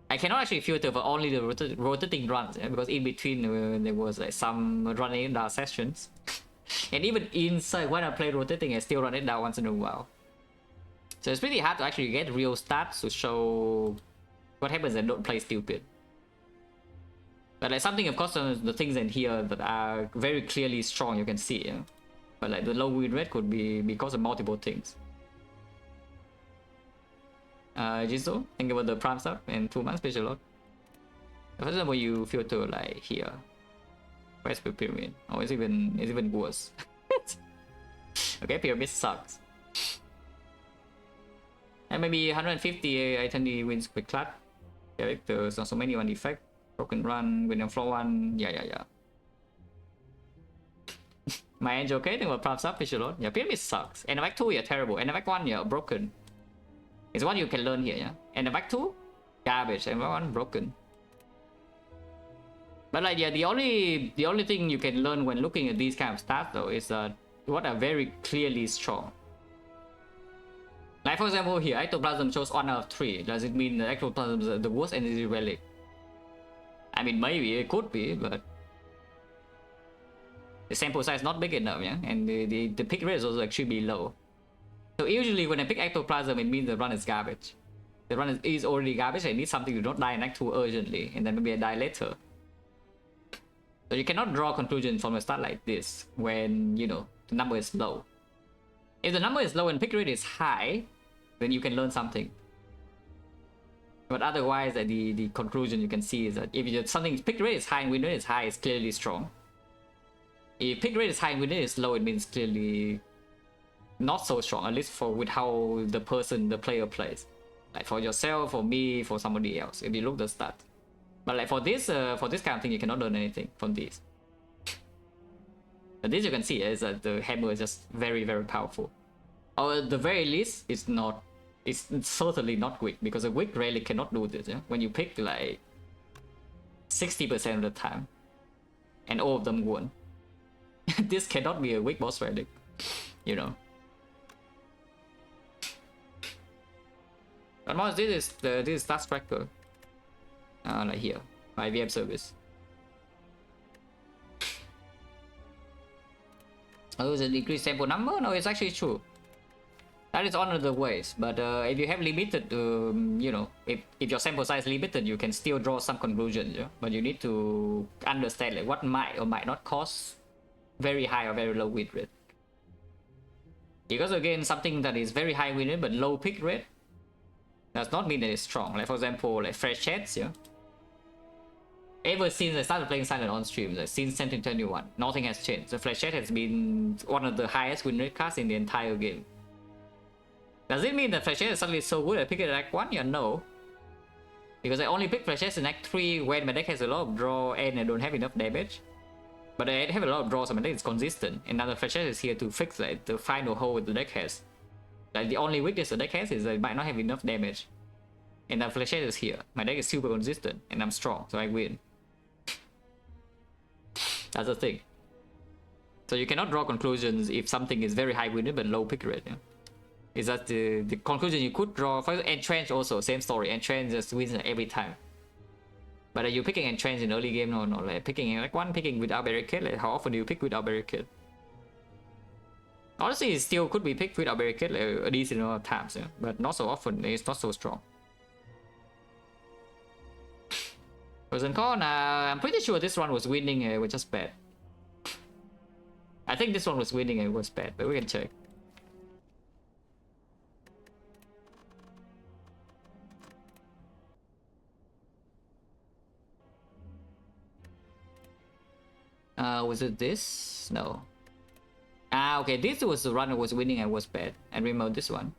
I cannot actually filter for only the rotating runs, yeah? Because in between there was like some running down sessions. And even inside when I play rotating, I still run it down once in a while. So it's pretty hard to actually get real stats to show what happens when I don't play stupid. But like something, of course, the things in here that are very clearly strong, you can see. Yeah? But like the low win rate could be because of multiple things. Jisoo, think about the prime stuff and 2 months special lot. For example, you filter like here. Where's the pyramid? Oh, it's even worse. Okay, pyramid sucks. And maybe 150 item wins quick clap. Characters, not so many on defect. Broken run, win on floor 1. Yeah. My angel, okay? Think about prime stuff special lot. Yeah, pyramid sucks. And Act 2, yeah, terrible. And Act 1, yeah, broken. It's what you can learn here, yeah. And Act 2, garbage. And Act 1, broken. But like, yeah, the only thing you can learn when looking at these kind of stats though is what are very clearly strong. Like for example here, Ectoplasm shows 1 out of 3. Does it mean that Ectoplasm is the worst energy relic? I mean, maybe it could be, but the sample size is not big enough, yeah. And the pick rate is also extremely low. So usually when I pick Ectoplasm, it means the run is garbage. The run is already garbage. I need something to not die in Act 2 urgently, and then maybe I die later. So you cannot draw conclusions from a start like this when, you know, the number is low. If the number is low and pick rate is high, then you can learn something. But otherwise, the conclusion you can see is that if something pick rate is high and win rate is high, it's clearly strong. If pick rate is high and win rate is low, it means clearly not so strong, at least with how the player plays. Like for yourself, for me, for somebody else, if you look the stats. But like for this kind of thing, you cannot learn anything from this. But this you can see is that the hammer is just very, very powerful. Or at the very least, it's certainly not weak, because a weak relic cannot do this. Yeah? When you pick like 60% of the time, and all of them won. This cannot be a weak boss relic, you know. But most this is stats tracker. Like here, my VM service. Oh, is it increased sample number? No, it's actually true. That is one of the ways. But if you have limited, you know, if your sample size is limited, you can still draw some conclusions. Yeah? But you need to understand like what might or might not cause very high or very low win rate. Because again, something that is very high win rate but low pick rate does not mean that it's strong. Like for example, like fresh chats, yeah. ever since I started playing Silent on stream, like since 2021, nothing has changed. The Flechette has been one of the highest win rate cards in the entire game. Does it mean that Flechette is suddenly so good at picking Act 1? Yeah, no. Because I only pick Flechettes in Act 3 when my deck has a lot of draw and I don't have enough damage. But I have a lot of draws, so my deck is consistent. And now the Flechette is here to fix like, the final hole the deck has. Like the only weakness the deck has is I might not have enough damage. And that Flechette is here. My deck is super consistent and I'm strong, so I win. That's the thing. So you cannot draw conclusions if something is very high win rate but low pick rate. Yeah? Is that the conclusion you could draw? For Entrench also, same story. Entrench just wins every time. But are you picking Entrench in early game? No, like picking like one picking without barricade. Like how often do you pick without barricade? Honestly, it still could be picked without barricade like a decent amount of times, yeah? But not so often. It's not so strong. Person Con, I'm pretty sure this one was winning. It was just bad. I think this one was winning. It was bad, but we can check. Was it this? No. Okay, this was the run that was winning and was bad. I remember this one.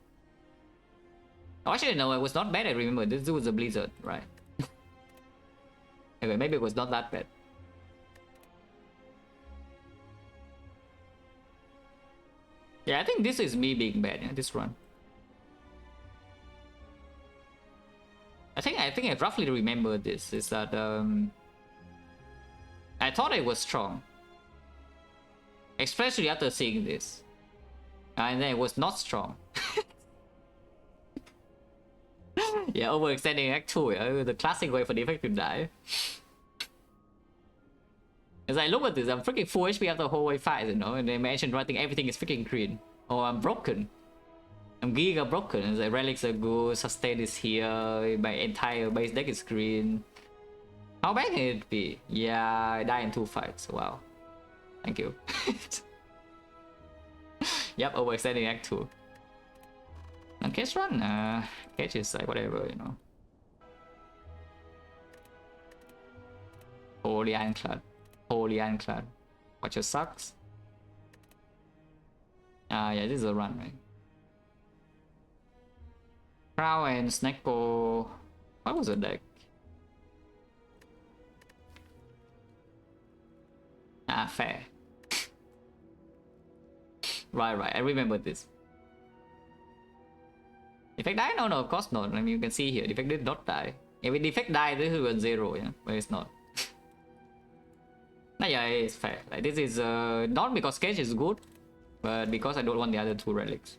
Oh, actually, no, it was not bad. I remember this was a blizzard, right? Anyway, maybe it was not that bad. Yeah, I think this is me being bad, yeah, this run. I think I roughly remember this, is that I thought it was strong. Especially after seeing this. And then it was not strong. Yeah, overextending Act 2, yeah, the classic way for Defect to die. As I look at this, I'm freaking full HP after the whole way fight, you know, and they mentioned writing everything is freaking green. Oh, I'm broken. I'm giga broken. The relics are good, sustain is here, my entire base deck is green. How bad can it be? Yeah, I die in 2 fights. Wow. Thank you. Yep, overextending Act 2. And Cage run? Cage is like whatever, you know. Holy Ironclad. Holy Ironclad. Watcher sucks. Yeah, this is a run, right? Crow and Snecko. What was the deck? Fair. Right, I remember this. Defect die? No, of course not. I mean, you can see here, Defect did not die. If Defect die, this is 0, yeah, but it's not. Nah, yeah, it's fair. Like, this is not because Cage is good, but because I don't want the other 2 relics.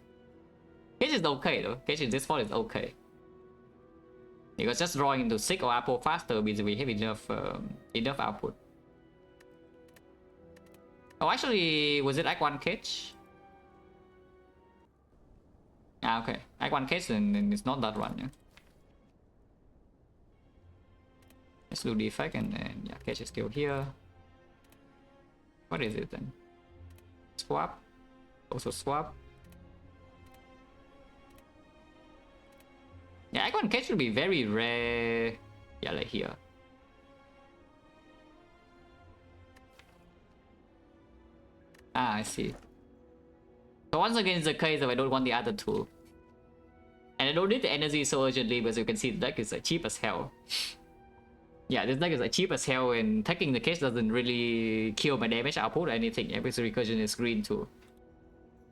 Cage is okay though. Cage in this spot is okay. Because just drawing into 6 or Apple faster means we have enough output. Oh, actually, was it Act 1 Cage? Okay. Act 1 Cage, then it's not that run, yeah. Let's do Defect, and then, yeah, Cage is still here. What is it then? Swap? Also swap? Yeah, Act 1 Cage should be very rare. Yeah, like here. I see. So once again, it's the case if I don't want the other 2. And I don't need the energy so urgently because you can see the deck is cheap as hell. Yeah, this deck is cheap as hell, and taking the Cage doesn't really kill my damage output or anything, yeah, because the recursion is green too.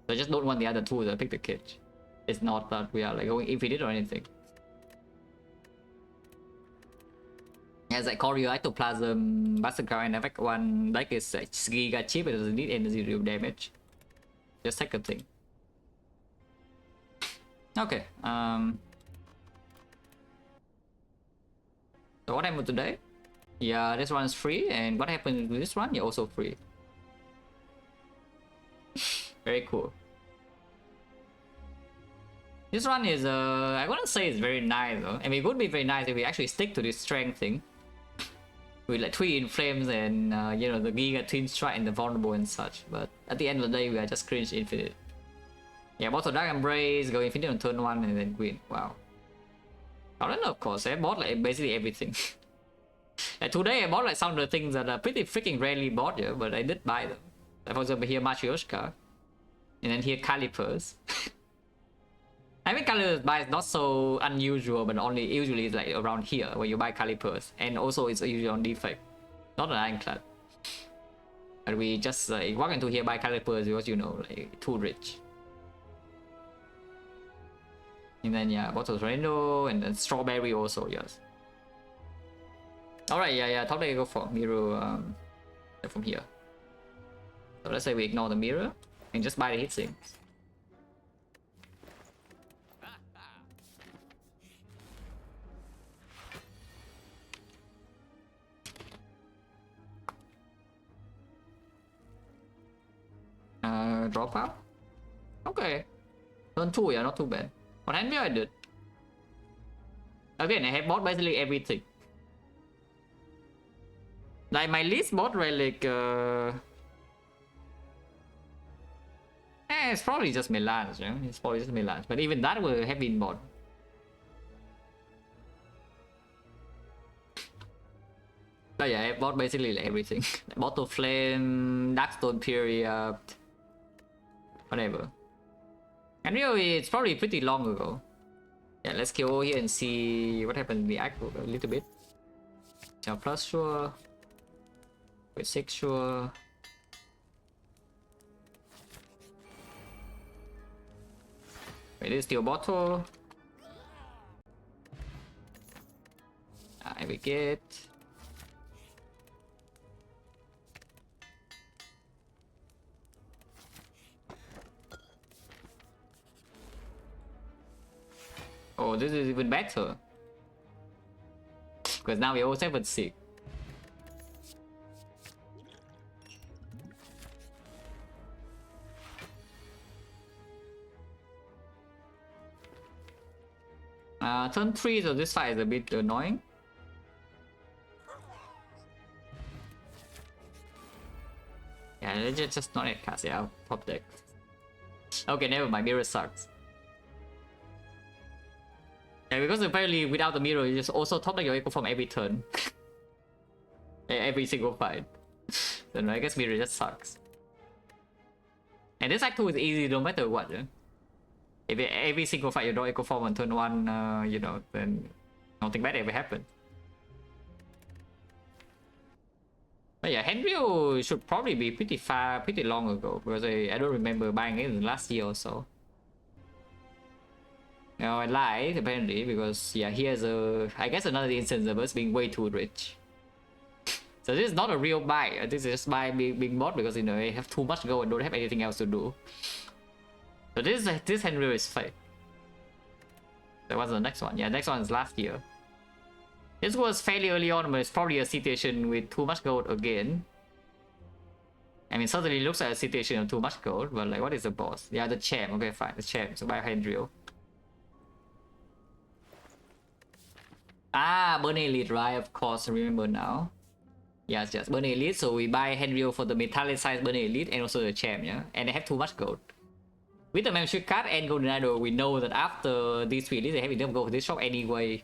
So I just don't want the other 2 to pick the Cage. It's not that we are like going infinite or anything. As I call you Ectoplasm, Battleground, and Effect 1 deck is giga cheap, it doesn't need energy real damage. Just second thing. Okay, so what happened today? Yeah, this one is free, and what happened with this one? Yeah, also free. Very cool. This one is, I wouldn't say it's very nice though. I mean, it would be very nice if we actually stick to this strength thing. With like 3 in flames and, you know, the Giga Twin Strike and the vulnerable and such. But at the end of the day, we are just cringe infinite. Yeah, bottle Dark Embrace, go infinite on turn 1 and then win. Wow. I don't know, of course, I bought like basically everything. And today I bought like some of the things that are pretty freaking rarely bought, yeah, but I did buy them. Like for example, here Matryoshka, and then here calipers. I mean, calipers buy is not so unusual, but only usually it's like around here where you buy calipers, and also it's usually on Defect, not an Ironclad. But we just walk into here buy calipers because you know, like too rich. And then yeah, bottle Tornado, and then strawberry also, yes. Alright, yeah, top deck go for mirror from here. So let's say we ignore the mirror and just buy the hit sinks. Drop out? Okay. Turn 2, yeah, not too bad. On hand I did. Again, I have bought basically everything. Like my least bought relic, it's probably just Milan's, you know? It's probably just Milan's, but even that will have been bought. But yeah, I bought basically like everything. Bottle Flame, Darkstone Period, whatever. And really, it's probably pretty long ago. Yeah, let's go over here and see what happened in the act a little bit. Now plus sure. With 6 sure. Wait, this is steel bottle. I will get. Oh, this is even better. Because now we all 7-6. Turn 3, so this fight is a bit annoying. Yeah, legit just not at cast, yeah, top deck. Okay, never mind, mirror sucks. Yeah, because apparently without the mirror, you just also top deck your echo form every turn. Every single fight. Then I guess mirror just sucks. And this act 2 is easy no matter what, yeah? If every single fight you draw echo form on turn 1, you know, then nothing bad ever happened. But yeah, Henryu should probably be pretty long ago, because I don't remember buying it in last year or so. You know, I lied apparently, because yeah, here's I guess another instance of us being way too rich. So this is not a real buy. This is just buy being bought because, you know, I have too much gold and don't have anything else to do. So this Henryu is fake. That was the next one. Yeah, next one is last year. This was fairly early on, but it's probably a situation with too much gold again. I mean, certainly looks like a situation of too much gold, but like, what is the boss? Yeah, the champ. Okay, fine, the champ. So buy Henryu. Ah, Burn Elite, right? Of course, I remember now. Yes, yes, Burn Elite. So we buy Henryu for the metallicized Burn Elite and also the champ, yeah? And they have too much gold. With the membership card and Golden Idol, we know that after these 3 lists, they have enough gold for this shop anyway.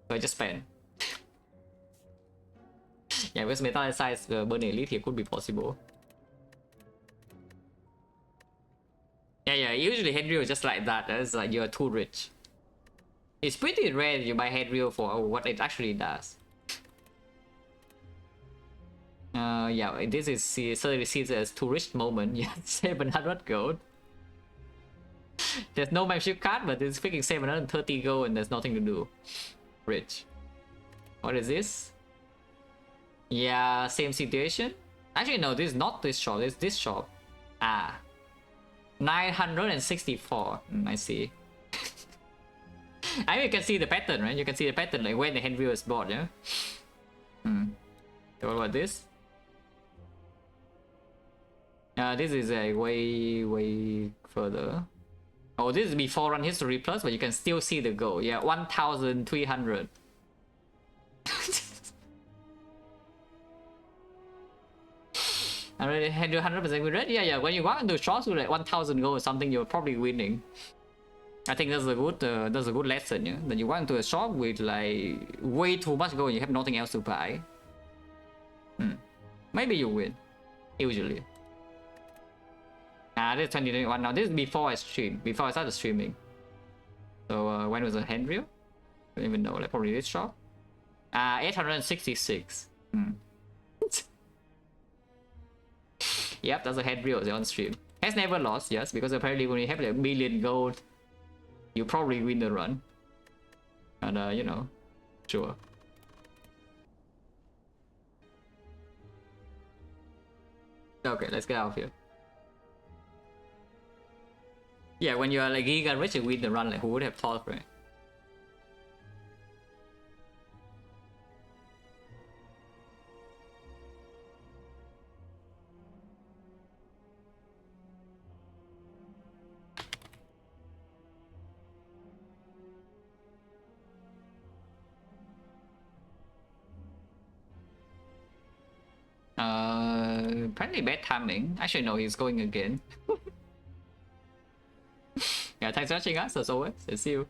So I just spend. Yeah, because metallicized Burn Elite here could be possible. Yeah, usually Henryu is just like that. It's like you're too rich. It's pretty rare that you buy Henryu for what it actually does. Yeah, this is certainly sees as too rich moment. Yeah, 700 gold. There's no membership card, but it's freaking 730 gold and there's nothing to do. Rich. What is this? Yeah, same situation. Actually, no, this is not this shop. It's this shop. Ah. 964. I see. I mean, you can see the pattern, right? You can see the pattern, like when the Henryu is bought, yeah? So what about this? This is a way further. Oh, this is before run history plus, but you can still see the goal. Yeah, 1,300. Already Henryu 100% win rate? Yeah, when you walk into shots with like 1,000 gold or something, you're probably winning. I think that's a good lesson, yeah. That you went to a shop with like way too much gold and you have nothing else to buy. Maybe you win, usually. This is 2021 now. This is before I stream, before I started streaming. So when was the hand reel? I don't even know, like probably this shop. 866. Yep, that's a hand reel on stream. Has never lost, yes, because apparently when you have like a million gold, you probably win the run. And you know, sure. Okay, let's get out of here. Yeah, when you are like giga rich, you win the run. Like, who would have thought, right? Apparently bad timing. Actually, no, he's going again. Yeah, thanks for watching us as always. See you.